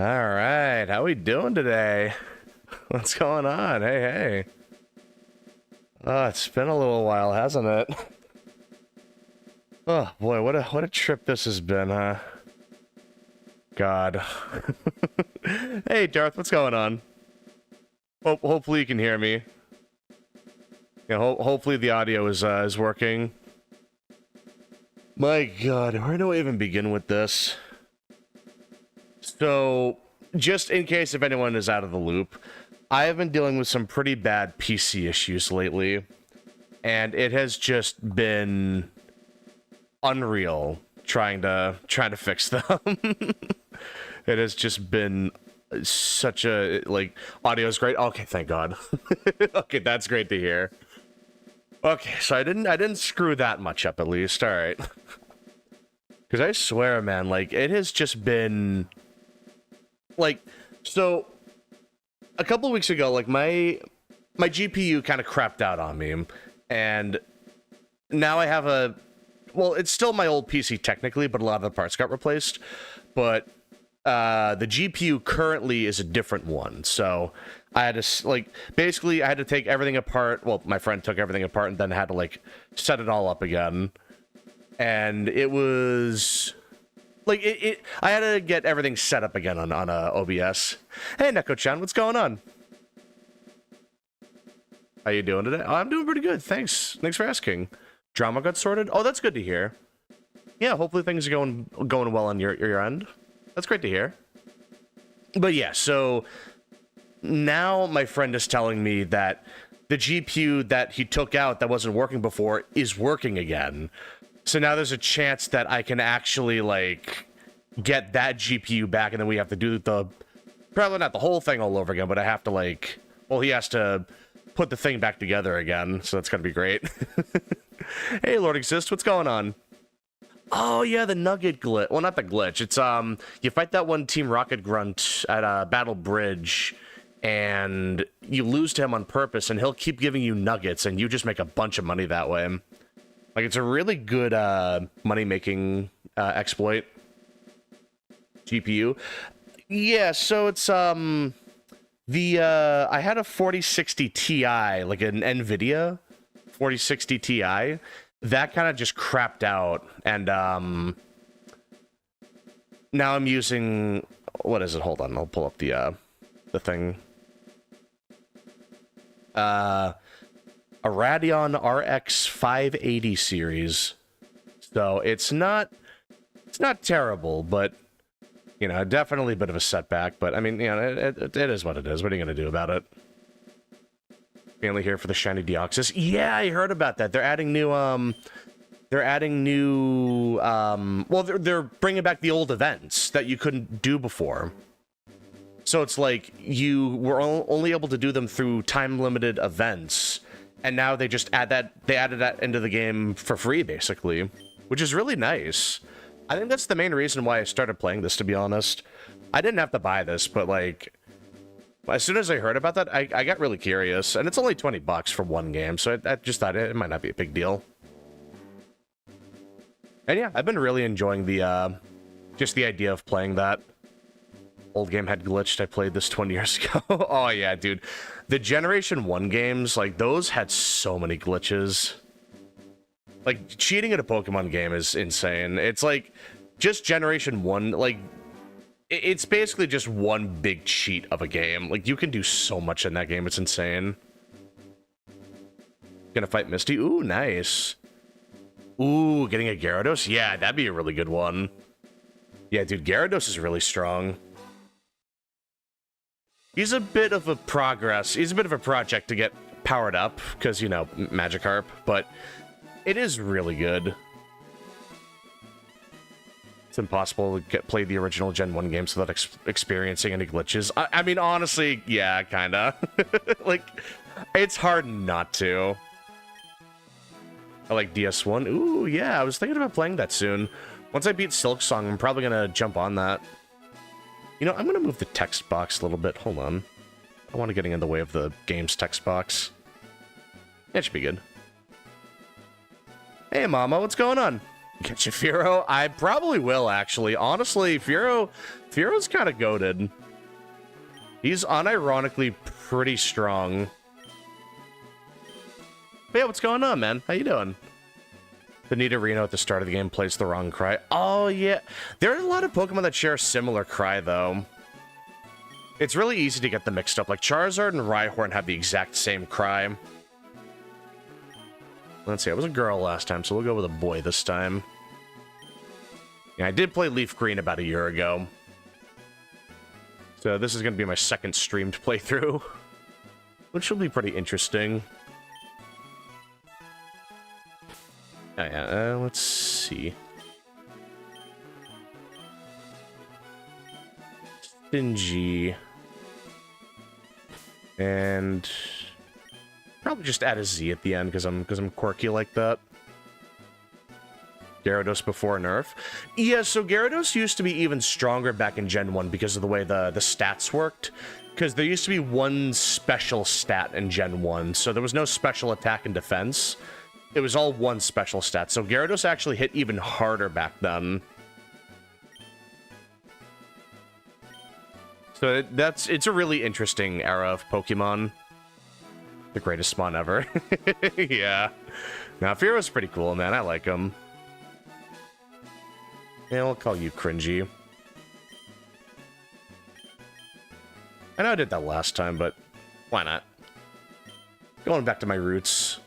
All right, how we doing today? What's going on? Hey, hey. Oh, it's been a little while, hasn't it? Oh boy, what a trip this has been, huh? God. Hey, Darth, what's going on? Hopefully you can hear me. Yeah, hopefully the audio is working. My God, where do I even begin with this? So, just in case if anyone is out of the loop, I have been dealing with some pretty bad PC issues lately, and it has just been unreal trying to fix them. It has just been such a, like, audio is great. Okay, thank God. Okay, that's great to hear. Okay, so I didn't screw that much up at least. All right. Because I swear, man, like, it has just been like, so a couple of weeks ago, like, my GPU kind of crapped out on me, and now I have a, well, it's still my old PC technically, but a lot of the parts got replaced. But the GPU currently is a different one, so I had to, like, basically I had to take everything apart. Well, my friend took everything apart and then had to, like, set it all up again, and it was like, I had to get everything set up again on OBS. Hey, Neko-chan, what's going on? How you doing today? Oh, I'm doing pretty good, thanks. Thanks for asking. Drama got sorted? Oh, that's good to hear. Yeah, hopefully things are going well on your end. That's great to hear. But yeah, so now my friend is telling me that the GPU that he took out that wasn't working before is working again. So now there's a chance that I can actually, like, get that GPU back, and then we have to do probably not the whole thing all over again, but I have to, like, well, he has to put the thing back together again, so that's gonna be great. Hey, Lord Exist, what's going on? Oh, yeah, the Nugget glitch. Well, not the glitch. It's, you fight that one Team Rocket Grunt at Battle Bridge, and you lose to him on purpose, and he'll keep giving you nuggets, and you just make a bunch of money that way. Like, it's a really good money-making exploit. GPU. Yeah, so it's I had a 4060 Ti, like an NVIDIA 4060 Ti. That kind of just crapped out, and now I'm using, what is it? Hold on, I'll pull up the thing. A Radeon RX 580 series. So it's not terrible, but, you know, definitely a bit of a setback. But I mean, you know, it is what it is. What are you gonna do about it? Mainly here for the shiny Deoxys. Yeah, I heard about that. They're adding new well, they're bringing back the old events that you couldn't do before. So it's like you were only able to do them through time-limited events, and now they just added that into the game for free, basically, which is really nice. I think that's the main reason why I started playing this, to be honest. I didn't have to buy this, but, like, as soon as I heard about that, I got really curious, and it's only 20 bucks for one game, so I just thought it might not be a big deal. And yeah, I've been really enjoying the, just the idea of playing that. Old game had glitched. I played this 20 years ago. Oh yeah, dude. The Generation 1 games, like, those had so many glitches. Like, cheating at a Pokemon game is insane. It's like, just Generation 1, like, it's basically just one big cheat of a game. Like, you can do so much in that game, it's insane. Gonna fight Misty? Ooh, nice. Ooh, getting a Gyarados? Yeah, that'd be a really good one. Yeah, dude, Gyarados is really strong. He's a bit of a project to get powered up, because, you know, Magikarp, but it is really good. It's impossible to play the original Gen 1 games without experiencing any glitches. I mean, honestly, yeah, kinda. Like, it's hard not to. I like DS1. Ooh, yeah, I was thinking about playing that soon. Once I beat Silksong, I'm probably gonna jump on that. You know, I'm gonna move the text box a little bit. Hold on. I don't want to get in the way of the game's text box. That should be good. Hey, Mama, what's going on? Catch a Fearow? I probably will, actually. Honestly, Fearow's kind of goated. He's unironically pretty strong. But yeah, what's going on, man? How you doing? The Nidorino at the start of the game plays the wrong cry. Oh, yeah. There are a lot of Pokemon that share a similar cry, though. It's really easy to get them mixed up. Like, Charizard and Rhyhorn have the exact same cry. Let's see, I was a girl last time, so we'll go with a boy this time. Yeah, I did play Leaf Green about a year ago. So this is going to be my second streamed playthrough, which will be pretty interesting. Oh, yeah, let's see. Stingy. And probably just add a Z at the end because I'm quirky like that. Gyarados before nerf. Yeah, so Gyarados used to be even stronger back in Gen 1 because of the way the stats worked. Because there used to be one special stat in Gen 1, so there was no special attack and defense. It was all one special stat, so Gyarados actually hit even harder back then. So it's a really interesting era of Pokemon. The greatest spawn ever. Yeah. Now, Fearow's pretty cool, man. I like him. Yeah, we'll call you cringy. I know I did that last time, but why not? Going back to my roots.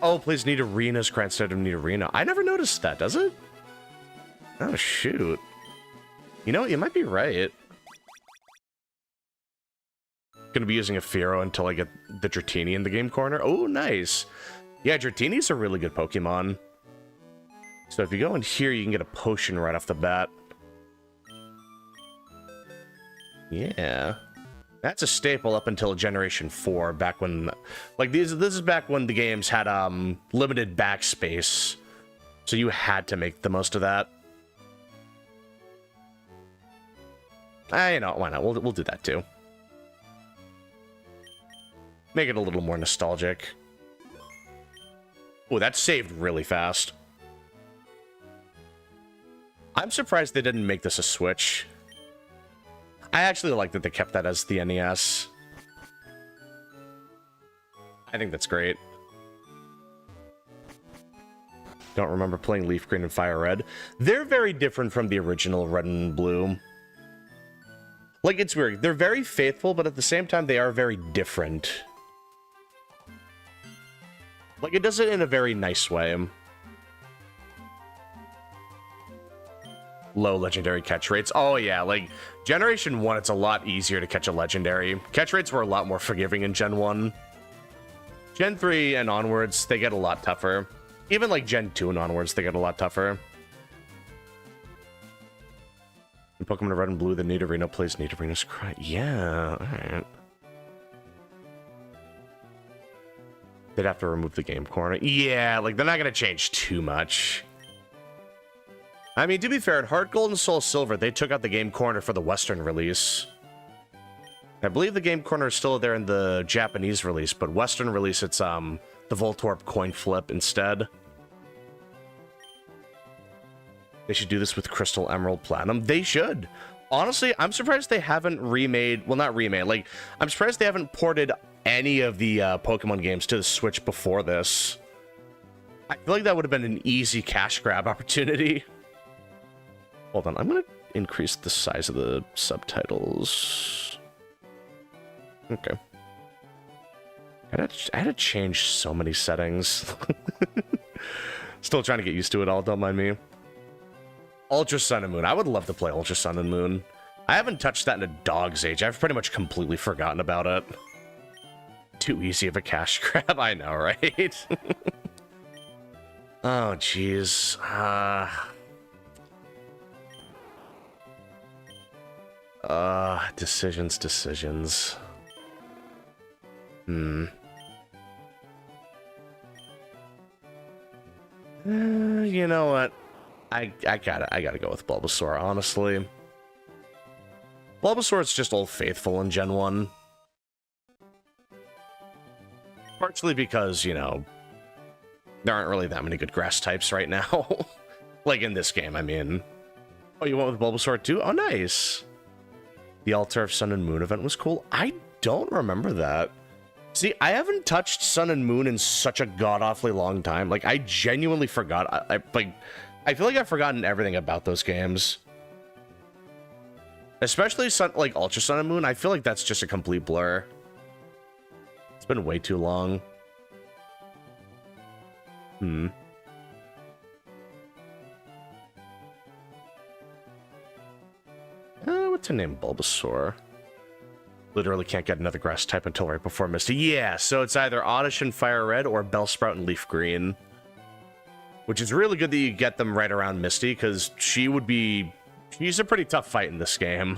Oh, please, Nidorina's cry instead of Nidorino. I never noticed that, does it? Oh, shoot. You know what? You might be right. Gonna be using a Fearow until I get the Dratini in the game corner. Oh, nice. Yeah, Dratini's a really good Pokemon. So if you go in here, you can get a potion right off the bat. Yeah. That's a staple up until Generation 4, back when... Like, this is back when the games had, limited backspace. So you had to make the most of that. You know, why not? We'll do that, too. Make it a little more nostalgic. Oh, that saved really fast. I'm surprised they didn't make this a Switch. I actually like that they kept that as the NES. I think that's great. Don't remember playing Leaf Green and Fire Red. They're very different from the original Red and Blue. Like, it's weird. They're very faithful, but at the same time, they are very different. Like, it does it in a very nice way. Low legendary catch rates. Oh, yeah, like, Generation 1, it's a lot easier to catch a legendary. Catch rates were a lot more forgiving in Gen 1. Gen 3 and onwards, they get a lot tougher. Even, like, Gen 2 and onwards, they get a lot tougher. In Pokemon Red and Blue, the Nidorino plays Nidorino's cry. Yeah, alright. They'd have to remove the game corner. Yeah, like, they're not going to change too much. I mean, to be fair, at Heart Gold and Soul Silver, they took out the game corner for the Western release. I believe the game corner is still there in the Japanese release, but Western release, it's, the Voltorb coin flip instead. They should do this with Crystal, Emerald, Platinum. They should. Honestly, I'm surprised they haven't remade... Well, not remade. Like, I'm surprised they haven't ported any of the Pokemon games to the Switch before this. I feel like that would have been an easy cash grab opportunity. Hold on, I'm going to increase the size of the subtitles. Okay. I had to change so many settings. Still trying to get used to it all, don't mind me. Ultra Sun and Moon. I would love to play Ultra Sun and Moon. I haven't touched that in a dog's age. I've pretty much completely forgotten about it. Too easy of a cash grab, I know, right? Oh, jeez. Decisions. You know what? I gotta go with Bulbasaur, honestly. Bulbasaur's just Old Faithful in Gen 1. Partially because, you know, there aren't really that many good grass types right now. Like in this game, I mean. Oh, you went with Bulbasaur too? Oh, nice. The Altar of Sun and Moon event was cool. I don't remember that. See, I haven't touched Sun and Moon in such a god-awfully long time. Like, I genuinely forgot. I feel like I've forgotten everything about those games. Especially like Ultra Sun and Moon. I feel like that's just a complete blur. It's been way too long. What to name Bulbasaur? Literally can't get another grass type until right before Misty. Yeah, so it's either Oddish and Fire Red or Bellsprout and Leaf Green. Which is really good that you get them right around Misty, because she's a pretty tough fight in this game.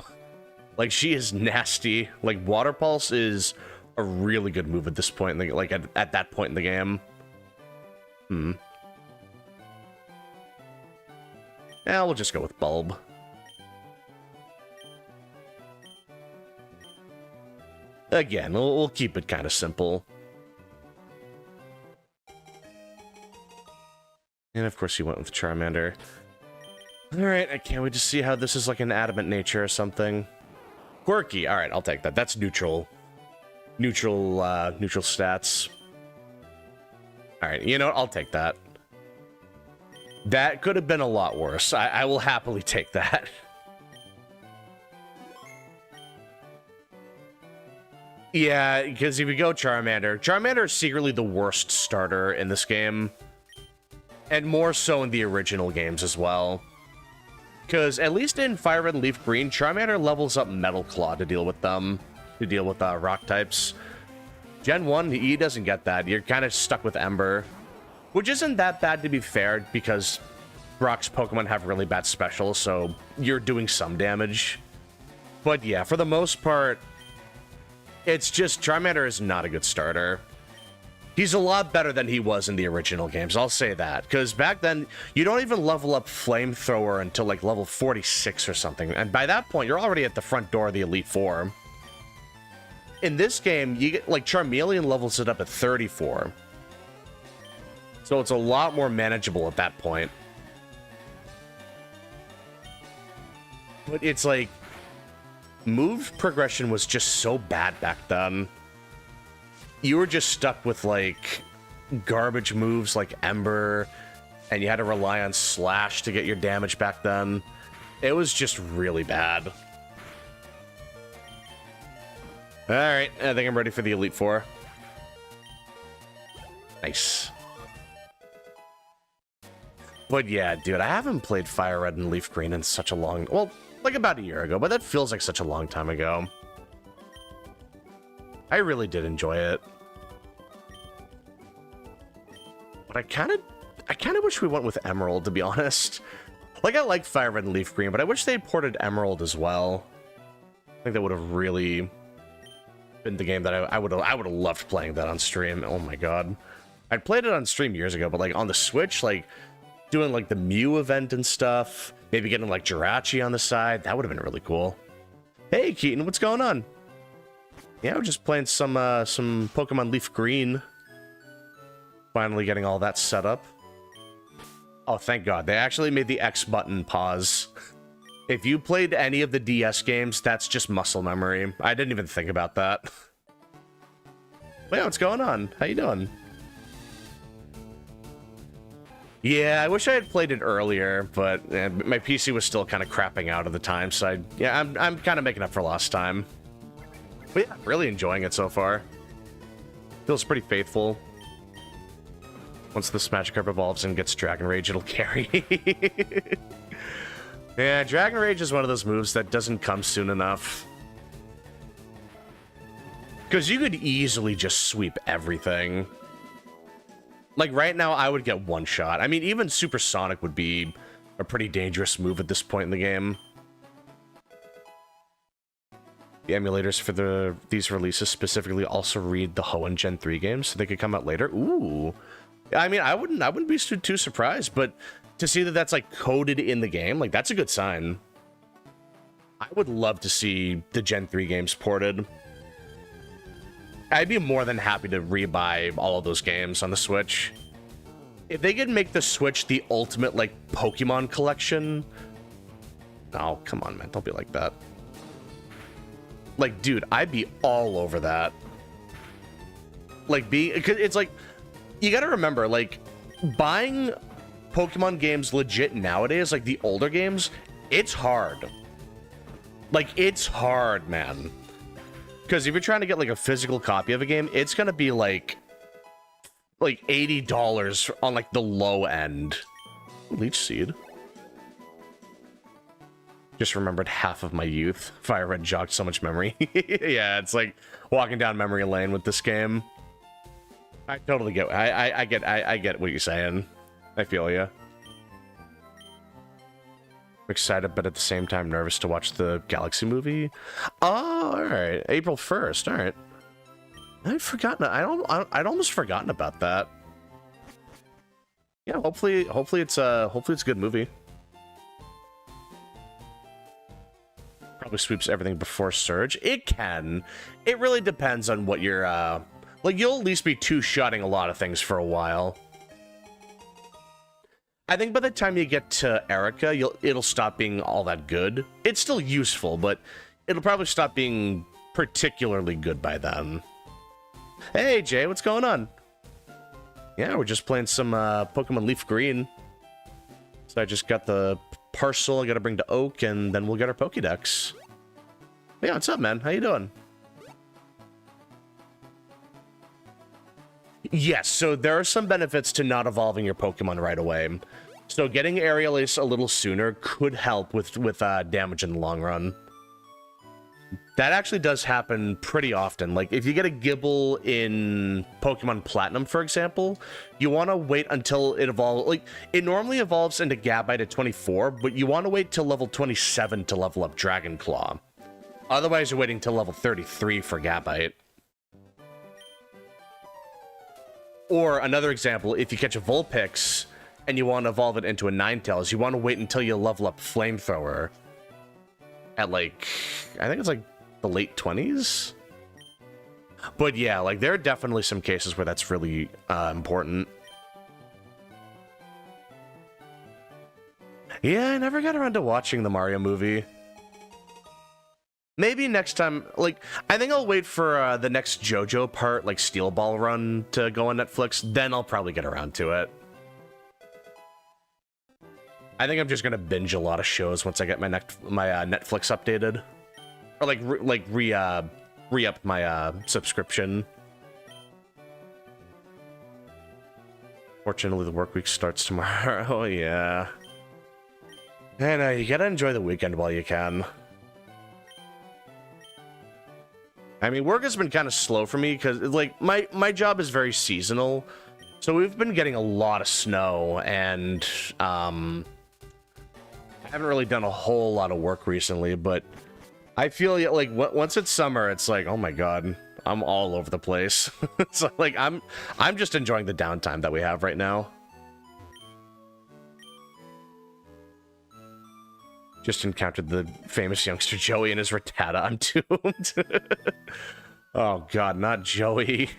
Like, she is nasty. Like, Water Pulse is a really good move at this point, like at that point in the game. Yeah, we'll just go with Bulb. Again, we'll keep it kind of simple. And of course you went with Charmander. Alright, I can't wait to see how this is like an adamant nature or something. Quirky, alright, I'll take that. That's neutral. Neutral stats. Alright, you know what? I'll take that. That could have been a lot worse. I will happily take that. Yeah, because if you go Charmander is secretly the worst starter in this game. And more so in the original games as well. Because at least in Fire Red and Leaf Green, Charmander levels up Metal Claw to deal with them. To deal with rock types. Gen 1, he doesn't get that. You're kind of stuck with Ember. Which isn't that bad, to be fair, because Brock's Pokemon have really bad specials, so you're doing some damage. But yeah, for the most part, it's just Charmander is not a good starter. He's a lot better than he was in the original games, I'll say that. Because back then, you don't even level up Flamethrower until like level 46 or something. And by that point, you're already at the front door of the Elite Four. In this game, you get like Charmeleon levels it up at 34. So it's a lot more manageable at that point. But it's like, move progression was just so bad back then. You were just stuck with like garbage moves like Ember, and you had to rely on Slash to get your damage back then. It was just really bad. Alright, I think I'm ready for the Elite Four. Nice. But yeah, dude, I haven't played Fire Red and Leaf Green in such a long... Well, like about a year ago, but that feels like such a long time ago. I really did enjoy it. But I kind of wish we went with Emerald, to be honest. Like, I like Fire Red and Leaf Green, but I wish they ported Emerald as well. I think that would have really been the game that I would have loved playing that on stream. Oh my god. I'd played it on stream years ago, but like on the Switch, like doing like the Mew event and stuff, maybe getting like Jirachi on the side, that would have been really cool. Hey Keaton, what's going on? Yeah, we're just playing some Pokemon Leaf Green. Finally getting all that set up. Oh, thank God. They actually made the X button pause. If you played any of the DS games, that's just muscle memory. I didn't even think about that. Wait, what's going on? How you doing? Yeah, I wish I had played it earlier, but my PC was still kind of crapping out at the time, so I'm kind of making up for lost time. But yeah, really enjoying it so far. Feels pretty faithful. Once this Magikarp evolves and gets Dragon Rage, it'll carry. Yeah, Dragon Rage is one of those moves that doesn't come soon enough. Because you could easily just sweep everything. Like, right now, I would get one shot. I mean, even Supersonic would be a pretty dangerous move at this point in the game. The emulators for these releases specifically also read the Hoenn Gen 3 games, so they could come out later. Ooh. I mean, I wouldn't be too surprised, but to see that that's, like, coded in the game, like, that's a good sign. I would love to see the Gen 3 games ported. I'd be more than happy to rebuy all of those games on the Switch. If they could make the Switch the ultimate, like, Pokemon collection... Oh, come on, man. Don't be like that. Like, dude, I'd be all over that. Like, it's like... You gotta remember, like, buying Pokemon games legit nowadays, like the older games, it's hard. Like, it's hard, man. Because if you're trying to get, like, a physical copy of a game, it's gonna be, like $80 on, like, the low end. Leech Seed. Just remembered half of my youth. Fire Red jogged so much memory. Yeah, it's like walking down memory lane with this game. I totally get. I get what you're saying. I feel you. I'm excited, but at the same time nervous to watch the Galaxy movie. Oh, all right. April 1st. All right. I'd forgotten. I'd almost forgotten about that. Yeah. Hopefully it's a good movie. Probably sweeps everything before Surge. It can. It really depends on what you're. Like, you'll at least be two-shotting a lot of things for a while. I think by the time you get to Erica, it'll stop being all that good. It's still useful, but it'll probably stop being particularly good by then. Hey, Jay, what's going on? Yeah, we're just playing some Pokemon Leaf Green. So I just got the parcel I gotta bring to Oak, and then we'll get our Pokédex. Yeah, what's up, man? How you doing? Yes, so there are some benefits to not evolving your Pokemon right away. So getting Aerial Ace a little sooner could help with damage in the long run. That actually does happen pretty often. Like, if you get a Gible in Pokemon Platinum, for example, you want to wait until it evolves. Like, it normally evolves into Gabite at 24, but you want to wait till level 27 to level up Dragon Claw. Otherwise, you're waiting till level 33 for Gabite. Or another example, if you catch a Vulpix and you want to evolve it into a Ninetales, you want to wait until you level up Flamethrower at, like, I think it's like the late 20s. But yeah, like, there are definitely some cases where that's really important. Yeah, I never got around to watching the Mario movie. Maybe next time, like, I think I'll wait for the next JoJo part, like Steel Ball Run, to go on Netflix, then I'll probably get around to it. I think I'm just gonna binge a lot of shows once I get my Netflix updated. Or, like re-up my subscription. Fortunately, the work week starts tomorrow. Oh, yeah. I know, you gotta enjoy the weekend while you can. I mean, work has been kind of slow for me because, like, my job is very seasonal. So we've been getting a lot of snow, and I haven't really done a whole lot of work recently, but I feel like once it's summer, it's like, oh my god, I'm all over the place. So, like, I'm just enjoying the downtime that we have right now. Just encountered the famous youngster Joey and his Rattata. I'm doomed. Oh god, not Joey.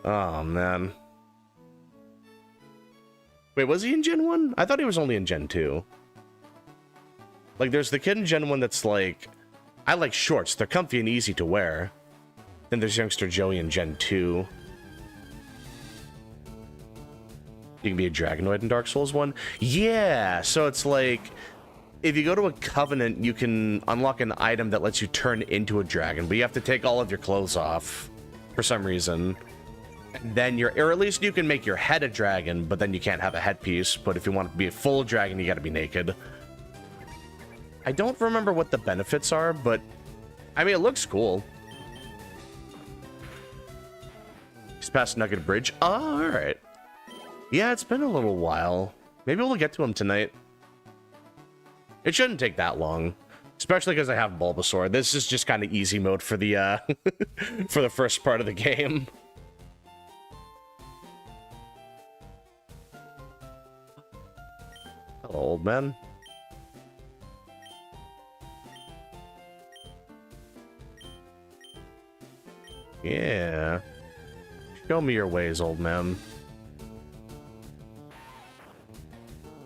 Oh man. Wait, was he in Gen 1? I thought he was only in Gen 2. Like, there's the kid in Gen 1 that's like, I like shorts, they're comfy and easy to wear. Then there's youngster Joey in Gen 2. You can be a Dragonoid in Dark Souls 1? Yeah, so it's like, if you go to a Covenant, you can unlock an item that lets you turn into a dragon, but you have to take all of your clothes off for some reason. And then or at least you can make your head a dragon, but then you can't have a headpiece. But if you want to be a full dragon, you gotta be naked. I don't remember what the benefits are, but I mean, it looks cool. He's past Nugget Bridge. Oh, alright. Yeah, it's been a little while. Maybe we'll get to him tonight. It shouldn't take that long. Especially because I have Bulbasaur. This is just kind of easy mode for the, for the first part of the game. Hello, old man. Yeah. Show me your ways, old man.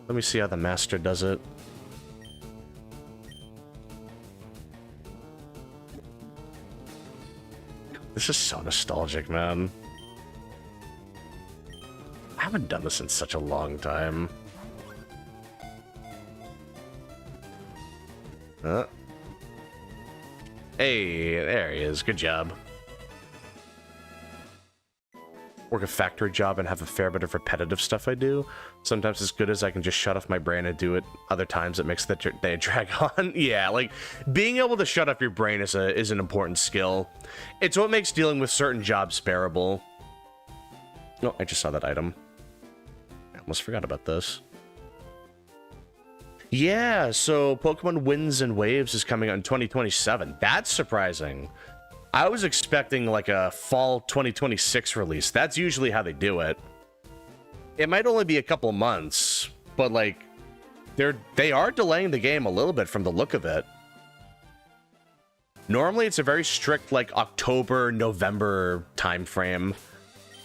Let me see how the master does it. This is so nostalgic, man. I haven't done this in such a long time. Hey, there he is. Good job. Work a factory job and have a fair bit of repetitive stuff I do. Sometimes as good as I can just shut off my brain and do it. Other times it makes the day drag on. Yeah, like, being able to shut off your brain is an important skill. It's what makes dealing with certain jobs bearable. Oh, I just saw that item. I almost forgot about this. Yeah, so Pokemon Winds and Waves is coming out in 2027. That's surprising. I was expecting like a fall 2026 release. That's usually how they do it. It might only be a couple months, but like they are delaying the game a little bit from the look of it. Normally it's a very strict like October, November time frame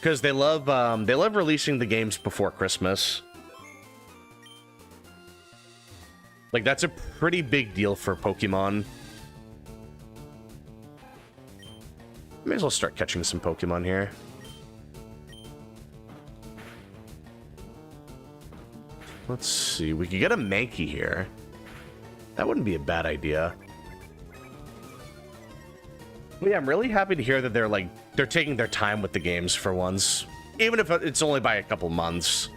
because they love releasing the games before Christmas. Like that's a pretty big deal for Pokemon. May as well start catching some Pokemon here. Let's see. We could get a Mankey here. That wouldn't be a bad idea. But yeah, I'm really happy to hear that they're taking their time with the games for once. Even if it's only by a couple months.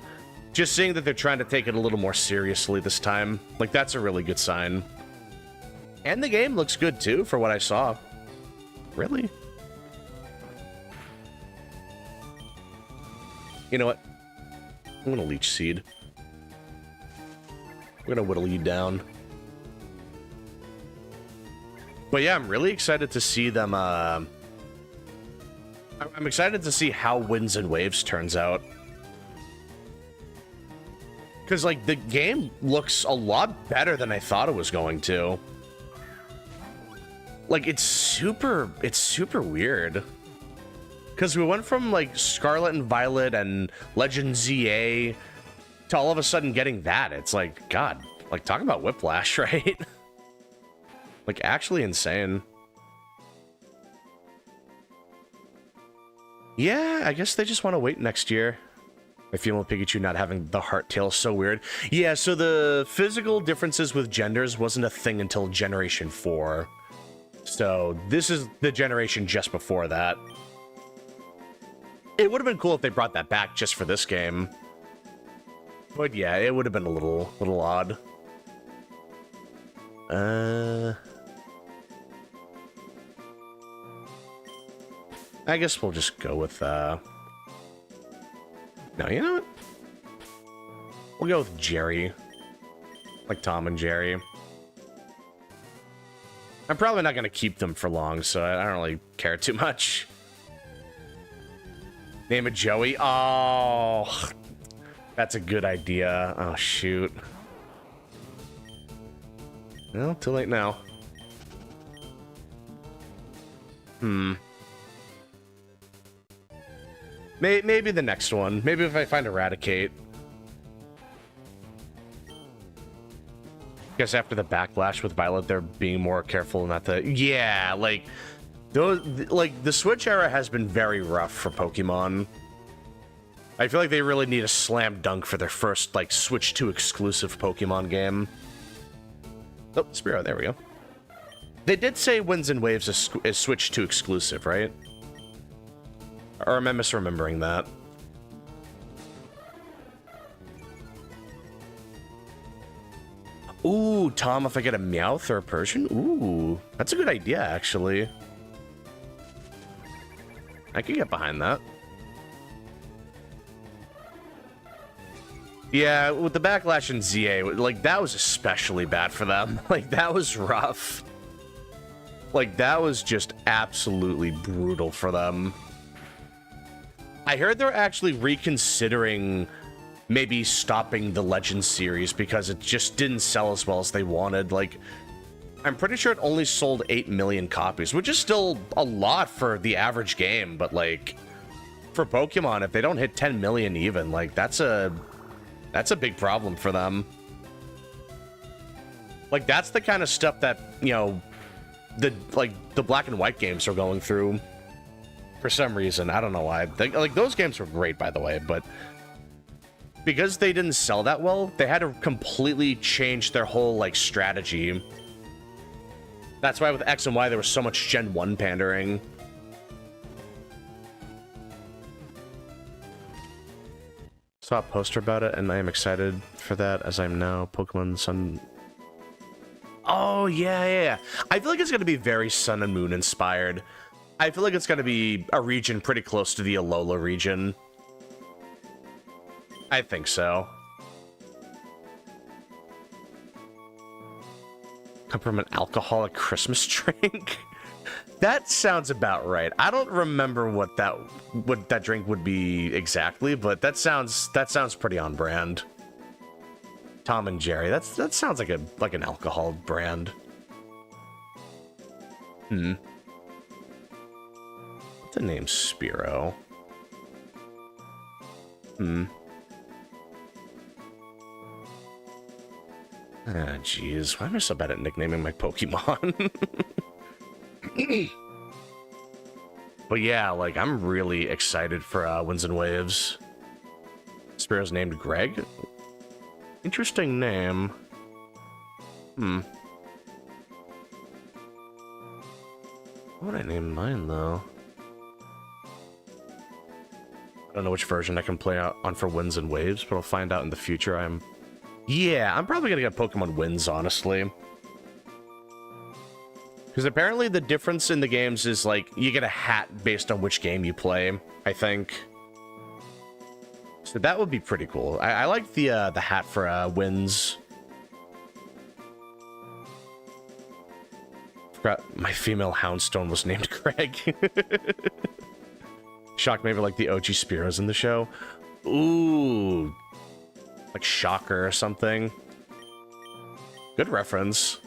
Just seeing that they're trying to take it a little more seriously this time. Like, that's a really good sign. And the game looks good, too, for what I saw. Really? You know what? I'm gonna Leech Seed. We're gonna whittle you down. But yeah, I'm really excited to see them, I'm excited to see how Winds and Waves turns out. Because, like, the game looks a lot better than I thought it was going to. Like, it's super weird. Because we went from, like, Scarlet and Violet and Legend ZA to all of a sudden getting that. It's like, God, like, talk about whiplash, right? Like, actually insane. Yeah, I guess they just want to wait next year. My female Pikachu not having the heart tail is so weird. Yeah, so the physical differences with genders wasn't a thing until Generation 4. So this is the generation just before that. It would have been cool if they brought that back just for this game. But yeah, it would have been a little odd. I guess we'll just go with, No, you know what? We'll go with Jerry. Like Tom and Jerry. I'm probably not going to keep them for long, so I don't really care too much. Name it Joey. Oh, that's a good idea. Oh, shoot. Well, too late now. Maybe the next one. Maybe if I find Eradicate. Guess after the backlash with Violet, they're being more careful not to... Yeah, like... Those, like, the Switch era has been very rough for Pokemon. I feel like they really need a slam dunk for their first, like, Switch 2 exclusive Pokemon game. Oh, Spearow, there we go. They did say Winds and Waves is Switch 2 exclusive, right? Or am I misremembering that? Ooh, Tom, if I get a Meowth or a Persian? Ooh, that's a good idea, actually. I can get behind that. Yeah, with the backlash in ZA, like, that was especially bad for them. Like, that was rough. Like, that was just absolutely brutal for them. I heard they're actually reconsidering maybe stopping the Legends series because it just didn't sell as well as they wanted. Like, I'm pretty sure it only sold 8 million copies, which is still a lot for the average game, but like for Pokemon, if they don't hit 10 million even, like that's a big problem for them. Like that's the kind of stuff that, you know, the black and white games are going through for some reason. I don't know why. Like those games were great, by the way, but because they didn't sell that well, they had to completely change their whole like strategy. That's why with X and Y there was so much Gen 1 pandering. Saw a poster about it, and I am excited for that, as I'm now Pokemon Sun. Oh, yeah. I feel like it's going to be very Sun and Moon inspired. I feel like it's going to be a region pretty close to the Alola region. I think so. Come from an alcoholic Christmas drink? That sounds about right. I don't remember what that drink would be exactly, but that sounds pretty on brand. Tom and Jerry. That sounds like an alcohol brand. What's the name Spearow? Ah, jeez. Why am I so bad at nicknaming my Pokemon? But yeah, like, I'm really excited for Winds and Waves. Spearow's named Greg? Interesting name. What would I name mine, though? I don't know which version I can play out on for Winds and Waves, but I'll find out in the future. Yeah, I'm probably gonna get Pokemon Winds, honestly. Because apparently the difference in the games is, like, you get a hat based on which game you play, I think. So that would be pretty cool. I like the hat for Winds. Forgot my female Houndstone was named Greg. Shocked maybe like the OG Spearows in the show. Ooh. Like Shocker or something. Good reference.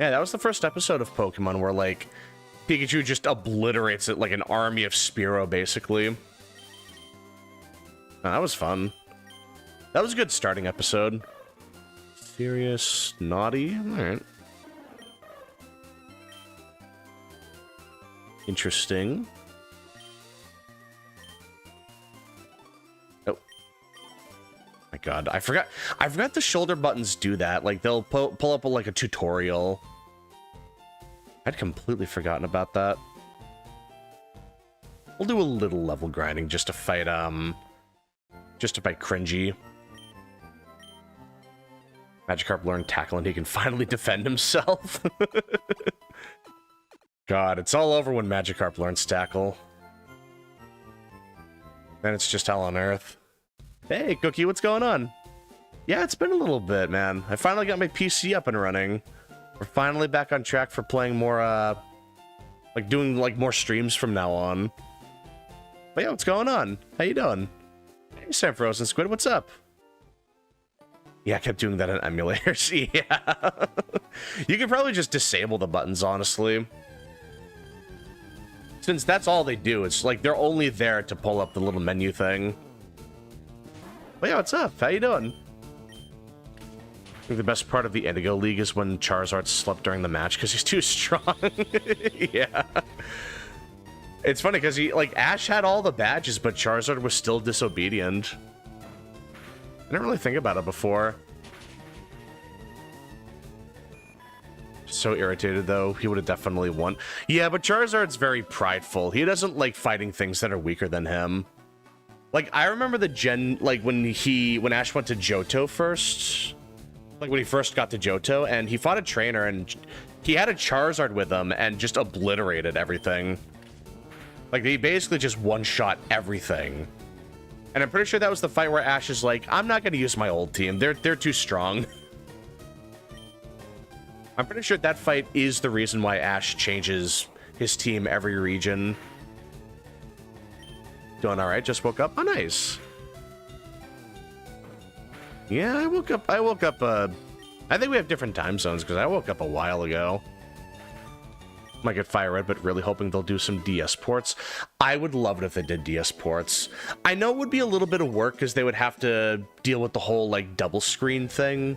Yeah, that was the first episode of Pokemon where, like, Pikachu just obliterates it like an army of Spearow, basically. Oh, that was fun. That was a good starting episode. Serious, naughty? Alright. Interesting. Oh. My god, I forgot the shoulder buttons do that. Like, they'll pull up like a tutorial. I'd completely forgotten about that. We'll do a little level grinding just to fight Cringy. Magikarp learned Tackle and he can finally defend himself. God, it's all over when Magikarp learns Tackle. Then it's just hell on earth. Hey, Cookie, what's going on? Yeah, it's been a little bit, man. I finally got my PC up and running. We're finally back on track for playing more, like, doing, like, more streams from now on. But yeah, what's going on? How you doing? Hey, Sam Frozen Squid, what's up? Yeah, I kept doing that in emulators. Yeah. You could probably just disable the buttons, honestly. Since that's all they do. It's like they're only there to pull up the little menu thing. But yeah, what's up? How you doing? I think the best part of the Indigo League is when Charizard slept during the match because he's too strong. Yeah. It's funny because Ash had all the badges, but Charizard was still disobedient. I didn't really think about it before. So irritated, though. He would have definitely won. Yeah, but Charizard's very prideful. He doesn't like fighting things that are weaker than him. Like, I remember the when Ash went to Johto first. Like, when he first got to Johto, and he fought a trainer, and he had a Charizard with him, and just obliterated everything. Like, he basically just one-shot everything. And I'm pretty sure that was the fight where Ash is like, I'm not going to use my old team. They're too strong. I'm pretty sure that fight is the reason why Ash changes his team every region. Doing all right? Just woke up? Oh, nice. Yeah, I woke up I think we have different time zones because I woke up a while ago. Might get Fire Red, but really hoping they'll do some DS ports. I would love it if they did DS ports. I know it would be a little bit of work because they would have to deal with the whole, like, double screen thing.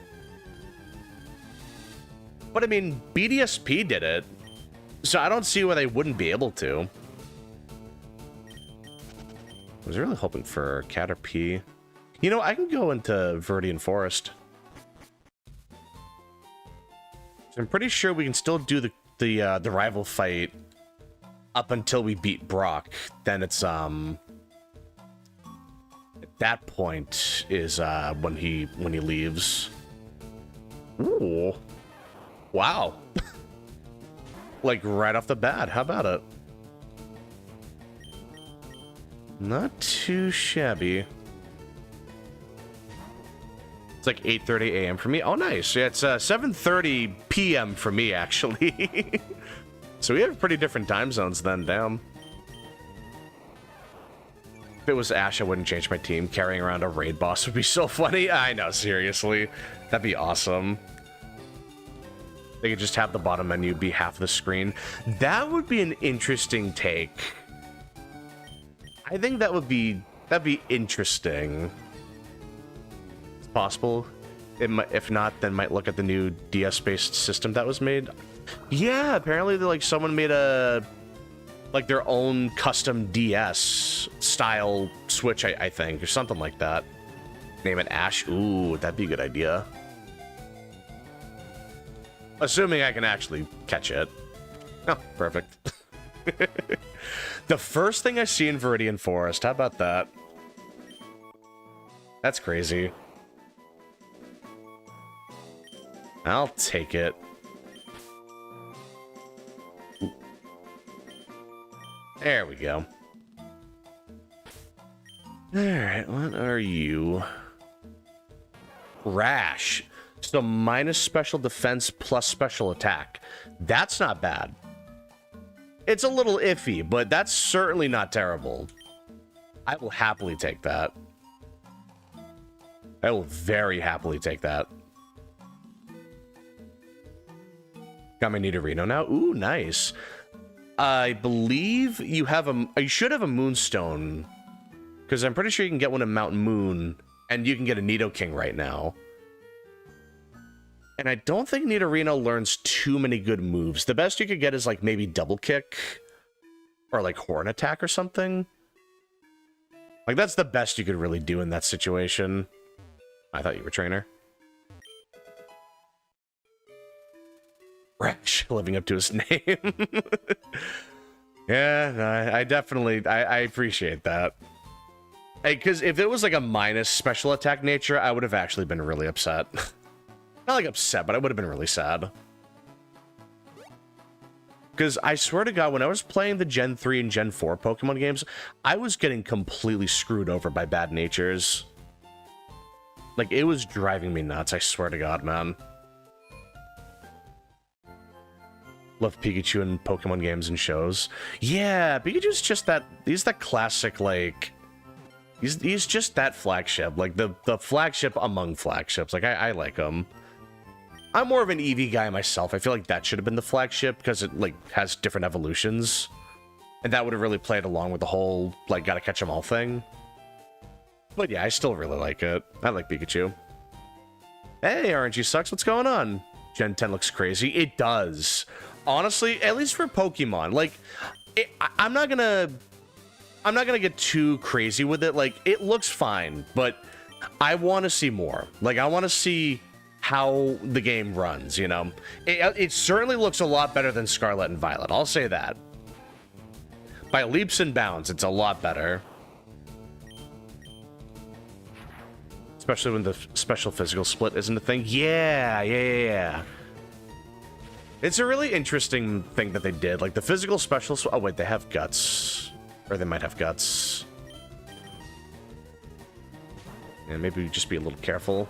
But, I mean, BDSP did it, so I don't see why they wouldn't be able to. I was really hoping for Caterpie. You know, I can go into Viridian Forest. So I'm pretty sure we can still do the rival fight up until we beat Brock. Then it's at that point is when he leaves. Ooh, wow! Like right off the bat, how about it? Not too shabby. It's like 8:30 a.m. for me. Oh, nice. Yeah, it's 7:30 p.m. for me, actually. So we have pretty different time zones then, damn. If it was Ash, I wouldn't change my team. Carrying around a raid boss would be so funny. I know, seriously. That'd be awesome. They could just have the bottom menu be half the screen. That would be an interesting take. I think that'd be interesting. Possible. If not, then might look at the new DS-based system that was made. Yeah, apparently like someone made a like their own custom DS style Switch, I think, or something like that. Name it Ash. Ooh, that'd be a good idea. Assuming I can actually catch it. Oh, perfect. The first thing I see in Viridian Forest. How about that? That's crazy. I'll take it. There we go. Alright, what are you? Rash. So minus special defense plus special attack. That's not bad. It's a little iffy, but that's certainly not terrible. I will happily take that. I will very happily take that. Got my Nidorino now. Ooh, nice. I believe you have you should have a Moonstone. Because I'm pretty sure you can get one in Mountain Moon. And you can get a Nidoking right now. And I don't think Nidorino learns too many good moves. The best you could get is like maybe Double Kick. Or like Horn Attack or something. Like that's the best you could really do in that situation. I thought you were trainer. Rash, living up to his name. Yeah, I definitely, I appreciate that. Because if it was like a minus special attack nature, I would have actually been really upset. Not like upset, but I would have been really sad. Because I swear to God, when I was playing the Gen 3 and Gen 4 Pokemon games, I was getting completely screwed over by bad natures. Like, it was driving me nuts, I swear to God, man. Love Pikachu in Pokemon games and shows. Yeah, Pikachu's just that, he's that classic, like, he's just that flagship, like the flagship among flagships. Like, I like him. I'm more of an Eevee guy myself. I feel like that should have been the flagship because it, like, has different evolutions. And that would have really played along with the whole, like, gotta catch them all thing. But yeah, I still really like it. I like Pikachu. Hey, RNG Sucks, what's going on? Gen 10 looks crazy. It does. Honestly, at least for Pokemon. Like, I'm not gonna get too crazy with it. Like, it looks fine, but I want to see more. Like, I want to see how the game runs, you know? It certainly looks a lot better than Scarlet and Violet. I'll say that. By leaps and bounds, it's a lot better. Especially when the special physical split isn't a thing. Yeah. It's a really interesting thing that they did. Like, the physical special... Oh, wait, they have guts. Or they might have guts. Yeah, maybe just be a little careful.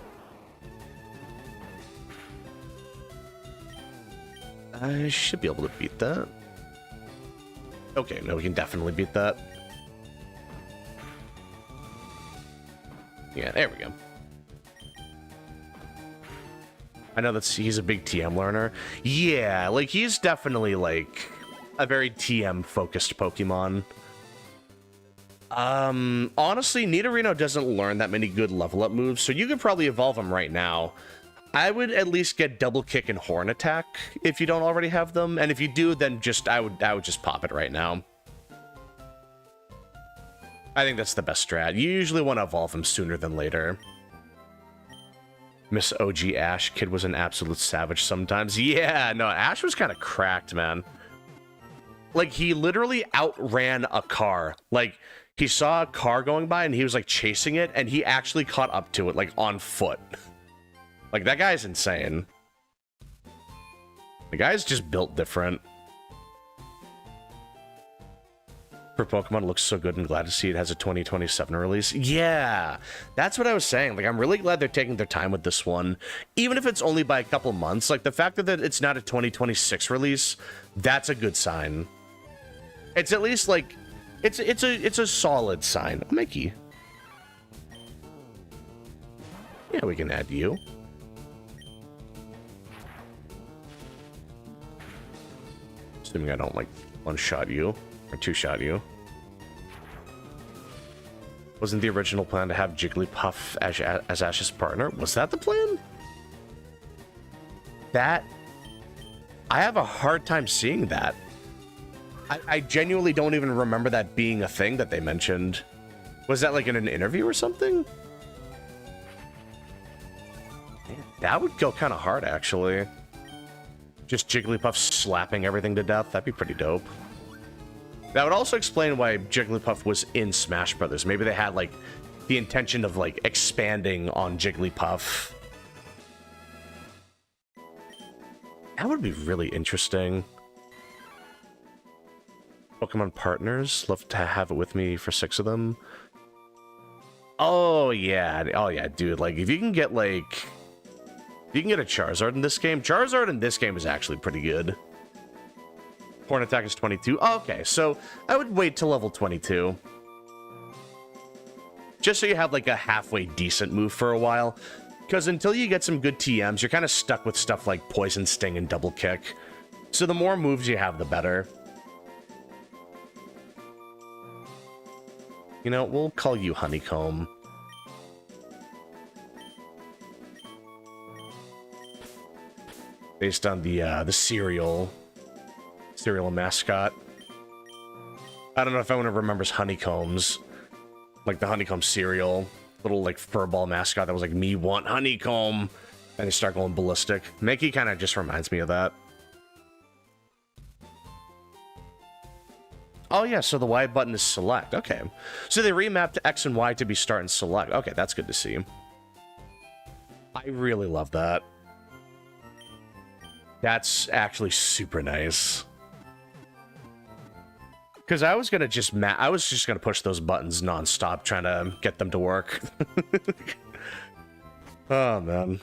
I should be able to beat that. Okay, no, we can definitely beat that. Yeah, there we go. I know he's a big TM learner. Yeah, like he's definitely like a very TM focused Pokemon. Honestly, Nidorino doesn't learn that many good level up moves, so you could probably evolve him right now. I would at least get Double Kick and Horn Attack if you don't already have them, and if you do, then I would just pop it right now. I think that's the best strat. You usually want to evolve him sooner than later. Miss OG Ash. Kid was an absolute savage sometimes. Yeah, no, Ash was kind of cracked, man. Like, he literally outran a car. Like, he saw a car going by and he was like chasing it, and he actually caught up to it, like, on foot. Like, that guy's insane. The guy's just built different. For Pokemon, looks so good and glad to see it has a 2027 release. Yeah, that's what I was saying. Like, I'm really glad they're taking their time with this one. Even if it's only by a couple months, like, the fact that it's not a 2026 release, that's a good sign. It's at least, like, it's a solid sign. Mickey. Yeah, we can add you. Assuming I don't, like, one-shot you. Or two-shot you. Wasn't the original plan to have Jigglypuff as Ash's partner? Was that the plan? That... I have a hard time seeing that. I genuinely don't even remember that being a thing that they mentioned. Was that like in an interview or something? That would go kind of hard, actually. Just Jigglypuff slapping everything to death. That'd be pretty dope. That would also explain why Jigglypuff was in Smash Brothers. Maybe they had, like, the intention of, like, expanding on Jigglypuff. That would be really interesting. Pokemon partners. Love to have it with me for 6 of them. Oh, yeah. Oh, yeah, dude. Like, if you can get, like... If you can get a Charizard in this game... Charizard in this game is actually pretty good. Horn Attack is 22. Oh, okay, so I would wait till level 22. Just so you have, like, a halfway decent move for a while. Because until you get some good TMs, you're kind of stuck with stuff like Poison Sting and Double Kick. So the more moves you have, the better. You know, we'll call you Honeycomb. Based on the cereal mascot. I don't know if anyone remembers Honeycombs. Like the Honeycomb cereal. Little, like, furball mascot that was like, me want Honeycomb. And they start going ballistic. Mickey kind of just reminds me of that. Oh yeah, so the Y button is select. Okay. So they remapped X and Y to be start and select. Okay, that's good to see. I really love that. That's actually super nice. Because I was gonna just gonna push those buttons non-stop, trying to get them to work. Oh man.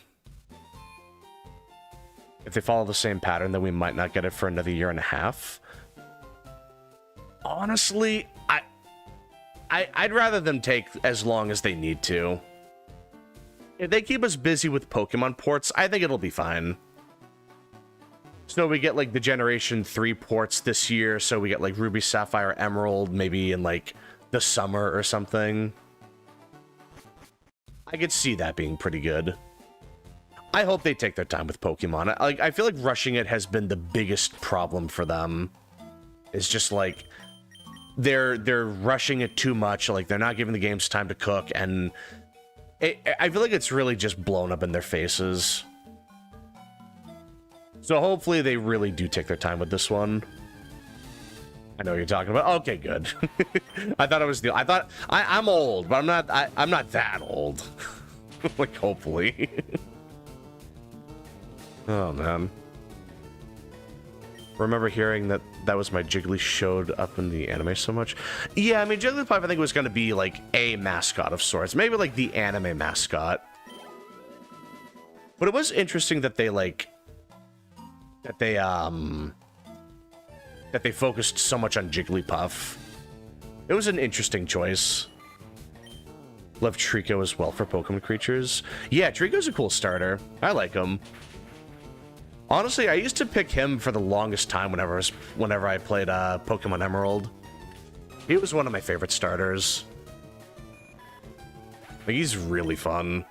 If they follow the same pattern, then we might not get it for another year and a half. Honestly, I'd rather them take as long as they need to. If they keep us busy with Pokemon ports, I think it'll be fine. So we get, like, the Generation 3 ports this year, so we get, like, Ruby, Sapphire, Emerald, maybe in, like, the summer or something. I could see that being pretty good. I hope they take their time with Pokemon. I feel like rushing it has been the biggest problem for them. It's just, like, they're rushing it too much, like, they're not giving the games time to cook, and I feel like it's really just blown up in their faces. So hopefully they really do take their time with this one. I know what you're talking about. Okay, good. I thought it was I'm old, but I'm not that old. Like, hopefully. Oh man. Remember hearing that was my Jiggly showed up in the anime so much? Yeah, I mean, Jigglypuff I think was going to be like a mascot of sorts. Maybe like the anime mascot. But it was interesting that they they focused so much on Jigglypuff. It was an interesting choice. Love Trico as well for Pokemon creatures. Yeah, Trico's a cool starter. I like him. Honestly, I used to pick him for the longest time whenever I played Pokemon Emerald. He was one of my favorite starters. Like, he's really fun.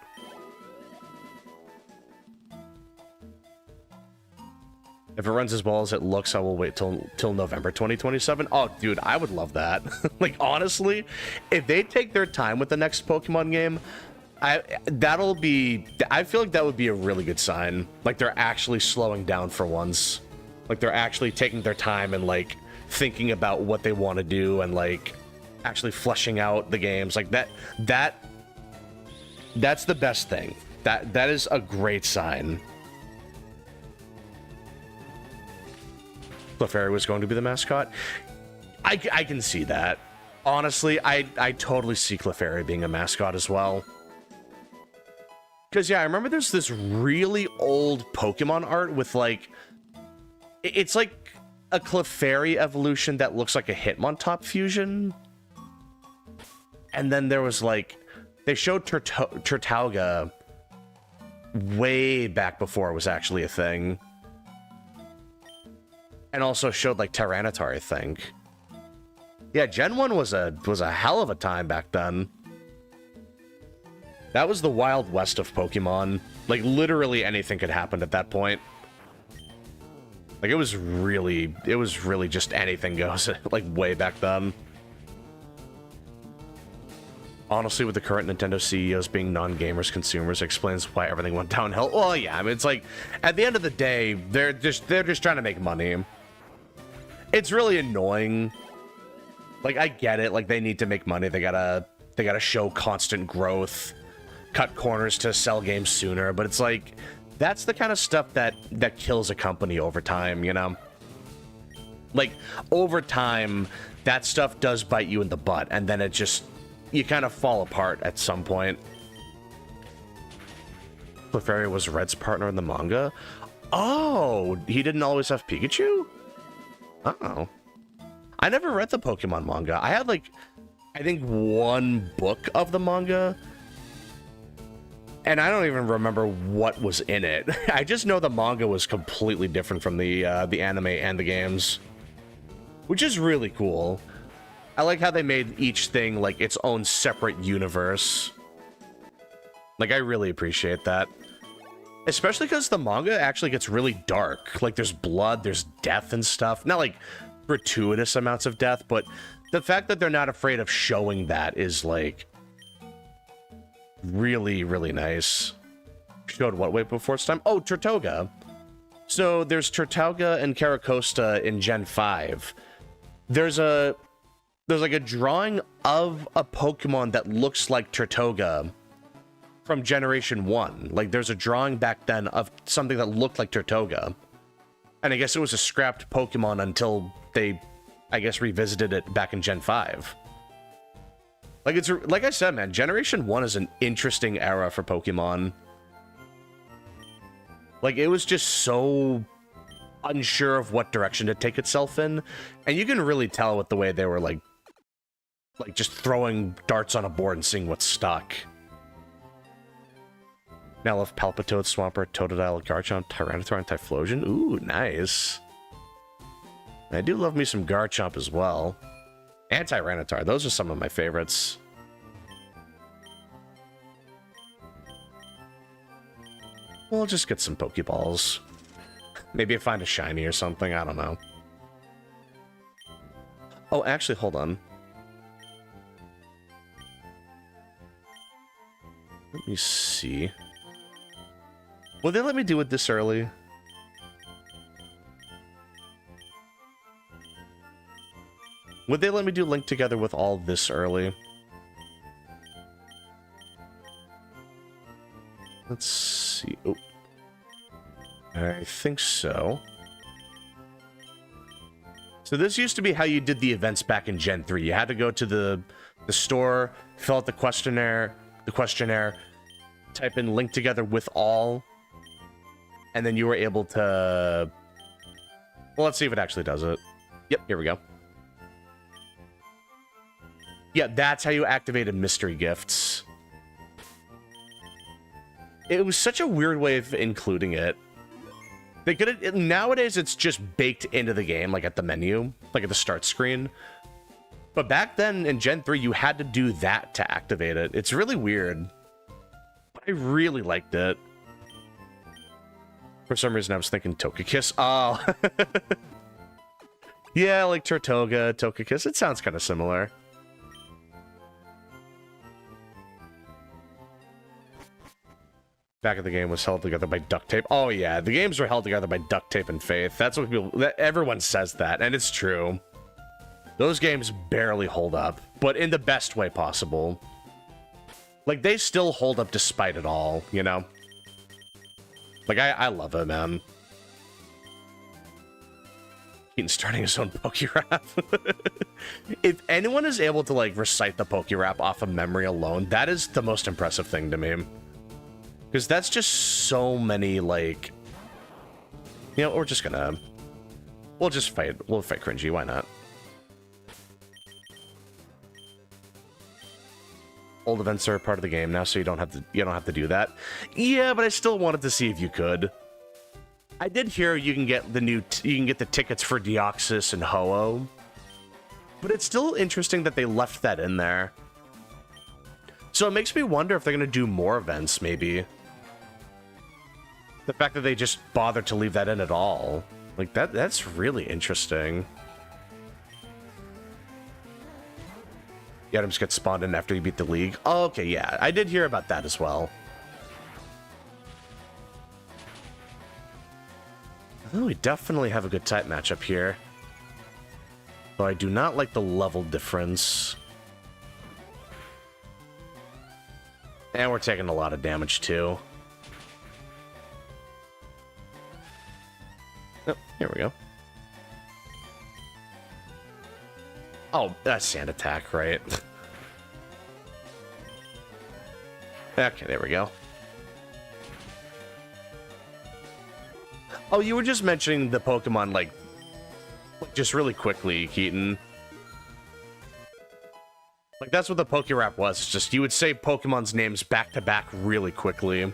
If it runs as well as it looks, I will wait till November 2027. Oh, dude, I would love that. Like, honestly, if they take their time with the next Pokemon game, I feel like that would be a really good sign. Like, they're actually slowing down for once. Like, they're actually taking their time and, like, thinking about what they want to do and, like, actually fleshing out the games. Like, that's the best thing. That is a great sign. Clefairy was going to be the mascot. I can see that. Honestly, I totally see Clefairy being a mascot as well. Because, yeah, I remember there's this really old Pokemon art with, like... It's like a Clefairy evolution that looks like a Hitmontop fusion. And then there was, like... They showed Turtauga way back before it was actually a thing. And also showed, like, Tyranitar, I think. Yeah, Gen 1 was a hell of a time back then. That was the Wild West of Pokemon. Like, literally anything could happen at that point. Like, it was really just anything goes, like, way back then. Honestly, with the current Nintendo CEOs being non-gamers consumers, explains why everything went downhill. Well, yeah, I mean, it's like, at the end of the day, they're just trying to make money. It's really annoying. Like, I get it. Like, they need to make money. They gotta show constant growth, cut corners to sell games sooner. But it's like, that's the kind of stuff that kills a company over time, you know? Like, over time, that stuff does bite you in the butt, and then it just... You kind of fall apart at some point. Clefairy was Red's partner in the manga? Oh, he didn't always have Pikachu? Uh-oh. I never read the Pokemon manga. I had, like, I think one book of the manga. And I don't even remember what was in it. I just know the manga was completely different from the anime and the games. Which is really cool. I like how they made each thing, like, its own separate universe. Like, I really appreciate that. Especially because the manga actually gets really dark. Like, there's blood, there's death and stuff. Not, like, gratuitous amounts of death, but the fact that they're not afraid of showing that is, like, really, really nice. Showed what way before its time? Oh, Turtauga. So, there's Turtauga and Caracosta in Gen 5. There's like a drawing of a Pokemon that looks like Turtauga from Generation 1. Like, there's a drawing back then of something that looked like Turtauga. And I guess it was a scrapped Pokemon until they, I guess, revisited it back in Gen 5. Like, it's, like I said, man, Generation 1 is an interesting era for Pokemon. Like, it was just so unsure of what direction to take itself in. And you can really tell with the way they were, like just throwing darts on a board and seeing what's stuck. Now I love Palpitoad, Swampert, Totodile, Garchomp, Tyranitar, and Typhlosion. Ooh, nice. I do love me some Garchomp as well. And Tyranitar. Those are some of my favorites. We'll just get some Pokeballs. Maybe I find a shiny or something. I don't know. Oh, actually, hold on. Let me see. Will they let me do it this early? Would they let me do Link Together with all this early? Let's see. Oh. I think so. So this used to be how you did the events back in Gen 3. You had to go to the store, fill out the questionnaire, type in Link Together with all, and then you were able to... Well, let's see if it actually does it. Yep, here we go. Yeah, that's how you activated mystery gifts. It was such a weird way of including it. They could nowadays it's just baked into the game, like at the menu, like at the start screen. But back then in Gen 3, you had to do that to activate it. It's really weird. But I really liked it. For some reason, I was thinking Togekiss. Oh. Yeah, like Turtoga, Togekiss. It sounds kind of similar. Back of the game was held together by duct tape. Oh yeah, the games were held together by duct tape and faith. That's what people... everyone says that, and it's true. Those games barely hold up, but in the best way possible. Like, they still hold up despite it all, you know? Like, I love it, man. Keaton starting his own Pokerap. If anyone is able to, like, recite the Pokerap off of memory alone, that is the most impressive thing to me. Because that's just so many, like... You know, we're just gonna... We'll just fight. We'll fight Cringy, why not? Old events are part of the game now, so you don't have to do that. Yeah, but I still wanted to see if you could. I did hear you can get the the tickets for Deoxys and Ho-Oh. But it's still interesting that they left that in there. So it makes me wonder if they're going to do more events, maybe. The fact that they just bothered to leave that in at all. Like, that's really interesting. The items get spawned in after you beat the league. Oh, okay, yeah. I did hear about that as well. Oh, we definitely have a good type matchup here. Though I do not like the level difference. And we're taking a lot of damage, too. Oh, here we go. Oh, that's sand attack, right? Okay, there we go. Oh, you were just mentioning the Pokemon, like just really quickly, Keaton. Like, that's what the Pokerap was. It's just, you would say Pokemon's names back to back really quickly.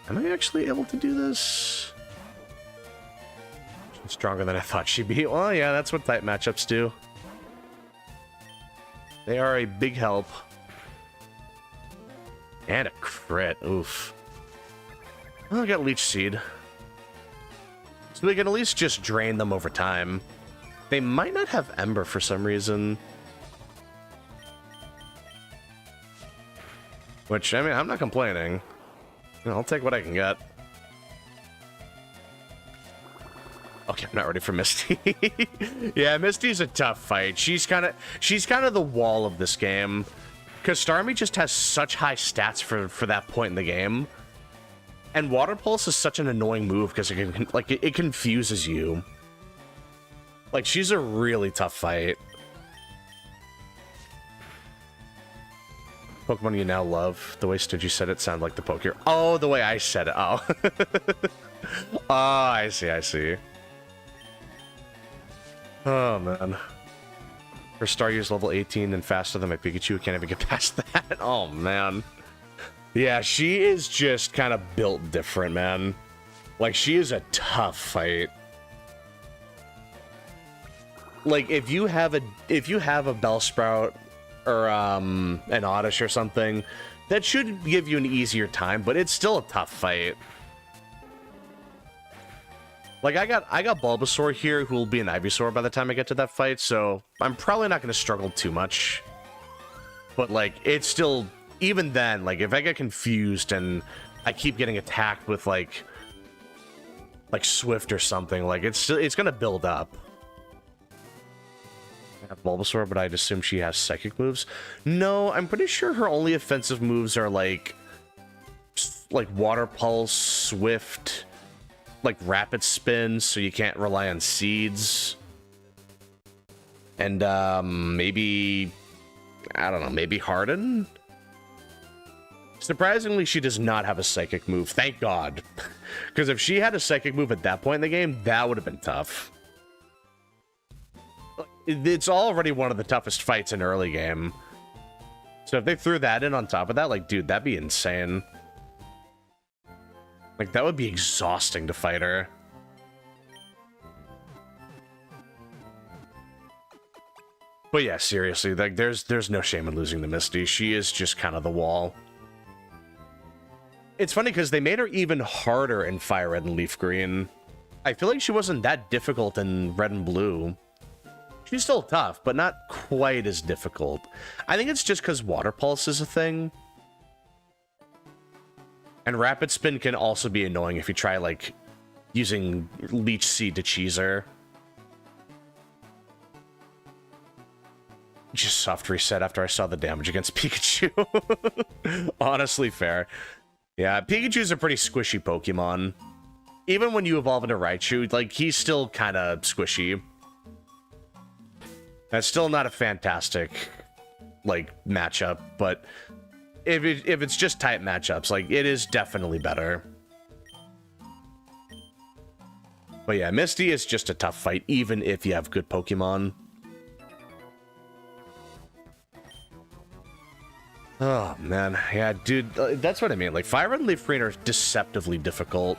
Am I actually able to do this? She's stronger than I thought she'd be. Well, yeah, that's what type matchups do. They are a big help. And a crit. Oof. Well, I got Leech Seed. So we can at least just drain them over time. They might not have Ember for some reason. Which, I mean, I'm not complaining. I'll take what I can get. Okay, I'm not ready for Misty. Yeah, Misty's a tough fight. She's kind of the wall of this game. Because Starmie just has such high stats for that point in the game. And Water Pulse is such an annoying move because it confuses you. Like, she's a really tough fight. Pokemon you now love. The way Stingy said it sounded like the Poker. Oh, the way I said it. Oh. Oh, I see. Oh, man. Her Staryu's level 18 and faster than my Pikachu. Can't even get past that. Oh, man. Yeah, she is just kind of built different, man. Like, she is a tough fight. Like, if you have a Bellsprout or an Oddish or something, that should give you an easier time, but it's still a tough fight. Like, I got Bulbasaur here, who will be an Ivysaur by the time I get to that fight, so I'm probably not going to struggle too much. But, like, it's still... Even then, like, if I get confused and I keep getting attacked with, like Swift or something, like, it's going to build up. I have Bulbasaur, but I'd assume she has psychic moves. No, I'm pretty sure her only offensive moves are, like Water Pulse, Swift... like rapid spins, so you can't rely on seeds. And maybe, I don't know, maybe Harden? Surprisingly, she does not have a psychic move, thank God. Because if she had a psychic move at that point in the game, that would have been tough. It's already one of the toughest fights in early game. So if they threw that in on top of that, like, dude, that'd be insane. Like, that would be exhausting to fight her. But yeah, seriously, like, there's no shame in losing to Misty. She is just kind of the wall. It's funny because they made her even harder in Fire Red and Leaf Green. I feel like she wasn't that difficult in Red and Blue. She's still tough, but not quite as difficult. I think it's just because Water Pulse is a thing. And Rapid Spin can also be annoying if you try, like, using Leech Seed to cheese her. Just soft reset after I saw the damage against Pikachu. Honestly, fair. Yeah, Pikachu's a pretty squishy Pokemon. Even when you evolve into Raichu, like, he's still kind of squishy. That's still not a fantastic, like, matchup, but if it's just type matchups, like, it is definitely better. But yeah, Misty is just a tough fight, even if you have good Pokemon. Oh, man. Yeah, dude, that's what I mean. Like, Fire Red and Leaf Green are deceptively difficult.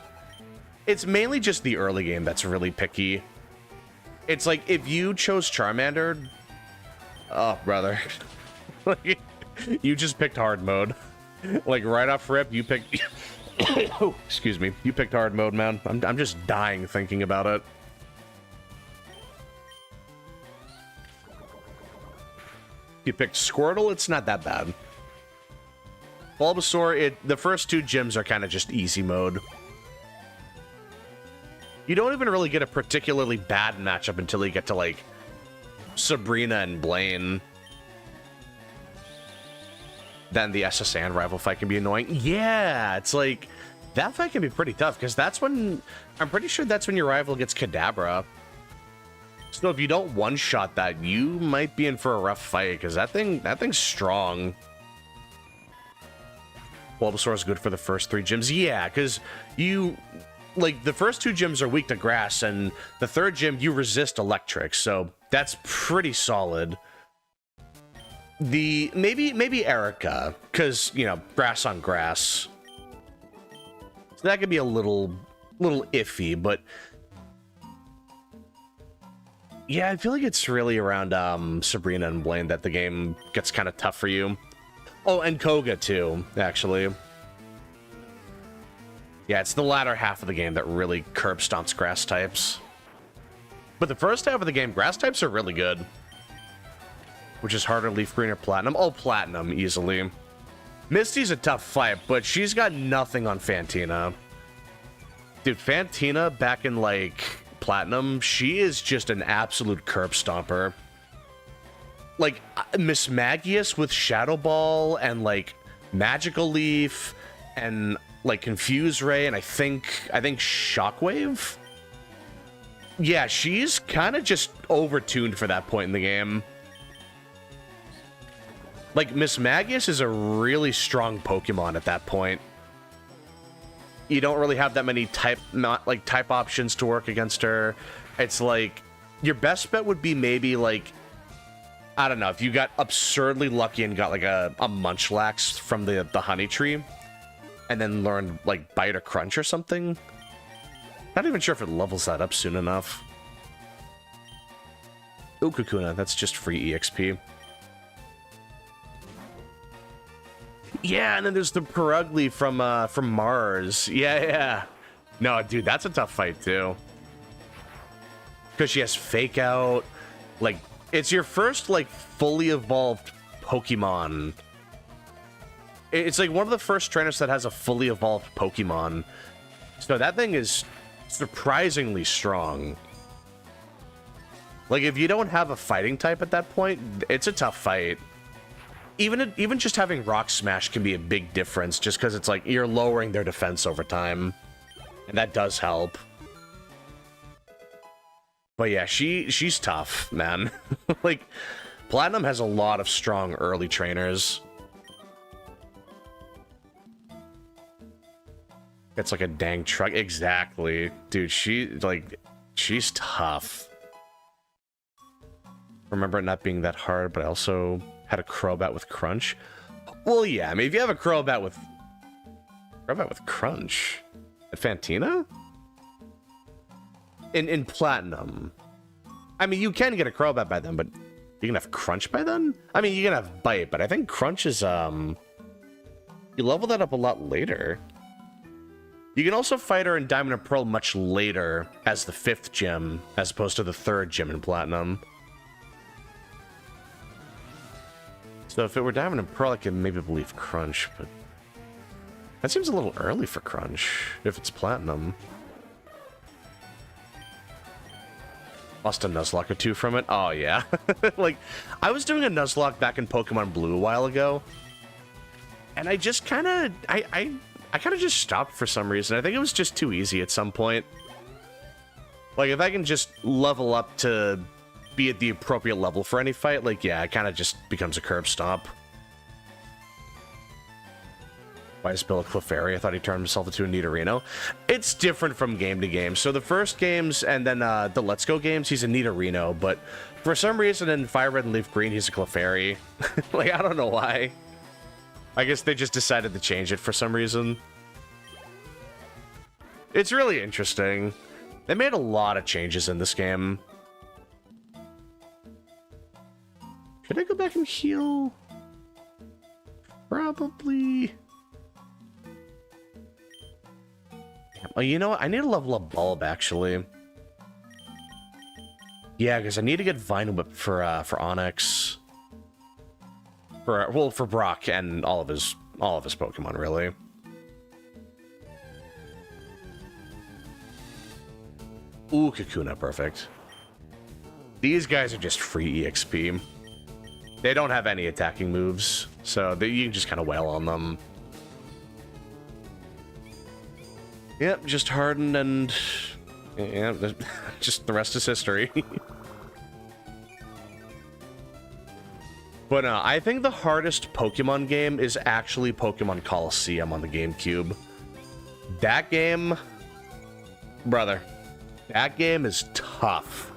It's mainly just the early game that's really picky. It's like, if you chose Charmander... Oh, brother. You just picked hard mode. Like, right off rip, you picked... Oh, excuse me. You picked hard mode, man. I'm just dying thinking about it. You picked Squirtle, it's not that bad. Bulbasaur, the first two gyms are kind of just easy mode. You don't even really get a particularly bad matchup until you get to, like, Sabrina and Blaine. Then the SSN rival fight can be annoying. Yeah, it's like, that fight can be pretty tough, because that's when, I'm pretty sure that's when your rival gets Kadabra. So if you don't one-shot that, you might be in for a rough fight, because that thing's strong. Bulbasaur is good for the first three gyms. Yeah, because you... Like, the first two gyms are weak to grass, and the third gym, you resist electric, so that's pretty solid. Maybe Erica, because, you know, grass on grass. So that could be a little iffy, but... Yeah, I feel like it's really around Sabrina and Blaine that the game gets kind of tough for you. Oh, and Koga, too, actually. Yeah, it's the latter half of the game that really curb stomps grass types. But the first half of the game, grass types are really good. Which is harder, Leaf Green or Platinum? Oh, Platinum, easily. Misty's a tough fight, but she's got nothing on Fantina. Dude, Fantina, back in, like, Platinum, she is just an absolute curb stomper. Like, Miss Magius with Shadow Ball and, like, Magical Leaf and... like Confuse Ray, and I think Shockwave? Yeah, she's kind of just overtuned for that point in the game. Like, Miss Magius is a really strong Pokemon at that point. You don't really have that many type options to work against her. It's like, your best bet would be maybe, like, I don't know, if you got absurdly lucky and got, like, a Munchlax from the Honey Tree, and then learn, like, Bite or Crunch or something. Not even sure if it levels that up soon enough. Ooh, Kakuna, that's just free EXP. Yeah, and then there's the Perugly from Mars. Yeah. No, dude, that's a tough fight, too. Because she has Fake Out. Like, it's your first, like, fully evolved Pokemon. It's like one of the first trainers that has a fully evolved Pokemon. So that thing is surprisingly strong. Like, if you don't have a fighting type at that point, it's a tough fight. Even just having Rock Smash can be a big difference, just because it's like you're lowering their defense over time. And that does help. But yeah, she's tough, man. Like, Platinum has a lot of strong early trainers. It's like a dang truck. Exactly. Dude, she's tough. Remember it not being that hard, but I also had a Crobat with Crunch. Well, yeah, I mean, if you have a Crobat with Crunch at Fantina? In Platinum. I mean, you can get a Crobat by then, but you can have Crunch by then? I mean, you can have Bite, but I think Crunch is, you level that up a lot later. You can also fight her in Diamond and Pearl much later as the 5th gym, as opposed to the 3rd gym in Platinum. So if it were Diamond and Pearl, I could maybe believe Crunch, but that seems a little early for Crunch, if it's Platinum. Lost a Nuzlocke or two from it? Oh, yeah. Like, I was doing a Nuzlocke back in Pokemon Blue a while ago, and I just kind of... I kind of just stopped for some reason. I think it was just too easy at some point. Like, if I can just level up to be at the appropriate level for any fight, like, yeah, it kind of just becomes a curb stomp. Why is Bill a Clefairy? I thought he turned himself into a Nidorino. It's different from game to game. So the first games and then the Let's Go games, he's a Nidorino, but for some reason in Fire Red and Leaf Green, he's a Clefairy. Like, I don't know why. I guess they just decided to change it for some reason. It's really interesting. They made a lot of changes in this game. Should I go back and heal? Probably. Oh, you know what? I need to level up Bulb, actually. Yeah, because I need to get Vine Whip for Onyx. For Brock and all of his Pokemon, really. Ooh, Kakuna, perfect. These guys are just free EXP. They don't have any attacking moves, so you can just kind of wail on them. Yep, just hardened and... yeah, just the rest is history. But I think the hardest Pokemon game is actually Pokemon Coliseum on the GameCube. That game... brother, that game is tough.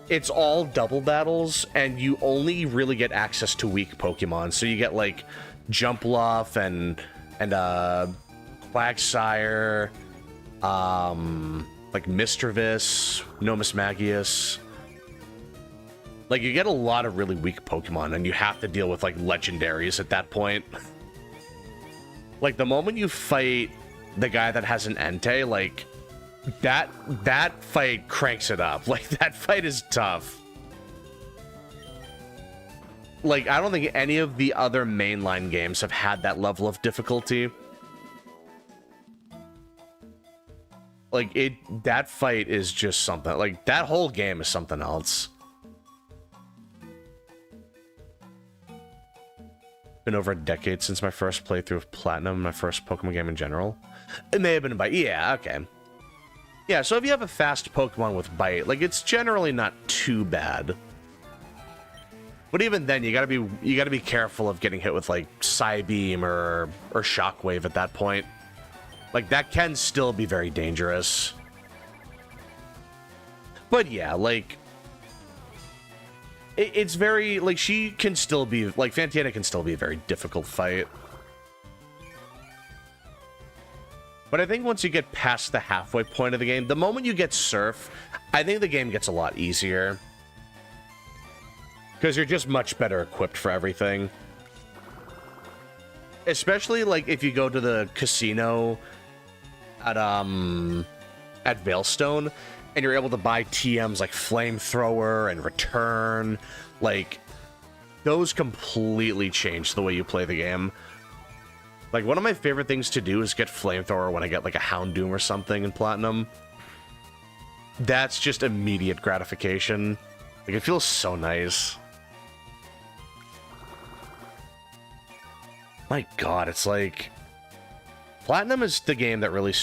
It's all double battles, and you only really get access to weak Pokemon. So you get, like, Jumpluff and Quagsire, like Misdreavus, Nomus Magius. Like, you get a lot of really weak Pokemon, and you have to deal with, like, legendaries at that point. Like, the moment you fight the guy that has an Entei, like, that fight cranks it up. Like, that fight is tough. Like, I don't think any of the other mainline games have had that level of difficulty. Like, that fight is just something. Like, that whole game is something else. Been over a decade since my first playthrough of Platinum, my first Pokemon game in general. It may have been Bite. Yeah, okay. Yeah, so if you have a fast Pokemon with Bite, like, it's generally not too bad. But even then, you gotta be careful of getting hit with, like, Psybeam or Shockwave at that point. Like, that can still be very dangerous. But yeah, like, it's very, like, she can still be, like, Fantiana can still be a very difficult fight. But I think once you get past the halfway point of the game, the moment you get Surf, I think the game gets a lot easier. Because you're just much better equipped for everything. Especially, like, if you go to the casino at Veilstone, and you're able to buy TMs like Flamethrower and Return. Like, those completely change the way you play the game. Like, one of my favorite things to do is get Flamethrower when I get, like, a Houndoom or something in Platinum. That's just immediate gratification. Like, it feels so nice. My god, it's like... Platinum is the game that really...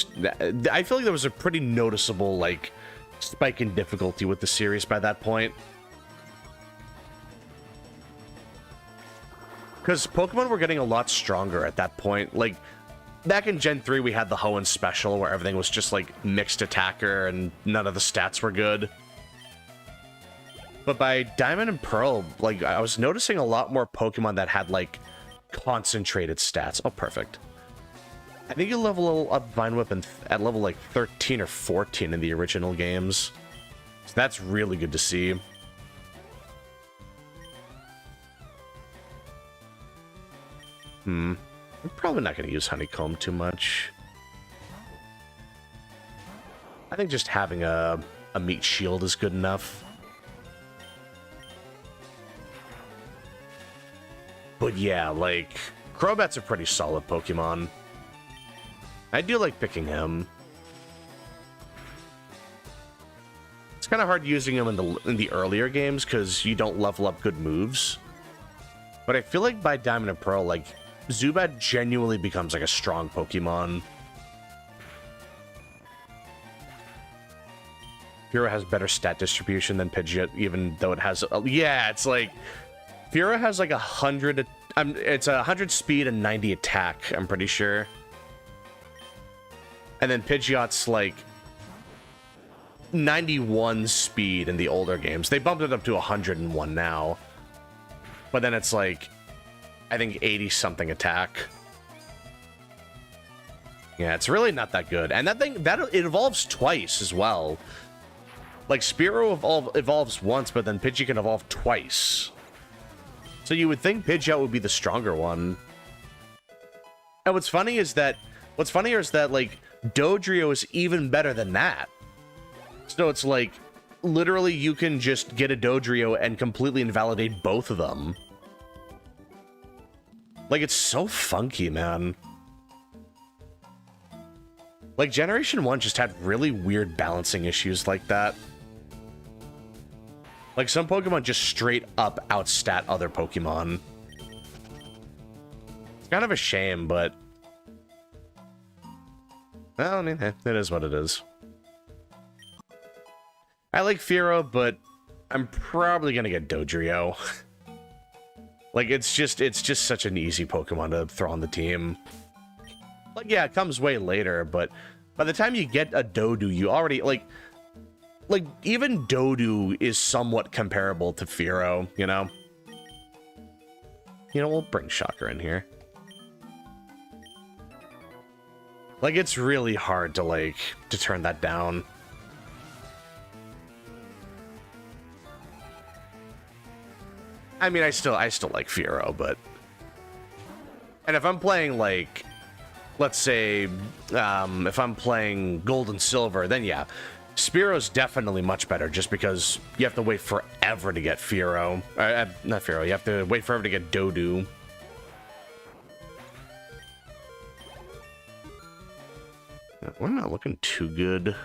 I feel like there was a pretty noticeable, like, spike in difficulty with the series by that point. Because Pokemon were getting a lot stronger at that point. Like, back in Gen 3, we had the Hoenn Special, where everything was just, like, mixed attacker, and none of the stats were good. But by Diamond and Pearl, like, I was noticing a lot more Pokemon that had, like, concentrated stats. Oh, perfect. I think you level up Vine Whip at level like 13 or 14 in the original games. So that's really good to see. I'm probably not going to use Honeycomb too much. I think just having a meat shield is good enough. But yeah, like, Crobat's a pretty solid Pokemon. I do like picking him. It's kind of hard using him in the earlier games because you don't level up good moves. But I feel like by Diamond and Pearl, like, Zubat genuinely becomes like a strong Pokemon. Fearow has better stat distribution than Pidgeot, even though it has... yeah, it's like... Fearow has like 100... it's 100 speed and 90 attack, I'm pretty sure. And then Pidgeot's like 91 speed in the older games. They bumped it up to 101 now. But then it's like, I think 80-something attack. Yeah, it's really not that good. And that thing, it evolves twice as well. Like, Spearow evolves once, but then Pidgey can evolve twice. So you would think Pidgeot would be the stronger one. And what's funnier is that, like, Dodrio is even better than that. So it's like, literally you can just get a Dodrio and completely invalidate both of them. Like, it's so funky, man. Like, Generation 1 just had really weird balancing issues like that. Like, some Pokemon just straight up outstat other Pokemon. It's kind of a shame, but... well, I mean, it is what it is. I like Fearow, but I'm probably gonna get Dodrio. Like, it's just such an easy Pokemon to throw on the team. Like, yeah, it comes way later, but by the time you get a Dodu, you already, like, even Dodu is somewhat comparable to Fearow, you know? You know, we'll bring Shocker in here. Like, it's really hard to turn that down. I mean, I still like Fearow, but... and if I'm playing, like, let's say, if I'm playing Gold and Silver, then yeah, Spearow's definitely much better, just because you have to wait forever to get Fearow. Not Fearow, you have to wait forever to get Dodu. We're not looking too good.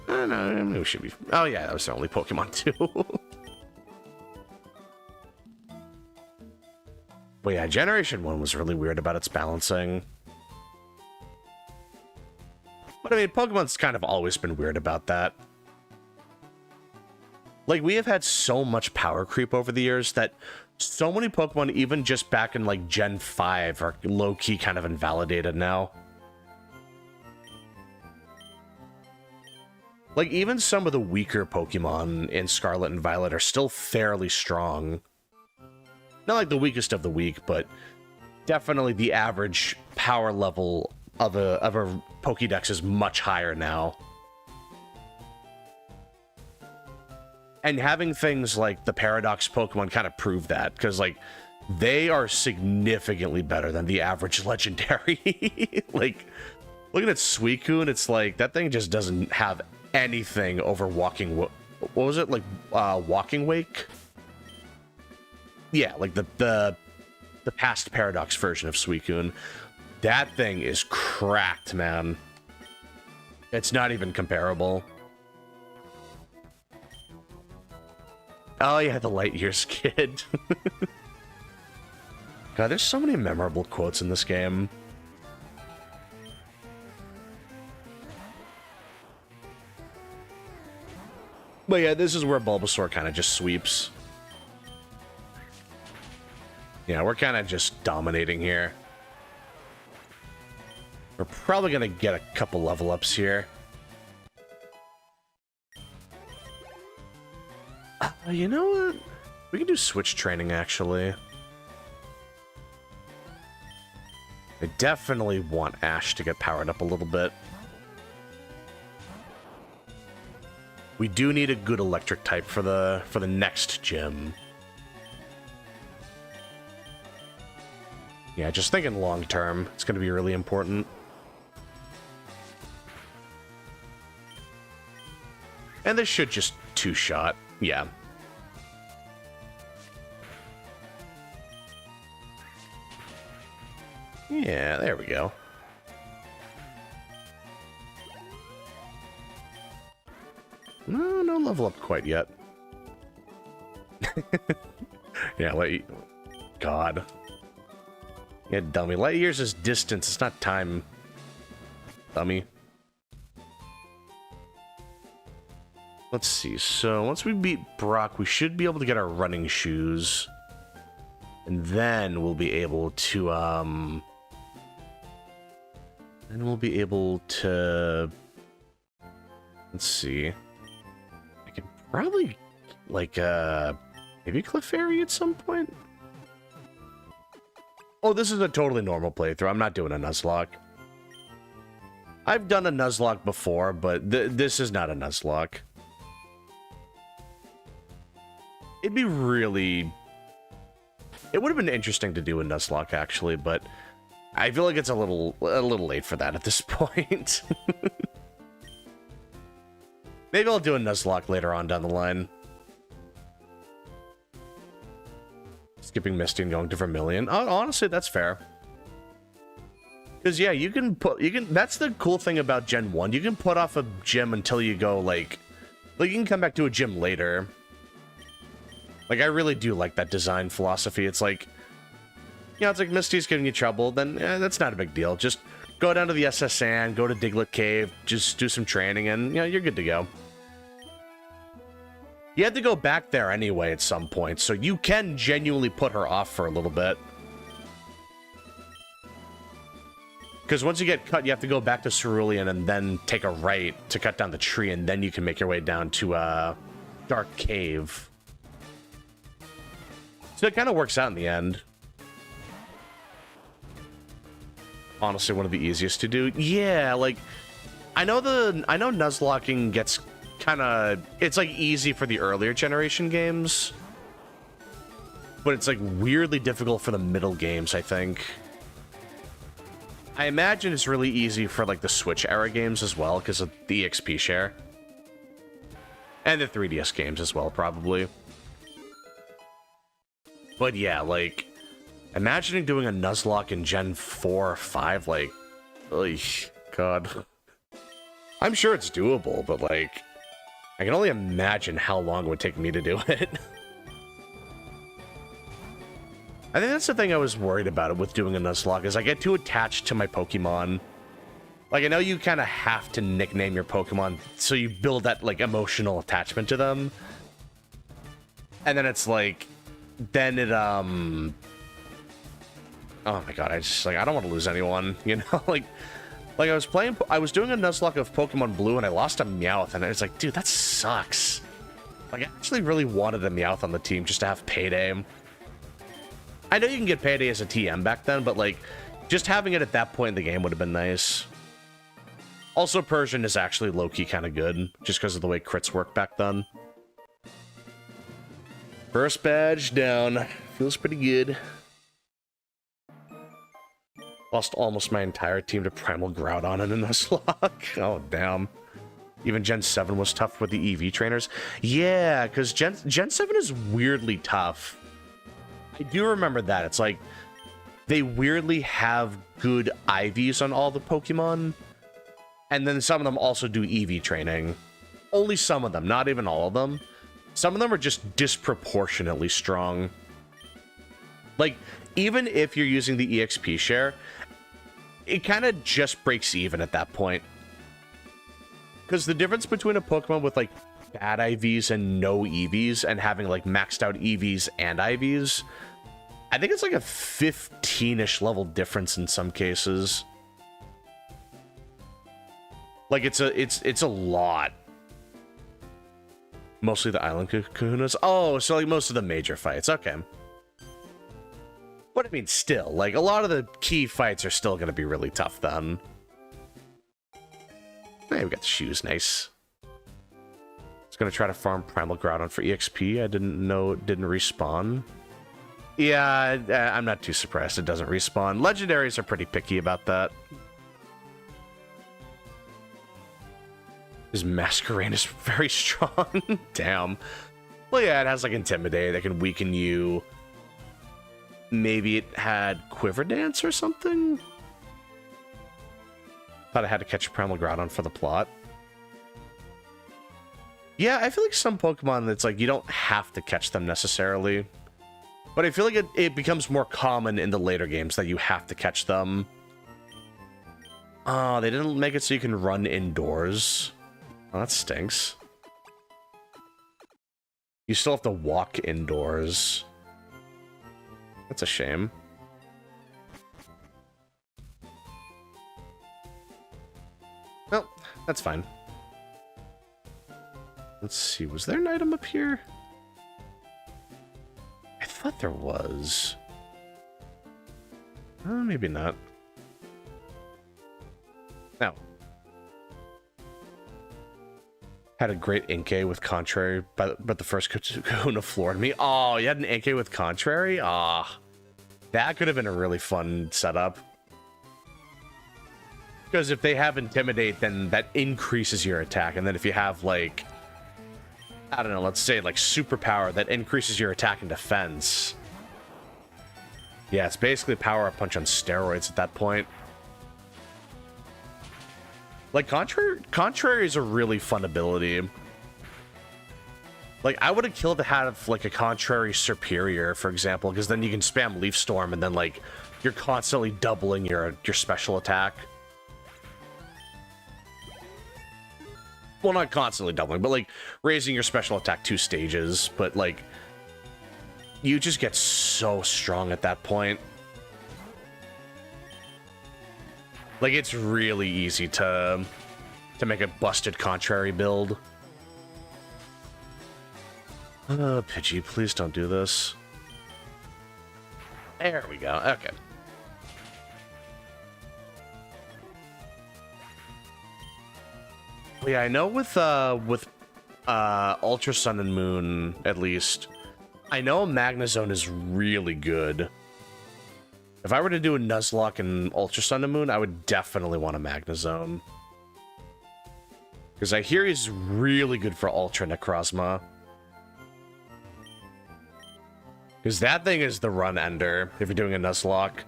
I don't know, maybe we should be... oh yeah, that was the only Pokemon too. But yeah, Generation 1 was really weird about its balancing. But I mean, Pokemon's kind of always been weird about that. Like, we have had so much power creep over the years that so many Pokemon, even just back in, like, Gen 5, are low-key kind of invalidated now. Like, even some of the weaker Pokemon in Scarlet and Violet are still fairly strong. Not like the weakest of the weak, but definitely the average power level of a Pokédex is much higher now. And having things like the Paradox Pokemon kind of prove that, because, like, they are significantly better than the average legendary. Like, looking at Suicune, it's like, that thing just doesn't have anything over Walking... what was it? Like, Walking Wake? Yeah, like the past Paradox version of Suicune. That thing is cracked, man. It's not even comparable. Oh yeah, the Light Years kid. God, there's so many memorable quotes in this game. But yeah, this is where Bulbasaur kind of just sweeps. Yeah, we're kind of just dominating here. We're probably going to get a couple level ups here. You know what? We can do switch training, actually. I definitely want Ash to get powered up a little bit. We do need a good electric type for the next gym. Yeah, just thinking long term, it's going to be really important. And this should just two-shot. Yeah. Yeah, there we go. No, no level up quite yet. Yeah, God. Yeah, dummy. Light years is distance, it's not time. Dummy. Let's see. So, once we beat Brock, we should be able to get our running shoes. And then we'll be able to, Then we'll be able to... Let's see. I can probably, like, maybe Clefairy at some point? Oh, this is a totally normal playthrough. I'm not doing a Nuzlocke. I've done a Nuzlocke before, but this is not a Nuzlocke. It'd be really... It would have been interesting to do a Nuzlocke, actually, but I feel like it's a little late for that at this point. Maybe I'll do a Nuzlocke later on down the line. Skipping Misty and going to Vermilion. Oh, honestly, that's fair. Because, yeah, that's the cool thing about Gen 1. You can put off a gym until you go, like, you can come back to a gym later. Like, I really do like that design philosophy. It's like, you know, it's like Misty's giving you trouble, then that's not a big deal. Just go down to the SS Sand, go to Diglett Cave, just do some training, and, you know, you're good to go. You had to go back there anyway at some point, so you can genuinely put her off for a little bit. Because once you get cut, you have to go back to Cerulean and then take a right to cut down the tree, and then you can make your way down to Dark Cave. So it kind of works out in the end. Honestly, one of the easiest to do. Yeah, like, I know Nuzlocking gets kind of... It's, like, easy for the earlier generation games. But it's, like, weirdly difficult for the middle games, I think. I imagine it's really easy for, like, the Switch-era games as well, because of the EXP share. And the 3DS games as well, probably. But yeah, like, imagining doing a Nuzlocke in Gen 4 or 5, like, God. I'm sure it's doable, but, like, I can only imagine how long it would take me to do it. I think that's the thing I was worried about with doing a Nuzlocke, is I get too attached to my Pokemon. Like, I know you kind of have to nickname your Pokemon, so you build that, like, emotional attachment to them. And then it's like... Then it, oh my god, I don't want to lose anyone, you know? like I was doing a Nuzlocke of Pokemon Blue, and I lost a Meowth, and it's like, dude, that sucks. Like, I actually really wanted a Meowth on the team just to have Payday. I know you can get Payday as a TM back then, but, like, just having it at that point in the game would have been nice. Also, Persian is actually low-key kind of good, just because of the way crits work back then. First badge down. Feels pretty good. Lost almost my entire team to Primal Groudon in a Nuzlocke. Oh, damn. Even Gen 7 was tough with the EV trainers. Yeah, because Gen 7 is weirdly tough. I do remember that. It's like, they weirdly have good IVs on all the Pokemon. And then some of them also do EV training. Only some of them, not even all of them. Some of them are just disproportionately strong. Like, even if you're using the EXP share, it kind of just breaks even at that point. Because the difference between a Pokemon with, like, bad IVs and no EVs, and having, like, maxed out EVs and IVs, I think it's like a 15-ish level difference in some cases. Like, it's a lot. Mostly the island kahunas. Oh, so like most of the major fights. Okay. But I mean, still, like, a lot of the key fights are still going to be really tough then. Hey, we got the shoes, nice. Just gonna try to farm Primal Groudon for EXP. I didn't know it didn't respawn. Yeah, I'm not too surprised it doesn't respawn. Legendaries are pretty picky about that. His Masquerain is very strong. Damn. Well, yeah, it has, like, Intimidate that can weaken you. Maybe it had Quiver Dance or something? Thought I had to catch a Primal Groudon for the plot. Yeah, I feel like some Pokemon, it's like you don't have to catch them necessarily. But I feel like it becomes more common in the later games that you have to catch them. Oh, they didn't make it so you can run indoors. Oh, that stinks. You still have to walk indoors. That's a shame. Well, that's fine. Let's see, was there an item up here? I thought there was. Maybe not. No. Had a great Inkay with Contrary, but the first Kahuna floored me. Oh, you had an Inkay with Contrary? Ah. That could have been a really fun setup. Because if they have Intimidate, then that increases your attack. And then if you have, like, I don't know, let's say, like, Superpower, that increases your attack and defense. Yeah, it's basically Power-Up Punch on steroids at that point. Like, Contrary is a really fun ability. Like, I would have killed to have, like, a Contrary Superior, for example, because then you can spam Leaf Storm, and then, like, you're constantly doubling your special attack. Well, not constantly doubling, but, like, raising your special attack 2 stages. But, like, you just get so strong at that point. Like, it's really easy to make a busted Contrary build. Pidgey, please don't do this. There we go. Okay. Yeah, I know with Ultra Sun and Moon, at least, I know Magnezone is really good. If I were to do a Nuzlocke in Ultra Sun and Moon, I would definitely want a Magnezone. Because I hear he's really good for Ultra Necrozma. Because that thing is the run ender, if you're doing a Nuzlocke.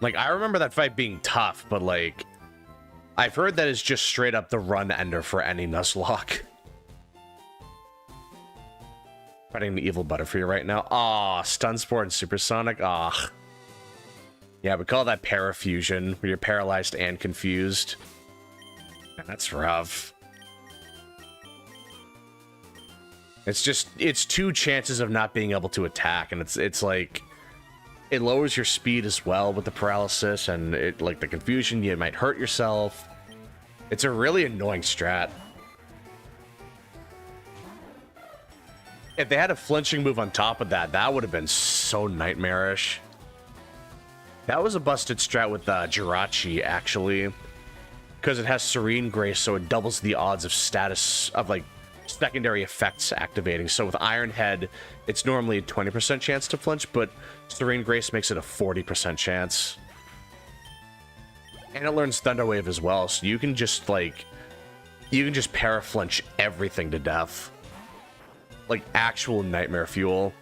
Like, I remember that fight being tough, but, like, I've heard that it's just straight up the run ender for any Nuzlocke. Fighting the evil Butterfree right now. Aw, Stun Spore and Supersonic. Ah. Yeah, we call that Parafusion, where you're paralyzed and confused. That's rough. It's 2 chances of not being able to attack, and it's like, it lowers your speed as well with the paralysis, and it, like, the confusion, you might hurt yourself. It's a really annoying strat. If they had a flinching move on top of that, that would have been so nightmarish. That was a busted strat with Jirachi, actually. Because it has Serene Grace, so it doubles the odds of status, of, like, secondary effects activating. So with Iron Head, it's normally a 20% chance to flinch, but Serene Grace makes it a 40% chance. And it learns Thunder Wave as well, so you can just, like, you can just para-flinch everything to death. Like, actual nightmare fuel.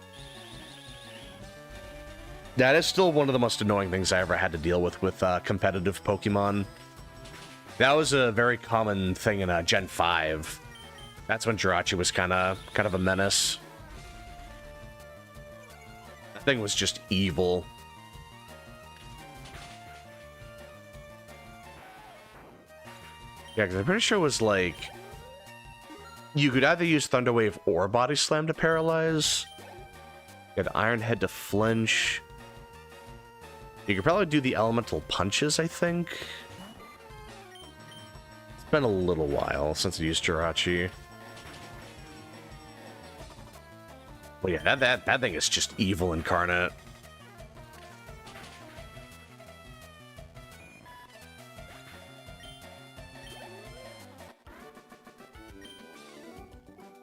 That is still one of the most annoying things I ever had to deal with competitive Pokemon. That was a very common thing in Gen 5. That's when Jirachi was kind of a menace. That thing was just evil. Yeah, because I'm pretty sure it was like, you could either use Thunder Wave or Body Slam to paralyze. You had Iron Head to flinch. You could probably do the Elemental Punches, I think. It's been a little while since I used Jirachi. Well, yeah, that thing is just evil incarnate.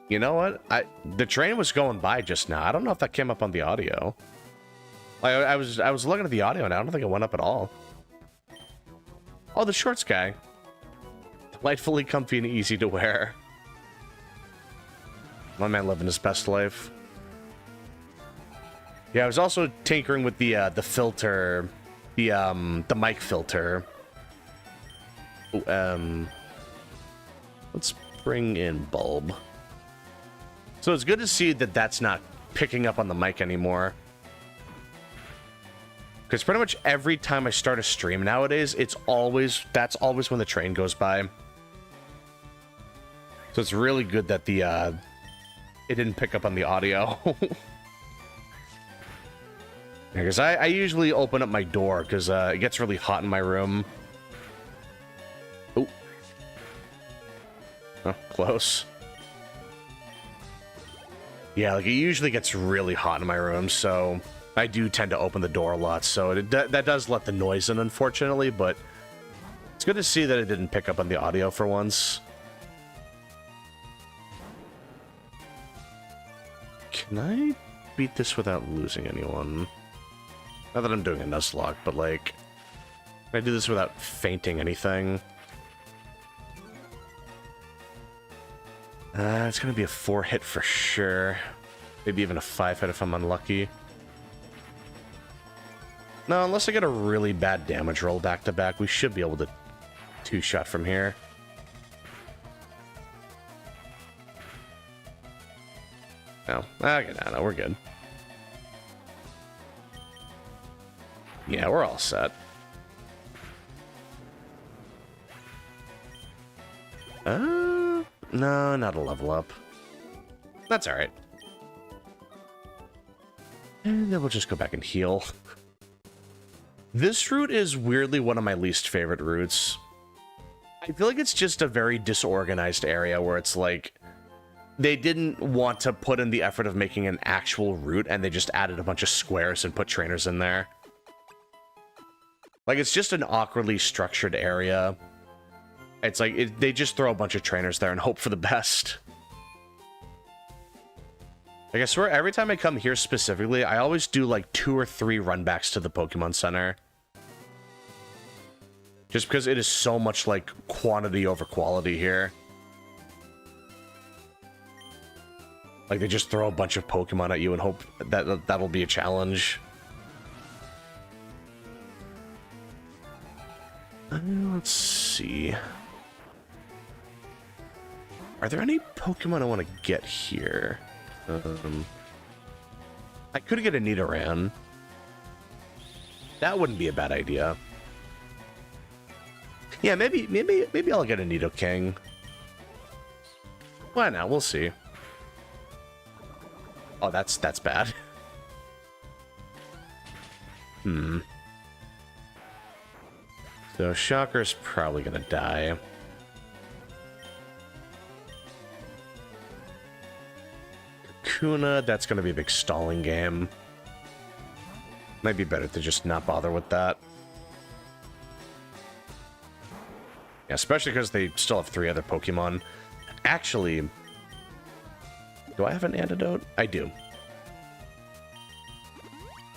You know what? The train was going by just now. I don't know if that came up on the audio. I was looking at the audio and I don't think it went up at all. Oh, the shorts guy. Delightfully comfy and easy to wear. My man living his best life. Yeah, I was also tinkering with the filter, the mic filter. Let's bring in Bulb. So it's good to see that that's not picking up on the mic anymore. Because pretty much every time I start a stream nowadays, that's always when the train goes by. So it's really good that it didn't pick up on the audio. Because I usually open up my door because it gets really hot in my room. Oh. Oh, close. Yeah, like it usually gets really hot in my room, so I do tend to open the door a lot. So that does let the noise in, unfortunately, but it's good to see that it didn't pick up on the audio for once. Can I beat this without losing anyone? Not that I'm doing a Nuzlocke, but like, can I do this without fainting anything? It's gonna be a 4-hit for sure. Maybe even a 5-hit if I'm unlucky. No, unless I get a really bad damage roll back to back, we should be able to 2-shot from here. No, okay, no, we're good. Yeah, we're all set. No, not a level up. That's alright. And then we'll just go back and heal. This route is weirdly one of my least favorite routes. I feel like it's just a very disorganized area where it's like, they didn't want to put in the effort of making an actual route, and they just added a bunch of squares and put trainers in there. Like, it's just an awkwardly structured area. It's like, they just throw a bunch of trainers there and hope for the best. Like, I swear, every time I come here specifically, I always do, like, 2 or 3 runbacks to the Pokemon Center. Just because it is so much, like, quantity over quality here. Like, they just throw a bunch of Pokemon at you and hope that that'll be a challenge. Let's see. Are there any Pokemon I want to get here? I could get a Nidoran. That wouldn't be a bad idea. Yeah, maybe I'll get a Nidoking. Why not? We'll see. Oh, that's bad. So Shocker's probably gonna die. Kakuna, that's gonna be a big stalling game. Might be better to just not bother with that. Yeah, especially because they still have 3 other Pokemon. Actually, do I have an antidote? I do.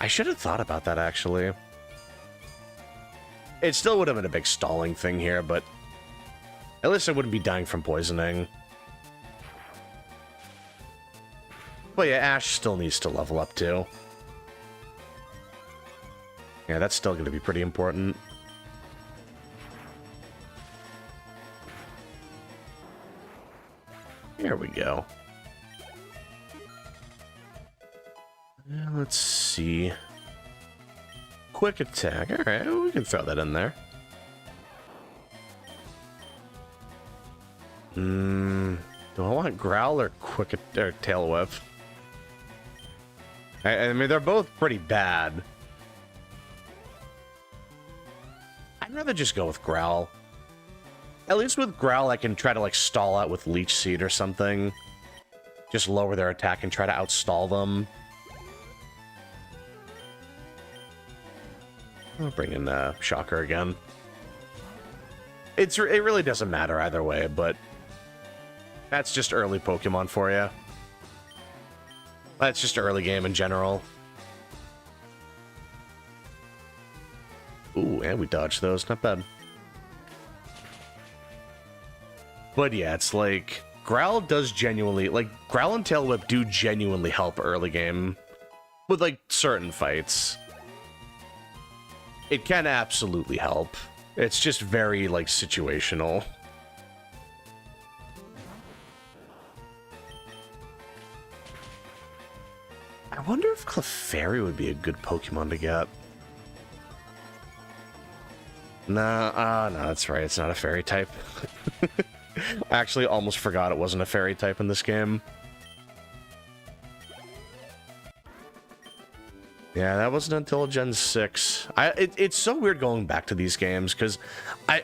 I should have thought about that, actually. It still would have been a big stalling thing here, but at least I wouldn't be dying from poisoning. But yeah, Ash still needs to level up, too. Yeah, that's still going to be pretty important. There we go. Let's see. Quick attack. Alright, we can throw that in there. Do I want Growl or Tail Whip? I mean, they're both pretty bad. I'd rather just go with Growl. At least with Growl, I can try to, like, stall out with Leech Seed or something. just lower their attack and try to outstall them. I'll bring in Shocker again. It really doesn't matter either way, but that's just early Pokemon for you. That's just early game in general. Ooh, and we dodged those. Not bad. But yeah, it's like... Growl does genuinely... Like, Growl and Tail Whip do genuinely help early game. With, like, certain fights. It can absolutely help. It's just very, like, situational. I wonder if Clefairy would be a good Pokemon to get. Nah, no, that's right. It's not a fairy type. I actually almost forgot it wasn't a fairy type in this game. Yeah, that wasn't until Gen 6. It's so weird going back to these games, because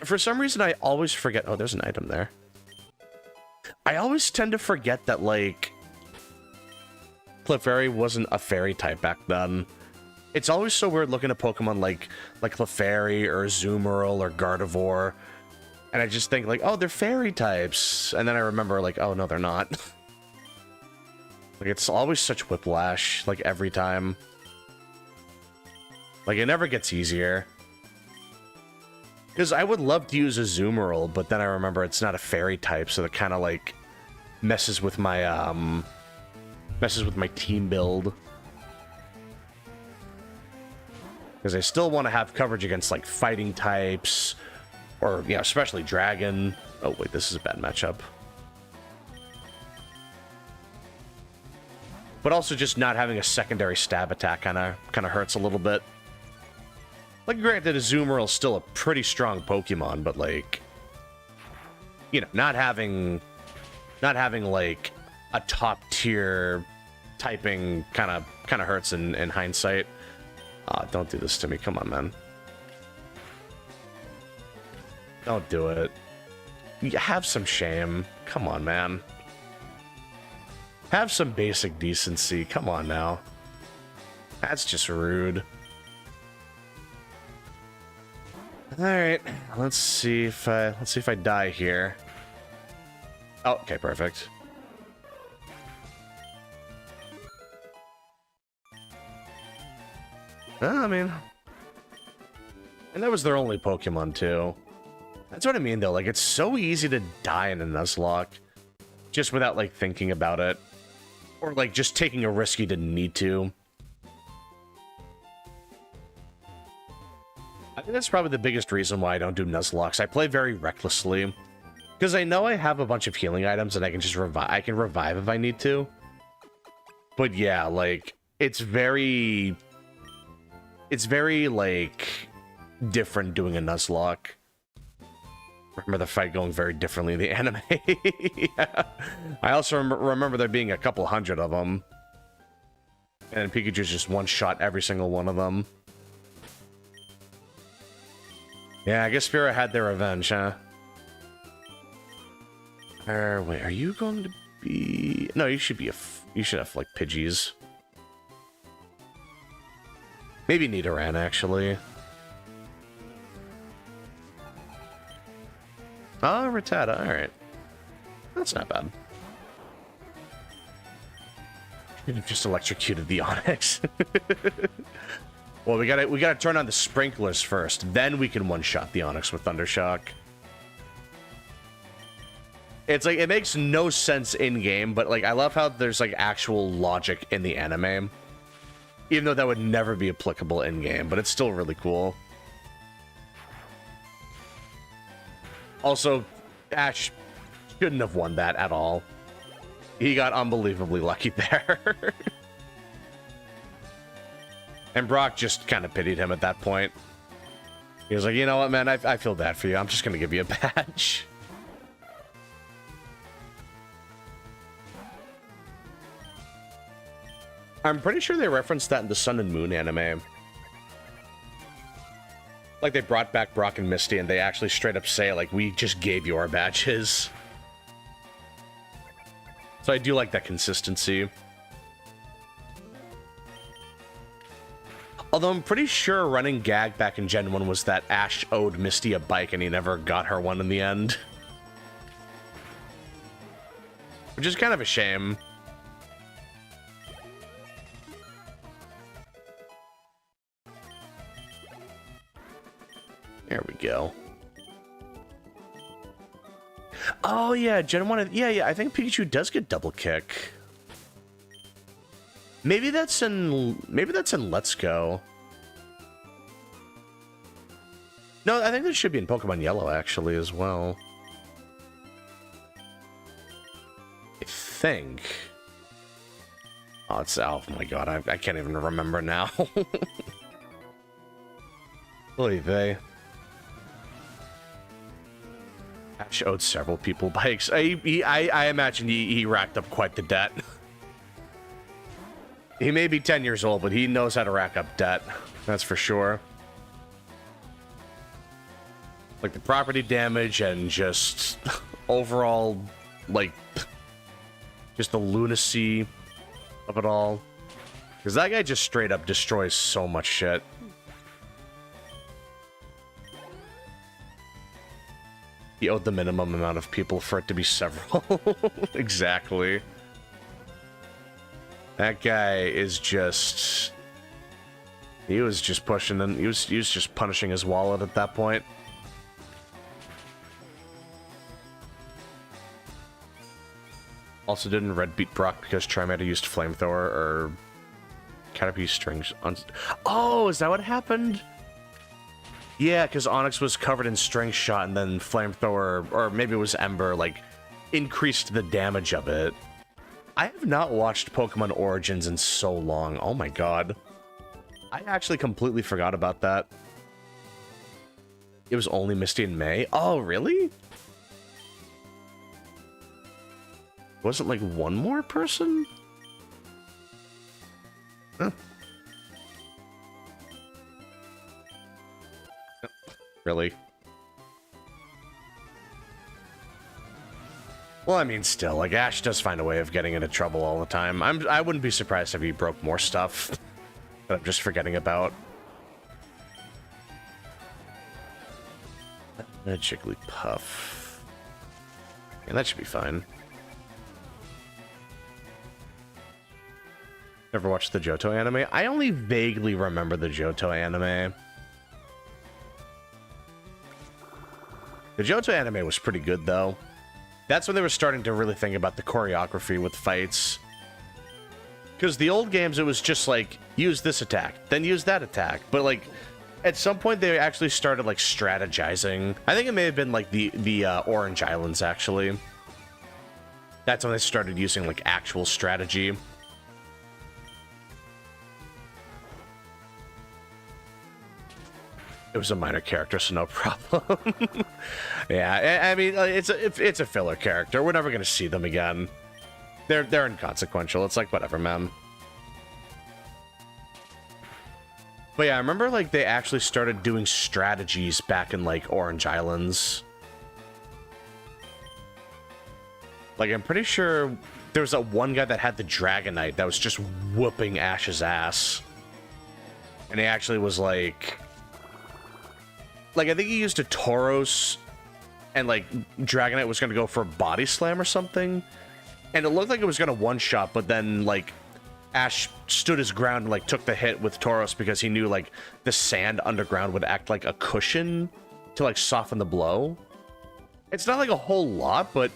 for some reason I always forget... Oh, there's an item there. I always tend to forget that, like, Clefairy wasn't a fairy type back then. It's always so weird looking at Pokemon like Clefairy or Azumarill or Gardevoir, and I just think, like, oh, they're fairy types, and then I remember, like, oh, no, they're not. Like, it's always such whiplash, like, every time. Like, it never gets easier. Because I would love to use Azumarill, but then I remember it's not a fairy type, so that kind of, like, messes with my team build. Because I still want to have coverage against, like, fighting types, or, you know, especially Dragon. Oh, wait, this is a bad matchup. But also just not having a secondary stab attack kind of hurts a little bit. Like, granted, Azumarill is still a pretty strong Pokemon, but, like, you know, not having, like, a top-tier typing kind of hurts in hindsight. Don't do this to me. Come on, man. Don't do it. You have some shame. Come on, man. Have some basic decency. Come on now. That's just rude. All right, let's see if I die here. Oh, okay, perfect. I mean, and that was their only Pokemon too. That's what I mean, though. Like, it's so easy to die in a Nuzlocke, just without, like, thinking about it, or, like, just taking a risk you didn't need to. I think that's probably the biggest reason why I don't do Nuzlocks. I play very recklessly, because I know I have a bunch of healing items and I can just revive. I can revive if I need to. But yeah, like, it's very, like, different doing a Nuzlocke. Remember the fight going very differently in the anime. Yeah. I also remember there being a couple hundred of them. And Pikachu's just one-shot every single one of them. Yeah, I guess Spira had their revenge, huh? Wait, are you going to be... No, you should be you should have, like, Pidgeys. Maybe Nidoran, actually. Oh, Rattata, alright. That's not bad. You've just electrocuted the Onix. Well, we gotta turn on the sprinklers first. Then we can one-shot the Onix with Thundershock. It's like, it makes no sense in-game, but, like, I love how there's, like, actual logic in the anime. Even though that would never be applicable in-game, but it's still really cool. Also, Ash shouldn't have won that at all. He got unbelievably lucky there. And Brock just kind of pitied him at that point. He was like, you know what, man, I feel bad for you. I'm just going to give you a badge. I'm pretty sure they referenced that in the Sun and Moon anime. Like, they brought back Brock and Misty, and they actually straight up say, like, we just gave you our badges. So I do like that consistency. Although I'm pretty sure a running gag back in Gen 1 was that Ash owed Misty a bike and he never got her one in the end. Which is kind of a shame. There we go. Oh yeah, Gen 1, yeah, I think Pikachu does get double kick. Maybe that's in Let's Go. No, I think that should be in Pokemon Yellow actually as well. I think. Oh, oh my god, I can't even remember now. Oy vey. Ash owed several people bikes. I imagine he racked up quite the debt. He may be 10 years old, but he knows how to rack up debt. That's for sure. Like the property damage and just overall, like, just the lunacy of it all. Because that guy just straight up destroys so much shit. He owed the minimum amount of people for it to be several. Exactly. That guy is just... He was just pushing and he was just punishing his wallet at that point. Also didn't Red beat Brock because Charmander used Flamethrower or Caterpie strings on... Oh, is that what happened? Yeah, because Onix was covered in string shot and then Flamethrower, or maybe it was Ember, like, increased the damage of it. I have not watched Pokemon Origins in so long. Oh my god. I actually completely forgot about that. It was only Misty and May? Oh, really? Wasn't like one more person? Huh. Really? Well, I mean, still, like, Ash does find a way of getting into trouble all the time. I wouldn't be surprised if he broke more stuff that I'm just forgetting about. A Jigglypuff. And that should be fine. Never watched the Johto anime? I only vaguely remember the Johto anime. The Johto anime was pretty good, though. That's when they were starting to really think about the choreography with fights. Because the old games, it was just like, use this attack, then use that attack. But, like, at some point, they actually started, like, strategizing. I think it may have been, like, the Orange Islands, actually. That's when they started using, like, actual strategy. It was a minor character, so no problem. Yeah, I mean, it's a filler character. We're never gonna see them again. They're inconsequential. It's like whatever, man. But yeah, I remember like they actually started doing strategies back in like Orange Islands. Like I'm pretty sure there was that one guy that had the Dragonite that was just whooping Ash's ass, and he actually was like I think he used a Tauros, and, like, Dragonite was gonna go for a Body Slam or something, and it looked like it was gonna one-shot, but then, like, Ash stood his ground and, like, took the hit with Tauros because he knew, like, the sand underground would act like a cushion to, like, soften the blow. It's not, like, a whole lot, but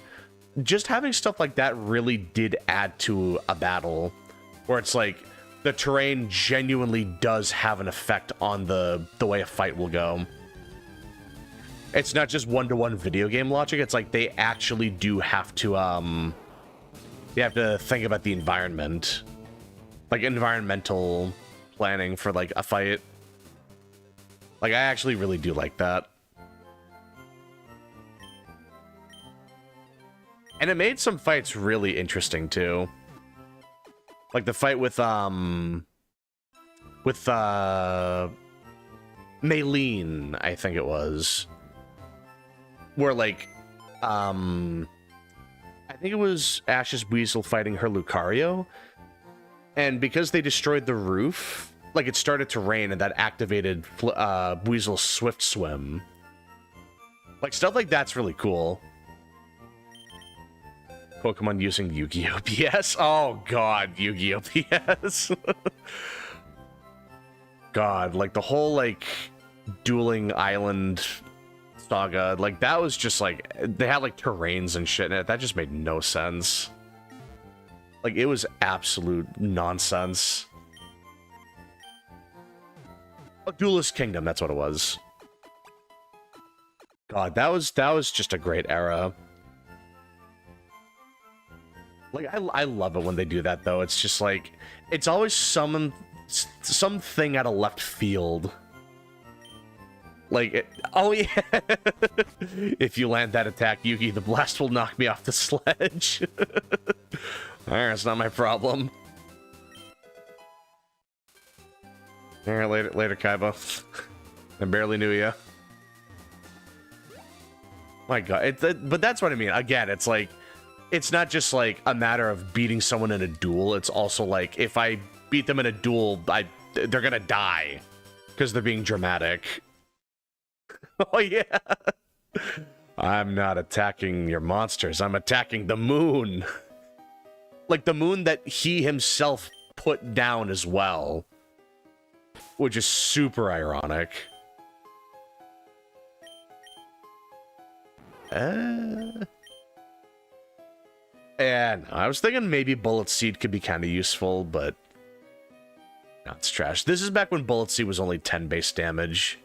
just having stuff like that really did add to a battle, where it's, like, the terrain genuinely does have an effect on the way a fight will go. It's not just one-to-one video game logic. It's like they actually do have to, you have to think about the environment. Like, environmental planning for, like, a fight. Like, I actually really do like that. And it made some fights really interesting, too. Like, the fight with Maylene, I think it was. Where, like, I think think it was Ash's Weasel fighting her Lucario. And because they destroyed the roof, like it started to rain and that activated Weasel's Swift Swim. Like stuff like that's really cool. Pokemon using Yu-Gi-Oh! PS? Oh god, Yu-Gi-Oh! PS. God, like the whole like dueling island saga, like that was just like, they had like terrains and shit in it. That just made no sense. Like it was absolute nonsense. Oh, Duelist Kingdom, that's what it was. God, that was just a great era. Like I love it when they do that though. It's just like it's always something out of left field. Like, oh yeah, if you land that attack, Yugi, the blast will knock me off the sledge. Alright, it's not my problem. Alright, later, Kaiba. I barely knew you. My god, but that's what I mean. Again, it's like, it's not just like a matter of beating someone in a duel. It's also like, if I beat them in a duel, they're gonna die. Because they're being dramatic. Oh yeah. I'm not attacking your monsters. I'm attacking the moon. Like the moon that he himself put down as well. Which is super ironic. And I was thinking maybe Bullet Seed could be kind of useful, but no, it's trash. This is back when Bullet Seed was only 10 base damage.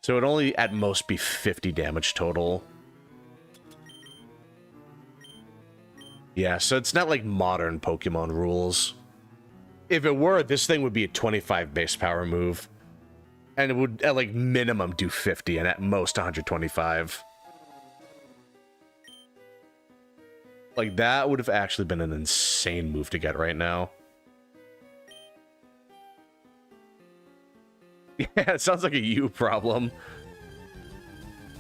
So it would only at most be 50 damage total. Yeah, so it's not like modern Pokemon rules. If it were, this thing would be a 25 base power move. And it would at like minimum do 50 and at most 125. Like that would have actually been an insane move to get right now. Yeah, it sounds like a you problem.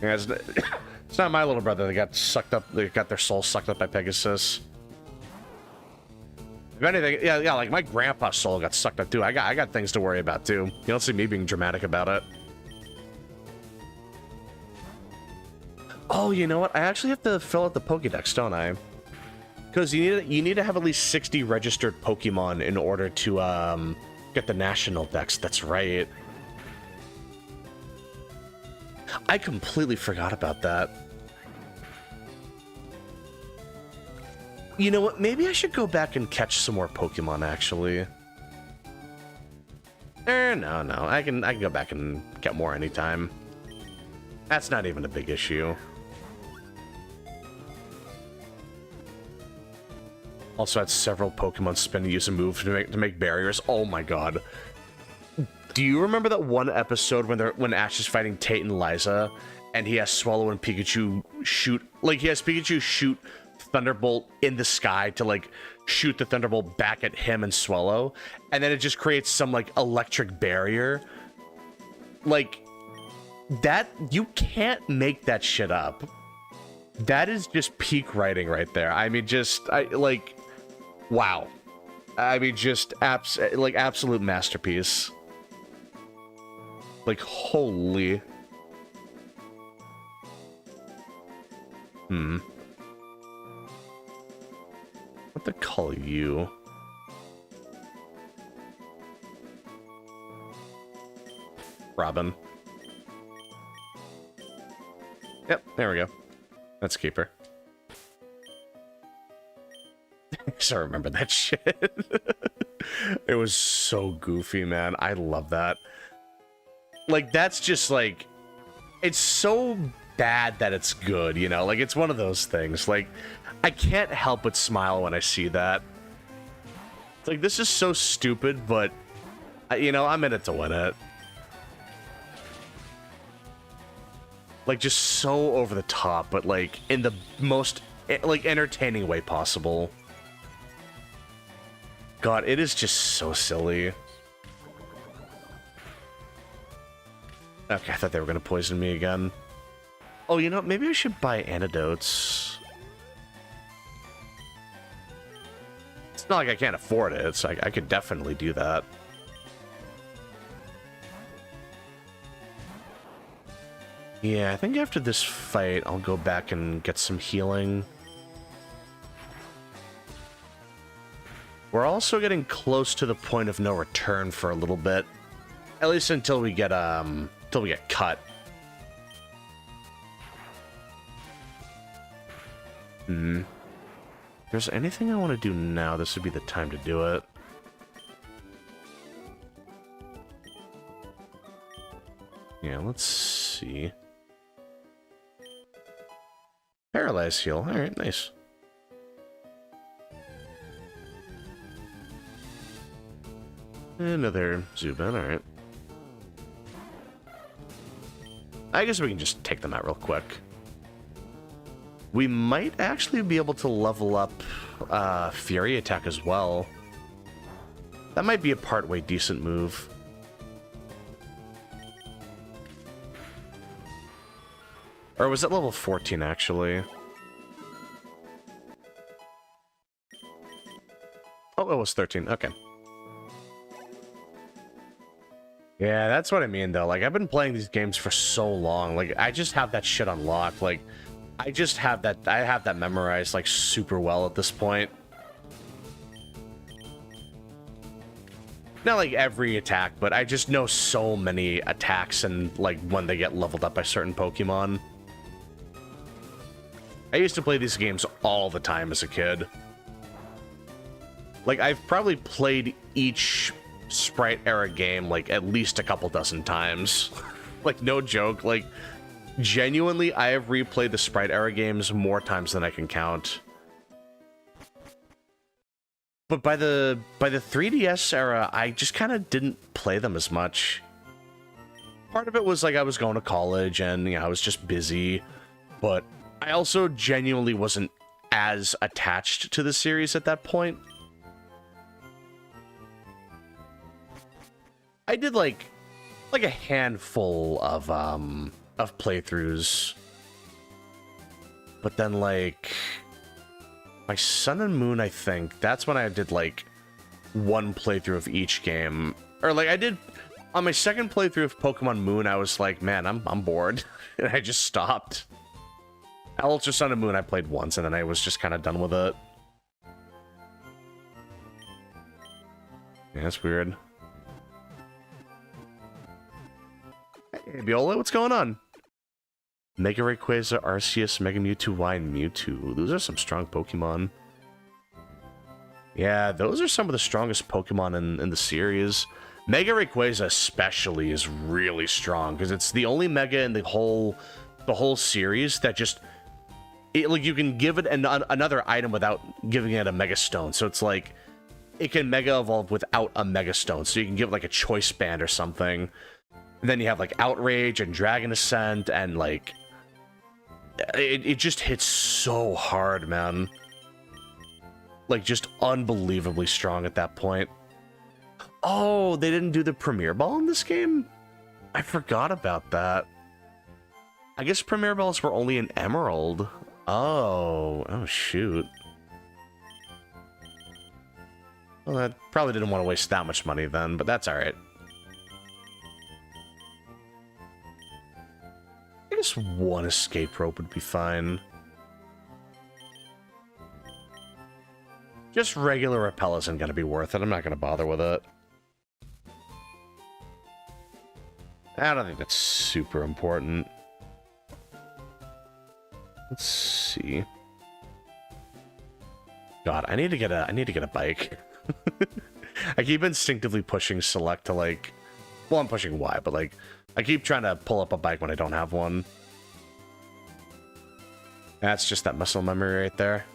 Yeah, it's not my little brother that got sucked up. They got their soul sucked up by Pegasus. If anything, yeah, like my grandpa's soul got sucked up too. I got things to worry about too. You don't see me being dramatic about it. Oh, you know what? I actually have to fill out the Pokédex, don't I? Because you need to have at least 60 registered Pokemon in order to get the national dex. That's right. I completely forgot about that. You know what? Maybe I should go back and catch some more Pokemon, actually. No. I can go back and get more anytime. That's not even a big issue. Also had several Pokemon spin to use a move to make barriers. Oh my god. Do you remember that one episode when Ash is fighting Tate and Liza, and he has Swallow and Pikachu shoot, like he has Pikachu shoot Thunderbolt in the sky to like shoot the Thunderbolt back at him and Swallow, and then it just creates some like electric barrier? Like that, you can't make that shit up. That is just peak writing right there. I mean, wow. I mean, just absolute masterpiece. Like, holy. What to call you? Robin. Yep, there we go. Let's keep her. So I remember that shit. It was so goofy, man. I love that. Like, that's just like, it's so bad that it's good, you know? Like, it's one of those things. Like, I can't help but smile when I see that. It's like, this is so stupid, but, you know, I'm in it to win it. Like, just so over the top, but, like, in the most, like, entertaining way possible. God, it is just so silly. Okay, I thought they were going to poison me again. Oh, you know, maybe I should buy antidotes. It's not like I can't afford it. It's like I could definitely do that. Yeah, I think after this fight, I'll go back and get some healing. We're also getting close to the point of no return for a little bit. At least until we get cut. If there's anything I want to do now, this would be the time to do it. Yeah, let's see. Paralyze heal. Alright, nice. Another Zubin, alright. I guess we can just take them out real quick. We might actually be able to level up Fury attack as well. That might be a part-way decent move. Or was it level 14, actually? Oh, it was 13. Okay. Yeah, that's what I mean, though. Like, I've been playing these games for so long. Like, I just have that shit unlocked. Like, I have that memorized, like, super well at this point. Not like every attack, but I just know so many attacks and, like, when they get leveled up by certain Pokemon. I used to play these games all the time as a kid. Like, I've probably played each Sprite era game, like, at least a couple dozen times. Like, no joke. Like, genuinely, I have replayed the Sprite era games more times than I can count. But by the 3DS era, I just kind of didn't play them as much. Part of it was, like, I was going to college and, you know, I was just busy. But I also genuinely wasn't as attached to the series at that point. I did like a handful of playthroughs, but then like my Sun and Moon, I think that's when I did like one playthrough of each game, or like I did on my second playthrough of Pokemon Moon. I was like, man, I'm bored, and I just stopped. Ultra Sun and Moon I played once, and then I was just kind of done with it. Yeah, that's weird. Hey, Viola, what's going on? Mega Rayquaza, Arceus, Mega Mewtwo, Y, and Mewtwo. Those are some strong Pokemon. Yeah, those are some of the strongest Pokemon in the series. Mega Rayquaza especially is really strong, because it's the only Mega in the whole series that just... like, you can give it another item without giving it a Mega Stone. So it's like, it can Mega Evolve without a Mega Stone. So you can give it like a Choice Band or something. And then you have, like, Outrage and Dragon Ascent, and, like... It just hits so hard, man. Like, just unbelievably strong at that point. Oh, they didn't do the Premier Ball in this game? I forgot about that. I guess Premier Balls were only in Emerald. Oh, shoot. Well, I probably didn't want to waste that much money then, but that's alright. I guess one escape rope would be fine. Just regular repel isn't going to be worth it. I'm not going to bother with it. I don't think that's super important. Let's see. God, I need to get a bike. I keep instinctively pushing select to, like, well, I'm pushing Y, but like I keep trying to pull up a bike when I don't have one. That's just that muscle memory right there.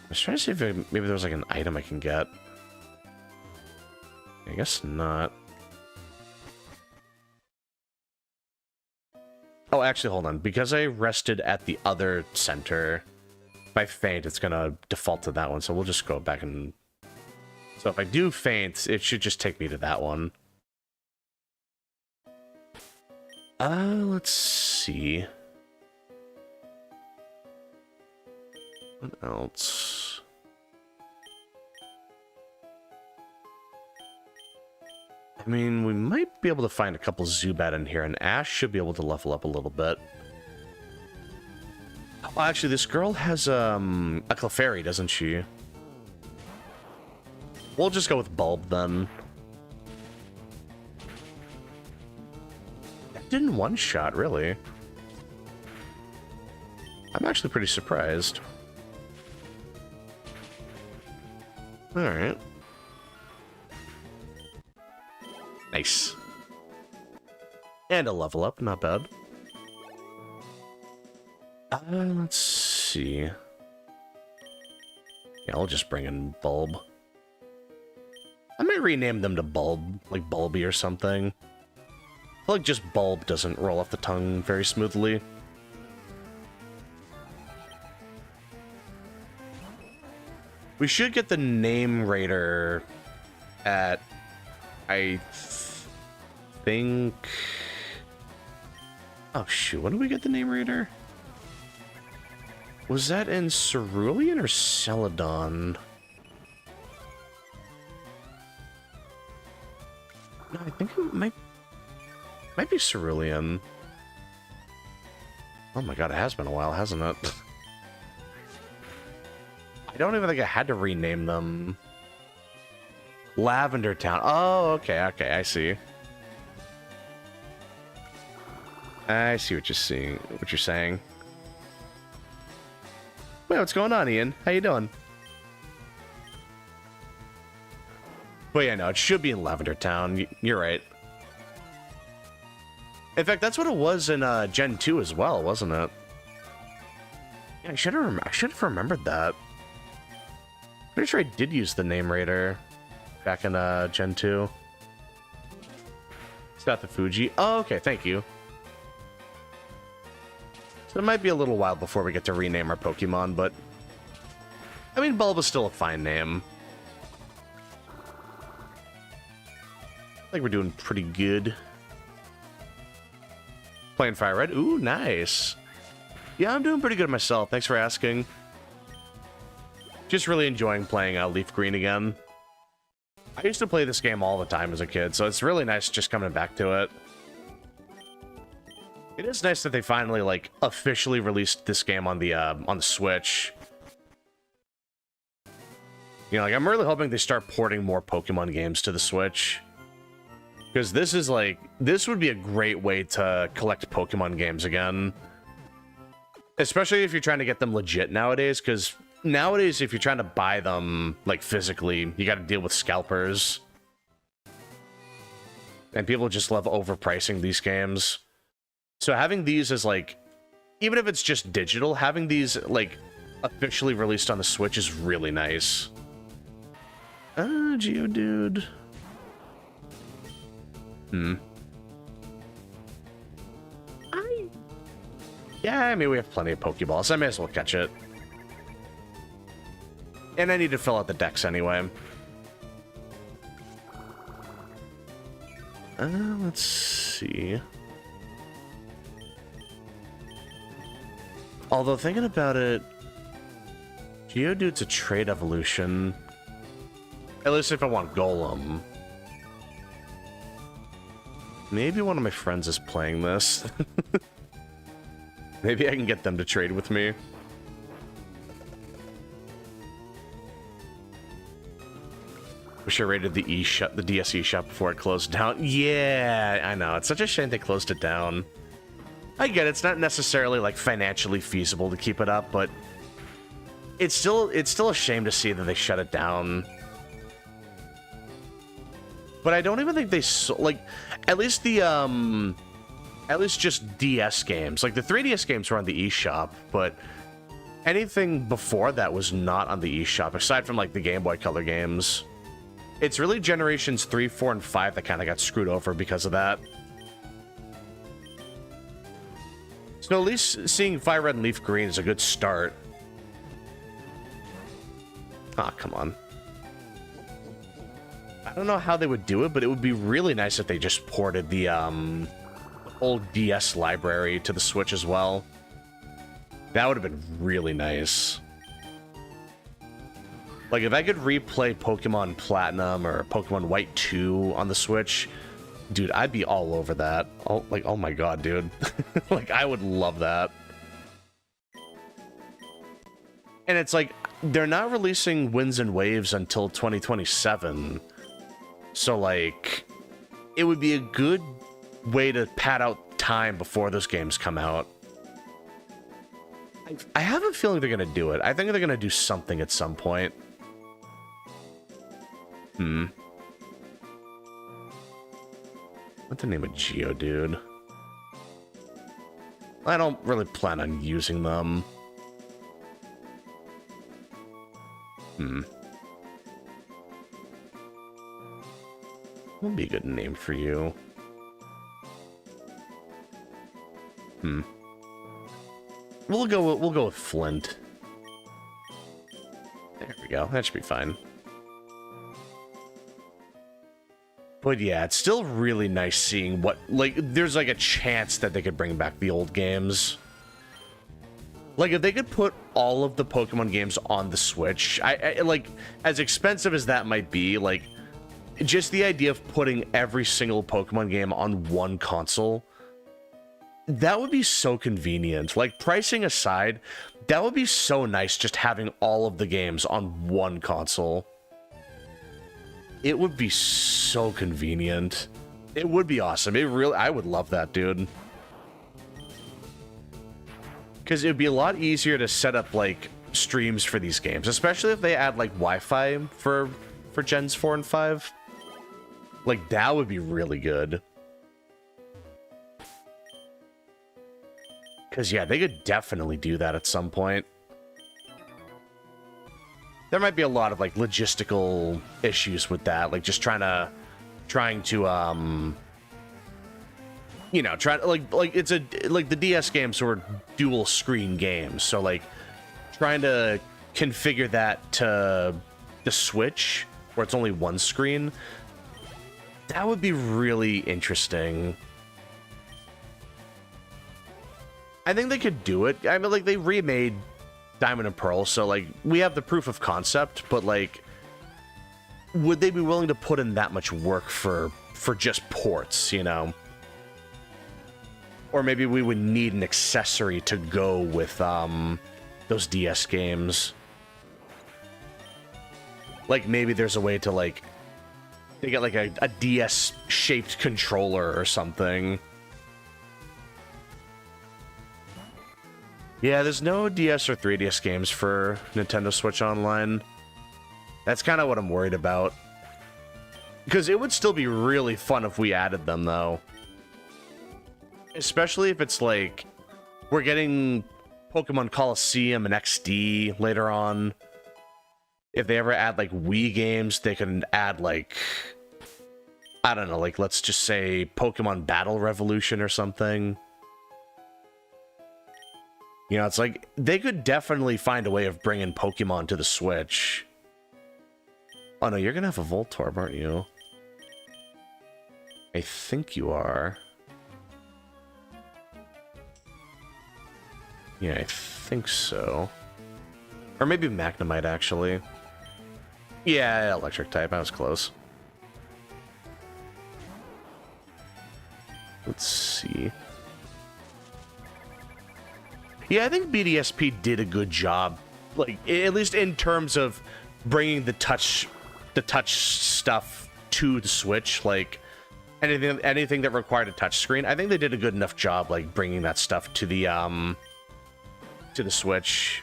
I was trying to see if maybe there was like an item I can get. I guess not. Oh, actually, hold on. Because I rested at the other center, if I faint, it's gonna default to that one. So we'll just go back and... So if I do faint, it should just take me to that one. Let's see. What else? I mean, we might be able to find a couple Zubat in here, and Ash should be able to level up a little bit. Oh, actually, this girl has a Clefairy, doesn't she? We'll just go with Bulb, then. That didn't one-shot, really. I'm actually pretty surprised. Alright. Nice. And a level up, not bad. Let's see. Yeah, I'll just bring in Bulb. I might rename them to Bulb, like Bulby or something. I feel like just Bulb doesn't roll off the tongue very smoothly. We should get the name raider at, I think... Oh shoot, when did we get the name raider? Was that in Cerulean or Celadon? No, I think it might be Cerulean. Oh my god, it has been a while, hasn't it? I don't even think I had to rename them. Lavender Town. Oh, okay, I see. I see what you're saying. Wait, what's going on, Ian? How you doing? Well, yeah, no, it should be in Lavender Town. You're right. In fact, that's what it was in Gen 2 as well, wasn't it? Yeah, I should have remembered that. Pretty sure I did use the name raider back in Gen 2. It's got the Fuji. Oh, okay, thank you. So it might be a little while before we get to rename our Pokemon, but... I mean, Bulb is still a fine name. I think we're doing pretty good. Playing Fire Red. Ooh, nice. Yeah, I'm doing pretty good myself. Thanks for asking. Just really enjoying playing Leaf Green again. I used to play this game all the time as a kid, so it's really nice just coming back to it. It is nice that they finally, like, officially released this game on the Switch. You know, like, I'm really hoping they start porting more Pokemon games to the Switch. Because this is, like, this would be a great way to collect Pokemon games again. Especially if you're trying to get them legit nowadays, because nowadays, if you're trying to buy them, like, physically, you gotta deal with scalpers. And people just love overpricing these games. So having these as, like, even if it's just digital, having these, like, officially released on the Switch is really nice. Geodude. Yeah, I mean, we have plenty of Pokeballs. I may as well catch it. And I need to fill out the decks anyway. Let's see. Although, thinking about it, Geodude's a trade evolution. At least if I want Golem. Maybe one of my friends is playing this. Maybe I can get them to trade with me. Wish I raided the DSE shop before it closed down. Yeah, I know. It's such a shame they closed it down. I get it. It's not necessarily, like, financially feasible to keep it up, but it's still a shame to see that they shut it down. But I don't even think they like, at least just DS games. Like, the 3DS games were on the eShop, but anything before that was not on the eShop, aside from, like, the Game Boy Color games. It's really Generations 3, 4, and 5 that kind of got screwed over because of that. So at least seeing Fire Red and Leaf Green is a good start. Ah, come on. I don't know how they would do it, but it would be really nice if they just ported the old DS library to the Switch as well. That would have been really nice. Like, if I could replay Pokemon Platinum or Pokemon White 2 on the Switch, dude, I'd be all over that. Oh, like, oh my god, dude. Like, I would love that. And it's like, they're not releasing Winds and Waves until 2027. So, like, it would be a good way to pad out time before those games come out. I have a feeling they're going to do it. I think they're going to do something at some point. What's the name of Geodude? I don't really plan on using them. What would be a good name for you? We'll go with Flint. There we go. That should be fine. But yeah, it's still really nice seeing what, like, there's like a chance that they could bring back the old games. Like, if they could put all of the Pokemon games on the Switch, I like, as expensive as that might be, like, just the idea of putting every single Pokemon game on one console, that would be so convenient. Like, pricing aside, that would be so nice just having all of the games on one console. It would be so convenient. It would be awesome. I would love that, dude. Because it would be a lot easier to set up, like, streams for these games, especially if they add, like, Wi-Fi for Gens 4 and 5. Like, that would be really good. Because, yeah, they could definitely do that at some point. There might be a lot of, like, logistical issues with that, like, just trying to, you know, it's like the DS games were dual screen games, so, like, trying to configure that to the Switch, where it's only one screen, that would be really interesting. I think they could do it. I mean, like, they remade Diamond and Pearl, so, like, we have the proof of concept, but, like, would they be willing to put in that much work for just ports, you know? Or maybe we would need an accessory to go with, those DS games. Like, maybe there's a way to, like, they get, like, a DS-shaped controller or something. Yeah, there's no DS or 3DS games for Nintendo Switch Online. That's kind of what I'm worried about. Because it would still be really fun if we added them, though. Especially if it's like, we're getting Pokemon Colosseum and XD later on. If they ever add, like, Wii games, they can add, like, I don't know, like, let's just say Pokemon Battle Revolution or something. You know, it's like, they could definitely find a way of bringing Pokemon to the Switch. Oh no, you're gonna have a Voltorb, aren't you? I think you are. Yeah, I think so. Or maybe Magnemite, actually. Yeah, electric type, I was close. Let's see. Yeah, I think BDSP did a good job, like, at least in terms of bringing the touch stuff to the Switch, like, anything that required a touch screen. I think they did a good enough job, like, bringing that stuff to the Switch.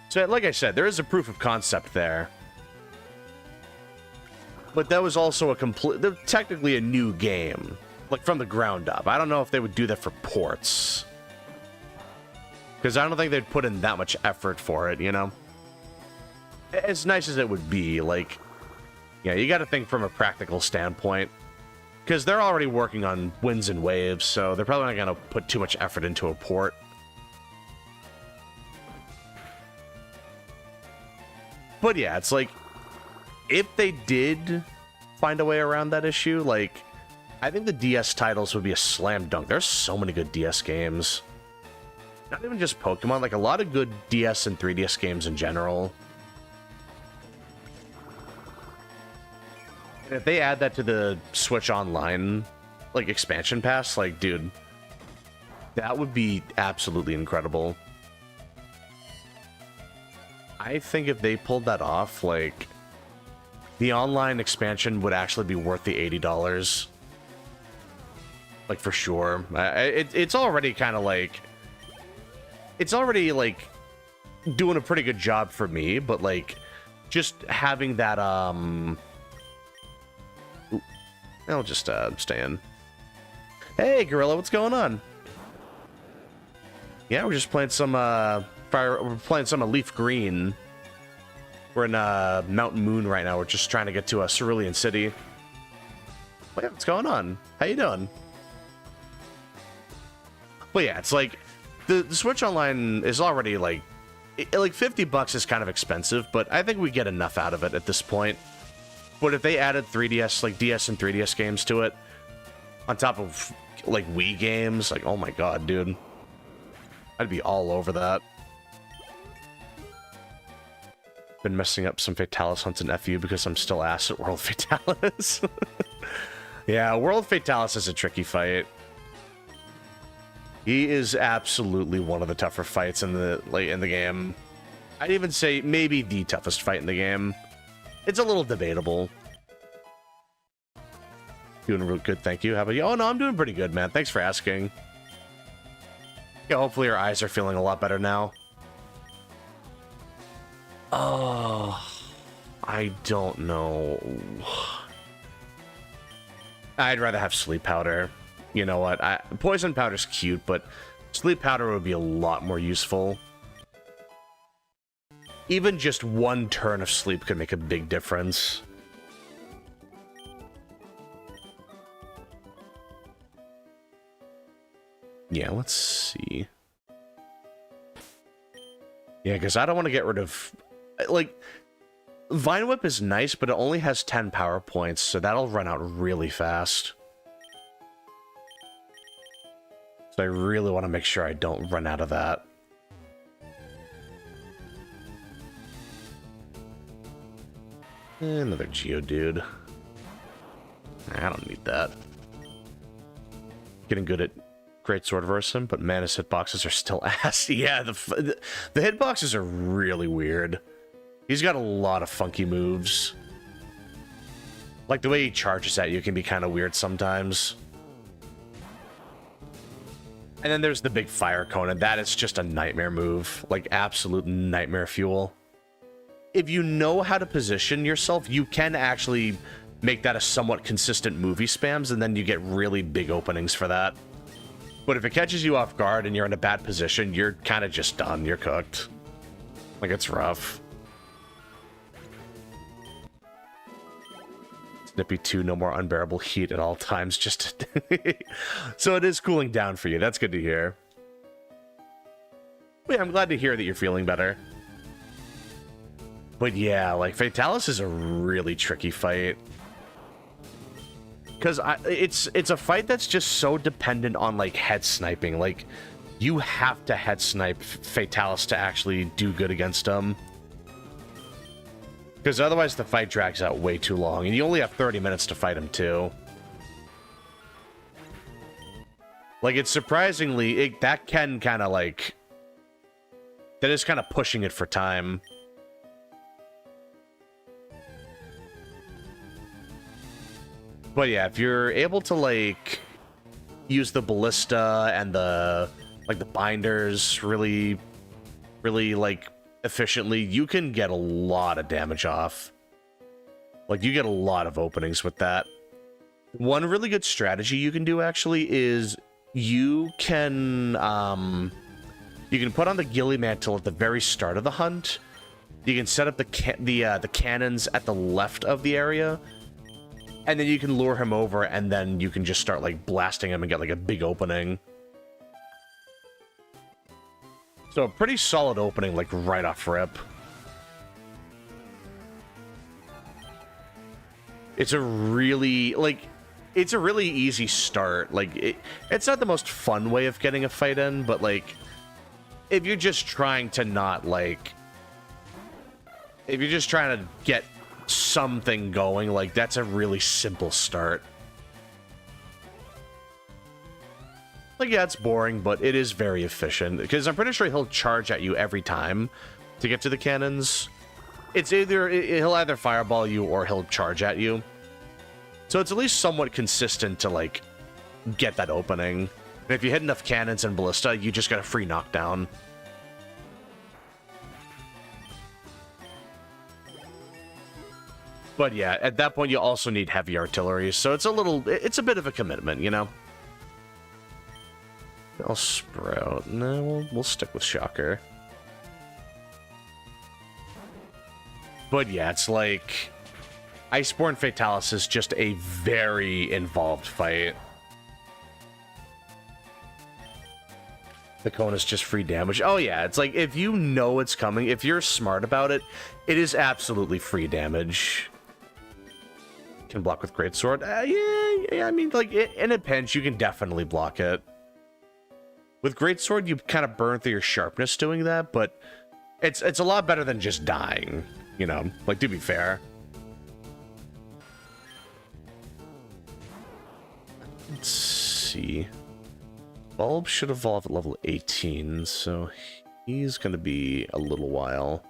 So, like I said, there is a proof of concept there. But that was also technically a new game, like, from the ground up. I don't know if they would do that for ports. Because I don't think they'd put in that much effort for it, you know? As nice as it would be, like, yeah, you gotta think from a practical standpoint. Because they're already working on Winds and Waves, so they're probably not gonna put too much effort into a port. But yeah, it's like, if they did find a way around that issue, like, I think the DS titles would be a slam dunk. There's so many good DS games. Not even just Pokemon, like, a lot of good DS and 3DS games in general. And if they add that to the Switch Online, like, expansion pass, like, dude, that would be absolutely incredible. I think if they pulled that off, like, the online expansion would actually be worth the $80. Like, for sure. It's already kind of like... It's already, like, doing a pretty good job for me, but, like, just having that, I'll just, stay in. Hey, Gorilla, what's going on? Yeah, we're just playing some, we're playing some Leaf Green. We're in, Mountain Moon right now. We're just trying to get to, Cerulean City. Oh, yeah, what's going on? How you doing? But yeah, it's like, the Switch Online is already, like, like, $50 is kind of expensive, but I think we get enough out of it at this point. But if they added 3DS, like, DS and 3DS games to it, on top of, like, Wii games, like, oh my god, dude. I'd be all over that. Been messing up some Fatalis hunts in FU because I'm still ass at World Fatalis. Yeah, World Fatalis is a tricky fight. He is absolutely one of the tougher fights in the game. I'd even say maybe the toughest fight in the game. It's a little debatable. Doing real good, thank you. How about you? Oh no, I'm doing pretty good, man. Thanks for asking. Yeah, hopefully your eyes are feeling a lot better now. Oh, I don't know. I'd rather have sleep powder. You know what? Poison powder's cute, but sleep powder would be a lot more useful. Even just one turn of sleep could make a big difference. Yeah, let's see. Yeah, because I don't want to get rid of... Like, Vine Whip is nice, but it only has 10 power points, so that'll run out really fast. So I really want to make sure I don't run out of that. Another Geodude. I don't need that. Getting good at Great Sword Versum, but Manus hitboxes are still ass. Yeah, the hitboxes are really weird. He's got a lot of funky moves. Like, the way he charges at you can be kind of weird sometimes. And then there's the big Fire Cone, and that is just a nightmare move. Like, absolute nightmare fuel. If you know how to position yourself, you can actually make that a somewhat consistent movie spams, and then you get really big openings for that. But if it catches you off guard and you're in a bad position, you're kind of just done. You're cooked. Like, it's rough. Snippy 2, no more unbearable heat at all times. Just so it is cooling down for you. That's good to hear. Yeah, I'm glad to hear that you're feeling better. But yeah, like, Fatalis is a really tricky fight. Because it's a fight that's just so dependent on, like, head sniping. Like, you have to head snipe Fatalis to actually do good against him. Because otherwise the fight drags out way too long, and you only have 30 minutes to fight him, too. Like, it's surprisingly... that can kind of, like... That is kind of pushing it for time. But yeah, if you're able to, like, use the ballista and the, like, the binders really, like, efficiently, you can get a lot of damage off. Like, you get a lot of openings with that. One really good strategy you can do, actually, is you can put on the Ghillie Mantle at the very start of the hunt. You can set up the cannons at the left of the area. And then you can lure him over, and then you can just start, like, blasting him and get, like, a big opening. So a pretty solid opening, like, right off rip. It's a really, like, it's a really easy start. Like, it's not the most fun way of getting a fight in, but, like, if you're just trying to not, like... If you're just trying to get something going, like, that's a really simple start. Like, yeah, it's boring, but it is very efficient, because I'm pretty sure he'll charge at you every time to get to the cannons. It's either, he'll either fireball you or he'll charge at you. So it's at least somewhat consistent to, like, get that opening. And if you hit enough cannons and ballista, you just got a free knockdown. But yeah, at that point you also need heavy artillery, so it's a bit of a commitment, you know? I'll sprout. No, we'll stick with Shocker. But yeah, it's like Iceborne Fatalis is just a very involved fight. The cone is just free damage. Oh yeah, it's like if you know it's coming, if you're smart about it, it is absolutely free damage. Can block with Greatsword. Yeah, I mean, like, in a pinch, you can definitely block it. With Greatsword, you kind of burn through your sharpness doing that, but it's a lot better than just dying, you know? Like, to be fair. Let's see. Bulb should evolve at level 18, so he's going to be a little while.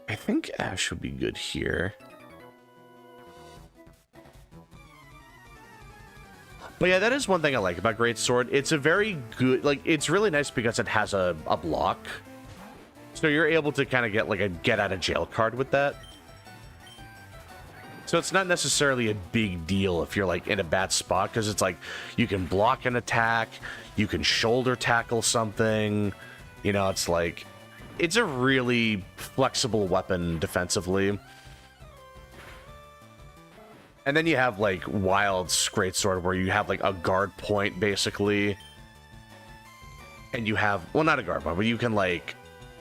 I think Ash would be good here. But yeah, that is one thing I like about Greatsword. It's a very good, like, it's really nice because it has a block. So you're able to kind of get, like, a get-out-of-jail card with that. So it's not necessarily a big deal if you're, like, in a bad spot, because it's like, you can block an attack, you can shoulder tackle something, you know, it's like, it's a really flexible weapon defensively. And then you have, like, Wild's Greatsword, where you have, like, a guard point, basically. And you have, well, not a guard point, but you can, like,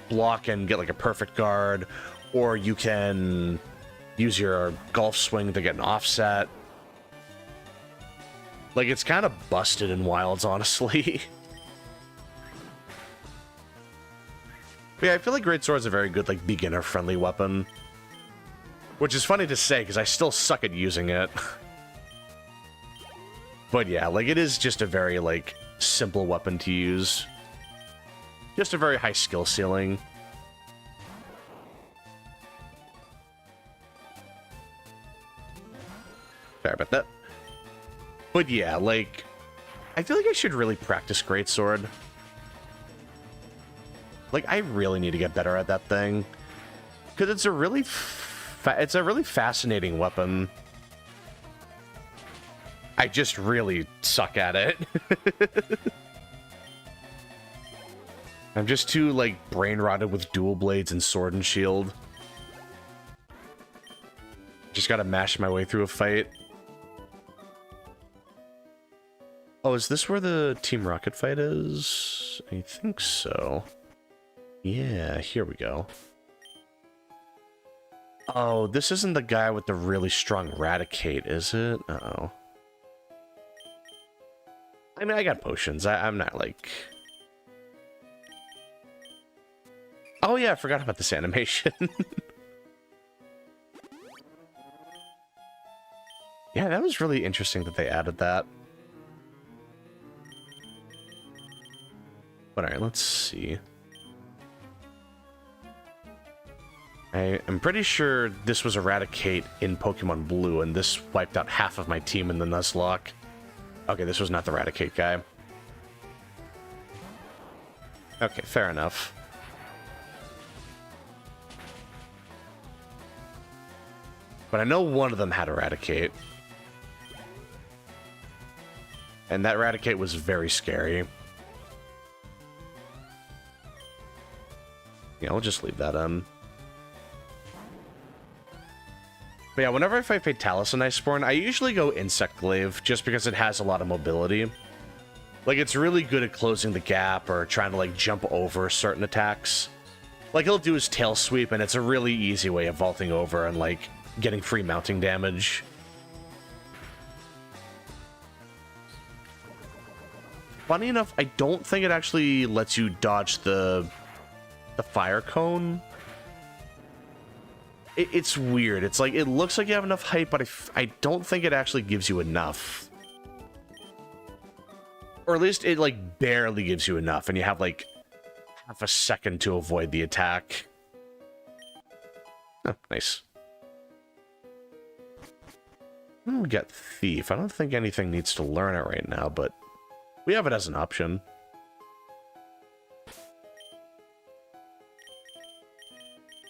block and get, like, a perfect guard, or you can use your golf swing to get an offset. Like, it's kind of busted in Wilds, honestly. But yeah, I feel like Greatsword is a very good, like, beginner-friendly weapon. Which is funny to say, because I still suck at using it. But yeah, like, it is just a very, like, simple weapon to use. Just a very high skill ceiling. Sorry about that. But yeah, like, I feel like I should really practice Greatsword. Like, I really need to get better at that thing. Because it's a really fascinating weapon. I just really suck at it. I'm just too, like, brain-rotted with dual blades and sword and shield. Just gotta mash my way through a fight. Oh, is this where the Team Rocket fight is? I think so. Yeah, here we go. Oh, this isn't the guy with the really strong Raticate, is it? Uh-oh. I mean, I got potions. I'm not, like... Oh, yeah, I forgot about this animation. Yeah, that was really interesting that they added that. But alright, let's see. I'm pretty sure this was Eradicate in Pokemon Blue, and this wiped out half of my team in the Nuzlocke. Okay, this was not the Eradicate guy. Okay, fair enough. But I know one of them had Eradicate. And that Eradicate was very scary. Yeah, I'll just leave that on. But yeah, whenever I fight Fatalis in Iceborne, I usually go Insect Glaive, just because it has a lot of mobility. Like, it's really good at closing the gap, or trying to, like, jump over certain attacks. Like, he'll do his Tail Sweep, and it's a really easy way of vaulting over and, like, getting free mounting damage. Funny enough, I don't think it actually lets you dodge the fire cone. It's weird. It's like, it looks like you have enough height, but I don't think it actually gives you enough. Or at least it, like, barely gives you enough, and you have, like, half a second to avoid the attack. Oh, nice. We got Thief. I don't think anything needs to learn it right now, but we have it as an option.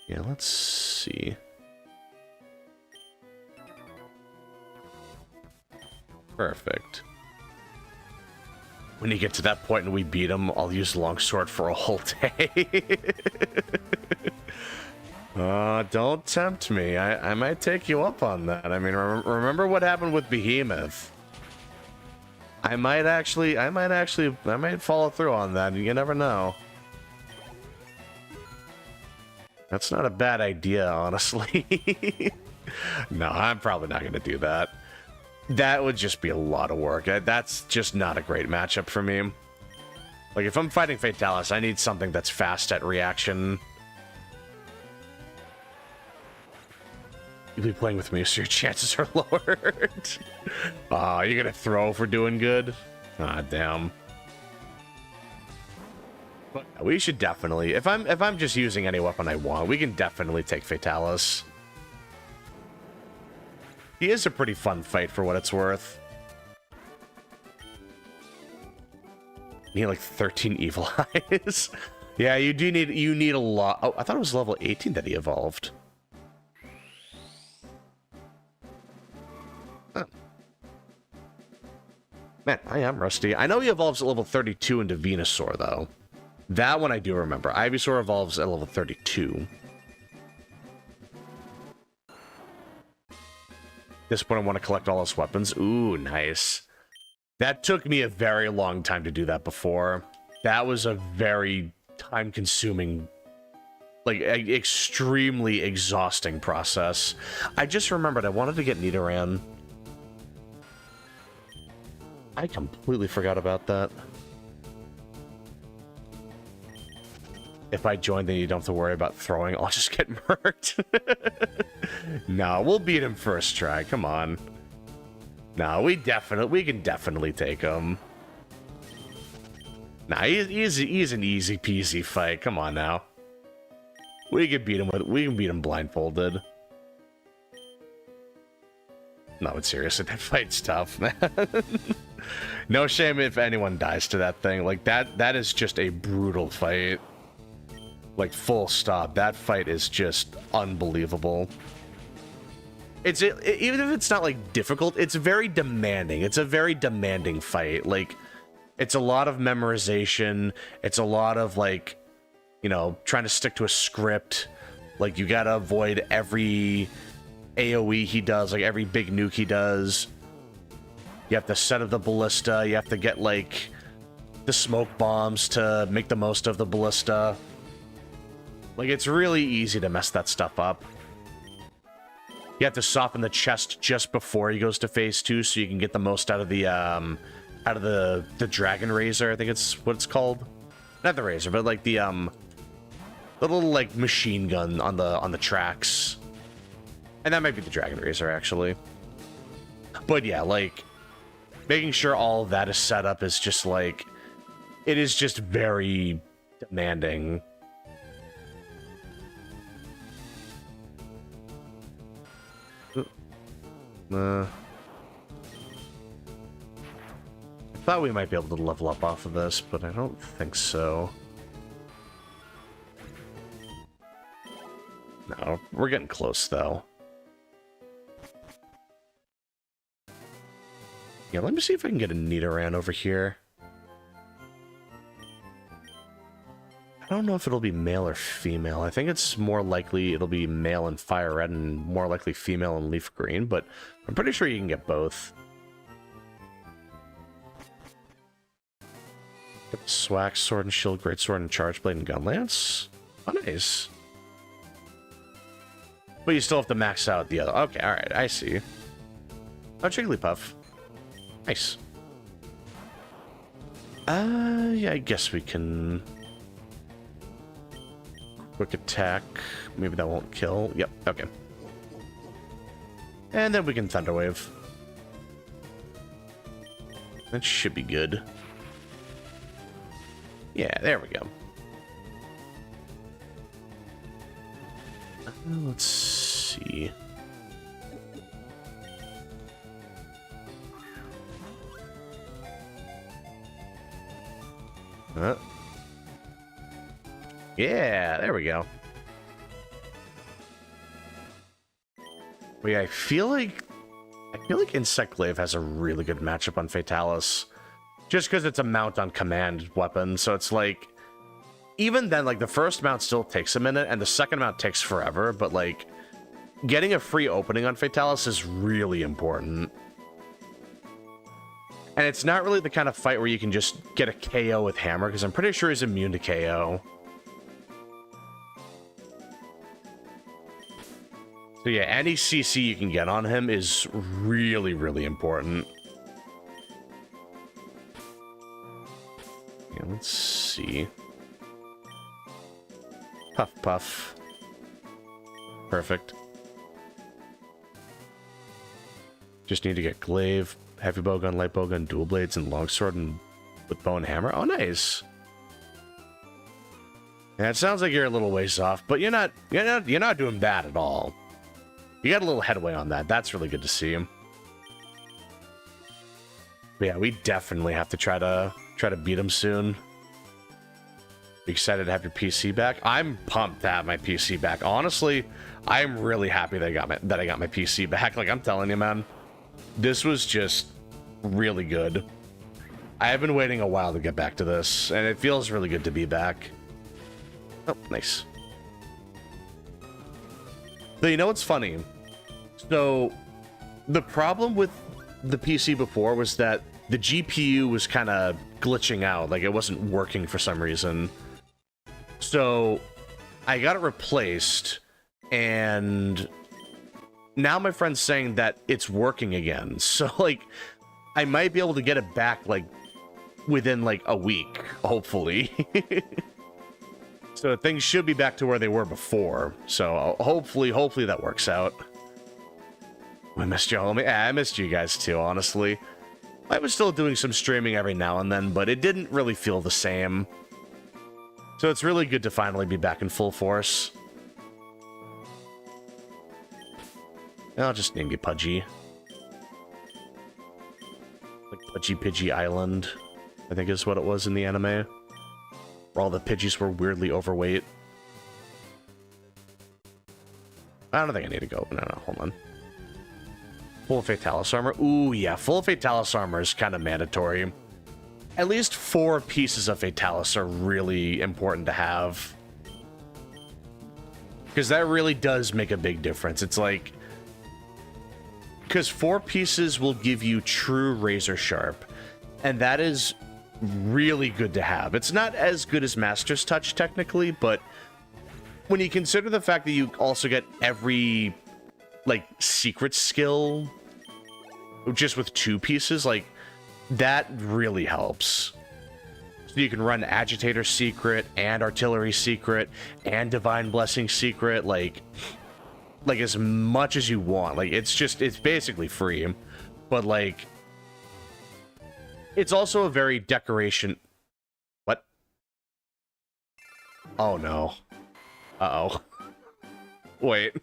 Yeah, let's see. Perfect. When you get to that point and we beat him, I'll use Longsword for a whole day. Don't tempt me. I might take you up on that. I mean, remember what happened with Behemoth. I might follow through on that. You never know. That's not a bad idea, honestly. No, I'm probably not going to do that. That would just be a lot of work. That's just not a great matchup for me. Like, if I'm fighting Fatalis, I need something that's fast at reaction. You'll be playing with me, so your chances are lowered. Aw, you're gonna throw for doing good? Ah, damn. But we should definitely, if I'm just using any weapon I want, we can definitely take Fatalis. He is a pretty fun fight for what it's worth. You need like 13 evil eyes. Yeah, you need a lot. Oh, I thought it was level 18 that he evolved. Huh. Man, I am rusty. I know he evolves at level 32 into Venusaur, though. That one I do remember. Ivysaur evolves at level 32. This point I want to collect all his weapons. Ooh, nice. That took me a very long time to do that before. That was a very time-consuming, like, extremely exhausting process. I just remembered I wanted to get Nidoran. I completely forgot about that. If I join, then you don't have to worry about throwing. I'll just get murked. No, we'll beat him first try. Come on. No, we can definitely take him. Nah, he's an easy peasy fight. Come on now. We can beat him blindfolded. No, but seriously, that fight's tough, man. No shame if anyone dies to that thing. Like, that is just a brutal fight. Like, full stop. That fight is just unbelievable. Even if it's not, like, difficult, it's very demanding. It's a very demanding fight. Like, it's a lot of memorization. It's a lot of, like, you know, trying to stick to a script. Like, you gotta avoid every AoE he does, like, every big nuke he does. You have to set up the ballista. You have to get, like, the smoke bombs to make the most of the ballista. Like, it's really easy to mess that stuff up. You have to soften the chest just before he goes to phase 2 so you can get the most out of the Dragon Razor, I think it's what it's called. Not the Razor, but like the little like machine gun on the tracks. And that might be the Dragon Razor actually. But yeah, like making sure all of that is set up is just like, it is just very demanding. I thought we might be able to level up off of this, but I don't think so. No, we're getting close, though. Yeah, let me see if I can get a Nidoran over here. I don't know if it'll be male or female. I think it's more likely it'll be male in Fire Red and more likely female in Leaf Green, but I'm pretty sure you can get both. Get Swax, Sword and Shield, Greatsword, and Charge Blade and Gunlance. Oh, nice. But you still have to max out the other. Okay, alright, I see. Oh, Jigglypuff. Nice. Yeah, I guess we can... Quick attack, maybe that won't kill. Yep, okay. And then we can Thunder Wave. That should be good. Yeah, there we go. Let's see. Yeah, there we go. Wait, I feel like Insect Glaive has a really good matchup on Fatalis. Just because it's a mount on command weapon, so it's like, even then, like, the first mount still takes a minute, and the second mount takes forever, but, like, getting a free opening on Fatalis is really important. And it's not really the kind of fight where you can just get a KO with Hammer, because I'm pretty sure he's immune to KO. So yeah, any CC you can get on him is really, really important. Yeah, let's see. Puff, puff. Perfect. Just need to get Glaive, Heavy Bowgun, Light Bowgun, Dual Blades, and Longsword, and with Bow and Hammer. Oh, nice. Yeah, it sounds like you're a little ways off, but you're not doing bad at all. You got a little headway on that. That's really good to see him. But yeah, we definitely have to try to beat him soon. Be excited to have your PC back. I'm pumped to have my PC back. Honestly, I'm really happy that I got my PC back. Like, I'm telling you, man, this was just really good. I have been waiting a while to get back to this, and it feels really good to be back. Oh, nice. So you know what's funny? So the problem with the PC before was that the GPU was kind of glitching out, like it wasn't working for some reason. So I got it replaced, and now my friend's saying that it's working again. So like I might be able to get it back like within like a week, hopefully. So things should be back to where they were before. So hopefully that works out. I missed you, homie. Yeah, I missed you guys too, honestly. I was still doing some streaming every now and then, but it didn't really feel the same. So it's really good to finally be back in full force. I'll just name you Pudgy. Like Pudgy Pidgey Island, I think is what it was in the anime. Where all the Pidgeys were weirdly overweight. I don't think I need to go. No, hold on. Full Fatalis armor. Ooh, yeah, full Fatalis armor is kind of mandatory. At least 4 pieces of Fatalis are really important to have. Because that really does make a big difference. It's like... Because 4 pieces will give you true Razor Sharp. And that is really good to have. It's not as good as Master's Touch, technically, but... when you consider the fact that you also get every... like, secret skill... just with 2 pieces, like... that really helps. So you can run Agitator Secret, and Artillery Secret, and Divine Blessing Secret, like as much as you want. Like, it's basically free. But, like, it's also a very decoration... What? Oh, no. Uh-oh. Wait.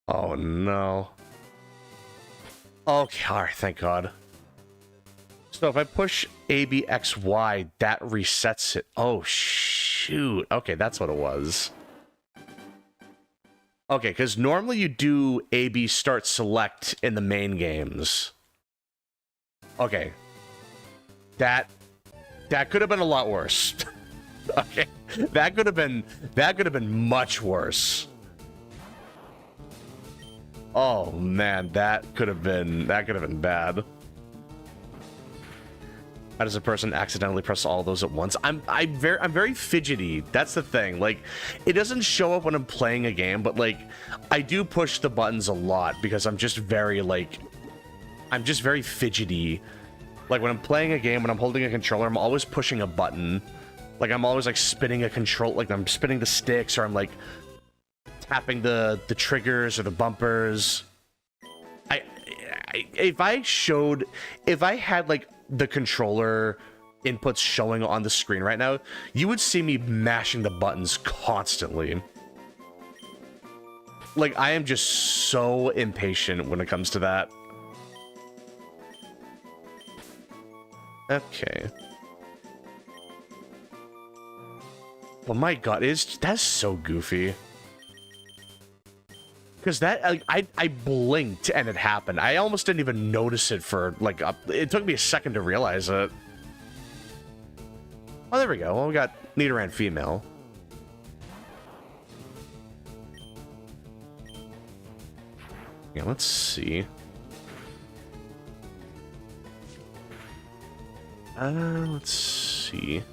Oh, no. Okay, alright, thank God. So if I push ABXY, that resets it. Oh, shoot. Okay, that's what it was. Okay, because normally you do AB start select in the main games. Okay. That could have been a lot worse. Okay. That could have been much worse. Oh man, that could have been bad. How does a person accidentally press all those at once? I'm very fidgety. That's the thing. Like, it doesn't show up when I'm playing a game, but like, I do push the buttons a lot because I'm just very fidgety. Like when I'm playing a game, when I'm holding a controller, I'm always pushing a button. Like, I'm always, like, spinning a control, like, I'm spinning the sticks, or I'm, like, tapping the triggers or the bumpers. If I had, like, the controller inputs showing on the screen right now, you would see me mashing the buttons constantly. Like, I am just so impatient when it comes to that. Okay. Oh my god, that's so goofy. Because that, I blinked and it happened. I almost didn't even notice it for, like, it took me a second to realize it. Oh, there we go. Well, we got Nidoran female. Yeah, let's see. Let's see.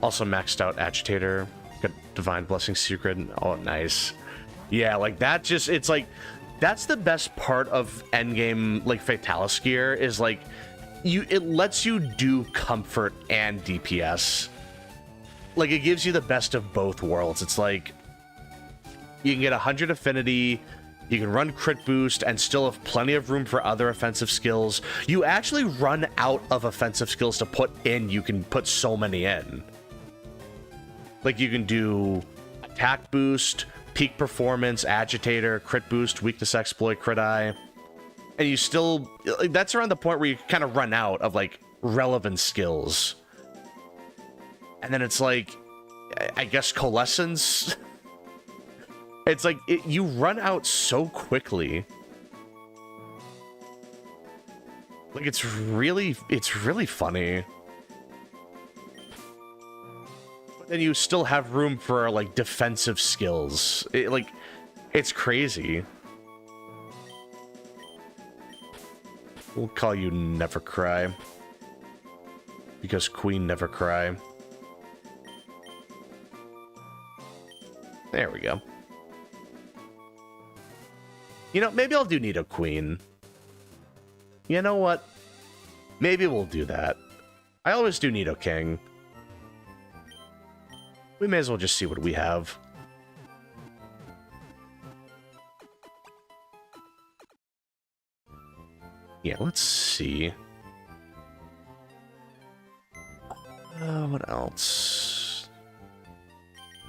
Also maxed out Agitator. Got Divine Blessing Secret. Oh, nice. Yeah, like that just, it's like, that's the best part of endgame, like, Fatalis gear, is like, it lets you do comfort and DPS. Like, it gives you the best of both worlds. It's like, you can get 100 affinity, you can run crit boost, and still have plenty of room for other offensive skills. You actually run out of offensive skills to put in, you can put so many in. Like, you can do attack boost, peak performance, agitator, crit boost, weakness exploit, crit eye. And you still, like, that's around the point where you kind of run out of, like, relevant skills. And then it's like, I guess Coalescence. It's like, you run out so quickly. Like, it's really funny. But then you still have room for, like, defensive skills. It's crazy. We'll call you Never Cry. Because Queen never cry. There we go. You know, maybe I'll do Nidoqueen. You know what? Maybe we'll do that. I always do Nidoking. We may as well just see what we have. Yeah, let's see. What else?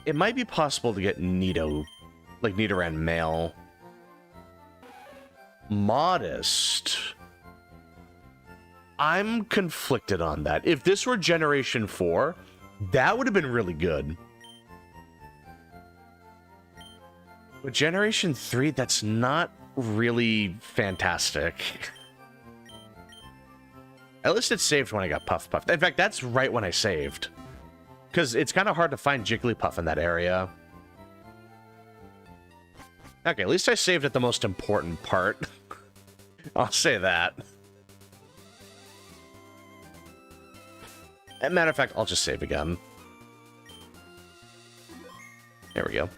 It might be possible to get Nidoran male. Modest. I'm conflicted on that. If this were Generation 4, that would have been really good. But Generation 3, that's not really fantastic. At least it's saved when I got Puff Puffed. In fact, that's right when I saved. Because it's kind of hard to find Jigglypuff in that area. Okay, at least I saved at the most important part. I'll say that. As a matter of fact, I'll just save again. There we go.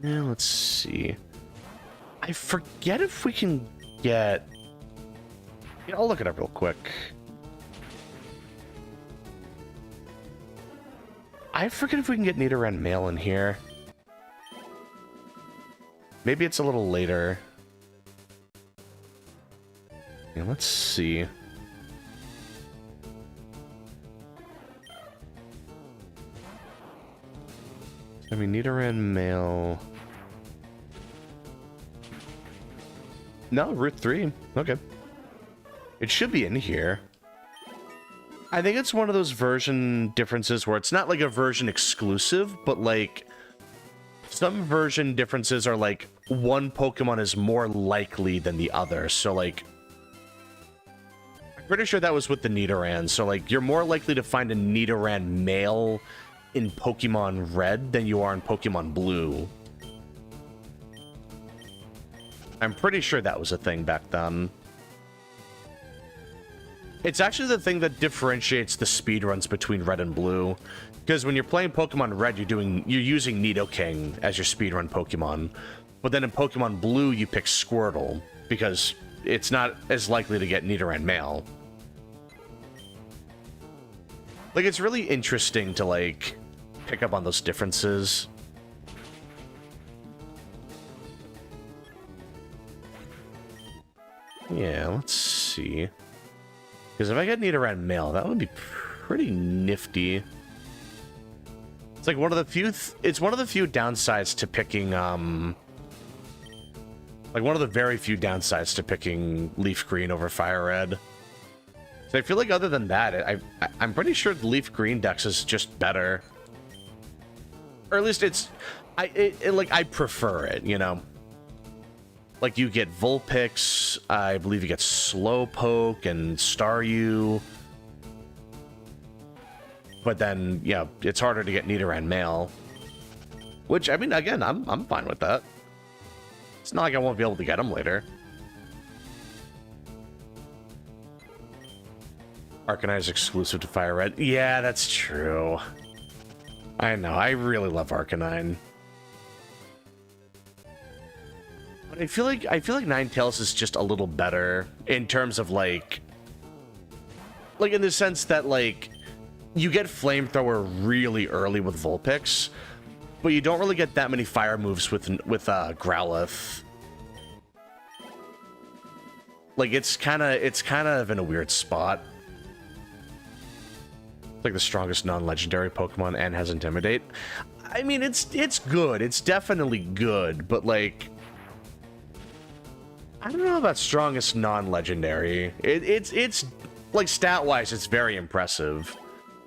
Now, let's see. I forget if we can get... Yeah, I'll look it up real quick. I forget if we can get Nidoran male in here. Maybe it's a little later. Yeah, let's see. I mean, Nidoran male... No, Route 3. Okay. It should be in here. I think it's one of those version differences where it's not like a version exclusive, but like some version differences are like one Pokemon is more likely than the other. So like, I'm pretty sure that was with the Nidoran. So like, you're more likely to find a Nidoran male in Pokemon Red than you are in Pokemon Blue. I'm pretty sure that was a thing back then. It's actually the thing that differentiates the speedruns between Red and Blue. Because when you're playing Pokemon Red, you're using Nidoking as your speedrun Pokemon. But then in Pokemon Blue, you pick Squirtle. Because it's not as likely to get Nidoran Male. Like, it's really interesting to, like, pick up on those differences. Yeah, let's see. Because if I get Nidoran Male, that would be pretty nifty. It's like one of the few... it's one of the few downsides to picking, like, one of the very few downsides to picking Leaf Green over Fire Red. So I feel like other than that, I'm pretty sure the Leaf Green Dex is just better. Or at least it's... like, I prefer it, you know? Like, you get Vulpix, I believe you get Slowpoke and Staryu. But then, yeah, it's harder to get Nidoran Male. Which, I mean, again, I'm fine with that. It's not like I won't be able to get him later. Arcanine is exclusive to Fire Red. Yeah, that's true. I know, I really love Arcanine. But I feel like Ninetales is just a little better in terms of like in the sense that like you get Flamethrower really early with Vulpix, but you don't really get that many fire moves with Growlithe. Like it's kind of in a weird spot. It's like the strongest non-legendary Pokemon and has Intimidate. I mean, it's good. It's definitely good, but like I don't know about strongest non-legendary. It's like stat-wise, it's very impressive,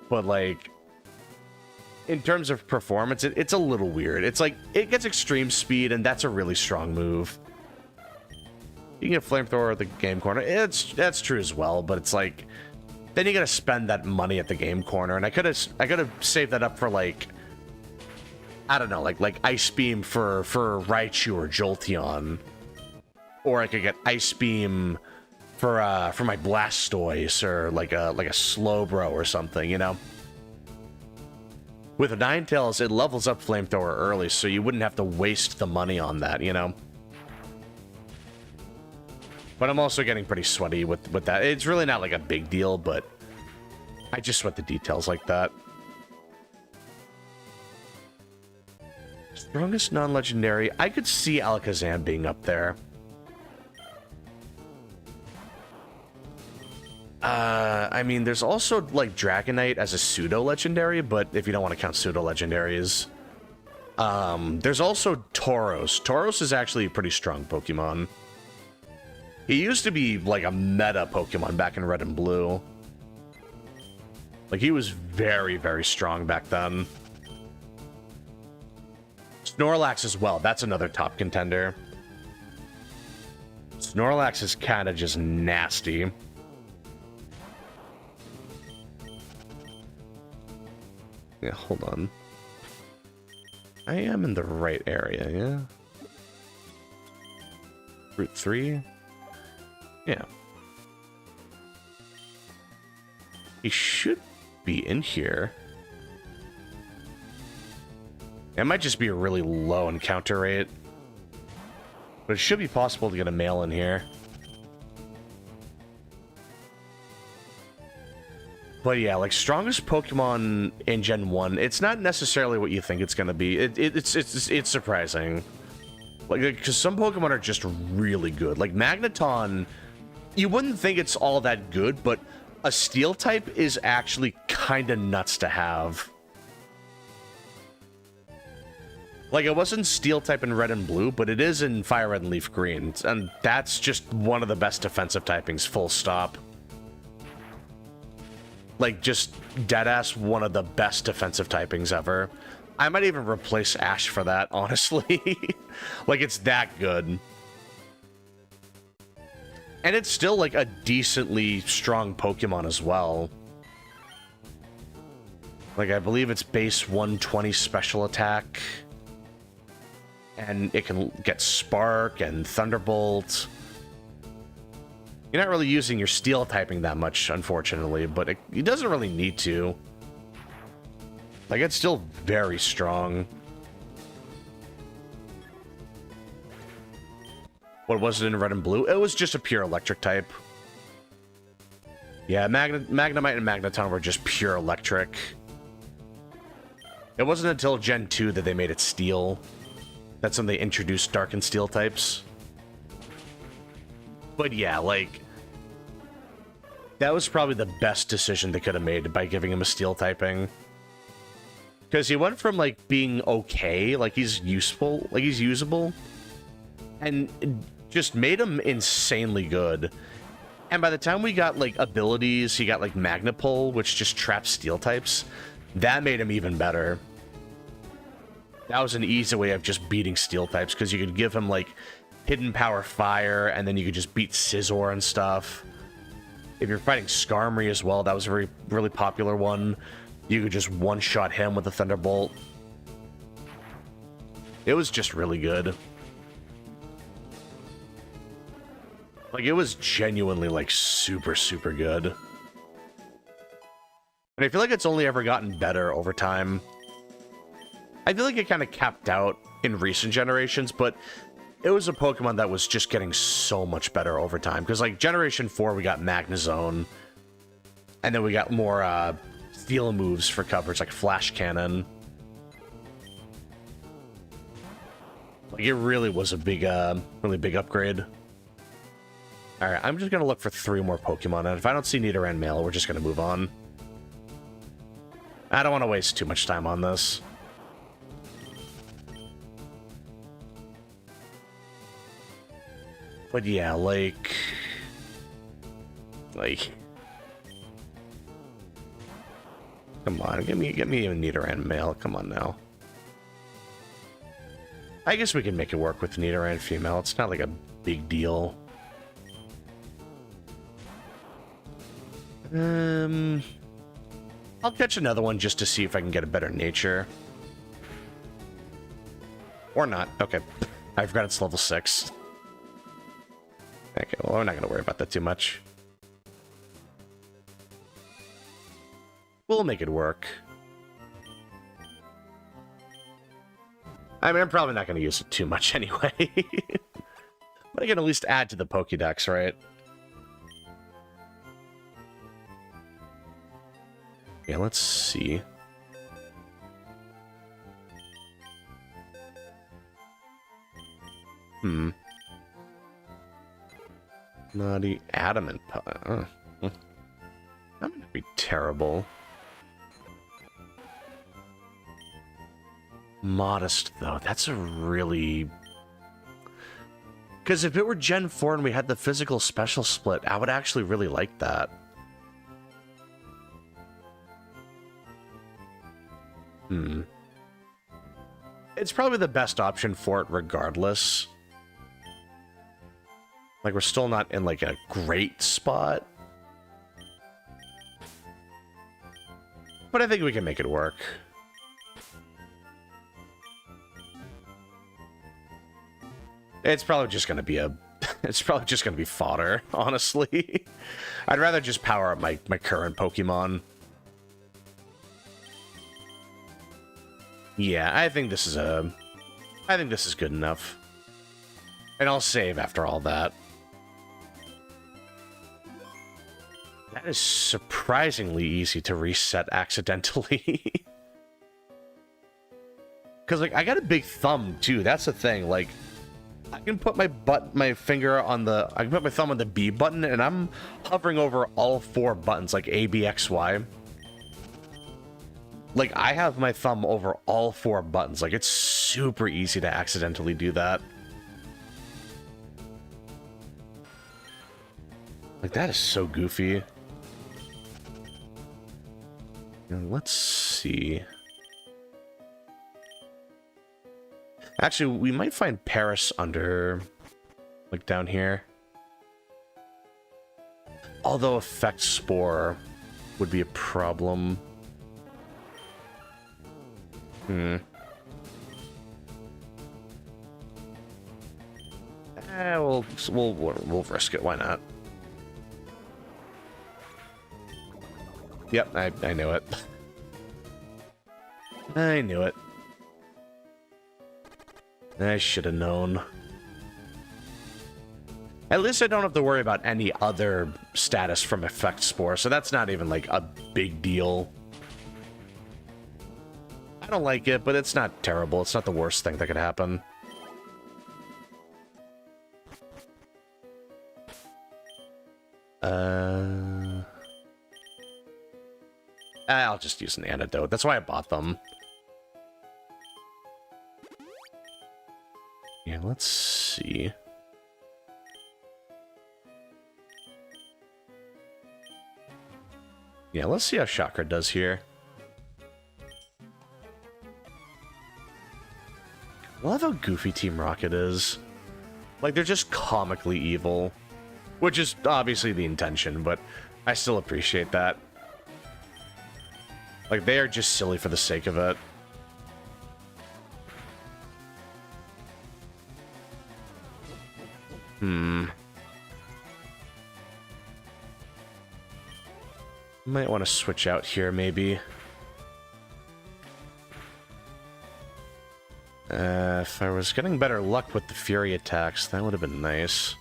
but like in terms of performance, it's a little weird. It's like it gets extreme speed, and that's a really strong move. You can get Flamethrower at the game corner. That's true as well, but it's like then you gotta spend that money at the game corner, and I could have saved that up for like I don't know, like Ice Beam for Raichu or Jolteon. Or I could get Ice Beam for my Blastoise or like a Slowbro or something, you know? With a Ninetales, it levels up Flamethrower early, so you wouldn't have to waste the money on that, you know? But I'm also getting pretty sweaty with that. It's really not like a big deal, but I just sweat the details like that. Strongest non-legendary. I could see Alakazam being up there. I mean, there's also, like, Dragonite as a pseudo-legendary, but if you don't want to count pseudo-legendaries. There's also Tauros. Tauros is actually a pretty strong Pokemon. He used to be, like, a meta Pokemon back in Red and Blue. Like, he was very, very strong back then. Snorlax as well. That's another top contender. Snorlax is kind of just nasty. Yeah, hold on. I am in the right area, yeah? Route 3? Yeah. He should be in here. It might just be a really low encounter rate. But it should be possible to get a male in here. But yeah, like, strongest Pokemon in Gen 1, it's not necessarily what you think it's going to be. It's surprising. Like, because some Pokemon are just really good. Like, Magneton, you wouldn't think it's all that good, but a Steel type is actually kind of nuts to have. Like, it wasn't Steel type in Red and Blue, but it is in Fire Red and Leaf Green. And that's just one of the best defensive typings, full stop. Like, just deadass one of the best defensive typings ever. I might even replace Ash for that, honestly. Like, it's that good. And it's still, like, a decently strong Pokemon as well. Like, I believe it's base 120 special attack. And it can get Spark and Thunderbolt. You're not really using your Steel typing that much, unfortunately, but it doesn't really need to. Like, it's still very strong. What was it in red and blue? It was just a pure electric type. Yeah, Magnemite and Magneton were just pure electric. It wasn't until Gen 2 that they made it steel. That's when they introduced Dark and Steel types. But yeah, like, that was probably the best decision they could have made by giving him a steel typing. Because he went from, like, being okay, like, he's useful, like, he's usable, and just made him insanely good. And by the time we got, like, abilities, he got, like, Magnapole, which just traps steel types. That made him even better. That was an easy way of just beating steel types, because you could give him, like, Hidden Power Fire, and then you could just beat Scizor and stuff. If you're fighting Skarmory as well, that was a really popular one. You could just one-shot him with a Thunderbolt. It was just really good. Like, it was genuinely, like, super, super good. And I feel like it's only ever gotten better over time. I feel like it kind of capped out in recent generations, but it was a Pokemon that was just getting so much better over time. Because, like, Generation 4, we got Magnezone. And then we got more, steel moves for coverage, like Flash Cannon. Like, it really was a big, really big upgrade. Alright, I'm just gonna look for 3 more Pokemon, and if I don't see Nidoran male, we're just gonna move on. I don't want to waste too much time on this. But yeah, like... Come on, get me a Nidoran male. Come on now. I guess we can make it work with Nidoran female. It's not like a big deal. I'll catch another one just to see if I can get a better nature. Or not. Okay. I forgot it's level 6. Okay, well, we're not going to worry about that too much. We'll make it work. I mean, I'm probably not going to use it too much anyway. But I can at least add to the Pokédex, right? Yeah, let's see. Naughty Adamant. I'm gonna be terrible. Modest, though. That's a really... Because if it were Gen 4 and we had the physical special split, I would actually really like that. It's probably the best option for it regardless. Like, we're still not in, like, a great spot. But I think we can make it work. It's probably just gonna be it's probably just gonna be fodder, honestly. I'd rather just power up my current Pokemon. Yeah, I think this is good enough. And I'll save after all that. That is surprisingly easy to reset accidentally. Because, like, I got a big thumb, too. That's the thing. Like, I can put my finger on the... I can put my thumb on the B button, and I'm hovering over all 4 buttons, like A, B, X, Y. Like, I have my thumb over all 4 buttons. Like, it's super easy to accidentally do that. Like, that is so goofy. Let's see. Actually, we might find Paris under... like, down here. Although Effect Spore would be a problem. We'll risk it. Why not? Yep, I knew it. I knew it. I should have known. At least I don't have to worry about any other status from Effect Spore, so that's not even, like, a big deal. I don't like it, but it's not terrible. It's not the worst thing that could happen. I'll just use an antidote. That's why I bought them. Yeah, let's see. Yeah, let's see how Chakra does here. Love how goofy Team Rocket is. Like, they're just comically evil. Which is obviously the intention, but I still appreciate that. Like, they are just silly for the sake of it. Might want to switch out here, maybe. If I was getting better luck with the Fury attacks, that would have been nice.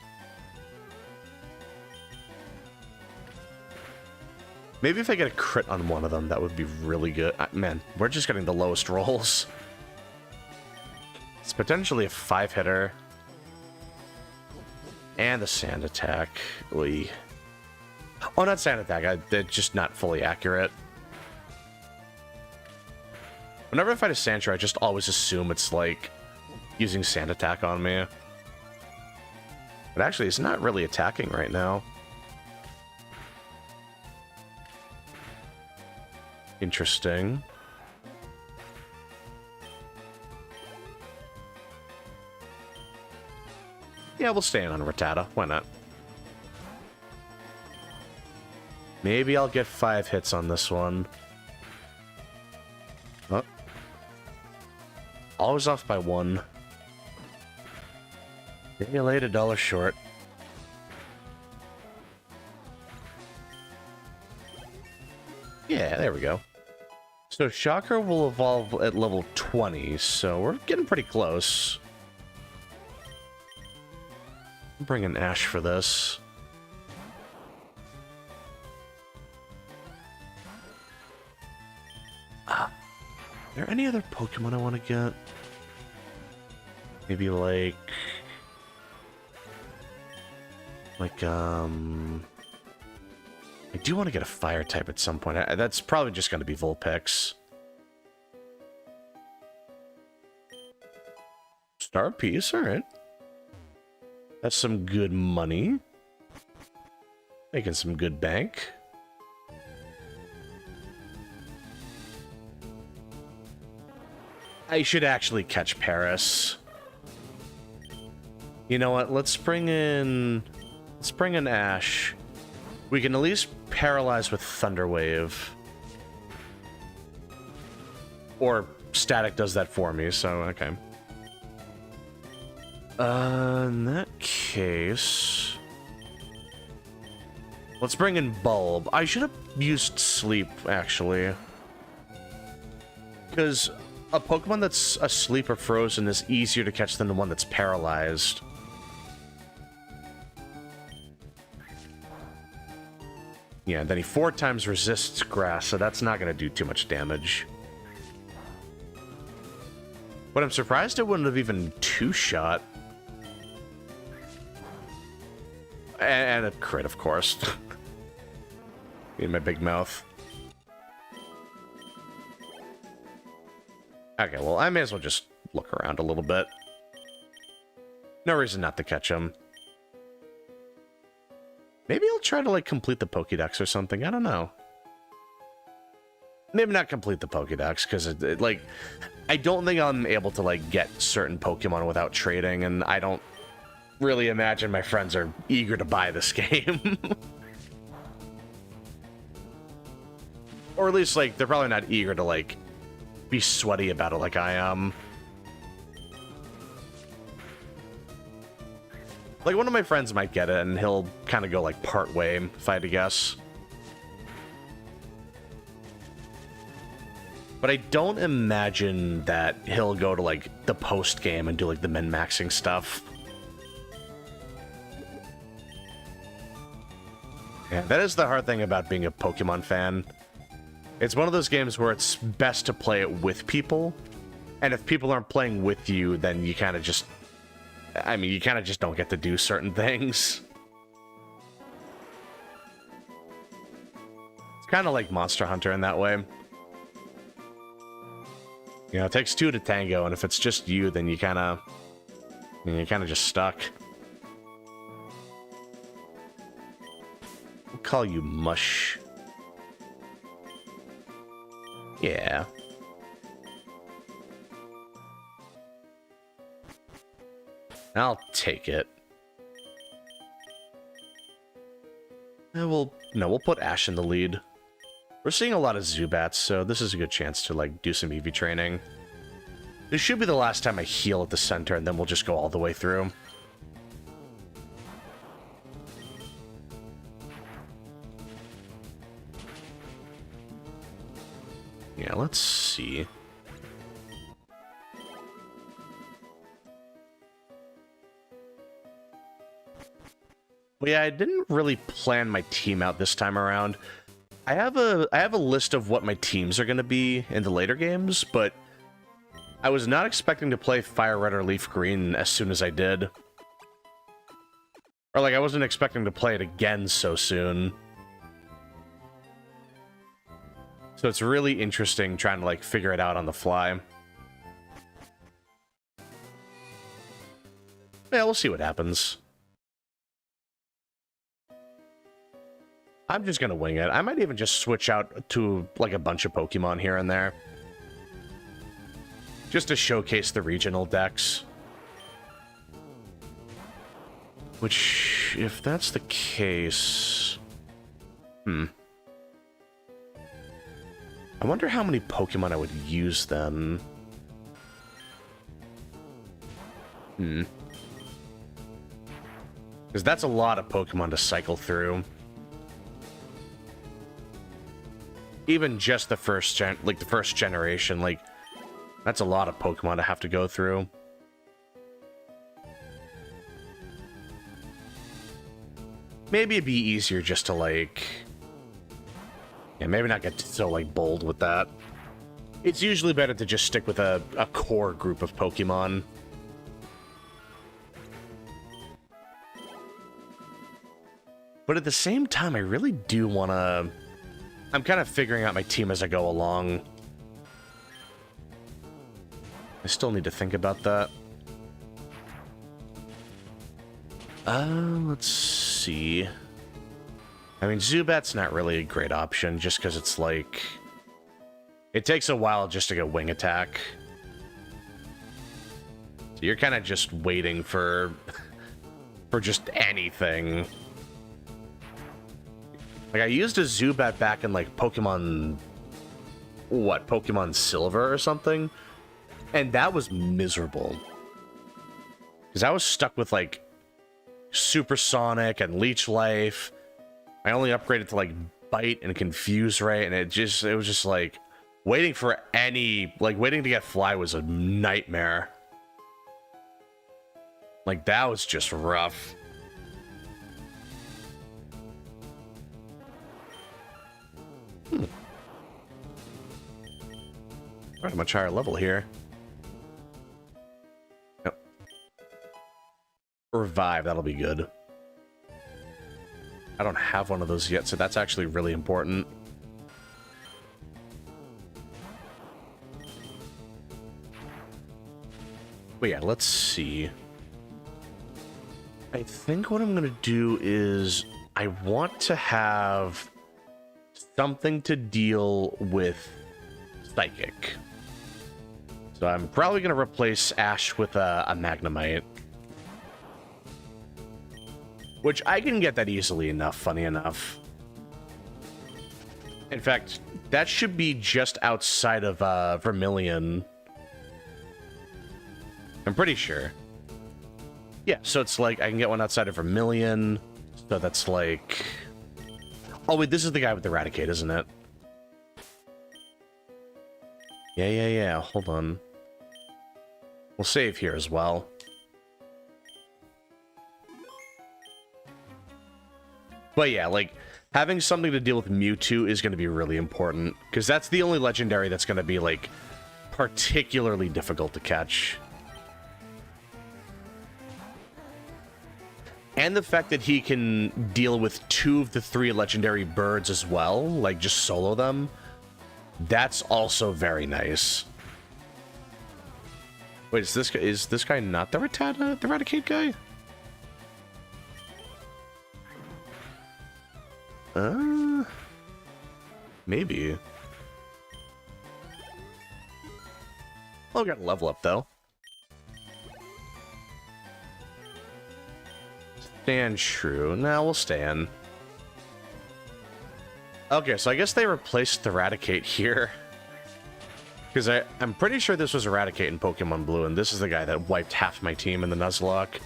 Maybe if I get a crit on one of them, that would be really good. Man, we're just getting the lowest rolls. It's potentially a 5-hitter. And the sand attack. Oy. Oh, not sand attack. They're just not fully accurate. Whenever I fight a Sandshrew, I just always assume it's, like, using sand attack on me. But actually, it's not really attacking right now. Interesting. Yeah, we'll stay in on Rattata. Why not? Maybe I'll get 5 hits on this one. Oh. Always off by 1. See you later, $1 short. Yeah, there we go. So Chakra will evolve at level 20, so we're getting pretty close. I'm bringing Ash for this. Are there any other Pokemon I want to get? Maybe like... I do want to get a fire type at some point. That's probably just going to be Vulpix. Star Piece, alright. That's some good money. Making some good bank. I should actually catch Paris. You know what? Let's bring in Ash. We can at least paralyze with Thunder Wave. Or Static does that for me, so okay. In that case... let's bring in Bulb. I should have used Sleep, actually. Because a Pokemon that's asleep or frozen is easier to catch than the one that's paralyzed. Yeah, and then he 4 times resists grass, so that's not going to do too much damage. But I'm surprised it wouldn't have even 2-shot. And a crit, of course. In my big mouth. Okay, well, I may as well just look around a little bit. No reason not to catch him. Maybe I'll try to, like, complete the Pokédex or something. I don't know. Maybe not complete the Pokédex, because, like, I don't think I'm able to, like, get certain Pokemon without trading, and I don't really imagine my friends are eager to buy this game. Or at least, like, they're probably not eager to, like, be sweaty about it like I am. Like, one of my friends might get it, and he'll kind of go, like, part way, if I had to guess. But I don't imagine that he'll go to, like, the post-game and do, like, the min-maxing stuff. Yeah, that is the hard thing about being a Pokemon fan. It's one of those games where it's best to play it with people, and if people aren't playing with you, then you kind of just... I mean, you kind of just don't get to do certain things. It's kind of like Monster Hunter in that way. You know, it takes two to tango, and if it's just you, then you kind of... you're kind of just stuck. We'll call you Mush. Yeah. I'll take it. We'll put Ash in the lead. We're seeing a lot of Zubats, so this is a good chance to, like, do some EV training. This should be the last time I heal at the center, and then we'll just go all the way through. Yeah, let's see. Well, yeah, I didn't really plan my team out this time around. I have a list of what my teams are going to be in the later games, but I was not expecting to play Fire Red or Leaf Green as soon as I did. Or, like, I wasn't expecting to play it again so soon. So it's really interesting trying to, like, figure it out on the fly. Yeah, we'll see what happens. I'm just gonna wing it. I might even just switch out to, like, a bunch of Pokemon here and there. Just to showcase the regional decks. Which, if that's the case... I wonder how many Pokemon I would use then. Because that's a lot of Pokemon to cycle through. Even just the first generation, like, that's a lot of Pokemon to have to go through. Maybe it'd be easier just to, like... yeah, maybe not get so, like, bold with that. It's usually better to just stick with a core group of Pokemon. But at the same time, I really do want to... I'm kind of figuring out my team as I go along. I still need to think about that. Let's see. I mean, Zubat's not really a great option, just because it's like... it takes a while just to get Wing Attack. So you're kind of just waiting for... for just anything. Like, I used a Zubat back in, like, Pokemon... what, Pokemon Silver or something? And that was miserable. Because I was stuck with, like, Supersonic and Leech Life. I only upgraded to, like, Bite and Confuse Ray, and it was just, like, waiting for any... like, waiting to get Fly was a nightmare. Like, that was just rough. We're at a much higher level here. Yep. Revive, that'll be good. I don't have one of those yet, so that's actually really important. But yeah, let's see. I think what I'm gonna do is I want to have something to deal with Psychic. So I'm probably going to replace Ash with a Magnemite. Which I can get that easily enough, funny enough. In fact, that should be just outside of Vermilion. I'm pretty sure. Yeah, so it's like I can get one outside of Vermilion. So that's like... oh, wait, this is the guy with Eradicate, isn't it? Yeah. Hold on. We'll save here as well. But yeah, like, having something to deal with Mewtwo is going to be really important, because that's the only legendary that's going to be, like, particularly difficult to catch. And the fact that he can deal with 2 of the 3 legendary birds as well, like, just solo them, that's also very nice. Wait, is this guy not the Raticate guy? Maybe. Well, we got a level up, though. Stand true. Now we'll stand. Okay, so I guess they replaced the Raticate here. Because I'm pretty sure this was Eradicate in Pokemon Blue, and this is the guy that wiped half my team in the Nuzlocke.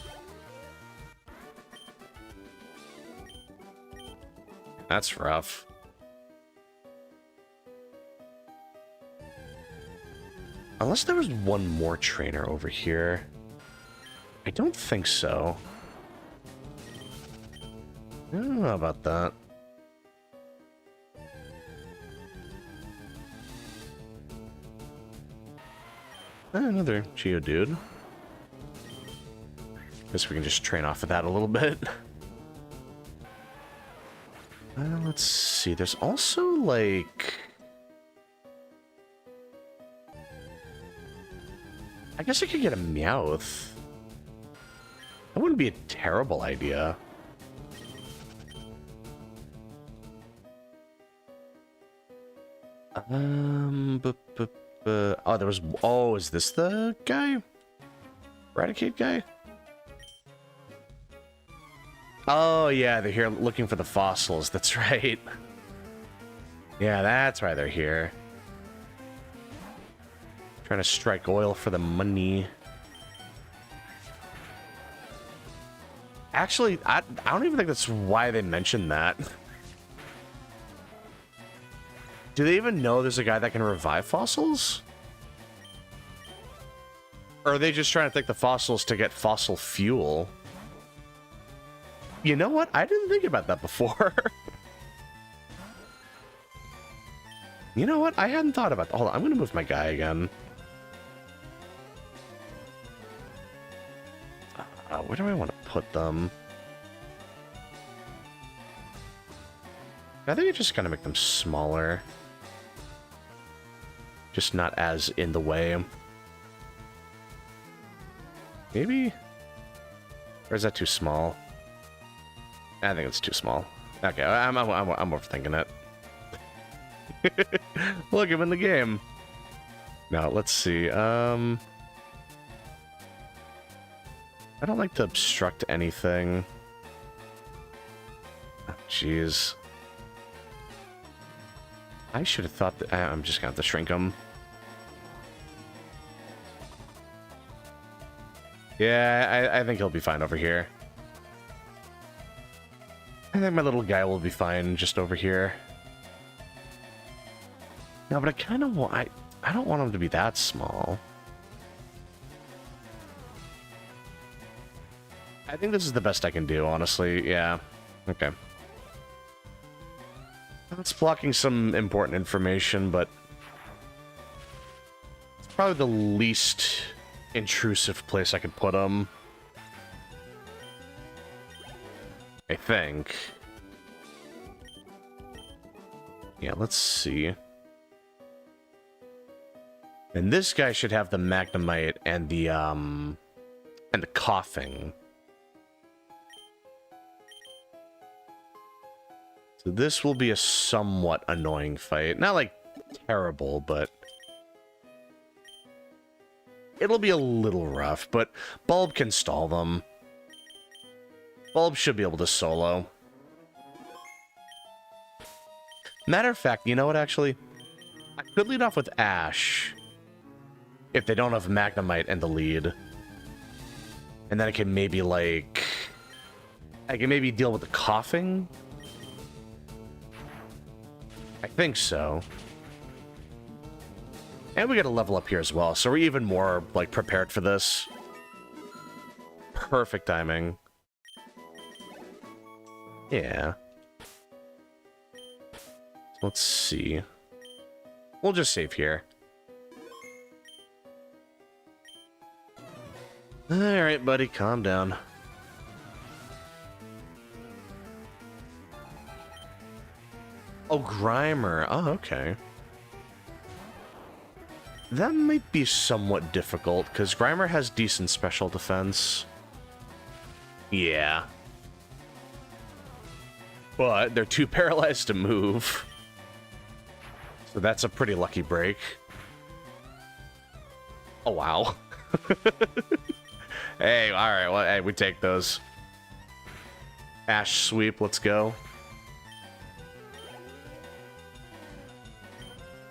That's rough. Unless there was one more trainer over here. I don't think so. I don't know about that. Another Geodude. Guess we can just train off of that a little bit. Let's see. There's also, like... I guess I could get a Meowth. That wouldn't be a terrible idea. Oh, there was... Oh, is this the guy? Eradicate guy? Oh, yeah, they're here looking for the fossils. That's right. Yeah, that's why they're here. Trying to strike oil for the money. Actually, I don't even think that's why they mentioned that. Do they even know there's a guy that can revive fossils? Or are they just trying to take the fossils to get fossil fuel? You know what? I didn't think about that before. You know what? I hadn't thought about that. Hold on, I'm going to move my guy again. Where do I want to put them? I think it's just going to make them smaller. Just not as in the way. Maybe? Or is that too small? I think it's too small. Okay, I'm overthinking it. Look, I'm in the game. Now, let's see. I don't like to obstruct anything. Oh, jeez. I should have thought that... I'm just gonna have to shrink him. Yeah, I think he'll be fine over here. I think my little guy will be fine just over here. No, but I kind of want... I don't want him to be that small. I think this is the best I can do, honestly. Yeah. Okay. It's blocking some important information, but it's probably the least intrusive place I could put him. I think. Yeah, let's see. And this guy should have the Magnemite and the coughing. So this will be a somewhat annoying fight. Not like terrible, but it'll be a little rough, but Bulb can stall them. Bulb should be able to solo. Matter of fact, you know what, actually? I could lead off with Ash if they don't have Magnemite and the lead. And then I can maybe, like... I can maybe deal with the coughing? I think so. And we get a level up here as well, so we're even more, like, prepared for this. Perfect timing. Yeah. Let's see. We'll just save here. Alright, buddy, calm down. Oh, Grimer. Oh, okay. That might be somewhat difficult, because Grimer has decent special defense. Yeah. But they're too paralyzed to move. So that's a pretty lucky break. Oh, wow. Hey, alright, well, hey, we take those. Ash sweep, let's go.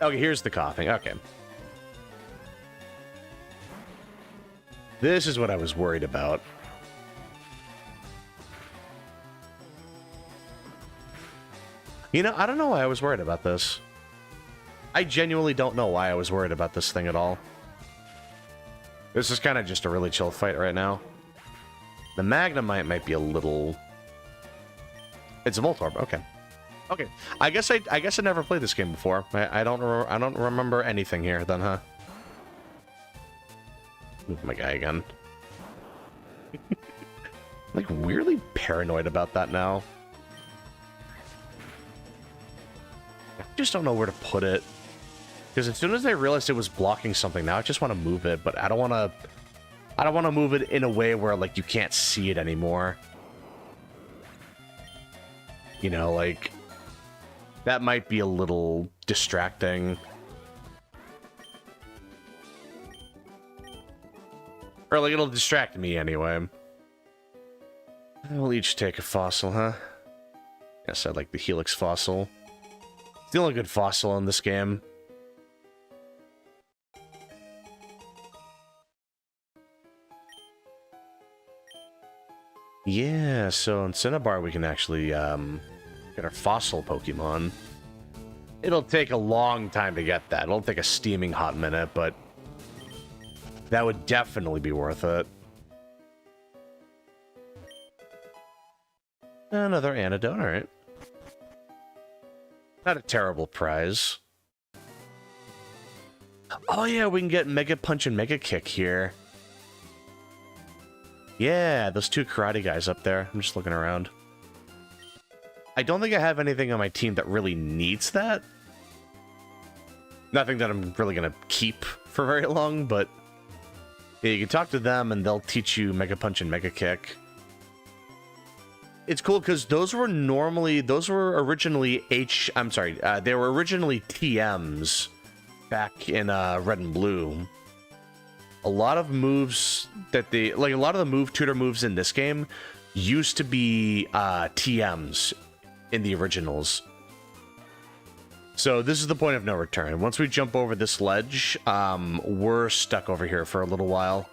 Okay, here's the coughing. Okay. This is what I was worried about. You know, I don't know why I was worried about this. I genuinely don't know why I was worried about this thing at all. This is kind of just a really chill fight right now. The Magnemite might be a little... It's a Voltorb, okay. Okay, I guess I never played this game before. I don't remember anything here then, huh? Move my guy again. Like weirdly paranoid about that now. I just don't know where to put it. Because as soon as I realized it was blocking something, now I just want to move it, but I don't want to move it in a way where like you can't see it anymore. You know, like that might be a little distracting. Or like it'll distract me anyway. We'll each take a fossil, huh? Yes, I like the Helix fossil. It's the only good fossil in this game. Yeah, so in Cinnabar we can actually get our fossil Pokemon. It'll take a long time to get that. It'll take a steaming hot minute, but that would definitely be worth it. Another antidote, alright. Not a terrible prize. Oh yeah, we can get Mega Punch and Mega Kick here. Yeah, those two karate guys up there. I'm just looking around. I don't think I have anything on my team that really needs that. Nothing that I'm really going to keep for very long, but yeah, you can talk to them and they'll teach you Mega Punch and Mega Kick. It's cool because those were originally they were originally TMs back in Red and Blue. A lot of moves that a lot of the tutor moves in this game used to be TMs in the originals. So this is the point of no return. Once we jump over this ledge, we're stuck over here for a little while.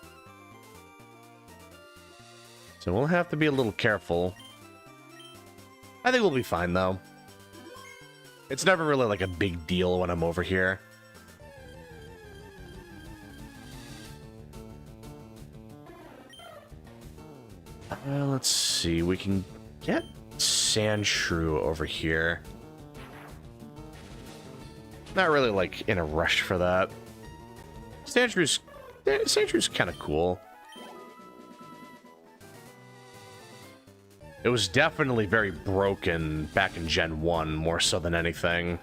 So we'll have to be a little careful. I think we'll be fine though. It's never really like a big deal when I'm over here. Let's see, we can get Sandshrew over here. Not really, like, in a rush for that. Sandshrews kind of cool. It was definitely very broken back in Gen 1, more so than anything.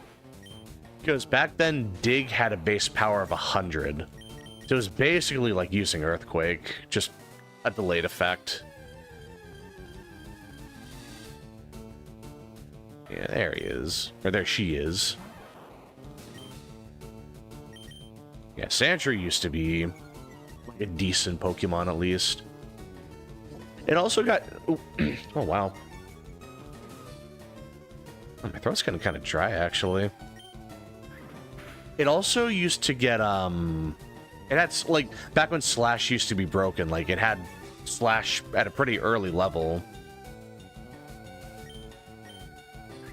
Because back then, Dig had a base power of 100. So it was basically like using Earthquake, just a delayed effect. Yeah, there he is. Or there she is. Yeah, Sandshrew used to be like a decent Pokemon at least. It also got... Oh, oh wow. Oh, my throat's getting kind of dry, actually. It also used to get, It had, like, back when Slash used to be broken, like, it had Slash at a pretty early level.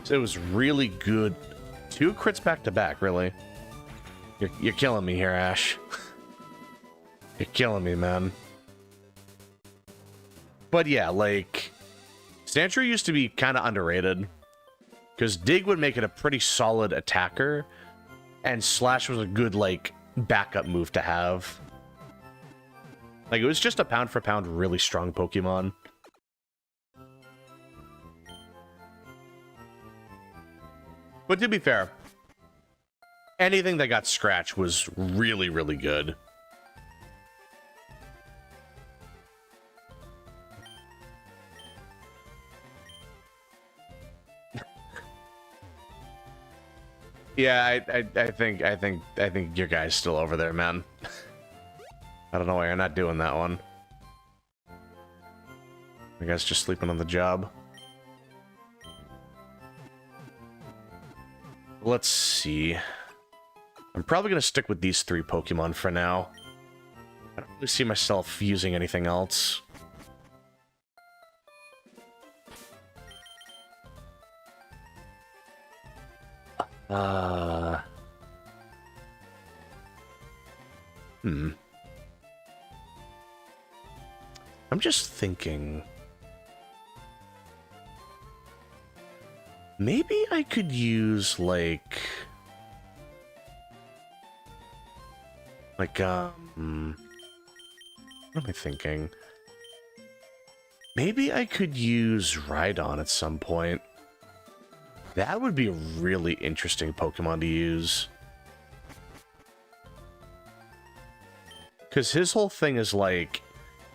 So it was really good. 2 crits back to back, really. You're killing me here, Ash. You're killing me, man. But yeah, like, Sandshrew used to be kind of underrated. Because Dig would make it a pretty solid attacker, and Slash was a good, like, backup move to have. Like, it was just a pound for pound really strong Pokemon. But to be fair, anything that got Scratch was really, really good. Yeah, I think your guy's still over there, man. I don't know why you're not doing that one. Your guy's just sleeping on the job. Let's see. I'm probably gonna stick with these 3 Pokemon for now. I don't really see myself using anything else. I'm just thinking... maybe I could use, like... what am I thinking? Maybe I could use Rhydon at some point. That would be a really interesting Pokemon to use. Because his whole thing is, like...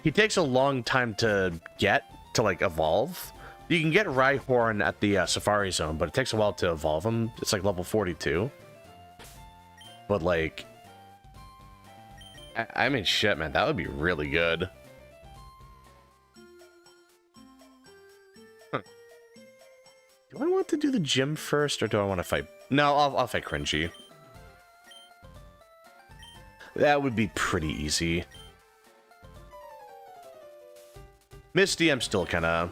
he takes a long time to get, to, like, evolve. You can get Rhyhorn at the Safari Zone, but it takes a while to evolve him. It's, like, level 42. But, like... I mean, shit, man. That would be really good. Huh. Do I want to do the gym first, or do I want to fight... no, I'll fight Cringy. That would be pretty easy. Misty, I'm still kind of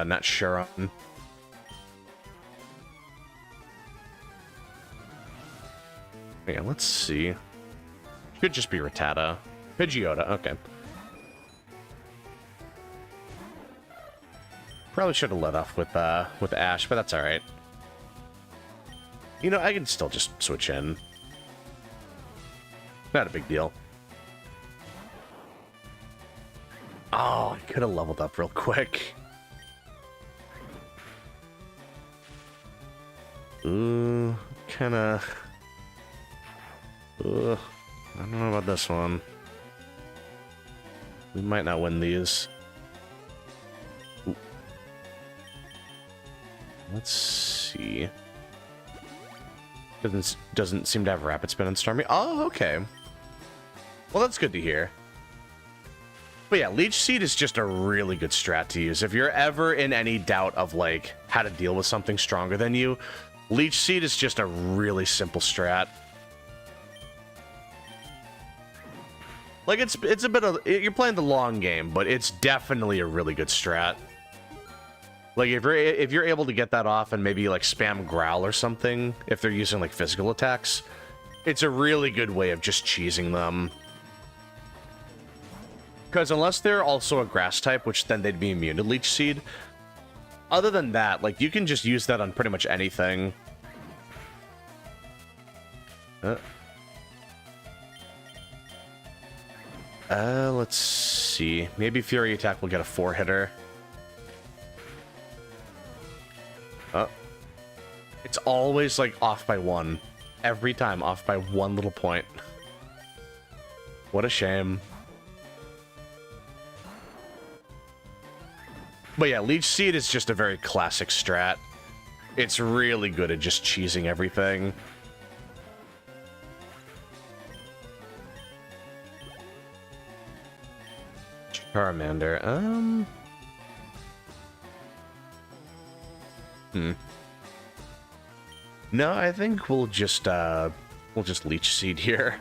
not sure on. Yeah, let's see. Could just be Rattata. Pidgeotto, okay. Probably should have let off with Ash, but that's all right. You know, I can still just switch in. Not a big deal. Oh, I could have leveled up real quick. Ooh, kinda... I don't know about this one. We might not win these. Ooh. Let's see. Doesn't seem to have Rapid Spin and Stormy. Oh, okay. Well, that's good to hear. But yeah, Leech Seed is just a really good strat to use. If you're ever in any doubt of, like, how to deal with something stronger than you, Leech Seed is just a really simple strat. Like, it's a bit of... you're playing the long game, but it's definitely a really good strat. Like, if you're able to get that off and maybe, like, spam Growl or something, if they're using, like, physical attacks, it's a really good way of just cheesing them. Because unless they're also a grass type, which then they'd be immune to Leech Seed, other than that, like, you can just use that on pretty much anything. Let's see. Maybe Fury Attack will get a 4-hitter. It's always, like, off by 1. Every time off by 1 little point. What a shame. But yeah, Leech Seed is just a very classic strat. It's really good at just cheesing everything. Charmander, No, I think we'll just Leech Seed here.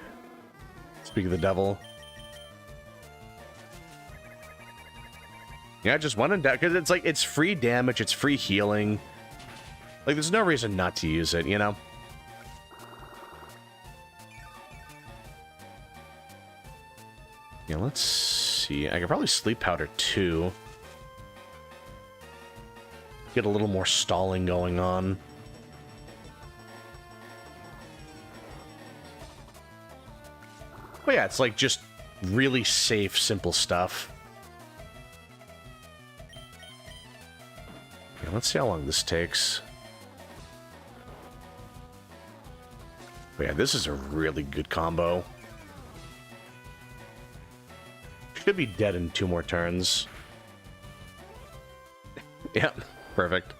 Speak of the devil. Yeah, just one and down, because it's like, it's free damage, it's free healing. Like, there's no reason not to use it, you know? Yeah, let's see. I could probably Sleep Powder too. get a little more stalling going on. But yeah, it's like just really safe, simple stuff. Okay, let's see how long this takes. But yeah, this is a really good combo. Should be dead in 2 more turns. Yep, perfect.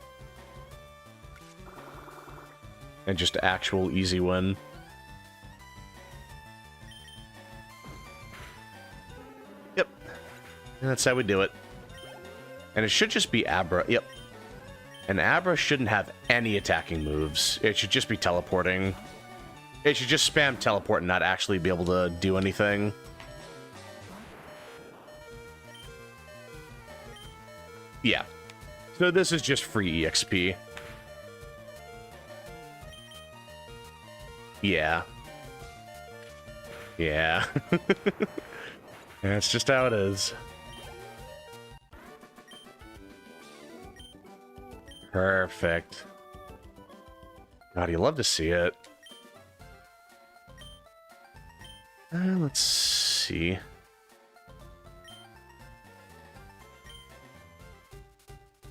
And just actual easy win. Yep. And that's how we do it. And it should just be Abra. Yep. And Abra shouldn't have any attacking moves. It should just be teleporting. It should just spam teleport and not actually be able to do anything. Yeah. So this is just free EXP. Yeah. Yeah. That's just how it is. Perfect. God, you love to see it. Let's see.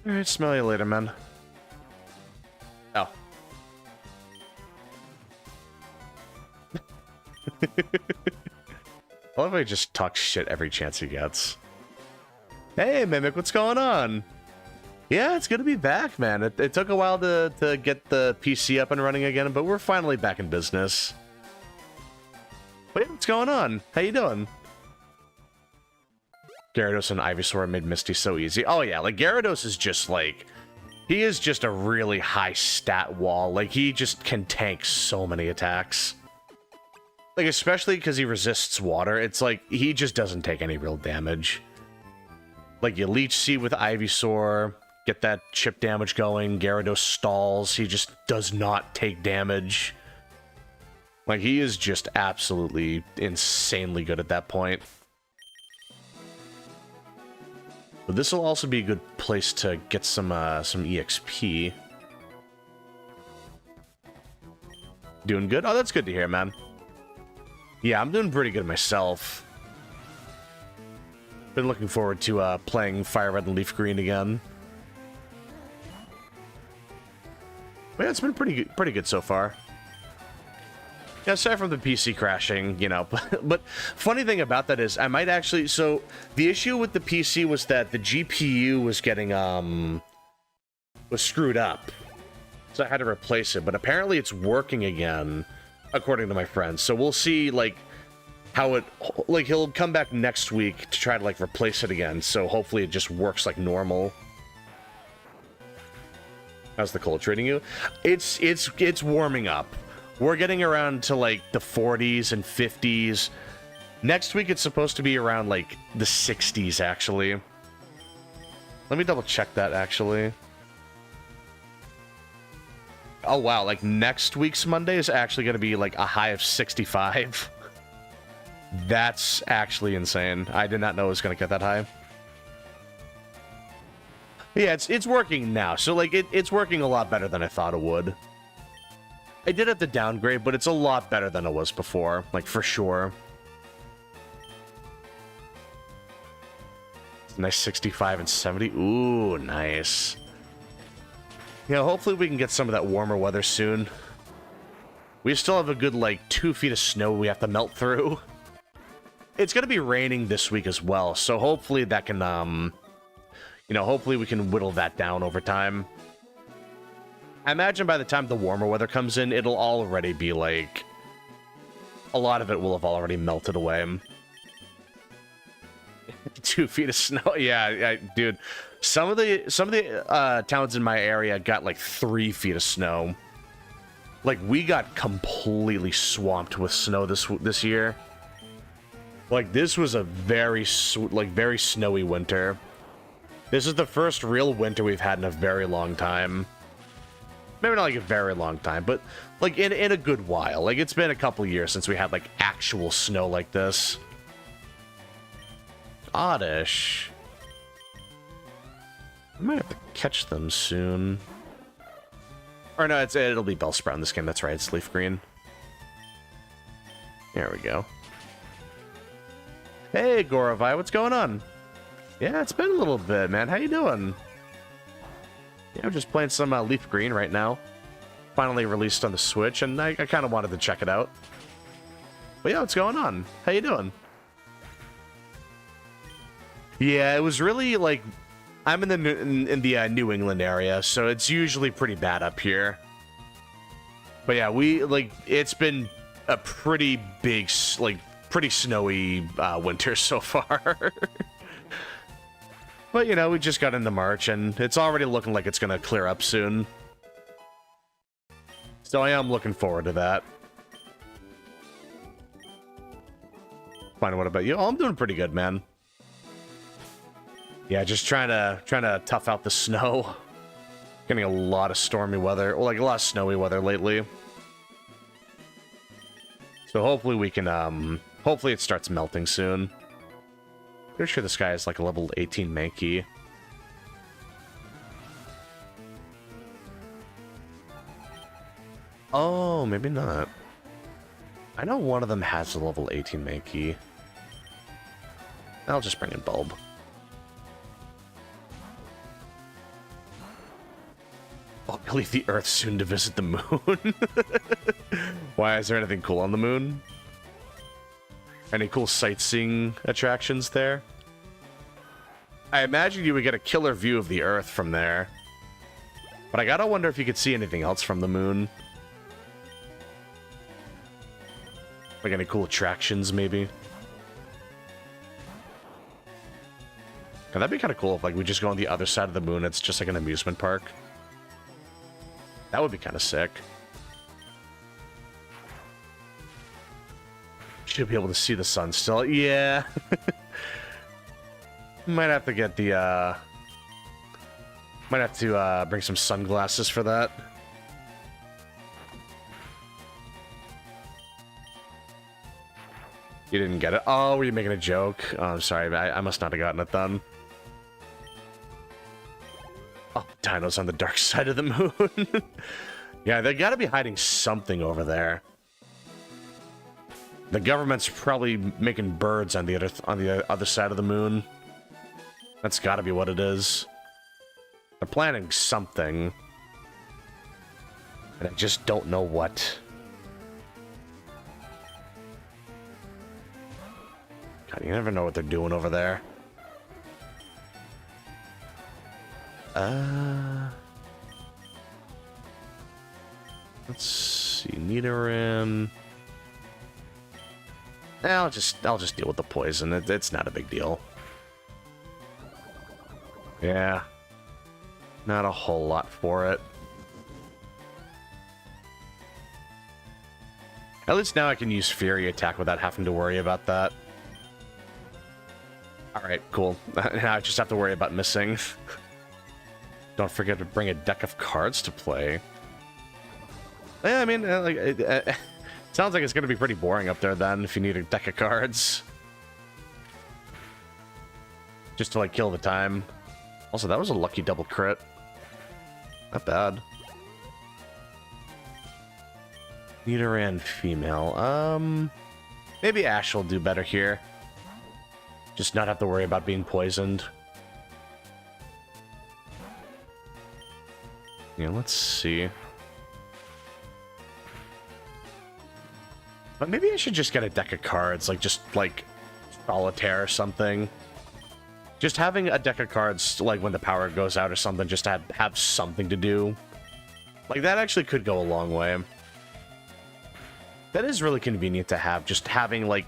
Alright, smell you later, man. Oh. I love how he just talks shit every chance he gets. Hey, Mimic, what's going on? Yeah, it's good to be back, man. It took a while to get the PC up and running again, but we're finally back in business. Wait, what's going on? How you doing? Gyarados and Ivysaur made Misty so easy. Oh yeah, like Gyarados is just like... He is just a really high stat wall. Like, he just can tank so many attacks. Like, especially because he resists water. It's like, he just doesn't take any real damage. Like, you Leech Seed with Ivysaur, get that chip damage going, Gyarados stalls, he just does not take damage. Like, he is just absolutely insanely good at that point. But this will also be a good place to get some EXP. Doing good? Oh, that's good to hear, man. Yeah, I'm doing pretty good myself. Been looking forward to playing Fire Red and Leaf Green again. But yeah, it's been pretty good so far. Yeah, aside from the PC crashing, you know, but funny thing about that is I might actually, so the issue with the PC was that the GPU was getting, was screwed up. So I had to replace it, but apparently it's working again, according to my friends. So we'll see, like, how it, like, he'll come back next week to try to, like, replace it again. So hopefully it just works like normal. How's the cold treating you? It's warming up. We're getting around to, like, the 40s and 50s. Next week, it's supposed to be around, like, the 60s, actually. Let me double-check that, actually. Oh, wow. Like, next week's Monday is actually going to be, like, a high of 65. That's actually insane. I did not know it was going to get that high. Yeah, it's working now. So, like, it's working a lot better than I thought it would. I did have to downgrade, but it's a lot better than it was before, like, for sure. Nice 65 and 70. Ooh, nice. Yeah, hopefully we can get some of that warmer weather soon. We still have a good, like, 2 feet of snow we have to melt through. It's gonna be raining this week as well, so hopefully that can, you know, hopefully we can whittle that down over time. I imagine by the time the warmer weather comes in, it'll already be, like... A lot of it will have already melted away. 2 feet of snow? Yeah, dude. Some of the towns in my area got, like, 3 feet of snow. Like, we got completely swamped with snow this year. Like, this was a very snowy winter. This is the first real winter we've had in a very long time. Maybe not like a very long time, but like in a good while. Like, it's been a couple years since we had like actual snow like this. Oddish. might have to catch them soon. Or no, it'll be Bellsprout in this game. That's right, it's Leaf Green. There we go. Hey, Goravai, what's going on? Yeah, it's been a little bit, man. How you doing? Yeah, I'm just playing some Leaf Green right now. Finally released on the Switch, and I kind of wanted to check it out. But yeah, what's going on? How you doing? Yeah, it was really like... I'm in the New England area, so it's usually pretty bad up here. But yeah, it's been a pretty big, pretty snowy winter so far. But, you know, we just got into March, and it's already looking like it's going to clear up soon. So I am looking forward to that. Fine, what about you? Oh, I'm doing pretty good, man. Yeah, just trying to tough out the snow. Getting a lot of stormy weather, well, like a lot of snowy weather lately. So hopefully we can, hopefully it starts melting soon. Pretty sure this guy is like a level 18 Mankey. Oh, maybe not. I know one of them has a level 18 Mankey. I'll just bring in Bulb. Oh, I leave the Earth soon to visit the moon. Why, is there anything cool on the moon? Any cool sightseeing attractions there? I imagine you would get a killer view of the Earth from there. But I gotta wonder if you could see anything else from the moon. Like any cool attractions, maybe? Yeah, that'd be kind of cool if like we just go on the other side of the moon. It's just like an amusement park. That would be kind of sick. Should be able to see the sun still. Yeah. Might have to get the, might have to, bring some sunglasses for that. You didn't get it? Oh, were you making a joke? Oh, I'm sorry. I must not have gotten it then. Oh, Dino's on the dark side of the moon. Yeah, they gotta be hiding something over there. The government's probably making birds on the other side of the moon. That's gotta be what it is. They're planning something. And I just don't know what. God, you never know what they're doing over there. Let's see, Nidoran. I'll just deal with the poison. It's not a big deal. Yeah. Not a whole lot for it. At least now I can use Fury Attack without having to worry about that. Alright, cool. Now I just have to worry about missing. Don't forget to bring a deck of cards to play. Yeah, I mean, sounds like it's going to be pretty boring up there then, if you need a deck of cards. Just to, like, kill the time. Also, that was a lucky double crit. Not bad. Nidoran female. Maybe Ash will do better here. Just not have to worry about being poisoned. Yeah, let's see. But maybe I should just get a deck of cards, just Solitaire or something. Just having a deck of cards, like, when the power goes out or something, just to have something to do. Like, that actually could go a long way. That is really convenient to have, just having, like,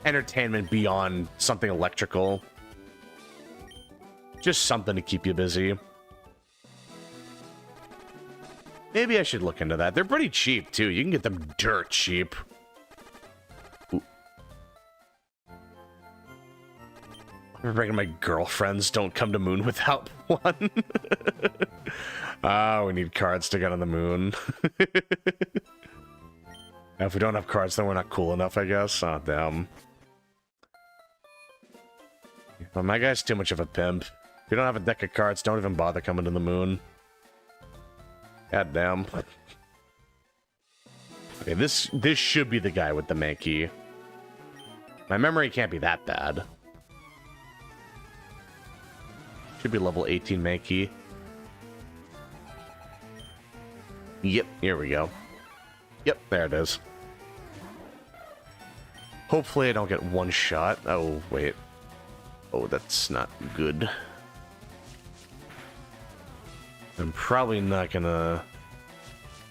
entertainment beyond something electrical. Just something to keep you busy. Maybe I should look into that. They're pretty cheap, too. You can get them dirt cheap. Ooh. I'm bringing my girlfriends. Don't come to moon without one. Ah, we need cards to get on the moon. Now, if we don't have cards, then we're not cool enough, I guess. Oh, damn. Well, my guy's too much of a pimp. you don't have a deck of cards, don't even bother coming to the moon. God damn. Okay, this should be the guy with the Mankey. My memory can't be that bad. Should be level 18 Mankey. Yep, here we go. Yep, there it is. Hopefully I don't get one shot. Oh, wait. Oh, that's not good. I'm probably not gonna...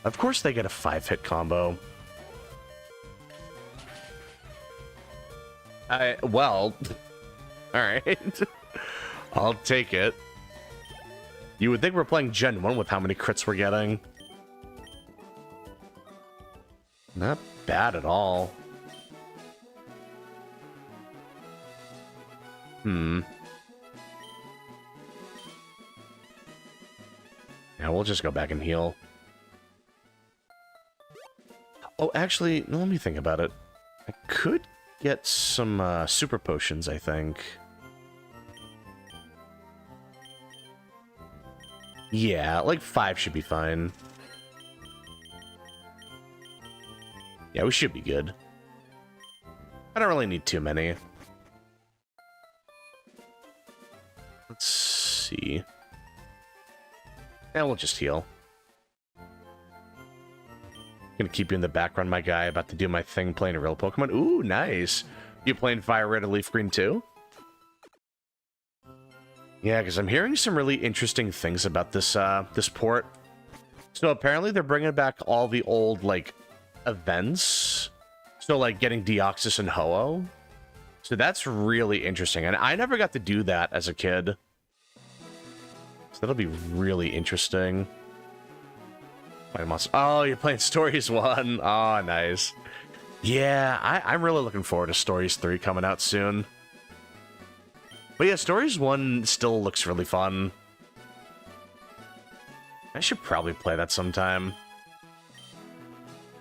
Of course they get a 5-hit combo. Well... Alright. I'll take it. You would think we're playing Gen 1 with how many crits we're getting. Not bad at all. Yeah, we'll just go back and heal. Oh, actually, let me think about it. I could get some super potions, I think. Yeah, like 5 should be fine. Yeah, we should be good. I don't really need too many. Let's see. And we'll just heal. Gonna keep you in the background, my guy. About to do my thing playing a real Pokemon. Ooh, nice. You playing Fire Red or Leaf Green too? Yeah, because I'm hearing some really interesting things about this this port. So apparently they're bringing back all the old, like, events. So, like, getting Deoxys and Ho-Oh. So that's really interesting. And I never got to do that as a kid. So that'll be really interesting. Oh, you're playing Stories 1. Oh, nice. Yeah, I'm really looking forward to Stories 3 coming out soon. But yeah, Stories 1 still looks really fun. I should probably play that sometime.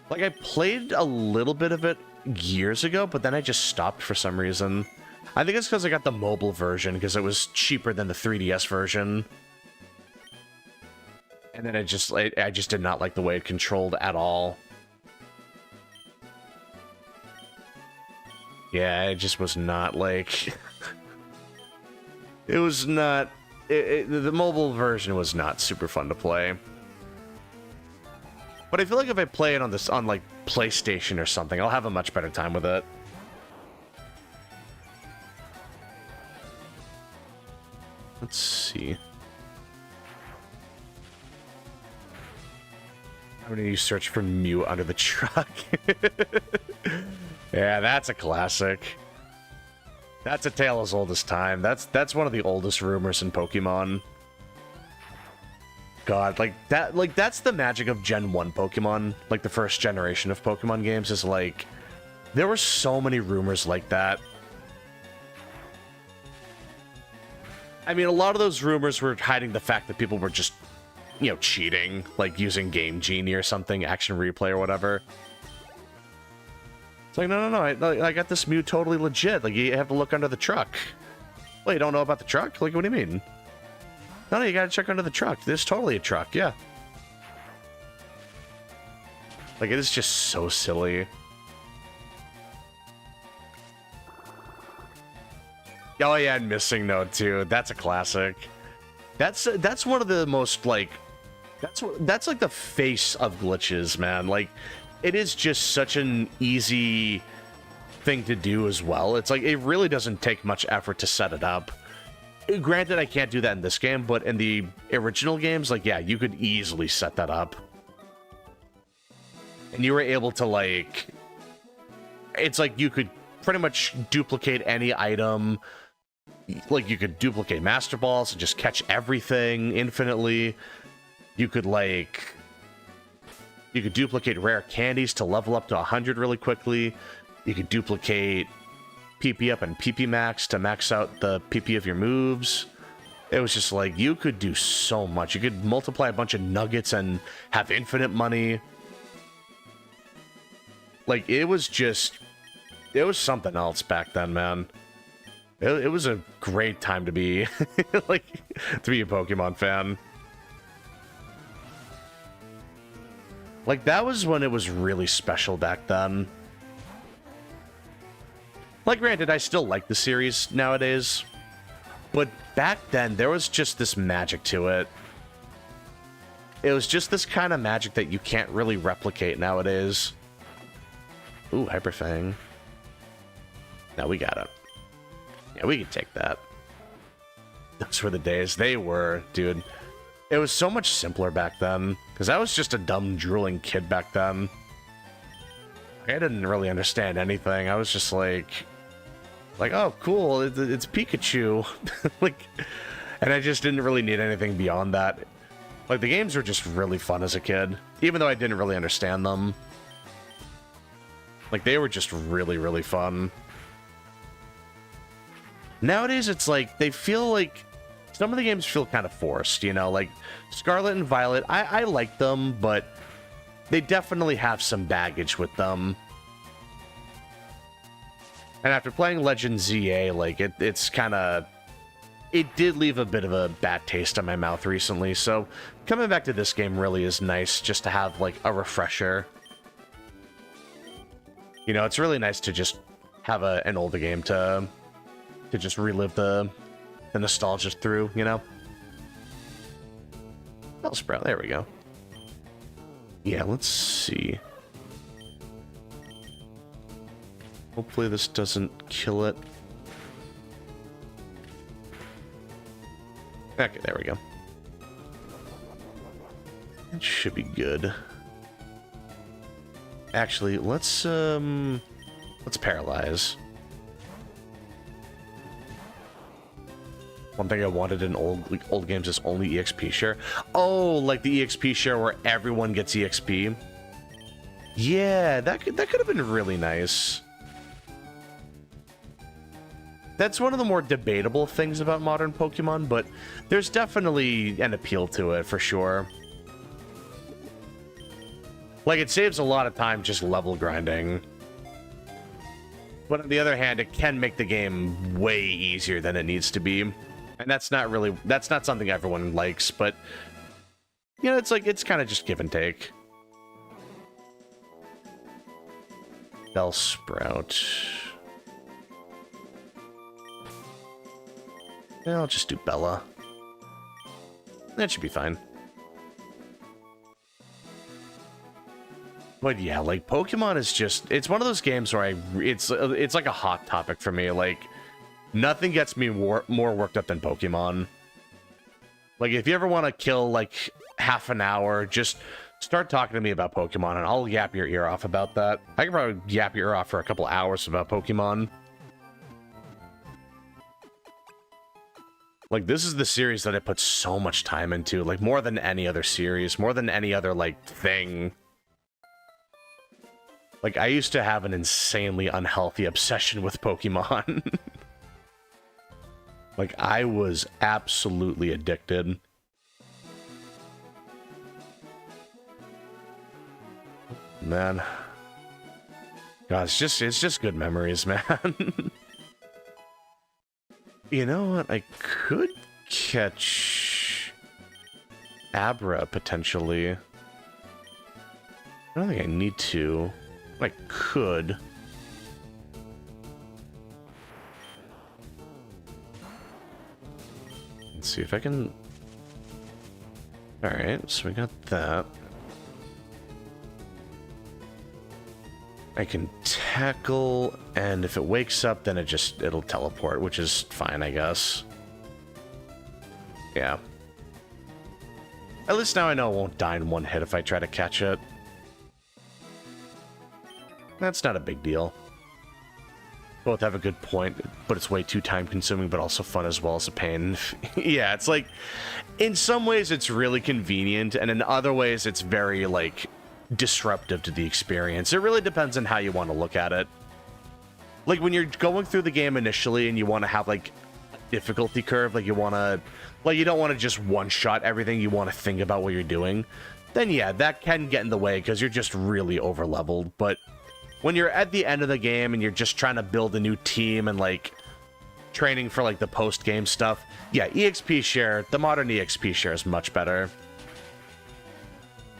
Like, I played a little bit of it years ago, but then I just stopped for some reason. I think it's because I got the mobile version, because it was cheaper than the 3DS version. And then I just did not like the way it controlled at all. Yeah, it just was not, like... It was not... the mobile version was not super fun to play. But I feel like if I play it on like PlayStation or something, I'll have a much better time with it. Let's see. I'm gonna search for Mew under the truck. Yeah, that's a classic. That's a tale as old as time. That's one of the oldest rumors in Pokemon. God, that's the magic of Gen 1 Pokemon, like the first generation of Pokemon games, is like, there were so many rumors like that. I mean, a lot of those rumors were hiding the fact that people were just, you know, cheating, like using Game Genie or something, Action Replay or whatever. It's like, no, I got this Mew totally legit. Like, you have to look under the truck. Well, you don't know about the truck? Like, what do you mean? No, you gotta check under the truck. There's totally a truck, yeah. Like, it is just so silly. Oh yeah, and Missing Note too. That's a classic. That's one of the most, like, that's like the face of glitches, man. Like, it is just such an easy thing to do as well. It's like, it really doesn't take much effort to set it up. Granted, I can't do that in this game, but in the original games, like, yeah, you could easily set that up. And you were able to, like... It's like you could pretty much duplicate any item. Like, you could duplicate Master Balls and just catch everything infinitely. You could, like... You could duplicate rare candies to level up to 100 really quickly. You could duplicate PP up and PP max to max out the PP of your moves. It was just like, you could do so much. You could multiply a bunch of nuggets and have infinite money. Like, it was just... It was something else back then, man. It was a great time to be like to be a Pokemon fan. Like, that was when it was really special back then. Like, granted, I still like the series nowadays, but back then there was just this magic to it. It was just this kind of magic that you can't really replicate nowadays. Ooh, Hyper Fang. Now we got it. Yeah, we can take that. Those were the days. They were, dude. It was so much simpler back then, because I was just a dumb, drooling kid back then. I didn't really understand anything. I was just like, oh, cool, it's Pikachu. Like, and I just didn't really need anything beyond that. Like, the games were just really fun as a kid, even though I didn't really understand them. Like, they were just really, really fun. Nowadays, it's like, they feel like, some of the games feel kind of forced, you know? Like, Scarlet and Violet, I like them, but they definitely have some baggage with them. And after playing Legend ZA, like, it's kind of... It did leave a bit of a bad taste in my mouth recently, so coming back to this game really is nice, just to have, like, a refresher. You know, it's really nice to just have an older game to just relive the nostalgia through, you know? Bellsprout, there we go. Yeah, let's see. Hopefully this doesn't kill it. Okay, there we go. It should be good. Actually, let's paralyze. One thing I wanted in old games is only EXP share. Oh, like the EXP share where everyone gets EXP. Yeah, that could have been really nice. That's one of the more debatable things about modern Pokemon, but there's definitely an appeal to it for sure. Like, it saves a lot of time just level grinding. But on the other hand, it can make the game way easier than it needs to be. And that's not something everyone likes, but you know, it's kind of just give and take. Bellsprout. Yeah, I'll just do Bella. That should be fine. But yeah, like, Pokemon is just... It's one of those games where it's like a hot topic for me. Like, nothing gets me more worked up than Pokemon. Like, if you ever want to kill, like, half an hour, just start talking to me about Pokemon, and I'll yap your ear off about that. I can probably yap your ear off for a couple hours about Pokemon. Like, this is the series that I put so much time into. Like, more than any other series. More than any other, like, thing. Like, I used to have an insanely unhealthy obsession with Pokemon. Like, I was absolutely addicted. Man. God, it's just good memories, man. You know what? I could catch Abra, potentially. I don't think I need to. I could. Let's see if I can... Alright, so we got that. I can tackle, and if it wakes up, then it'll teleport, which is fine, I guess. Yeah. At least now I know it won't die in one hit if I try to catch it. That's not a big deal. Both have a good point, but it's way too time-consuming, but also fun as well as a pain. Yeah, it's like, in some ways it's really convenient, and in other ways it's very, like, disruptive to the experience. It really depends on how you want to look at it. Like, when you're going through the game initially and you want to have, like, a difficulty curve, like, you want to... Like, you don't want to just one-shot everything, you want to think about what you're doing, then yeah, that can get in the way, because you're just really over-leveled, but... When you're at the end of the game and you're just trying to build a new team and, like, training for like the post-game stuff, yeah, EXP share, the modern EXP share is much better.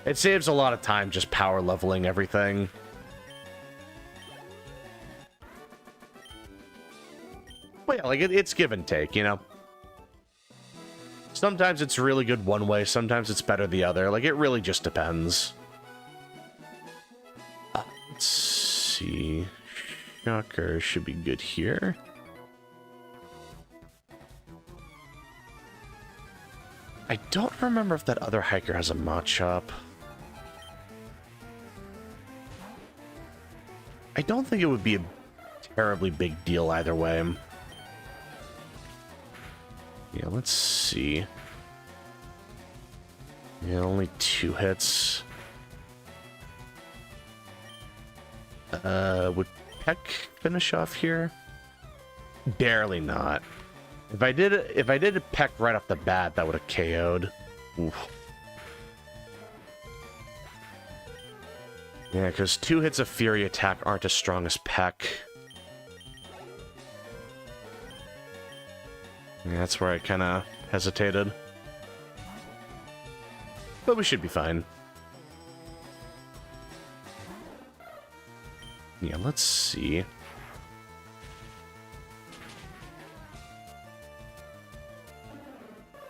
It saves a lot of time just power leveling everything. But yeah, like it's give and take, you know? Sometimes it's really good one way, sometimes it's better the other. Like, it really just depends. Let's see. Shocker should be good here. I don't remember if that other hiker has a Machop. I don't think it would be a terribly big deal either way. Yeah, let's see. Yeah, only 2 hits. Would Peck finish off here? Barely not. If I did a Peck right off the bat, that would have KO'd. Oof. Yeah, because 2 hits of Fury attack aren't as strong as Peck. Yeah, that's where I kind of hesitated. But we should be fine. Yeah, let's see.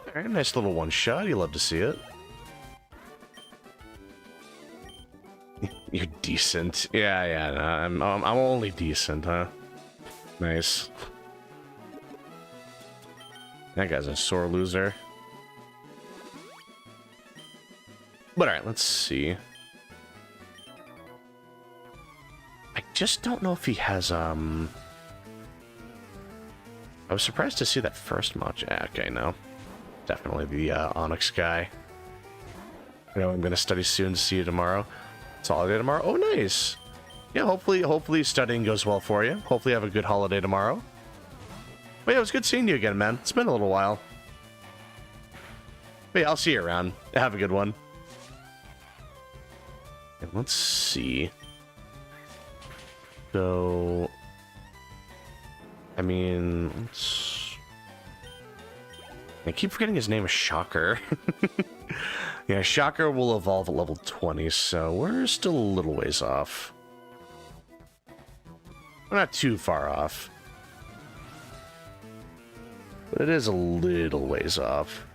Alright, nice little one-shot. You love to see it. You're decent. Yeah, no, I'm only decent, huh? Nice. That guy's a sore loser. But alright, let's see. I just don't know if he has, I was surprised to see that first match. Okay, no. Definitely the Onyx guy. I know I'm gonna study soon. See you tomorrow. It's holiday tomorrow. Oh, nice. Yeah, hopefully studying goes well for you. Hopefully you have a good holiday tomorrow. But yeah, it was good seeing you again, man. It's been a little while. But yeah, I'll see you around. Have a good one. And let's see. So, I mean, I keep forgetting his name is Shocker. Yeah, Shocker will evolve at level 20, so we're still a little ways off. We're not too far off. But it is a little ways off.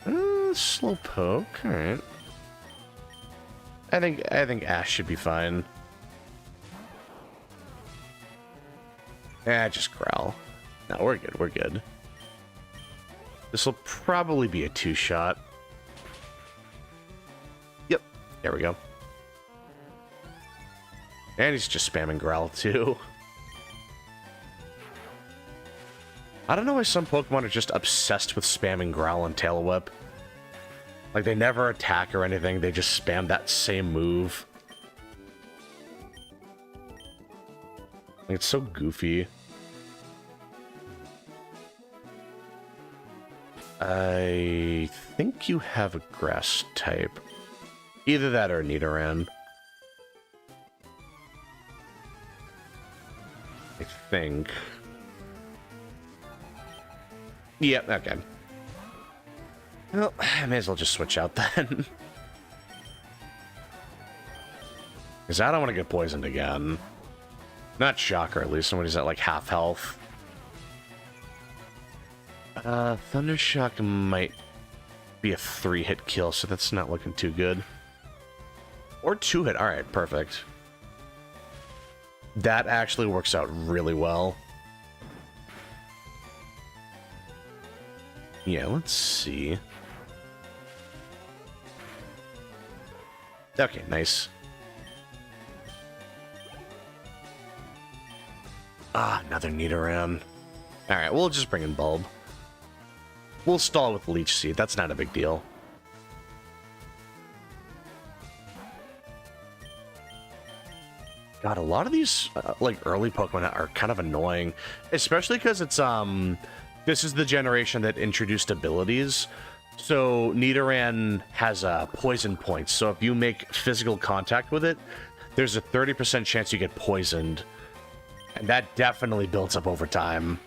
Slowpoke, alright. I think Ash should be fine. Just growl. No, we're good, we're good. This will probably be a 2-shot. Yep, there we go. And he's just spamming growl too. I don't know why some Pokemon are just obsessed with spamming growl and tail whip. Like, they never attack or anything, they just spam that same move. Like, it's so goofy. I think you have a grass type. Either that or Nidoran. I think. Yep, okay. Well, I may as well just switch out then. Because I don't want to get poisoned again. Not Shocker, at least. Somebody's at like half health. Thundershock might be a 3-hit kill, so that's not looking too good. Or 2-hit. Alright, perfect. That actually works out really well. Yeah, let's see. Okay, nice. Ah, another Nidoran. Alright, we'll just bring in Bulb. We'll stall with Leech Seed. That's not a big deal. God, a lot of these like early Pokemon are kind of annoying, especially because it's this is the generation that introduced abilities. So Nidoran has poison points. So if you make physical contact with it, there's a 30% chance you get poisoned. And that definitely builds up over time.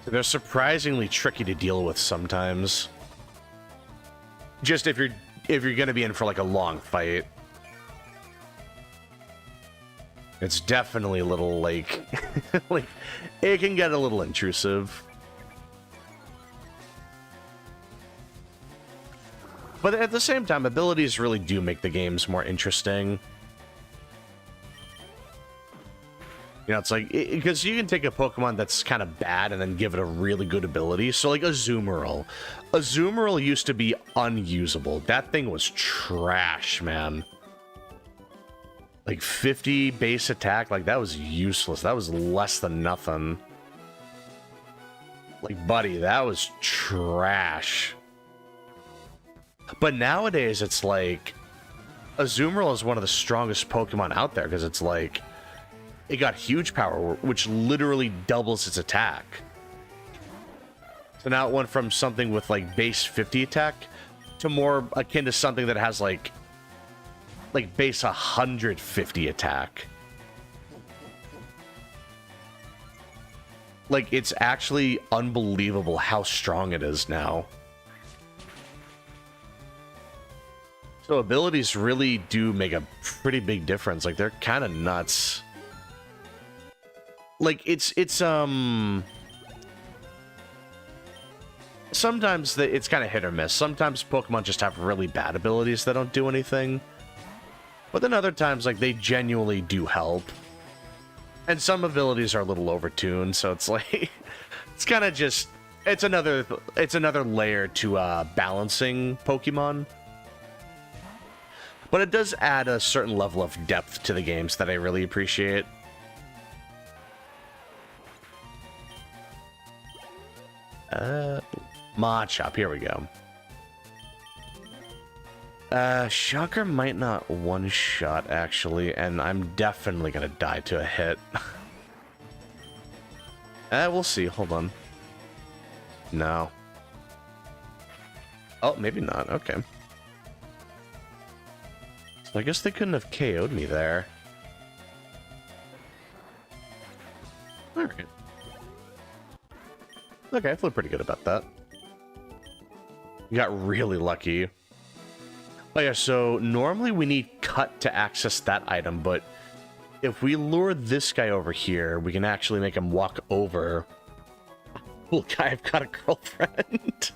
So they're surprisingly tricky to deal with sometimes. Just if you're gonna be in for like a long fight. It's definitely a little like like it can get a little intrusive. But at the same time, abilities really do make the games more interesting. You know, it's like, because you can take a Pokemon that's kind of bad and then give it a really good ability. So, like, Azumarill. Azumarill used to be unusable. That thing was trash, man. Like, 50 base attack, like, that was useless. That was less than nothing. Like, buddy, that was trash. But nowadays, it's like, Azumarill is one of the strongest Pokemon out there, because it's like, it got huge power, which literally doubles its attack. So now it went from something with like base 50 attack to more akin to something that has like base 150 attack. Like, it's actually unbelievable how strong it is now. So abilities really do make a pretty big difference. Like, they're kind of nuts. Like, it's sometimes it's kind of hit or miss. Sometimes Pokemon just have really bad abilities that don't do anything. But then other times, like, they genuinely do help. And some abilities are a little overtuned, so it's like, it's kind of just, it's another layer to balancing Pokemon. But it does add a certain level of depth to the games that I really appreciate. Machop, here we go. Shocker might not one-shot, actually, and I'm definitely gonna die to a hit. We'll see, hold on. No. Oh, maybe not, okay. So I guess they couldn't have KO'd me there. Alright. Okay, I feel pretty good about that. You got really lucky. Oh yeah, so normally we need cut to access that item, but if we lure this guy over here, we can actually make him walk over. Cool guy, I've got a girlfriend.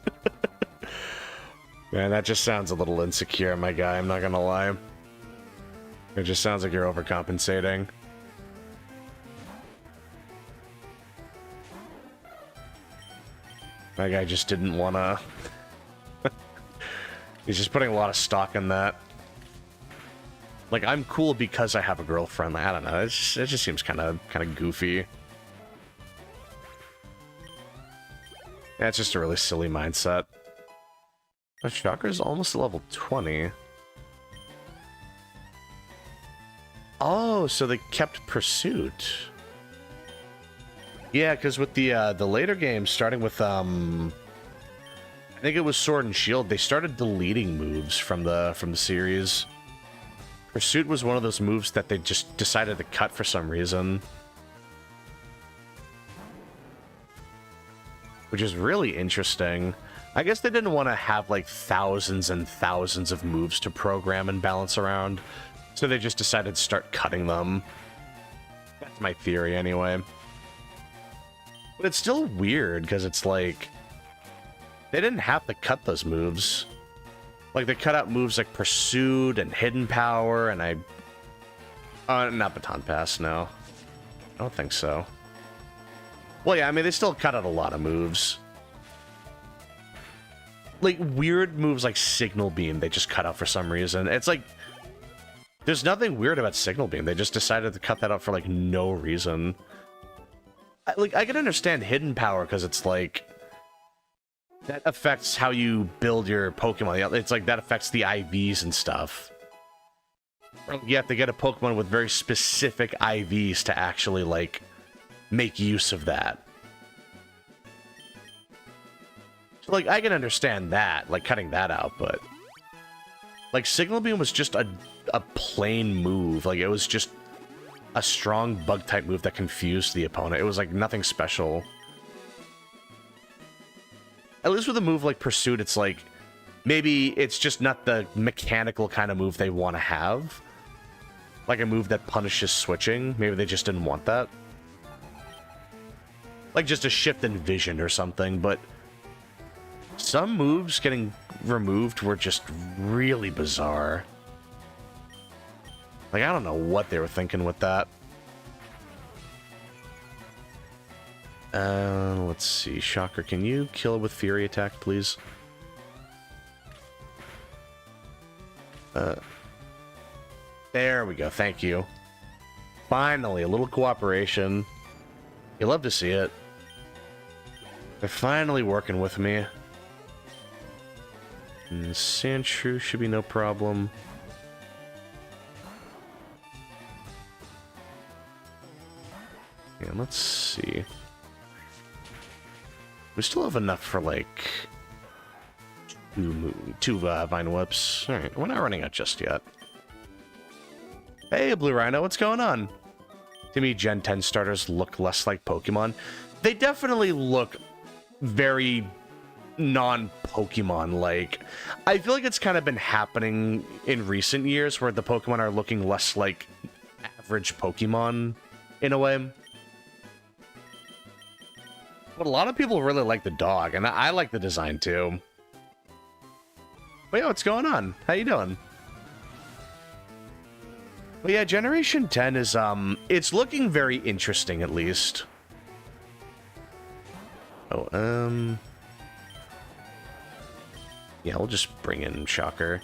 Man, that just sounds a little insecure, my guy, I'm not gonna lie. It just sounds like you're overcompensating. That guy just didn't wanna... He's just putting a lot of stock in that. Like, I'm cool because I have a girlfriend. Like, I don't know. It just seems kind of goofy. Yeah, it's just a really silly mindset. But Shocker's almost level 20. Oh, so they kept Pursuit. Yeah, because with the later games, starting with I think it was Sword and Shield, they started deleting moves from the series. Pursuit was one of those moves that they just decided to cut for some reason. Which is really interesting. I guess they didn't want to have like thousands and thousands of moves to program and balance around, so they just decided to start cutting them. That's my theory anyway. But it's still weird, because it's like, they didn't have to cut those moves. Like, they cut out moves like Pursuit and Hidden Power, and not Baton Pass, no. I don't think so. Well, yeah, I mean, they still cut out a lot of moves. Like, weird moves like Signal Beam, they just cut out for some reason. It's like, there's nothing weird about Signal Beam. They just decided to cut that out for, like, no reason. Like, I can understand Hidden Power, because it's like, that affects how you build your Pokemon. It's like, that affects the IVs and stuff. You have to get a Pokemon with very specific IVs to actually, like, make use of that. So, like, I can understand that, like, cutting that out, but... Like, Signal Beam was just a a plain move. Like, it was just a strong bug-type move that confused the opponent. It was, like, nothing special. At least with a move like Pursuit, it's like, maybe it's just not the mechanical kind of move they want to have. Like a move that punishes switching. Maybe they just didn't want that. Like just a shift in vision or something, but some moves getting removed were just really bizarre. Like, I don't know what they were thinking with that. Let's see. Shocker, can you kill it with Fury Attack, please? There we go. Thank you. Finally, a little cooperation. You love to see it. They're finally working with me. And Sandshrew should be no problem. Yeah, let's see. We still have enough for, like, two Vine Whips. Alright, we're not running out just yet. Hey, Blue Rhino, what's going on? To me, Gen 10 starters look less like Pokemon. They definitely look very non-Pokemon-like. I feel like it's kind of been happening in recent years where the Pokemon are looking less like average Pokemon, in a way. But a lot of people really like the dog, and I like the design too. But yeah, what's going on? How you doing? But yeah, Generation 10 is, it's looking very interesting, at least. Oh, yeah, we'll just bring in Shocker.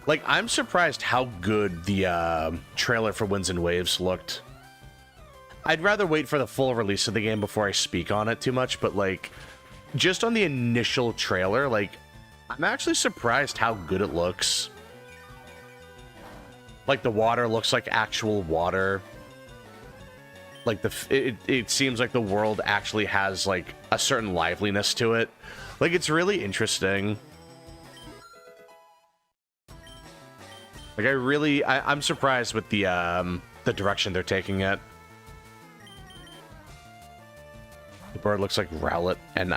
Like, I'm surprised how good the trailer for Winds and Waves looked. I'd rather wait for the full release of the game before I speak on it too much, but, like, just on the initial trailer, like, I'm actually surprised how good it looks. Like, the water looks like actual water. Like, it seems like the world actually has, like, a certain liveliness to it. Like, it's really interesting. Like, I'm surprised with the direction they're taking it. The bird looks like Rowlet, and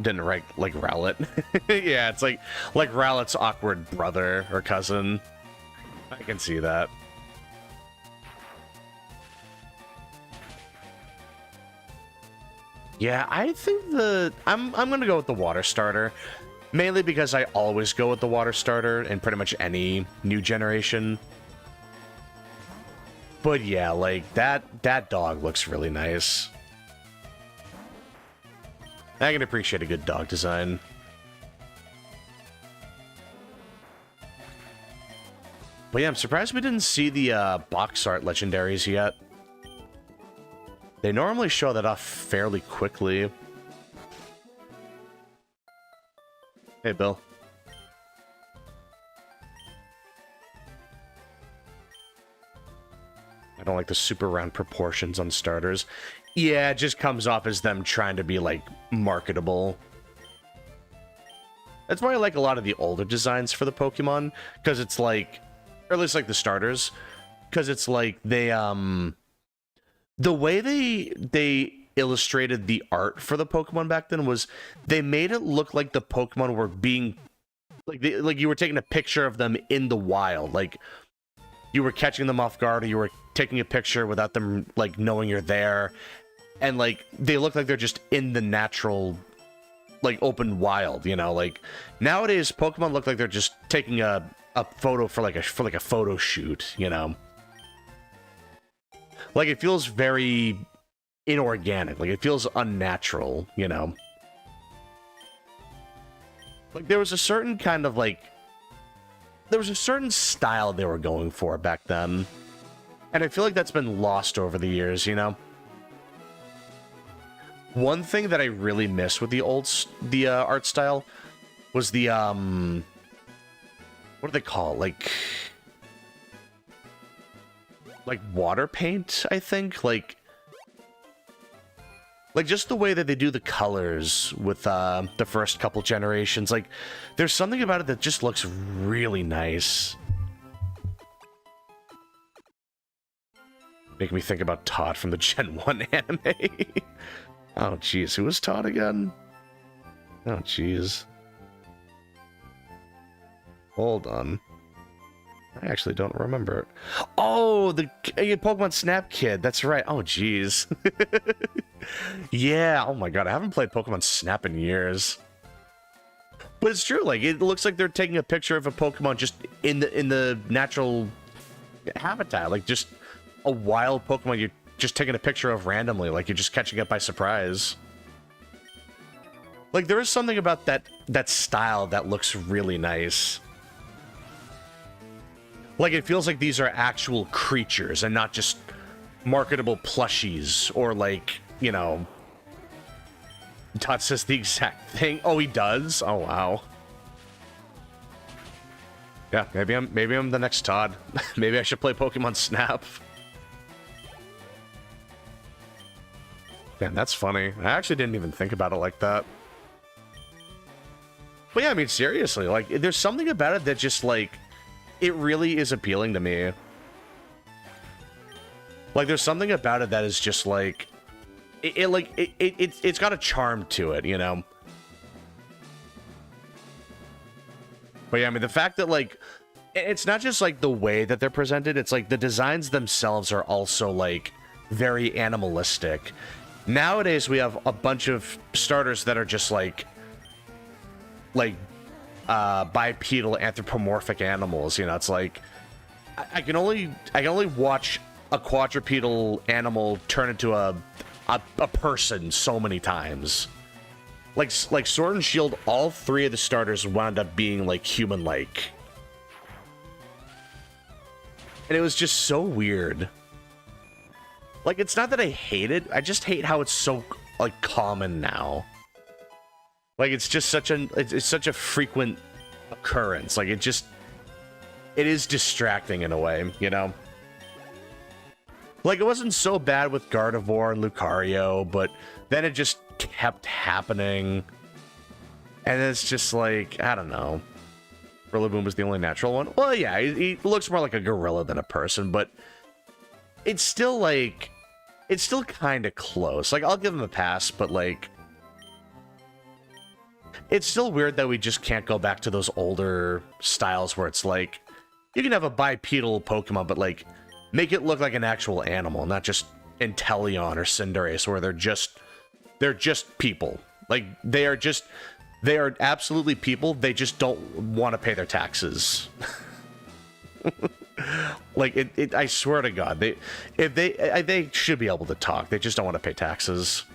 didn't write like Rowlet. Yeah, it's like Rowlet's awkward brother or cousin. I can see that. Yeah, I think I'm gonna go with the water starter. Mainly because I always go with the water starter in pretty much any new generation. But yeah, like, that dog looks really nice. I can appreciate a good dog design. But yeah, I'm surprised we didn't see the box art legendaries yet. They normally show that off fairly quickly. Hey, Bill. I don't like the super round proportions on starters. Yeah, it just comes off as them trying to be, like, marketable. That's why I like a lot of the older designs for the Pokemon, because it's like, or at least like the starters, because it's like they, the way they illustrated the art for the Pokemon back then was they made it look like the Pokemon were being, like you were taking a picture of them in the wild, like you were catching them off guard, or you were taking a picture without them, like, knowing you're there. And, like, they look like they're just in the natural, like, open wild, you know? Like, nowadays, Pokemon look like they're just taking a photo for like a photo shoot, you know? Like, it feels very inorganic. Like, it feels unnatural, you know? Like, there was a certain kind of, like... There was a certain style they were going for back then. And I feel like that's been lost over the years, you know? One thing that I really miss with the art style was the, what do they call it? Like water paint, I think? Like, Like, just the way that they do the colors with the first couple generations. Like, there's something about it that just looks really nice. Make me think about Todd from the Gen 1 anime. Oh, jeez. Who was Todd again? Oh, jeez. Hold on. I actually don't remember it. Oh, the Pokemon Snap kid. That's right. Oh, jeez. Yeah. Oh, my God. I haven't played Pokemon Snap in years. But it's true. Like, it looks like they're taking a picture of a Pokemon just in the natural habitat. Like, just a wild Pokemon you're just taking a picture of randomly. Like, you're just catching it by surprise. Like, there is something about that style that looks really nice. Like, it feels like these are actual creatures and not just marketable plushies or, like, you know... Todd says the exact thing. Oh, he does? Oh, wow. Yeah, maybe I'm the next Todd. Maybe I should play Pokemon Snap. Man, that's funny. I actually didn't even think about it like that. But yeah, I mean, seriously, like, there's something about it that just, like, it really is appealing to me. Like, there's something about it that is just, like, it's got a charm to it, you know? But yeah, I mean, the fact that, like, it's not just, like, the way that they're presented, it's, like, the designs themselves are also, like, very animalistic. Nowadays, we have a bunch of starters that are just, like bipedal anthropomorphic animals, you know? It's like, I can only watch a quadrupedal animal turn into a person so many times. Like Sword and Shield, all three of the starters wound up being, like, human-like. And it was just so weird. Like, it's not that I hate it, I just hate how it's so, like, common now. Like, it's just such it's such a frequent occurrence. Like, it is distracting in a way, you know? Like, it wasn't so bad with Gardevoir and Lucario, but then it just kept happening. And it's just like, I don't know. Rillaboom was the only natural one. Well, yeah, he looks more like a gorilla than a person, but it's still, like, it's still kind of close. Like, I'll give him a pass, but, like, it's still weird that we just can't go back to those older styles where it's like, you can have a bipedal Pokemon, but, like, make it look like an actual animal, not just Inteleon or Cinderace, where they're just people. Like, they are absolutely people, they just don't want to pay their taxes. Like, I swear to God, they should be able to talk, they just don't want to pay taxes.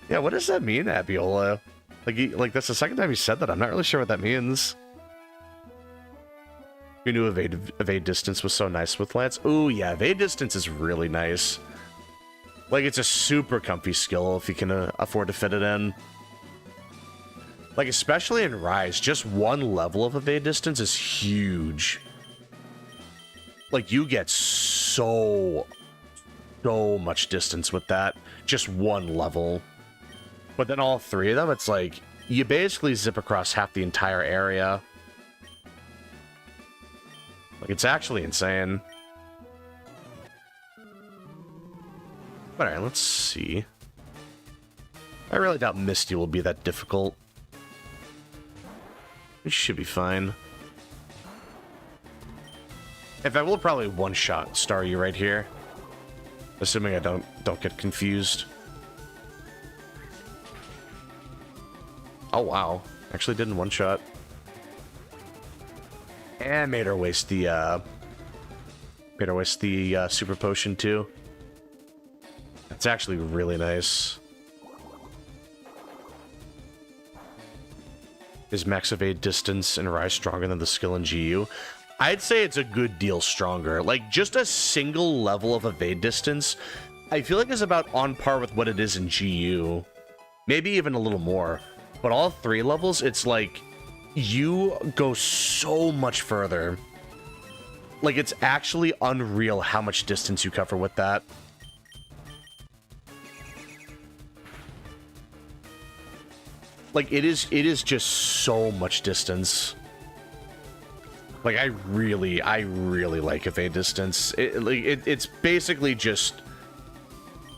Yeah, what does that mean, Abiola? Like, that's the second time you said that. I'm not really sure what that means. You knew evade distance was so nice with Lance. Ooh, yeah, evade distance is really nice. Like, it's a super comfy skill if you can afford to fit it in. Like, especially in Rise, just one level of evade distance is huge. Like, you get so much distance with that. Just one level. But then all three of them, it's like, you basically zip across half the entire area. Like, it's actually insane. Alright, let's see. I really doubt Misty will be that difficult. It should be fine. In fact, we'll probably one-shot Staryu right here. Assuming I don't get confused. Oh, wow. Actually didn't one-shot. And made her waste the super potion too. That's actually really nice. Is max evade distance and Rise stronger than the skill in GU? I'd say it's a good deal stronger. Like, just a single level of evade distance, I feel like is about on par with what it is in GU. Maybe even a little more. But all three levels, it's like, you go so much further. Like, it's actually unreal how much distance you cover with that. Like, it is just so much distance. Like, I really like evade distance. It's basically just...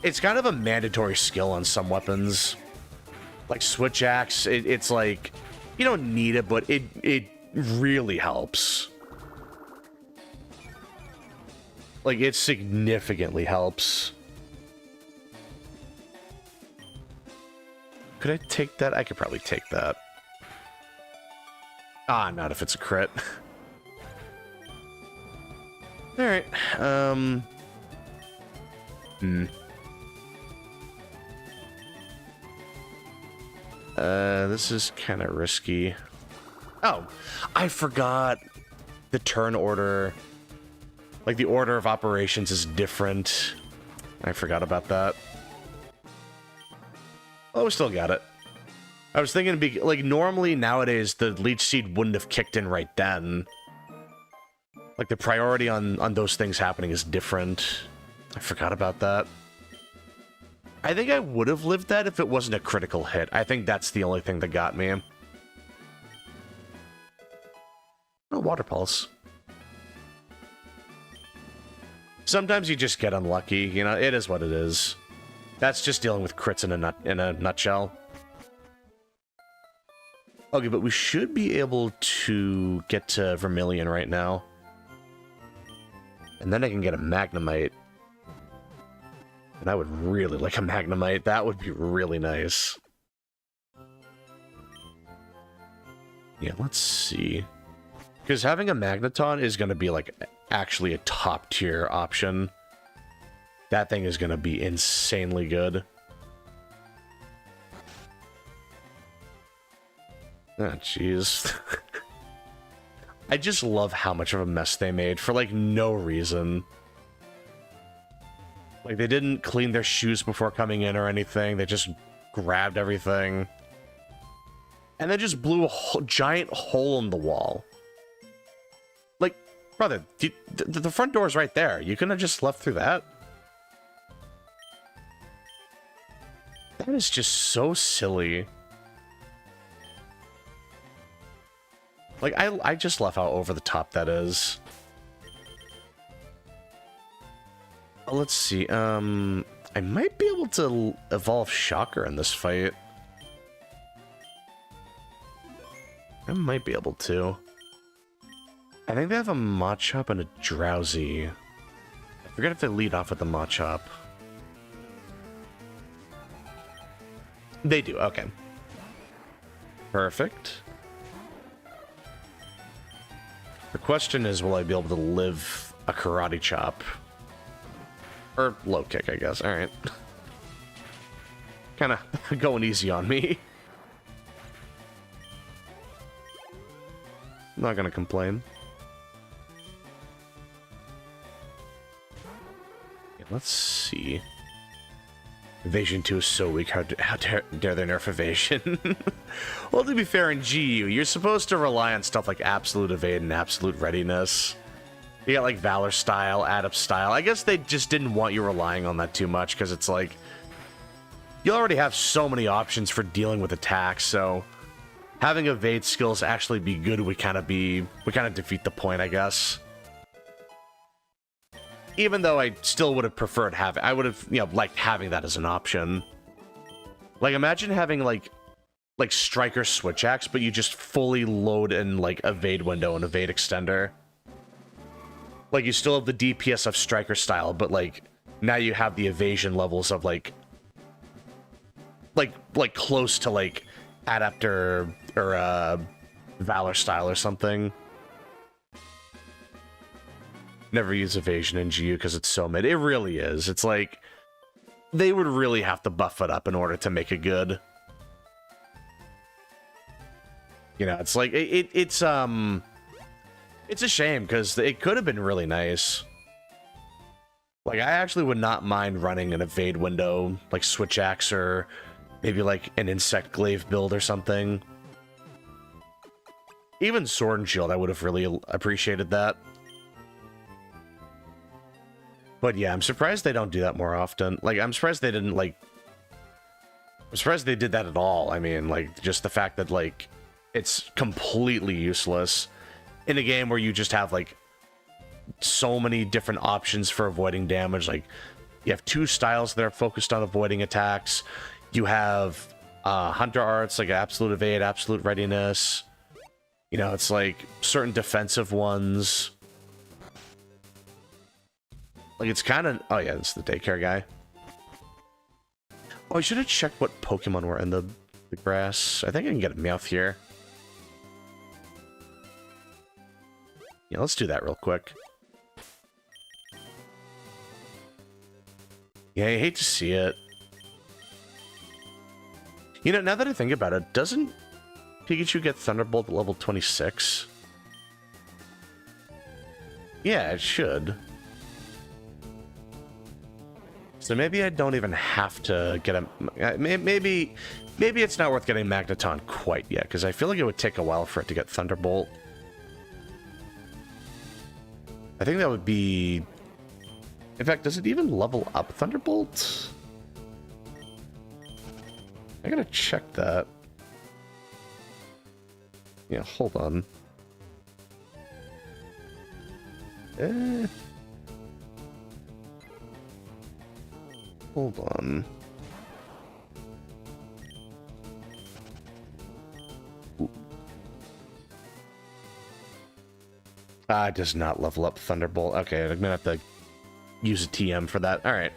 It's kind of a mandatory skill on some weapons. Like, Switch Axe, it's like... You don't need it, but it really helps. Like, it significantly helps. Could I take that? I could probably take that. Ah, not if it's a crit. Alright, this is kind of risky. Oh, I forgot the turn order. Like, the order of operations is different. I forgot about that. Oh, we still got it. I was thinking, like, normally nowadays the Leech Seed wouldn't have kicked in right then. Like, the priority on those things happening is different. I forgot about that. I think I would have lived that if it wasn't a critical hit. I think that's the only thing that got me. Oh, Water Pulse. Sometimes you just get unlucky, you know, it is what it is. That's just dealing with crits in a nutshell. Okay, but we should be able to get to Vermilion right now. And then I can get a Magnemite. And I would really like a Magnemite. That would be really nice. Yeah, let's see. Because having a Magneton is going to be, like, actually a top-tier option. That thing is going to be insanely good. Ah, jeez. I just love how much of a mess they made for, like, no reason. Like, they didn't clean their shoes before coming in or anything. They just grabbed everything. And then just blew a giant hole in the wall. Like, brother, the front door is right there. You couldn't have just left through that? That is just so silly. Like, I just love how over the top that is. Oh, let's see, I might be able to evolve Shocker in this fight. I might be able to. I think they have a Machop and a Drowsy. I forget if they lead off with the Machop. They do, okay. Perfect. The question is, will I be able to live a Karate Chop? Or low kick, I guess. Alright. Kinda going easy on me. Not gonna complain. Yeah, let's see. Evasion 2 is so weak. How dare they nerf Evasion? Well, to be fair, in GU, you're supposed to rely on stuff like Absolute Evade and Absolute Readiness. You got like Valor Style, Adept Style. I guess they just didn't want you relying on that too much, because it's like... You already have so many options for dealing with attacks, so... Having Evade skills actually be good would kind of defeat the point, I guess. Even though I still would have preferred having... I would have, you know, liked having that as an option. Like, imagine having, like Striker Switch Axe, but you just fully load in, like, Evade Window and Evade Extender. Like, you still have the DPS of Striker Style, but, like, now you have the evasion levels of, like close to, like, Adept or Valor Style or something. Never use evasion in GU because it's so mid. It really is. It's like, they would really have to buff it up in order to make it good. You know, it's like, it's a shame, because it could have been really nice. Like, I actually would not mind running an Evade Window, like Switch Axe, or maybe like an Insect Glaive build or something. Even Sword and Shield, I would have really appreciated that. But yeah, I'm surprised they don't do that more often. Like, I'm surprised they didn't, like... I'm surprised they did that at all. I mean, like, just the fact that, like, it's completely useless in a game where you just have, like, so many different options for avoiding damage. Like, you have 2 styles that are focused on avoiding attacks. You have Hunter Arts, like Absolute Evade, Absolute Readiness. You know, it's like certain defensive ones. Like, it's kind of... Oh, yeah, it's the daycare guy. Oh, I should have checked what Pokemon were in the grass. I think I can get a Meowth here. Yeah, let's do that real quick. Yeah, I hate to see it. You know, now that I think about it, doesn't Pikachu get Thunderbolt at level 26? Yeah, it should. So maybe I don't even have to get a... Maybe it's not worth getting Magneton quite yet, because I feel like it would take a while for it to get Thunderbolt. I think that would be... In fact, does it even level up Thunderbolt? I gotta check that. Yeah, hold on. Hold on. Ooh. It does not level up Thunderbolt. Okay, I'm gonna have to use a TM for that. Alright.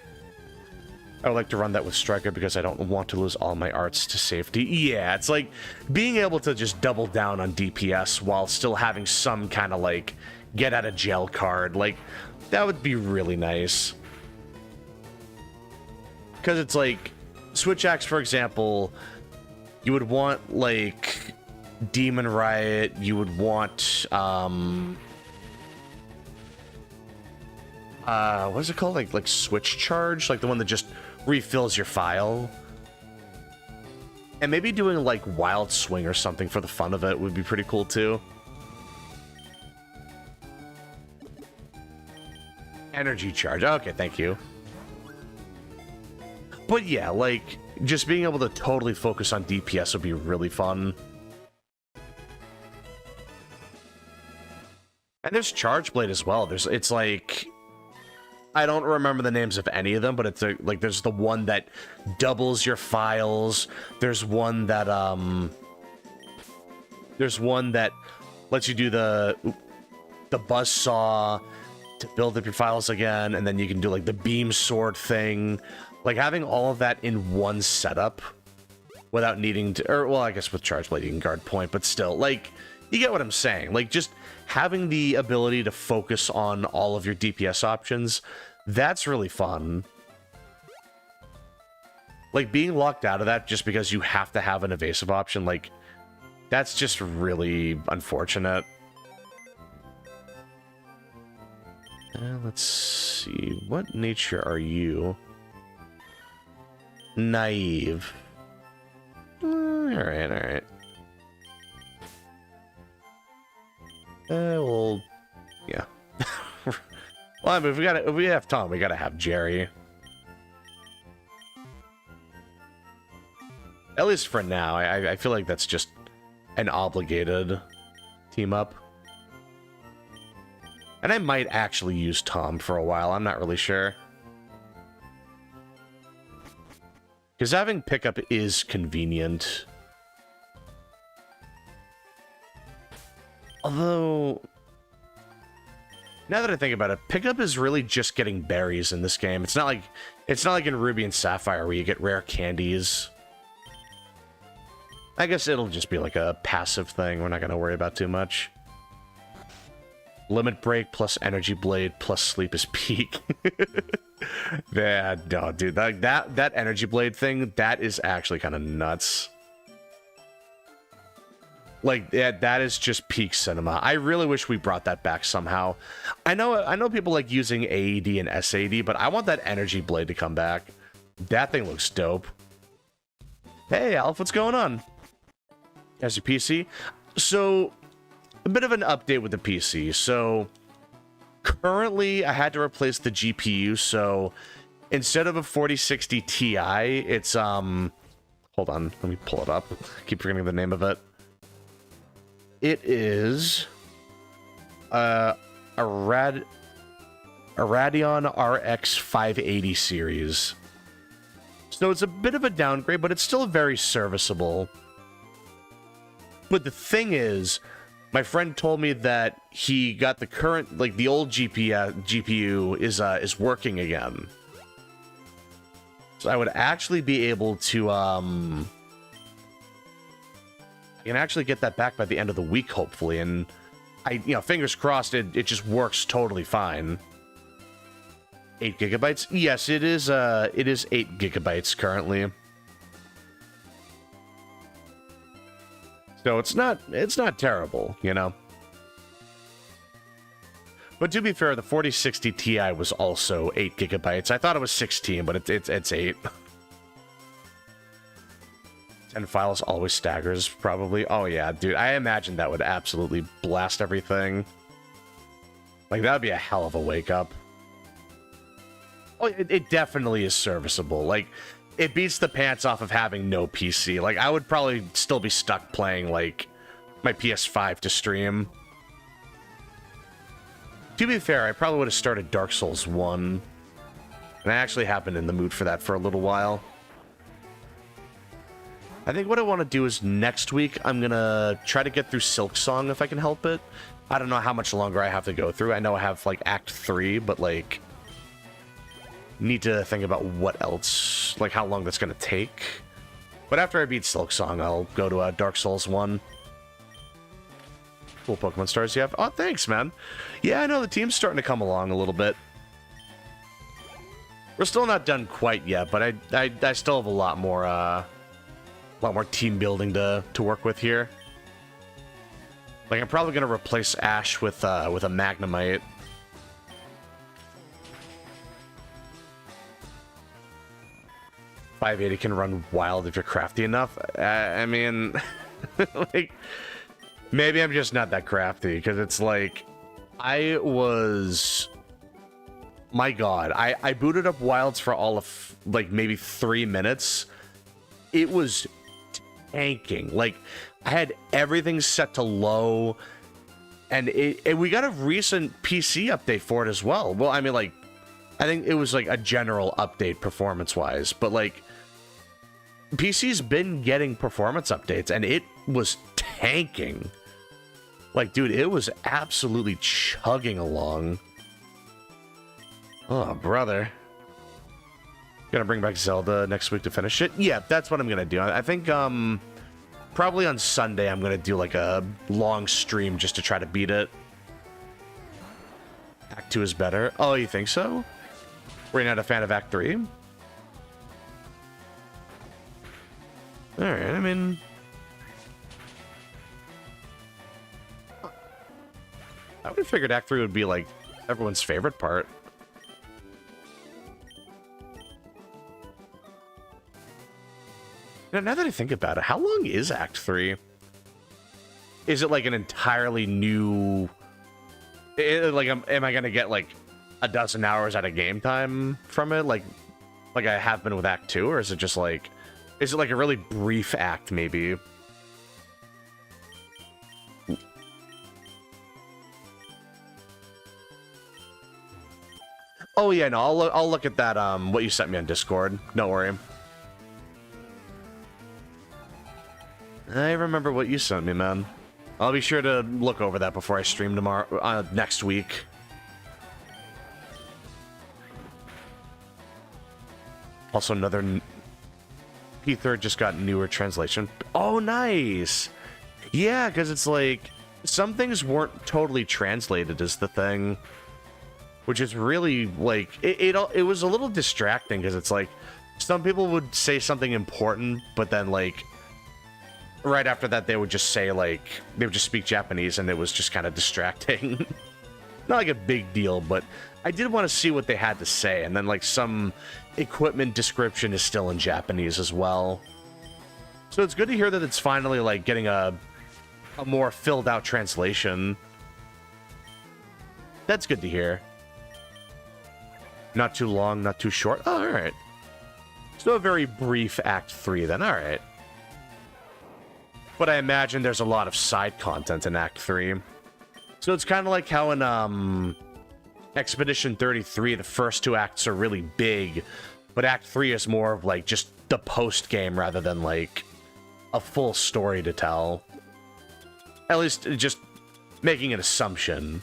I would like to run that with Striker because I don't want to lose all my arts to safety. Yeah, it's like being able to just double down on DPS while still having some kind of like get out of jail card. Like, that would be really nice. Because it's like, Switch Axe, for example, you would want like Demon Riot, you would want what is it called? Like Switch Charge, like the one that just refills your file. And maybe doing like Wild Swing or something for the fun of it would be pretty cool too. Energy Charge. Okay, thank you. But yeah, like, just being able to totally focus on DPS would be really fun. And there's Charge Blade as well. It's like... I don't remember the names of any of them, but it's like there's the one that doubles your files. There's one that lets you do the buzzsaw to build up your files again, and then you can do like the beam sword thing. Like having all of that in one setup without needing to, or well, I guess with Charge Blade you can guard point, but still, like, you get what I'm saying. Like, just having the ability to focus on all of your DPS options, that's really fun. Like, being locked out of that just because you have to have an evasive option, like, that's just really unfortunate. Let's see. What nature are you? Naive. Alright, alright. Well, yeah. Well, I mean, if we have Tom, we gotta have Jerry. At least for now. I feel like that's just an obligated team up. And I might actually use Tom for a while. I'm not really sure. Because having pickup is convenient. Although, now that I think about it, pickup is really just getting berries in this game. It's not like in Ruby and Sapphire where you get rare candies. I guess it'll just be like a passive thing. We're not going to worry about too much. Limit Break plus Energy Blade plus Sleep is peak. Yeah, no, dude, that Energy Blade thing, that is actually kind of nuts. Like, that is just peak cinema. I really wish we brought that back somehow. I know people like using AED and SAD, but I want that Energy Blade to come back. That thing looks dope. Hey, Alf, what's going on? As your PC? So, a bit of an update with the PC. So, currently, I had to replace the GPU, so instead of a 4060 Ti, it's Hold on, let me pull it up. Keep forgetting the name of it. It is a Radeon RX 580 series. So it's a bit of a downgrade, but it's still very serviceable. But the thing is, my friend told me that he got the current, like the old GPU is working again. So I would actually be able to, I can actually get that back by the end of the week, hopefully. And fingers crossed, it just works totally fine. 8 gigabytes? Yes, it is 8 gigabytes currently. So it's not terrible, you know. But to be fair, the 4060 Ti was also 8 gigabytes. I thought it was 16, but it's 8. 10 files always staggers, probably. Oh yeah, dude, I imagine that would absolutely blast everything. Like, that would be a hell of a wake-up. Oh, it definitely is serviceable. Like, it beats the pants off of having no PC. Like, I would probably still be stuck playing, like, my PS5 to stream. To be fair, I probably would have started Dark Souls 1. And I actually have been in the mood for that for a little while. I think what I want to do is next week, I'm going to try to get through Silksong if I can help it. I don't know how much longer I have to go through. I know I have, like, Act 3, but, like, need to think about what else, like, how long that's going to take. But after I beat Silksong, I'll go to Dark Souls 1. Cool Pokemon stars you have. Oh, thanks, man. Yeah, I know the team's starting to come along a little bit. We're still not done quite yet, but I still have a lot more team building to work with here. Like, I'm probably gonna replace Ash with a Magnemite. .580 can run wild if you're crafty enough. I mean, like, maybe I'm just not that crafty, because it's like, my god, I booted up wilds for all of, like, maybe 3 minutes. It was tanking. Like, I had everything set to low, and we got a recent PC update for it as well. Well, I mean, like, I think it was like a general update performance-wise, but like, PC's been getting performance updates, and it was tanking. Like, dude, it was absolutely chugging along. Oh, brother. Gonna bring back Zelda next week to finish it? Yeah, that's what I'm gonna do. I think, probably on Sunday, I'm gonna do like a long stream just to try to beat it. Act 2 is better. Oh, you think so? Were you not a fan of Act 3? Alright, I mean, I would have figured Act 3 would be, like, everyone's favorite part. Now that I think about it, how long is Act 3? Is it, like, an entirely new... Like, am I gonna get, like, a dozen hours out of game time from it? Like I have been with Act 2? Or is it just, like... Is it, like, a really brief act, maybe? Oh, yeah, no, I'll look at that, what you sent me on Discord. Don't worry. I remember what you sent me, man. I'll be sure to look over that before I stream tomorrow, next week. Also, another... P3 just got newer translation. Oh, nice! Yeah, because it's like... Some things weren't totally translated is the thing. Which is really, like... It was a little distracting, because it's like... Some people would say something important, but then, like... Right after that, they would just say, like... They would just speak Japanese, and it was just kind of distracting. Not like a big deal, but... I did want to see what they had to say, and then, like, some equipment description is still in Japanese as well. So it's good to hear that it's finally, like, getting a more filled-out translation. That's good to hear. Not too long, not too short. Oh, alright. So a very brief Act 3 then, alright. But I imagine there's a lot of side content in Act 3. So it's kind of like how in Expedition 33, the first 2 acts are really big, but Act 3 is more of like just the post-game rather than like a full story to tell. At least just making an assumption.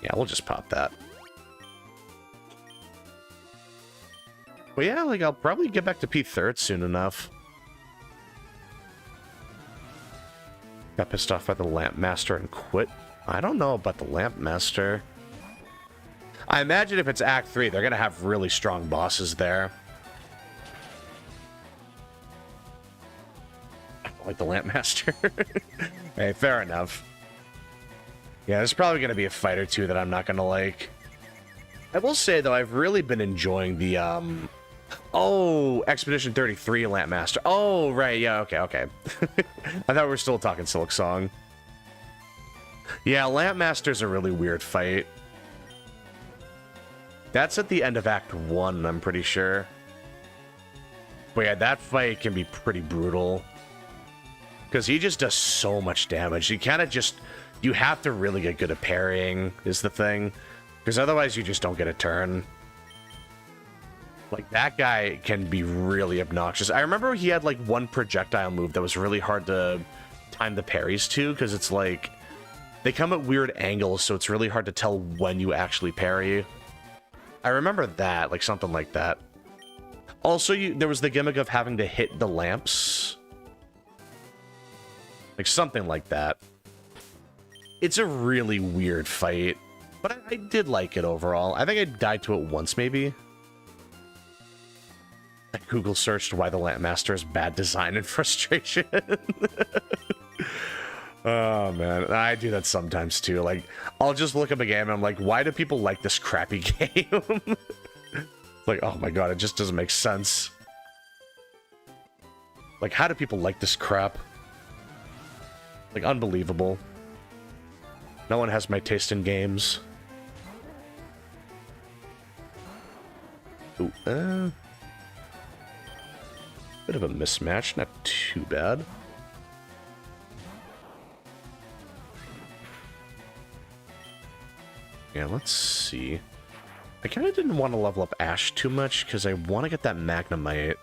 Yeah, we'll just pop that. But yeah, like, I'll probably get back to P3 soon enough. Got pissed off by the Lamp Master and quit. I don't know about the Lamp Master. I imagine if it's Act 3, they're gonna have really strong bosses there. I don't like the Lamp Master. Hey, fair enough. Yeah, there's probably gonna be a fight or two that I'm not gonna like. I will say, though, I've really been enjoying the, Oh, Expedition 33 Lamp Master. Oh, right, yeah, okay. I thought we were still talking Silk Song. Yeah, Lamp Master's a really weird fight. That's at the end of Act 1, I'm pretty sure. But yeah, that fight can be pretty brutal. Because he just does so much damage. You kind of just... You have to really get good at parrying, is the thing. Because otherwise you just don't get a turn. Like, that guy can be really obnoxious. I remember he had, like, one projectile move that was really hard to time the parries to, because it's, like, they come at weird angles, so it's really hard to tell when you actually parry. I remember that, like, something like that. Also, there was the gimmick of having to hit the lamps. Like, something like that. It's a really weird fight, but I did like it overall. I think I died to it once, maybe. I Google searched why the Lamp Master is bad design and frustration. Oh, man. I do that sometimes, too. Like, I'll just look up a game and I'm like, why do people like this crappy game? Like, oh my god, it just doesn't make sense. Like, how do people like this crap? Like, unbelievable. No one has my taste in games. Ooh, bit of a mismatch, not too bad. Yeah, let's see. I kind of didn't want to level up Ash too much, because I want to get that Magnemite.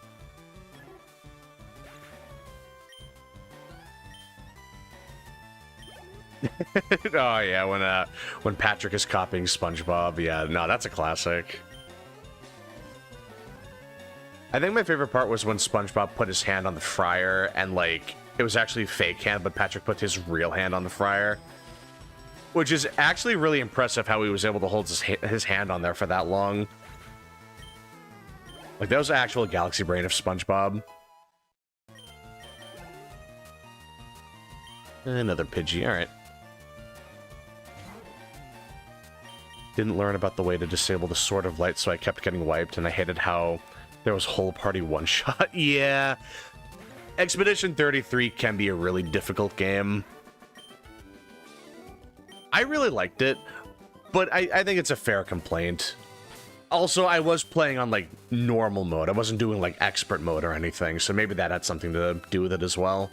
Oh yeah, when Patrick is copying SpongeBob, yeah, no, that's a classic. I think my favorite part was when SpongeBob put his hand on the fryer, and like, it was actually a fake hand, but Patrick put his real hand on the fryer. Which is actually really impressive how he was able to hold his hand on there for that long. Like, that was the actual Galaxy Brain of SpongeBob. Another Pidgey, alright. Didn't learn about the way to disable the Sword of Light, so I kept getting wiped, and I hated how there was whole party one-shot. Yeah. Expedition 33 can be a really difficult game. I really liked it, but I think it's a fair complaint. Also, I was playing on, like, normal mode. I wasn't doing, like, expert mode or anything, so maybe that had something to do with it as well.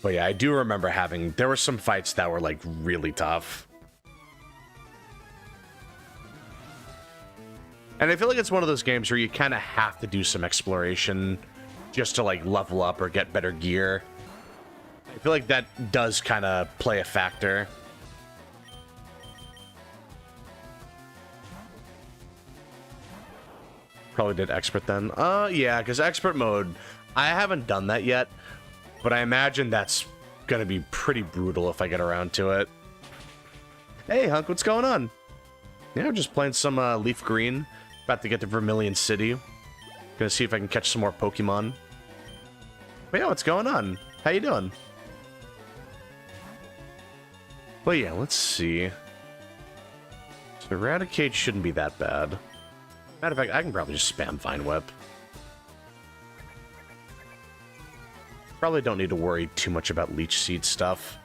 But yeah, I do remember there were some fights that were, like, really tough. And I feel like it's one of those games where you kind of have to do some exploration just to, like, level up or get better gear. I feel like that does kind of play a factor. Probably did expert then. Yeah, because expert mode, I haven't done that yet, but I imagine that's gonna be pretty brutal if I get around to it. Hey, Hunk, what's going on? Yeah, I'm just playing some Leaf Green. About to get to Vermilion City. Gonna see if I can catch some more Pokemon. But yeah, what's going on? How you doing? Well, yeah, let's see. So Eradicate shouldn't be that bad. Matter of fact, I can probably just spam Vine Whip. Probably don't need to worry too much about Leech Seed stuff.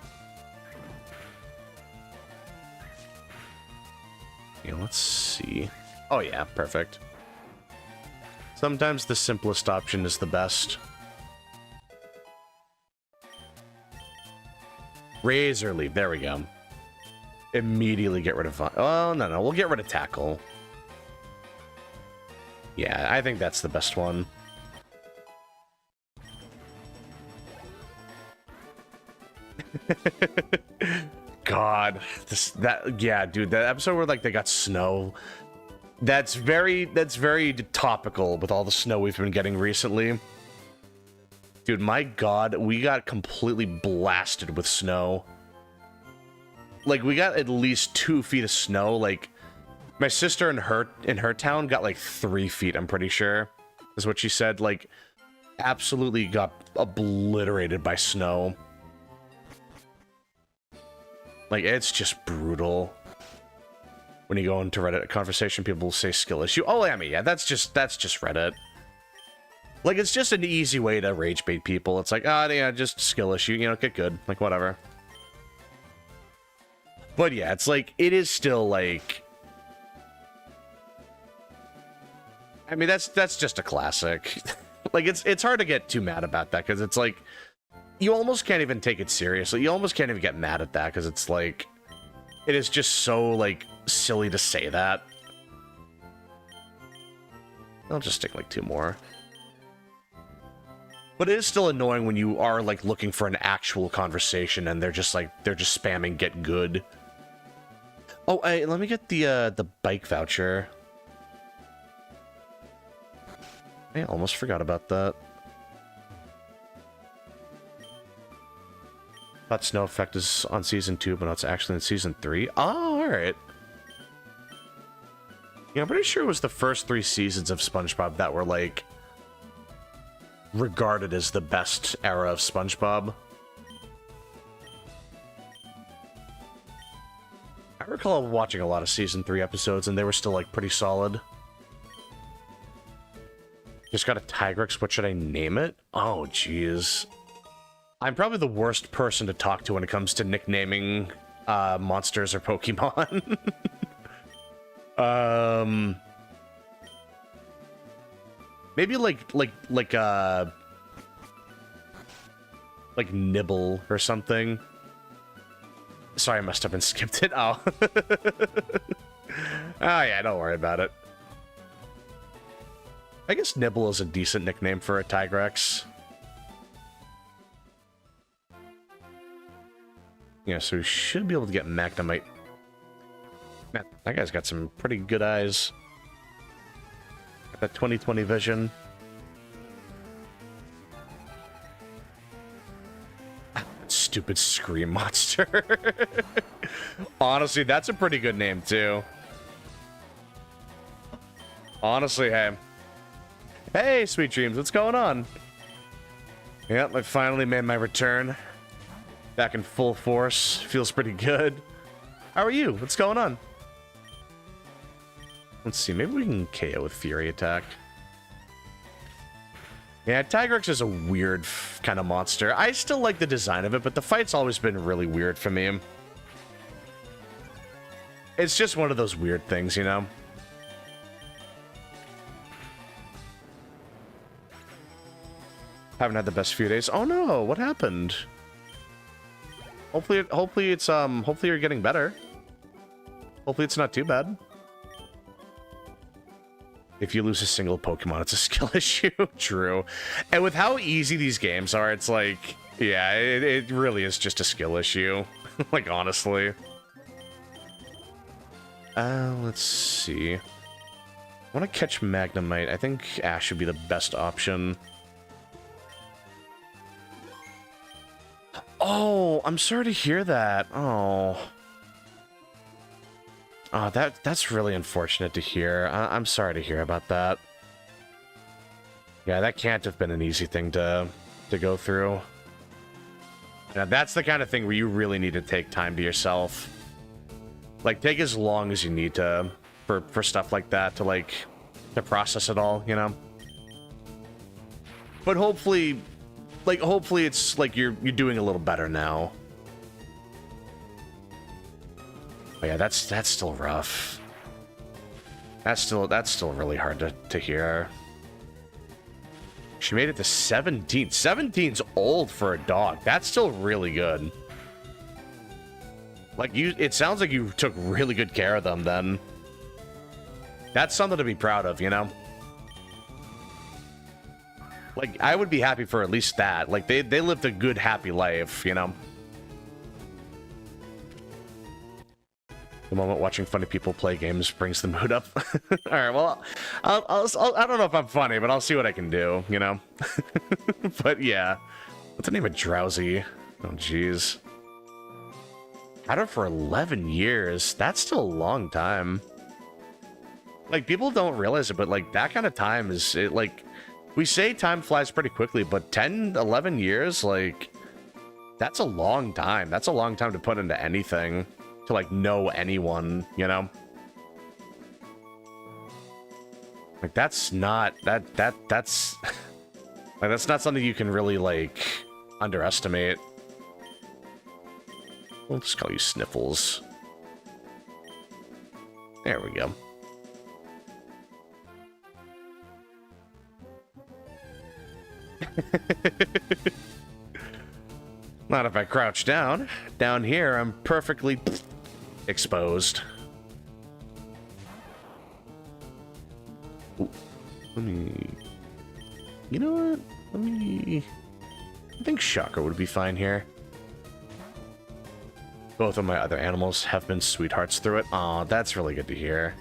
Yeah, let's see. Oh yeah, perfect. Sometimes the simplest option is the best. Razor Leaf, there we go. Immediately get rid of... Oh, no, we'll get rid of Tackle. Yeah, I think that's the best one. God, yeah, dude, that episode where like they got snow, that's very topical with all the snow we've been getting recently. Dude, my God, we got completely blasted with snow. Like, we got at least 2 feet of snow. Like, my sister in her town got like 3 feet, I'm pretty sure, is what she said. Like, absolutely got obliterated by snow. Like, it's just brutal. When you go into Reddit conversation, people will say skill issue. Oh, I mean, yeah, that's just Reddit. Like, it's just an easy way to rage bait people. It's like, yeah, just skill issue, you know, get good. Like, whatever. But yeah, it's like, it is still like... I mean, that's just a classic. Like, it's hard to get too mad about that, because it's like... You almost can't even take it seriously. You almost can't even get mad at that, because it's like... It is just so, like, silly to say that. I'll just stick, like, 2 more. But it is still annoying when you are, like, looking for an actual conversation, and they're just, like, they're just spamming get good. Oh, hey, let me get the bike voucher. I almost forgot about that. Thought Snow Effect is on Season 2, but it's actually in Season 3. Oh, alright. Yeah, I'm pretty sure it was the first 3 seasons of SpongeBob that were, like, regarded as the best era of SpongeBob. I recall watching a lot of Season 3 episodes, and they were still, like, pretty solid. Just got a Tigrex. What should I name it? Oh, jeez. I'm probably the worst person to talk to when it comes to nicknaming monsters or Pokemon. Maybe like Nibble or something. Sorry, I must have been skipped it. Oh. Oh yeah, don't worry about it. I guess Nibble is a decent nickname for a Tigrex. Yeah, so we should be able to get Magnemite. Man, that guy's got some pretty good eyes. Got that 20/20 vision. Stupid Scream Monster. Honestly, that's a pretty good name, too. Honestly, hey. Hey, Sweet Dreams, what's going on? Yep, I finally made my return. Back in full force. Feels pretty good. How are you? What's going on? Let's see, maybe we can KO with Fury Attack. Yeah, Tigrex is a weird kind of monster. I still like the design of it, but the fight's always been really weird for me. It's just one of those weird things, you know? Haven't had the best few days. Oh no, what happened? Hopefully you're getting better. Hopefully it's not too bad. If you lose a single Pokemon, it's a skill issue. True. And with how easy these games are, it's like, yeah, it really is just a skill issue. Like, honestly. Let's see. I want to catch Magnemite. I think Ash would be the best option. Oh, I'm sorry to hear that. Oh. Oh, that's really unfortunate to hear. I'm sorry to hear about that. Yeah, that can't have been an easy thing to go through. Now, that's the kind of thing where you really need to take time to yourself. Like, take as long as you need to for stuff like that to process it all, you know? But hopefully it's like you're doing a little better now. Oh yeah, that's still rough. That's still really hard to hear. She made it to 17. 17's old for a dog. That's still really good. Like, it sounds like you took really good care of them then. That's something to be proud of, you know? Like, I would be happy for at least that. Like, they lived a good, happy life, you know? The moment watching funny people play games brings the mood up. All right, well, I don't know if I'm funny, but I'll see what I can do, you know? But yeah. What's the name of Drowsy? Oh, jeez. Had her for 11 years. That's still a long time. Like, people don't realize it, but, like, that kind of time is, like, we say time flies pretty quickly, but 10, 11 years, like, that's a long time. That's a long time to put into anything. To, like, know anyone, you know? Like, that's not, that's, like, that's not something you can really, like, underestimate. We'll just call you Sniffles. There we go. Not if I crouch down. Down here, I'm perfectly exposed. Ooh, let me... You know what? Let me... I think Shocker would be fine here. Both of my other animals have been sweethearts through it. Aw, that's really good to hear.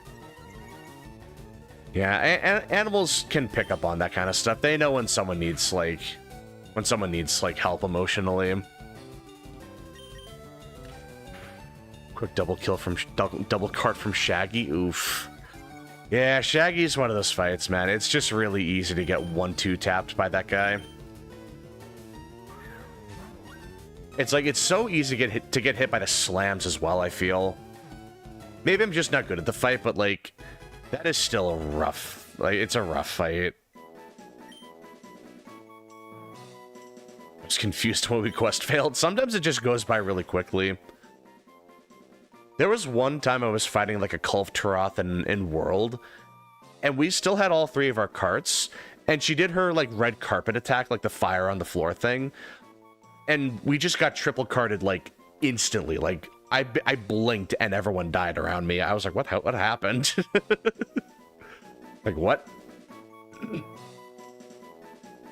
Yeah, animals can pick up on that kind of stuff. They know when someone needs, like... When someone needs, like, help emotionally. Quick double kill from double cart from Shaggy. Oof. Yeah, Shaggy's one of those fights, man. It's just really easy to get 1-2 tapped by that guy. It's like it's so easy to get hit by the slams as well, I feel. Maybe I'm just not good at the fight, but like that is still a rough, like it's a rough fight. I was confused when we quest failed. Sometimes it just goes by really quickly. There was one time I was fighting like a Kulve Taroth in World, and we still had all 3 of our carts, and she did her like red carpet attack, like the fire on the floor thing, and we just got triple carted like instantly. Like I blinked and everyone died around me. I was like, what happened? Like what?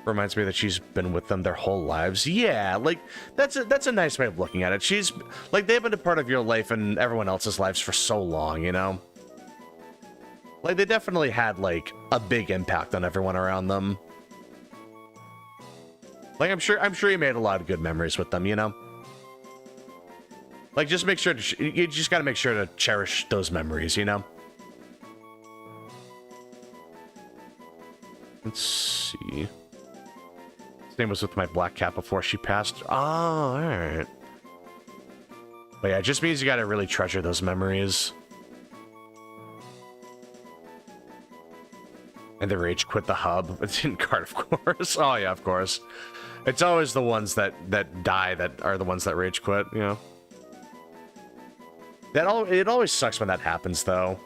Reminds me that she's been with them their whole lives. Yeah, like that's a nice way of looking at it. She's like they've been a part of your life and everyone else's lives for so long, you know? Like they definitely had like a big impact on everyone around them. Like I'm sure you made a lot of good memories with them, you know? Like just make sure you just got to make sure to cherish those memories, you know? Let's see. His name was with my black cat before she passed. Oh, alright. But yeah, it just means you gotta really treasure those memories. And the rage quit the hub. It's in cart, of course. Oh yeah, of course. It's always the ones that die that are the ones that rage quit, you know? It always sucks when that happens, though.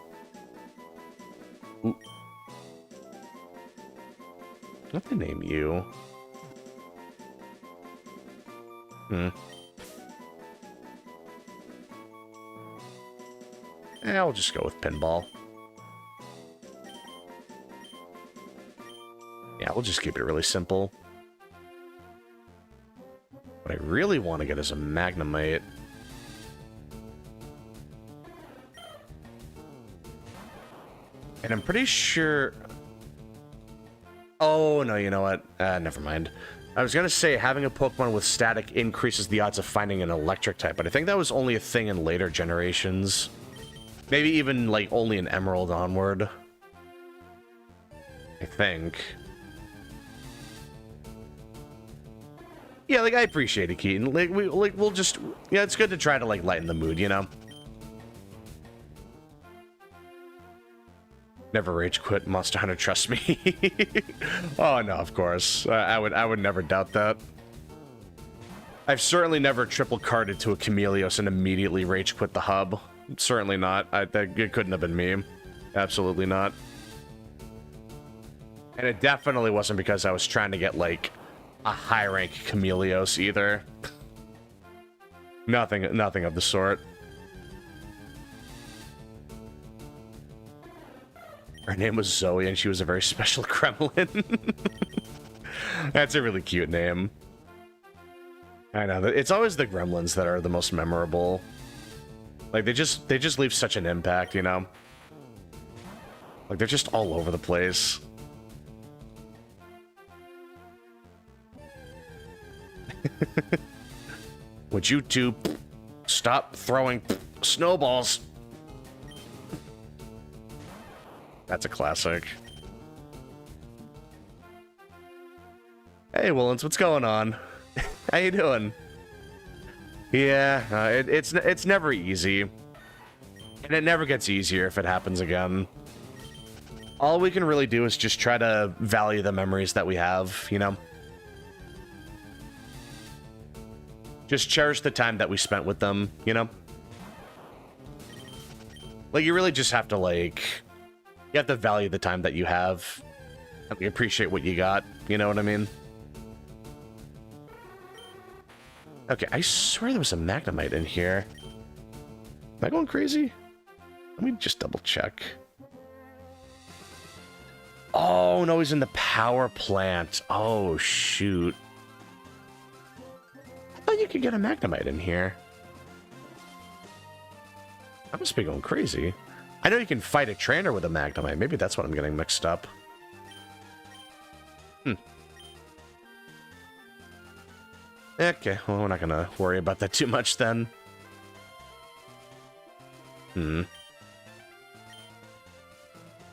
Ooh. What did they name you? I'll just go with Pinball. Yeah, we'll just keep it really simple. What I really want to get is a Magnemite. And I'm pretty sure... Oh, no, you know what? Never mind. I was gonna say having a Pokemon with static increases the odds of finding an electric type, but I think that was only a thing in later generations. Maybe even, like, only in Emerald onward. I think. Yeah, like, I appreciate it, Keaton. Like, we'll just... Yeah, it's good to try to, like, lighten the mood, you know? Never rage quit Monster Hunter, trust me. Oh no, of course. I would never doubt that. I've certainly never triple carded to a Chameleos and immediately rage quit the hub. Certainly not. It couldn't have been me. Absolutely not. And it definitely wasn't because I was trying to get, like, a high-rank Chameleos either. Nothing of the sort. Her name was Zoe, and she was a very special Gremlin. That's a really cute name. I know, it's always the Gremlins that are the most memorable. Like, they just leave such an impact, you know? Like, they're just all over the place. Would you two stop throwing snowballs? That's a classic. Hey, Willens, what's going on? How you doing? Yeah, it's never easy. And it never gets easier if it happens again. All we can really do is just try to value the memories that we have, you know? Just cherish the time that we spent with them, you know? Like, you really just have to, like... You have to value the time that you have. And appreciate what you got, you know what I mean? Okay, I swear there was a Magnemite in here. Am I going crazy? Let me just double check. Oh, no, he's in the power plant. Oh, shoot. I thought you could get a Magnemite in here. I must be going crazy. I know you can fight a trainer with a Magnemite. Maybe that's what I'm getting mixed up. Okay, well, we're not gonna worry about that too much then.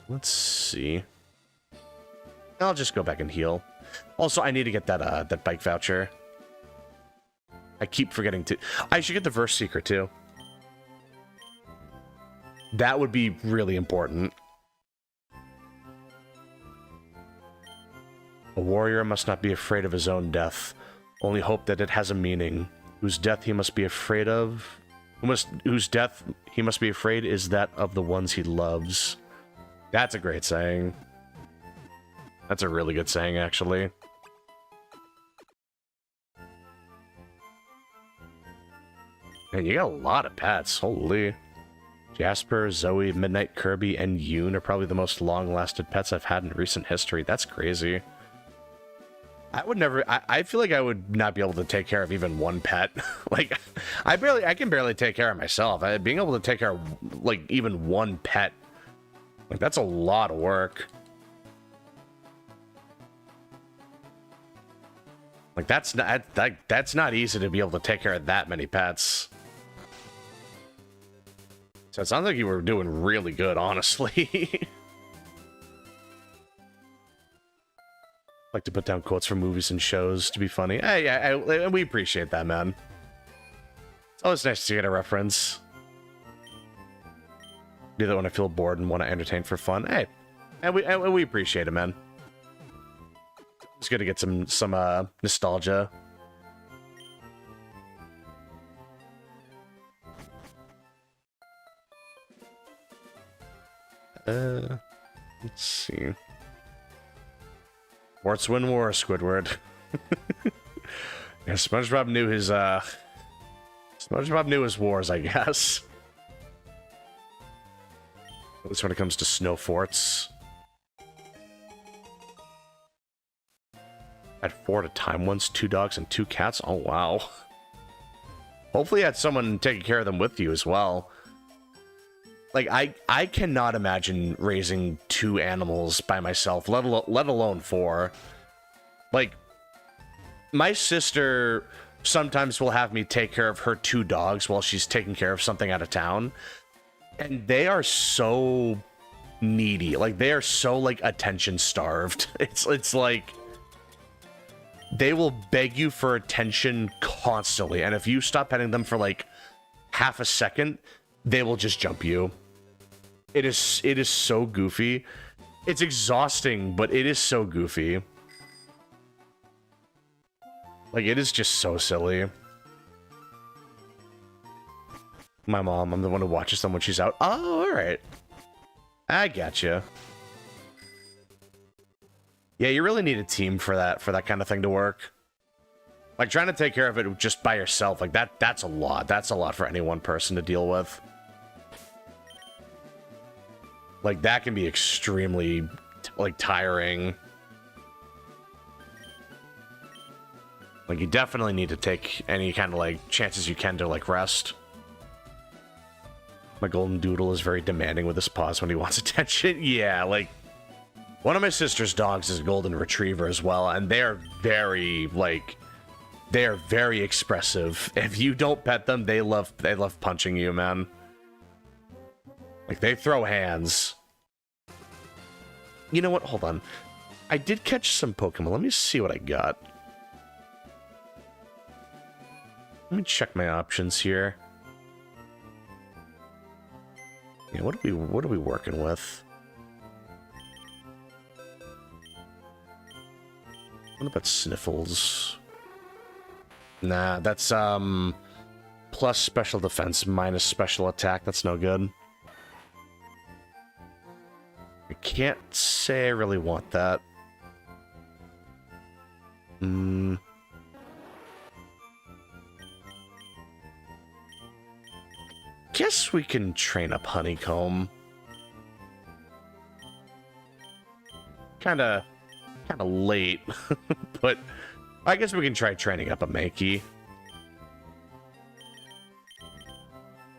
Let's see. I'll just go back and heal. Also, I need to get that that bike voucher. I keep forgetting to... I should get the Verse Seeker, too. That would be really important. A warrior must not be afraid of his own death. Only hope that it has a meaning. Whose death he must be afraid of... Whose death he must be afraid is that of the ones he loves. That's a great saying. That's a really good saying, actually. Man, you got a lot of pets. Holy. Jasper, Zoe, Midnight Kirby, and Yoon are probably the most long-lasted pets I've had in recent history. That's crazy. I would never... I feel like I would not be able to take care of even one pet. Like, I can barely take care of myself. Being able to take care of, like, even one pet, like, that's a lot of work. Like, that's not easy to be able to take care of that many pets. So it sounds like you were doing really good, honestly. Like to put down quotes from movies and shows to be funny. Hey, we appreciate that, man. It's always nice to get a reference. Do that when I feel bored and want to entertain for fun. Hey, and we appreciate it, man. It's good to get some nostalgia. Let's see. Warts win war, Squidward. Yeah, SpongeBob knew his wars, I guess. At least when it comes to snow forts. Had 4 at a time once, 2 dogs and 2 cats. Oh wow. Hopefully you had someone taking care of them with you as well. Like, I cannot imagine raising 2 animals by myself, let alone 4. Like, my sister sometimes will have me take care of her 2 dogs while she's taking care of something out of town. And they are so needy. Like, they are so, like, attention starved. It's like... They will beg you for attention constantly. And if you stop petting them for, like, half a second, they will just jump you. It is so goofy. It's exhausting, but it is so goofy. Like, it is just so silly. My mom, I'm the one who watches them when she's out. Oh, alright. I gotcha. Yeah, you really need a team for that kind of thing to work. Like, trying to take care of it just by yourself, like, that's a lot. That's a lot for any one person to deal with. Like, that can be extremely, like, tiring. Like, you definitely need to take any kind of, like, chances you can to, like, rest. My golden doodle is very demanding with his paws when he wants attention. Yeah, like, one of my sister's dogs is a golden retriever as well, and they're very, like, they're very expressive. If you don't pet them, they love punching you, man. Like, they throw hands. You know what? Hold on. I did catch some Pokemon. Let me see what I got. Let me check my options here. Yeah, what are we working with? What about Sniffles? Nah, that's plus special defense minus special attack. That's no good. I can't say I really want that. Guess we can train up Honeycomb. Kinda late, but I guess we can try training up a Mankey.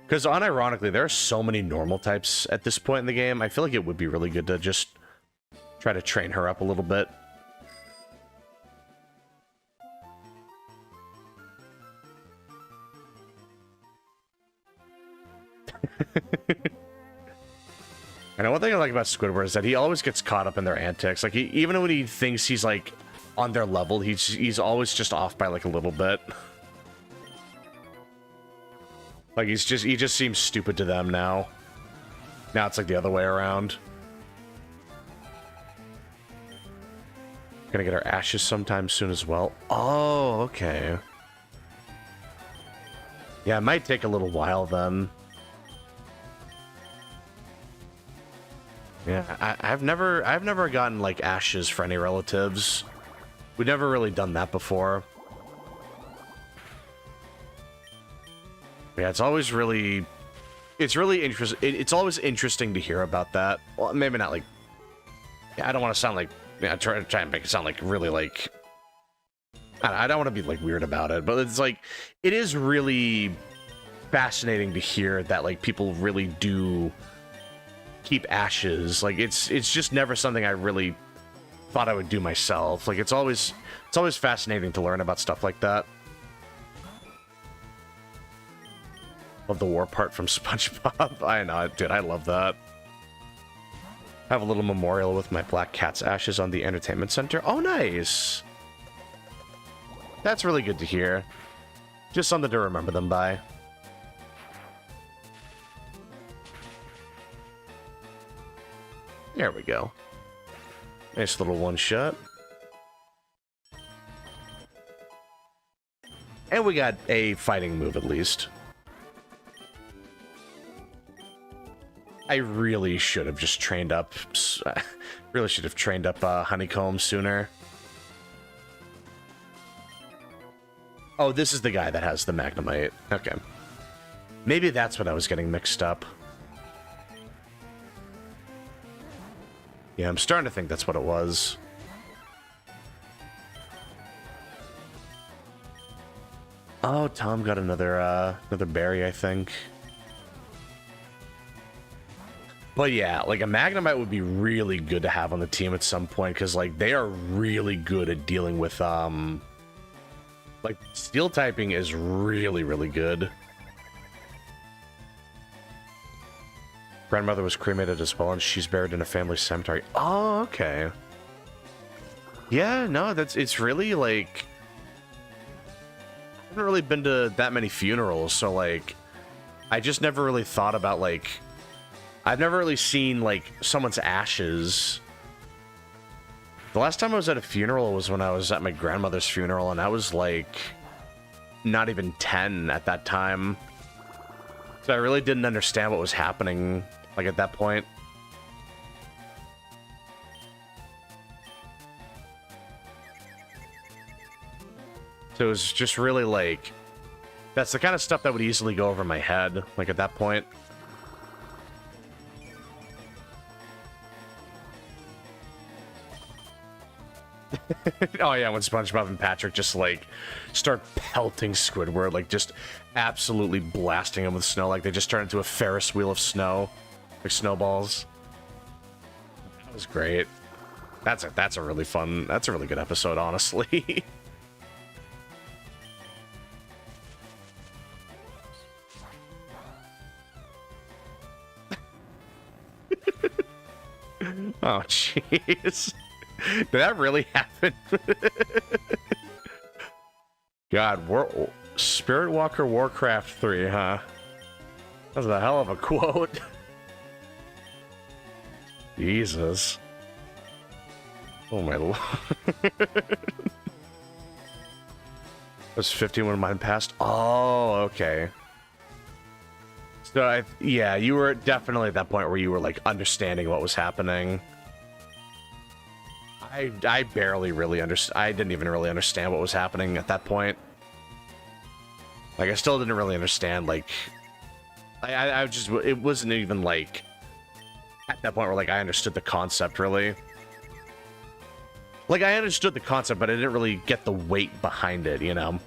Because unironically, there are so many normal types at this point in the game, I feel like it would be really good to just try to train her up a little bit. And one thing I like about Squidward is that he always gets caught up in their antics. Like, even when he thinks he's, like, on their level, he's always just off by, like, a little bit. Like, he just seems stupid to them now. Now it's, like, the other way around. Gonna get our ashes sometime soon as well. Oh, okay. Yeah, it might take a little while then. Yeah, I've never gotten, like, ashes for any relatives. We've never really done that before. Yeah, it's always really... It's really interesting. It's always interesting to hear about that. Well, maybe not, like... Yeah, I don't want to sound like... Yeah, try and make it sound like really, like... I don't want to be, like, weird about it, but it's, like... It is really fascinating to hear that, like, people really do... keep ashes. Like, it's just never something I really thought I would do myself. Like, it's always fascinating to learn about stuff like that. Love the war part from SpongeBob. I know, dude, I love that. I have a little memorial with my black cat's ashes on the entertainment center. Oh, nice. That's really good to hear. Just something to remember them by. There we go. Nice little one-shot. And we got a fighting move, at least. I really should have just trained up... really should have trained up Honeycomb sooner. Oh, this is the guy that has the Magnemite. Okay. Maybe that's what I was getting mixed up. Yeah, I'm starting to think that's what it was. Oh, Tom got another berry, I think. But yeah, like, a Magnemite would be really good to have on the team at some point, because, like, they are really good at dealing with, like, Steel typing is really, really good. Grandmother was cremated as well, and she's buried in a family cemetery. Oh, okay. Yeah, no, it's really, like... I haven't really been to that many funerals, so, like... I just never really thought about, like... I've never really seen, like, someone's ashes. The last time I was at a funeral was when I was at my grandmother's funeral, and I was, like... not even 10 at that time. So I really didn't understand what was happening, like, at that point. So it was just really like, that's the kind of stuff that would easily go over my head, like at that point. Oh yeah, when SpongeBob and Patrick just like start pelting Squidward, like just absolutely blasting him with snow, like they just turn into a Ferris wheel of snow, like snowballs. That was great. That's a really fun, that's a really good episode, honestly. Oh jeez. Did that really happen? God, Spirit Walker Warcraft 3, huh? That's a hell of a quote. Jesus. Oh my lord. Was 50 when mine passed? Oh, okay. So yeah, you were definitely at that point where you were like understanding what was happening. I barely really understand. I didn't even really understand what was happening at that point. Like, I still didn't really understand, like... I just... It wasn't even, like... At that point where, like, I understood the concept, really. Like, I understood the concept, but I didn't really get the weight behind it, you know?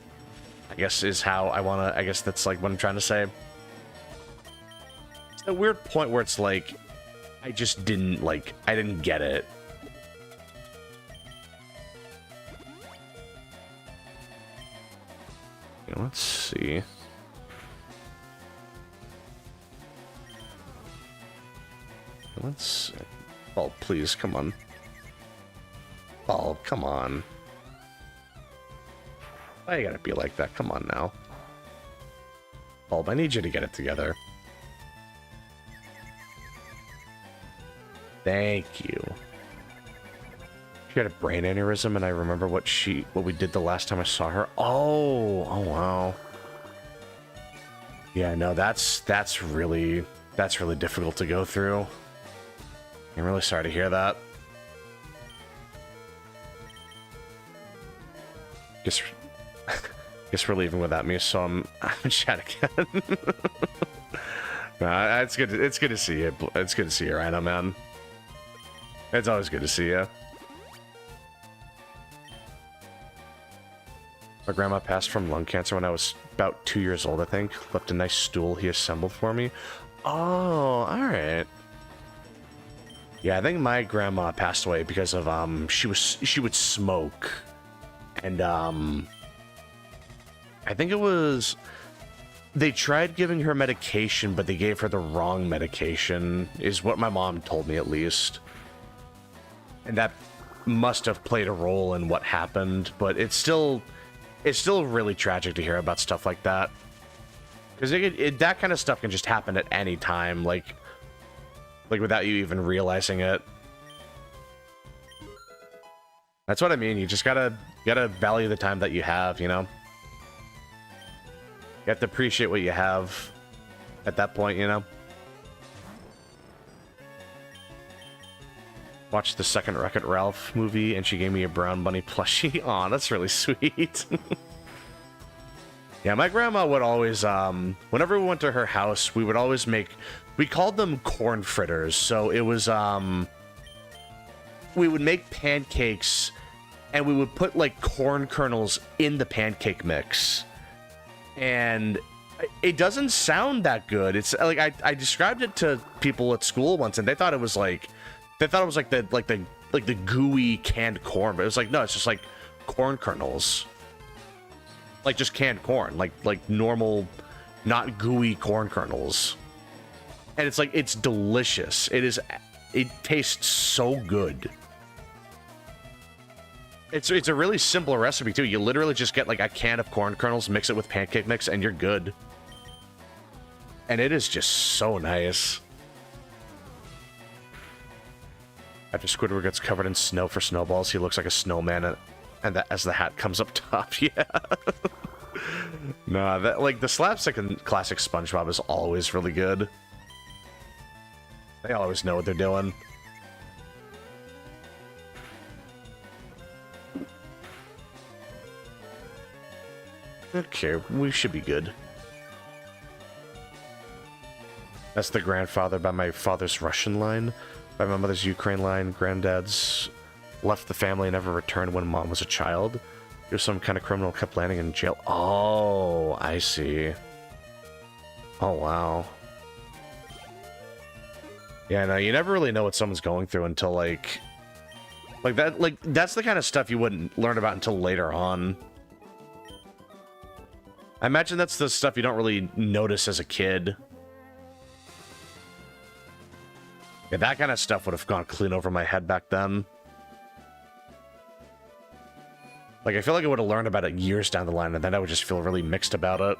I guess is how I want to... I guess that's, like, what I'm trying to say. It's a weird point where it's, like... I just didn't, like... I didn't get it. Let's see. Let's... Oh, please, come on. Oh, come on. Why you gotta be like that? Come on now. Bulb, I need you to get it together. Thank you. She had a brain aneurysm, and I remember what we did the last time I saw her. Oh wow. Yeah, no, that's really difficult to go through. I'm really sorry to hear that. Guess we're leaving without me, so I'm chat again. Nah, it's good. It's good to see you. It's good to see you, Rhino, man. It's always good to see you. My grandma passed from lung cancer when I was about 2 years old, I think. Left a nice stool he assembled for me. Oh, alright. Yeah, I think my grandma passed away because of, she would smoke. And, I think it was... They tried giving her medication, but they gave her the wrong medication, is what my mom told me, at least. And that must have played a role in what happened, but it's still really tragic to hear about stuff like that. Because that kind of stuff can just happen at any time, like without you even realizing it. That's what I mean. You just gotta value the time that you have, you know? You have to appreciate what you have at that point, you know? Watched the second Wreck-It Ralph movie, and she gave me a Brown Bunny plushie. Aw, that's really sweet. Yeah, my grandma would always, whenever we went to her house, we would always we called them corn fritters. So it was, we would make pancakes, and we would put, like, corn kernels in the pancake mix. And it doesn't sound that good. It's, like, I described it to people at school once, and they thought it was, like... They thought it was like the gooey canned corn, but it was like, no, it's just like corn kernels. Like just canned corn, like normal, not gooey corn kernels. And it's like, it's delicious. It tastes so good. It's a really simple recipe too. You literally just get like a can of corn kernels, mix it with pancake mix, and you're good. And it is just so nice. After Squidward gets covered in snow for snowballs, he looks like a snowman, and as the hat comes up top, yeah. No, like the slapstick in classic SpongeBob is always really good. They always know what they're doing. Okay, we should be good. That's the grandfather by my father's Russian line, by my mother's Ukraine line. Granddad's left the family and never returned when mom was a child. He was some kind of criminal, kept landing in jail. Oh, I see. Oh, wow. Yeah, no, you never really know what someone's going through until, like that, that's the kind of stuff you wouldn't learn about until later on. I imagine that's the stuff you don't really notice as a kid. Yeah, that kind of stuff would have gone clean over my head back then. Like, I feel like I would have learned about it years down the line, and then I would just feel really mixed about it.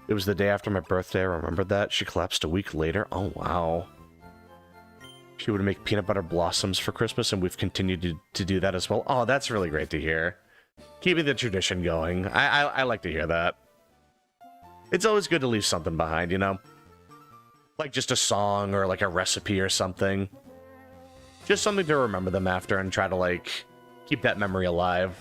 It was the day after my birthday, I remembered that. She collapsed a week later. Oh, wow. She would make peanut butter blossoms for Christmas, and we've continued to do that as well. Oh, that's really great to hear. Keeping the tradition going. I like to hear that. It's always good to leave something behind, you know? Like just a song or like a recipe or something. Just something to remember them after and try to, like, keep that memory alive.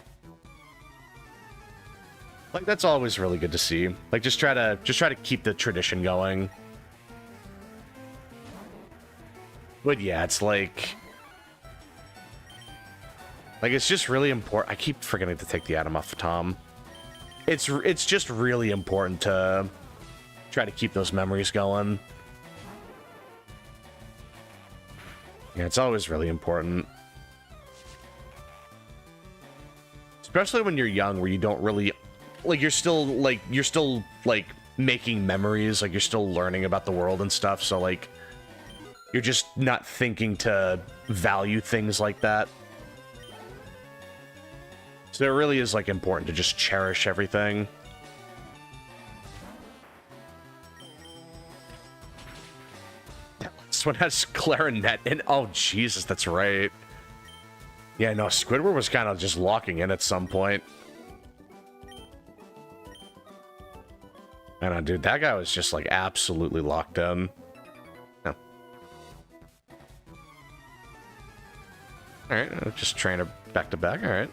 Like, that's always really good to see. Like, just try to keep the tradition going. But yeah, it's like it's just really important. I keep forgetting to take the item off of Tom. It's just really important to try to keep those memories going. Yeah, it's always really important. Especially when you're young, where you don't really... Like, you're still making memories. Like, you're still learning about the world and stuff. So, like, you're just not thinking to value things like that. So it really is, like, important to just cherish everything. This one has clarinet in... Oh, Jesus, that's right. Yeah, no, Squidward was kind of just locking in at some point. I don't know, dude, that guy was just, like, absolutely locked in. No. Alright, I'll just train her back to back, alright.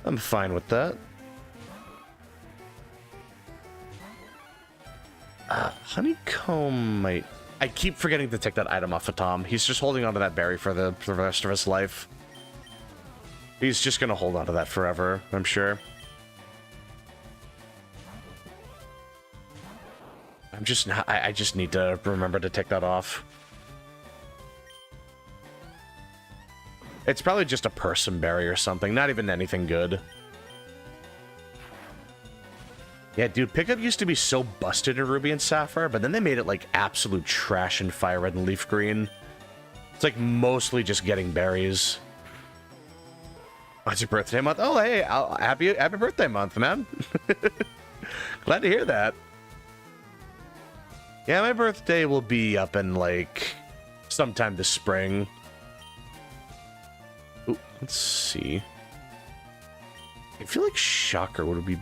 I'm fine with that. Honeycomb might... I keep forgetting to take that item off of Tom. He's just holding on to that berry for the rest of his life. He's just gonna hold on to that forever, I'm sure. I'm just not... I just need to remember to take that off. It's probably just a person berry or something, not even anything good. Yeah, dude, pickup used to be so busted in Ruby and Sapphire, but then they made it, like, absolute trash in Fire Red and Leaf Green. It's, like, mostly just getting berries. Oh, it's your birthday month? Oh, hey, happy birthday month, man. Glad to hear that. Yeah, my birthday will be up in, like, sometime this spring. Ooh, let's see. I feel like Shocker would be...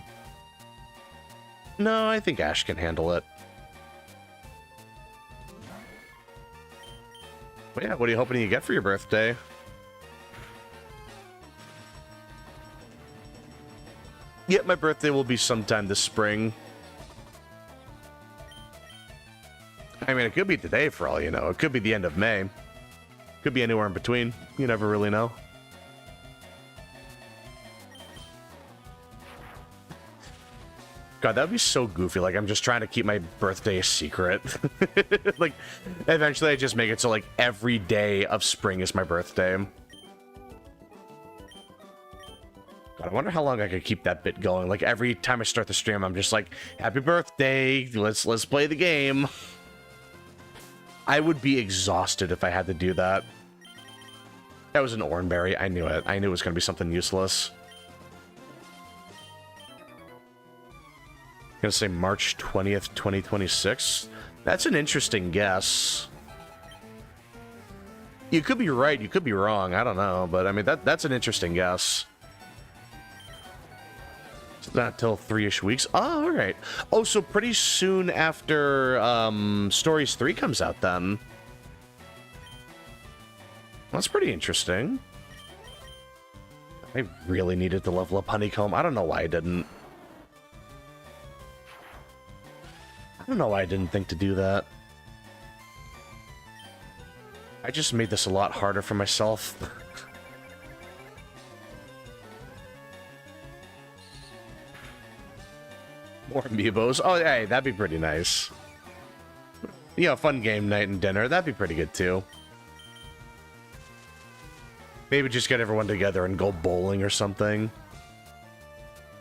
No, I think Ash can handle it. But yeah, what are you hoping you get for your birthday? Yep, my birthday will be sometime this spring. I mean, it could be today for all you know. It could be the end of May. Could be anywhere in between. You never really know. God, that would be so goofy. Like, I'm just trying to keep my birthday a secret. Like, eventually I just make it so, like, every day of spring is my birthday. God, I wonder how long I could keep that bit going. Like, every time I start the stream, I'm just like, happy birthday, let's play the game. I would be exhausted if I had to do that. That was an Oranberry. I knew it. I knew it was going to be something useless. I'm going to say March 20th, 2026. That's an interesting guess. You could be right. You could be wrong. I don't know. But, I mean, that's an interesting guess. It's not till 3-ish weeks. Oh, all right. Oh, so pretty soon after Stories 3 comes out, then. That's pretty interesting. I really needed to level up Honeycomb. I don't know why I didn't. I don't know why I didn't think to do that. I just made this a lot harder for myself. More amiibos. Oh, hey, that'd be pretty nice. You know, fun game night and dinner. That'd be pretty good, too. Maybe just get everyone together and go bowling or something.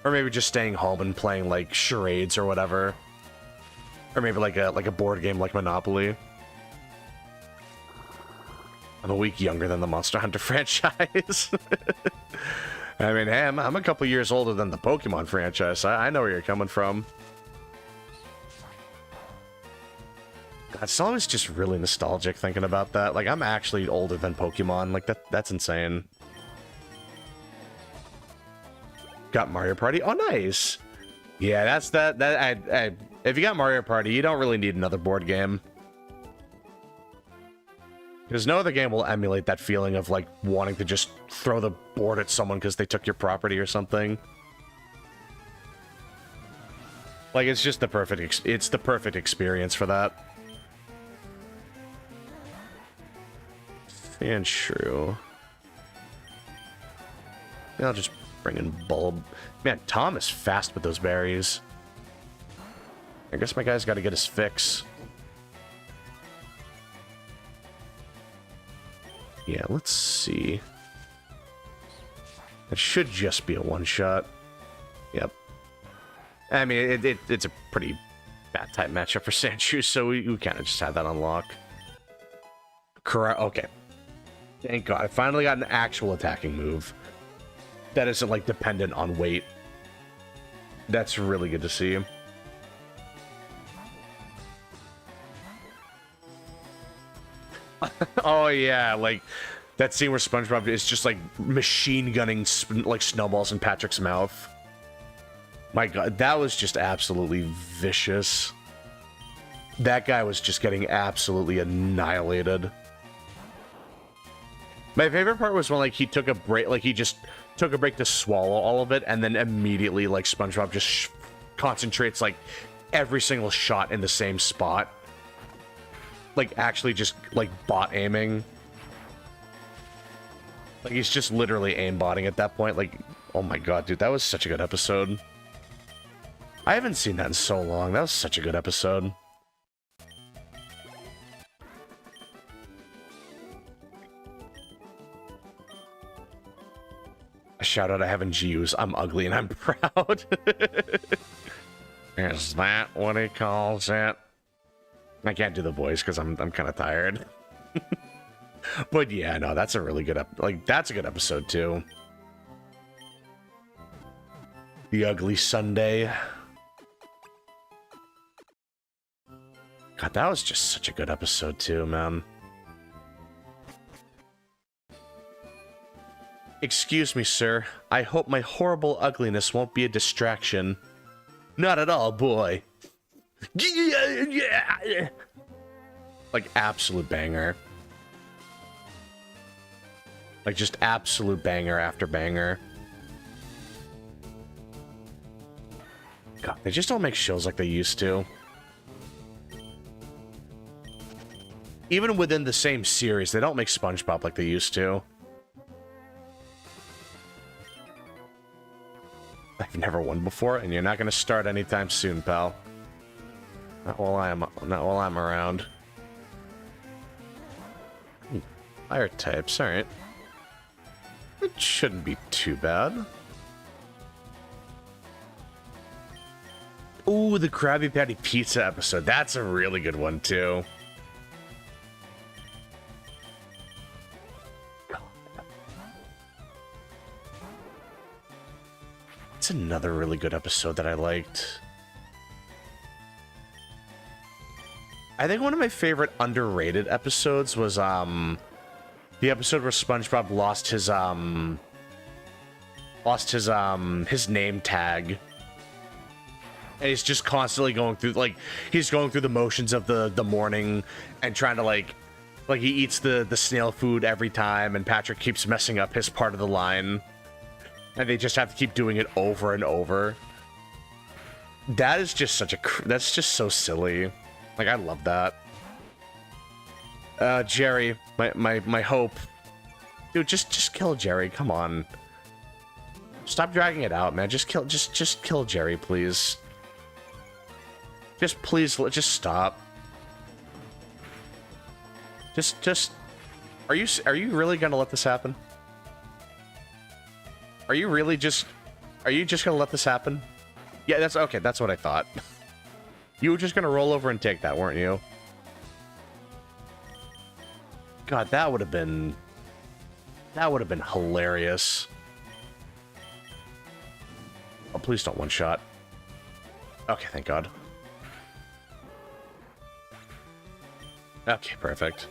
Or maybe just staying home and playing, like, charades or whatever. Or maybe like a board game like Monopoly. I'm a week younger than the Monster Hunter franchise. I mean, hey, I'm a couple years older than the Pokemon franchise. I know where you're coming from. God, it's always just really nostalgic thinking about that. Like, I'm actually older than Pokemon. Like, that's insane. Got Mario Party. Oh, nice. Yeah, that's that. If you got Mario Party, you don't really need another board game. Because no other game will emulate that feeling of, like, wanting to just throw the board at someone because they took your property or something. Like, it's just the perfect, it's the perfect experience for that. And true. Yeah, I'll just bring in Bulb. Man, Tom is fast with those berries. I guess my guy's got to get his fix. Yeah, let's see. It should just be a one-shot. Yep. I mean, it's a pretty bad type matchup for Sandshrew, so we kind of just had that unlock. Correct. Okay. Thank God. I finally got an actual attacking move that isn't, like, dependent on weight. That's really good to see. Oh, yeah, like, that scene where SpongeBob is just, like, machine gunning, like, snowballs in Patrick's mouth. My God, that was just absolutely vicious. That guy was just getting absolutely annihilated. My favorite part was when, like, he took a break, like, he just took a break to swallow all of it, and then immediately, like, SpongeBob just concentrates, like, every single shot in the same spot. Like, actually just, like, bot aiming. Like, he's just literally aimbotting at that point. Like, oh my God, dude, that was such a good episode. I haven't seen that in so long. That was such a good episode. A shout out, I haven't G-used. I'm ugly and I'm proud. Is that what he calls it? I can't do the voice because I'm kind of tired. But yeah, no, that's a really good that's a good episode too. The Ugly Sunday. God, that was just such a good episode too, man. Excuse me, sir. I hope my horrible ugliness won't be a distraction. Not at all, boy. Yeah. Like, absolute banger. Like, just absolute banger after banger. God, they just don't make shows like they used to. Even within the same series, they don't make SpongeBob like they used to. I've never won before, and you're not going to start anytime soon, pal. Not while I'm around. Fire types, alright. It shouldn't be too bad. Ooh, the Krabby Patty Pizza episode. That's a really good one, too. It's another really good episode that I liked. I think one of my favorite underrated episodes was the episode where SpongeBob lost his name tag. And he's just constantly going through, like, he's going through the motions of the morning and trying to, like he eats the snail food every time, and Patrick keeps messing up his part of the line. And they just have to keep doing it over and over. That is just such a... That's just so silly. Like, I love that. Jerry, my hope. Dude, just kill Jerry. Come on. Stop dragging it out, man. Just kill Jerry, please. Please, just stop. Are you really gonna let this happen? Are you just gonna let this happen? Yeah, that's okay. That's what I thought. You were just gonna roll over and take that, weren't you? God, that would have been hilarious. Oh, please don't one shot. Okay, thank God. Okay, perfect.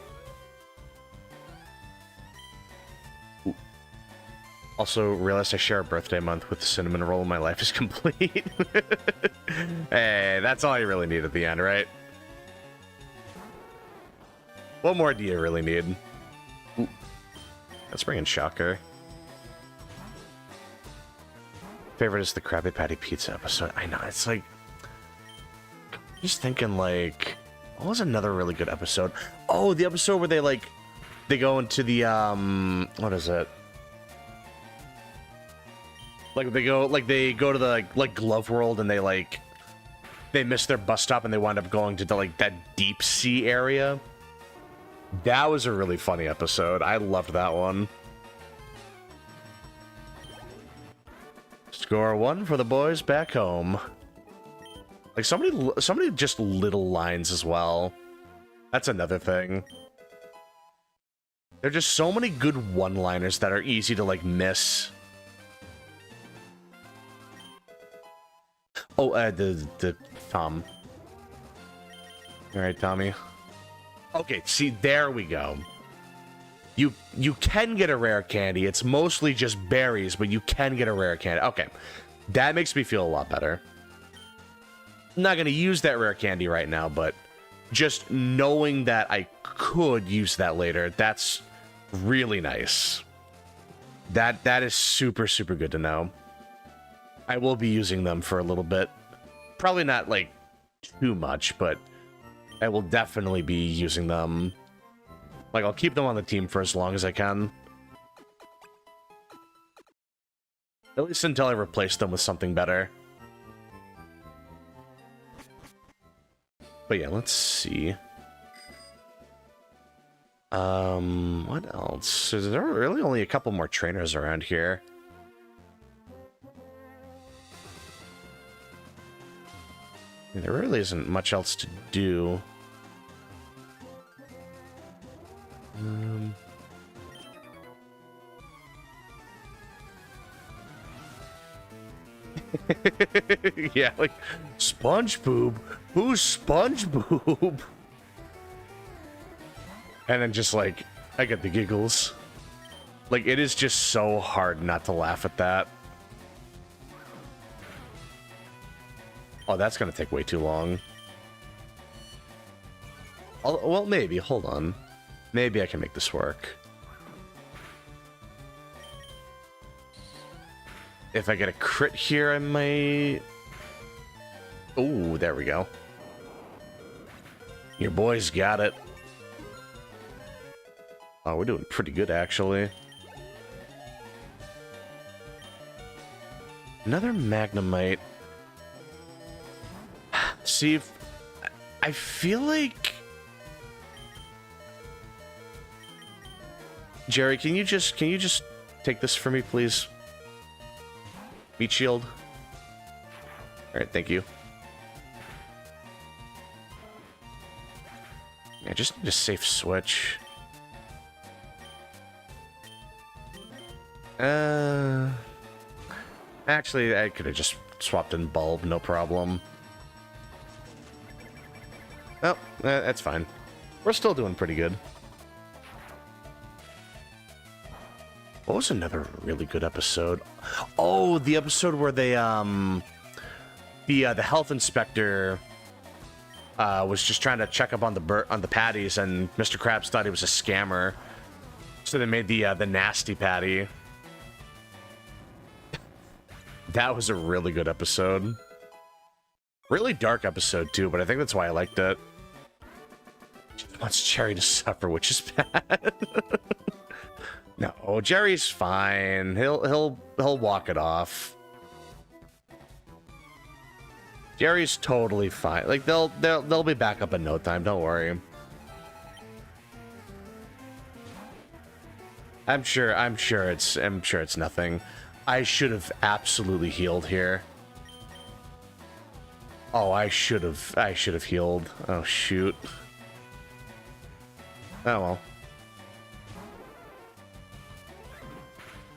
Ooh. Also, realized I share a birthday month with the cinnamon roll and my life is complete. Hey, that's all you really need at the end, right? What more do you really need? Ooh. Let's bring in Shocker. Favorite is the Krabby Patty Pizza episode. I know, it's like... Just thinking, like... What was another really good episode? Oh, the episode where they go into the, what is it? Like, they go to the, like, Glove World and they miss their bus stop and they wind up going to, that deep sea area. That was a really funny episode. I loved that one. Score 1 for the boys back home. Like, somebody just little lines as well. That's another thing. There are just so many good one-liners that are easy to, miss. Oh, the Tom. Alright, Tommy. Okay, see, there we go. You can get a rare candy. It's mostly just berries, but you can get a rare candy. Okay, that makes me feel a lot better. I'm not going to use that rare candy right now, but just knowing that I could use that later, that's really nice. That is super, super good to know. I will be using them for a little bit. Probably not, too much, but I will definitely be using them. I'll keep them on the team for as long as I can. At least until I replace them with something better. But yeah, let's see. What else? There are really only a couple more trainers around here. There really isn't much else to do. Yeah, SpongeBob? Who's SpongeBob? And then just I get the giggles. It is just so hard not to laugh at that. Oh, that's gonna take way too long. Well, maybe. Hold on. Maybe I can make this work. If I get a crit here, I might... Ooh, there we go. Your boy's got it. Oh, we're doing pretty good, actually. Another Magnemite. See, if... I feel like... Jerry, can you just take this for me, please? Meat shield. Alright, thank you. Yeah, just need a safe switch. Actually, I could have just swapped in Bulb, no problem. Oh, that's fine. We're still doing pretty good. What was another really good episode? Oh, the episode where they, the health inspector was just trying to check up on the patties, and Mr. Krabs thought he was a scammer, so they made the nasty patty. That was a really good episode. Really dark episode, too, but I think that's why I liked it. She wants Jerry to suffer, which is bad. No, Jerry's fine. He'll walk it off. Jerry's totally fine. Like they'll be back up in no time. Don't worry. I'm sure it's nothing. I should have absolutely healed here. Oh, I should have healed. Oh shoot. Oh well.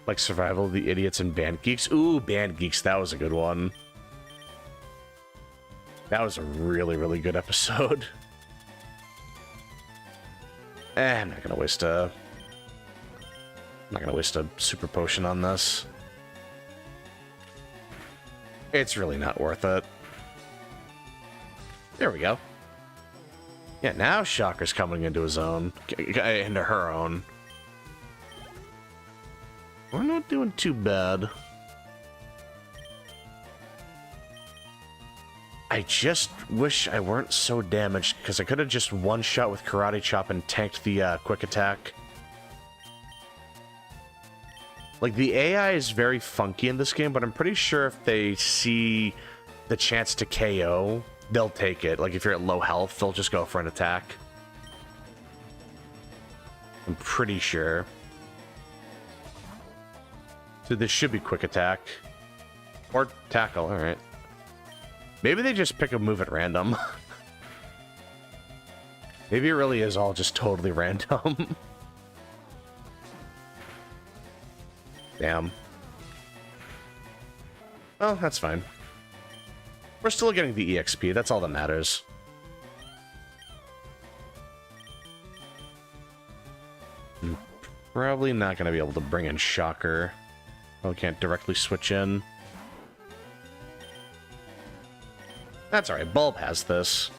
Like Survival of the Idiots and Band Geeks. Ooh, Band Geeks, that was a good one. That was a really, really good episode. I'm not gonna waste a super potion on this. It's really not worth it. There we go. Yeah, now Shocker's coming into his own, into her own. We're not doing too bad. I just wish I weren't so damaged, because I could have just one-shot with Karate Chop and tanked the quick attack. Like, the AI is very funky in this game, but I'm pretty sure if they see the chance to KO, they'll take it. Like, if you're at low health, they'll just go for an attack. I'm pretty sure. So this should be quick attack. Or tackle, alright. Maybe they just pick a move at random. Maybe it really is all just totally random. Damn. Oh, that's fine. We're still getting the EXP, that's all that matters. I'm probably not going to be able to bring in Shocker. Probably can't directly switch in. That's alright, Bulb has this.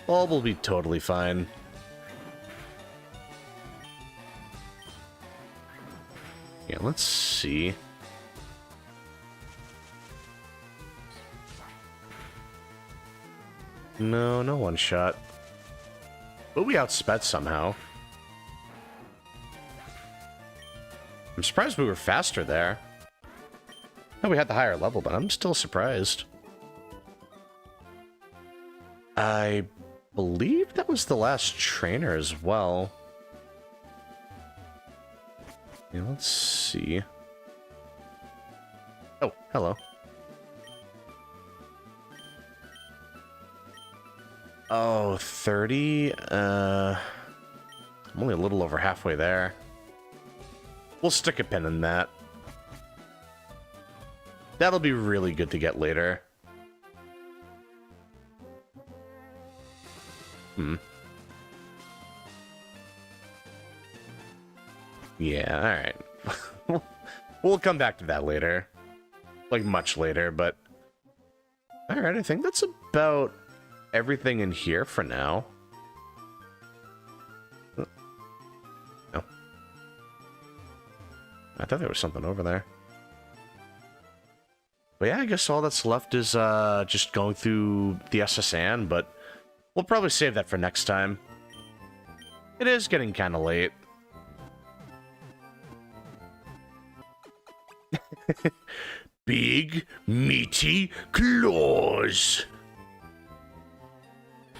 Bulb will be totally fine. Yeah, let's see. No, no one shot. But we outsped somehow. I'm surprised we were faster there. No, we had the higher level, but I'm still surprised. I believe that was the last trainer as well. Yeah, let's see. Oh, hello. Oh, 30? I'm only a little over halfway there. We'll stick a pin in that. That'll be really good to get later. Yeah, alright. We'll come back to that later. Like, much later, but... Alright, I think that's about everything in here for now. No. I thought there was something over there. But yeah, I guess all that's left is just going through the SSN, but we'll probably save that for next time. It is getting kind of late. Big, meaty claws.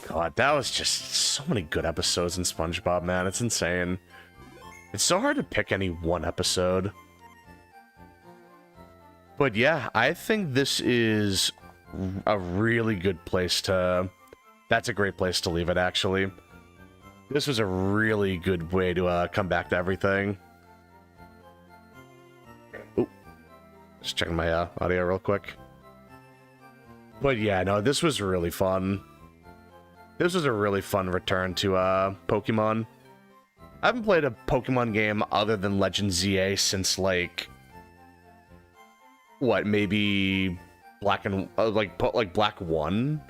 God, that was just so many good episodes in SpongeBob, man. It's insane. It's so hard to pick any one episode. But yeah, I think this is a really good place to... That's a great place to leave it, actually. This was a really good way to come back to everything. Ooh. Just checking my audio real quick. But yeah, no, this was really fun. This was a really fun return to Pokemon. I haven't played a Pokemon game other than Legend ZA since, like... What, maybe Black and... like Black 1?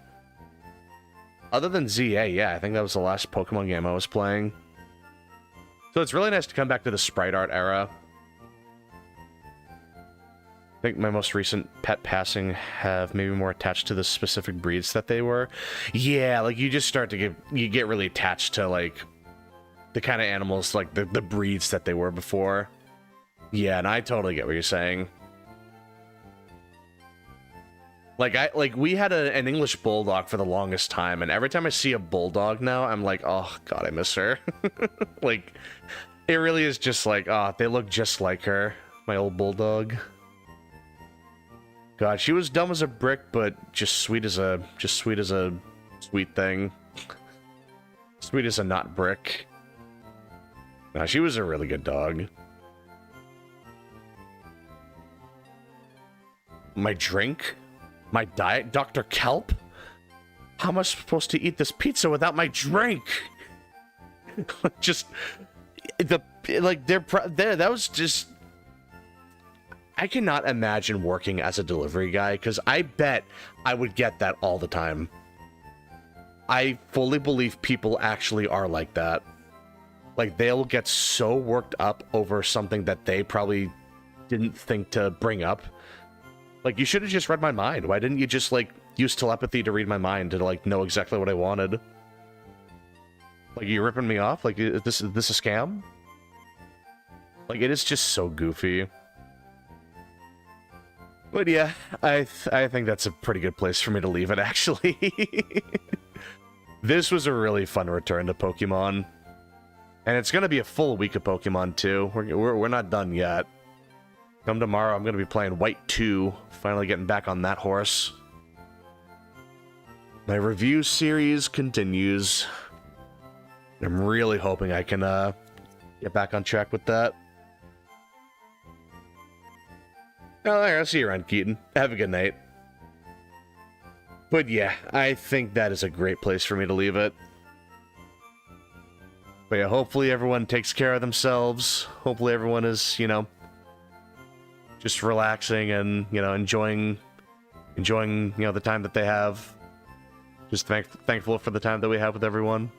Other than ZA, yeah, I think that was the last Pokemon game I was playing. So it's really nice to come back to the sprite art era. think my most recent pet passing have maybe more attached to the specific breeds that they were. Yeah, like you just start to get really attached to like the kind of animals, like the breeds that they were before. Yeah, and I totally get what you're saying. Like we had an English bulldog for the longest time, and every time I see a bulldog now, I'm like, oh god, I miss her. Like, it really is just like, oh, they look just like her, my old bulldog. God, she was dumb as a brick, but just sweet as a sweet thing. Sweet as a not brick. Nah, she was a really good dog. My drink? My diet, Dr. Kelp? How am I supposed to eat this pizza without my drink? Just that was just. I cannot imagine working as a delivery guy, because I bet I would get that all the time. I fully believe people actually are like that. Like, they'll get so worked up over something that they probably didn't think to bring up. Like, you should have just read my mind. Why didn't you just, like, use telepathy to read my mind to, like, know exactly what I wanted? Like, you ripping me off? Like, is this a scam? Like, it is just so goofy. But yeah, I think that's a pretty good place for me to leave it, actually. This was a really fun return to Pokemon. And it's going to be a full week of Pokemon, too. We're not done yet. Come tomorrow, I'm going to be playing White 2. Finally getting back on that horse. My review series continues. I'm really hoping I can get back on track with that. Oh, I'll see you around, Keaton. Have a good night. But yeah, I think that is a great place for me to leave it. But yeah, hopefully everyone takes care of themselves. Hopefully everyone is, you know, just relaxing and, you know, enjoying, you know, the time that they have. Just thankful for the time that we have with everyone.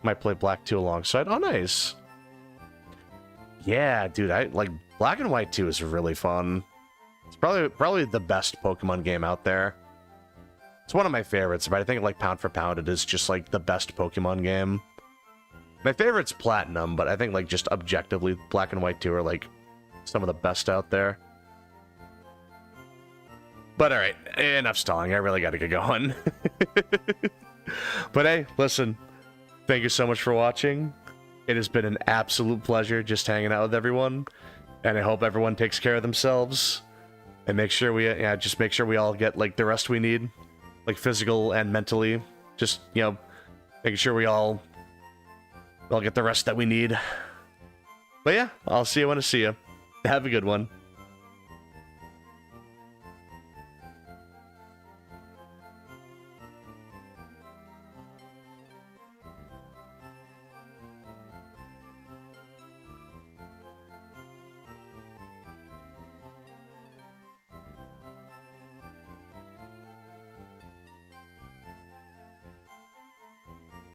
Might play Black 2 alongside. Oh, nice. Yeah, dude, I like Black and White 2 is really fun. It's probably the best Pokemon game out there. It's one of my favorites, but I think like pound for pound, it is just like the best Pokemon game. My favorite's Platinum, but I think like just objectively, Black and White 2 are like some of the best out there. But alright, enough stalling. I really gotta get going. But hey, listen, thank you so much for watching. It has been an absolute pleasure just hanging out with everyone. And I hope everyone takes care of themselves. And make sure we, just make sure we all get like the rest we need. Like physical and mentally. Just, you know, making sure we all get the rest that we need. But yeah, I'll see you when I see you. Have a good one.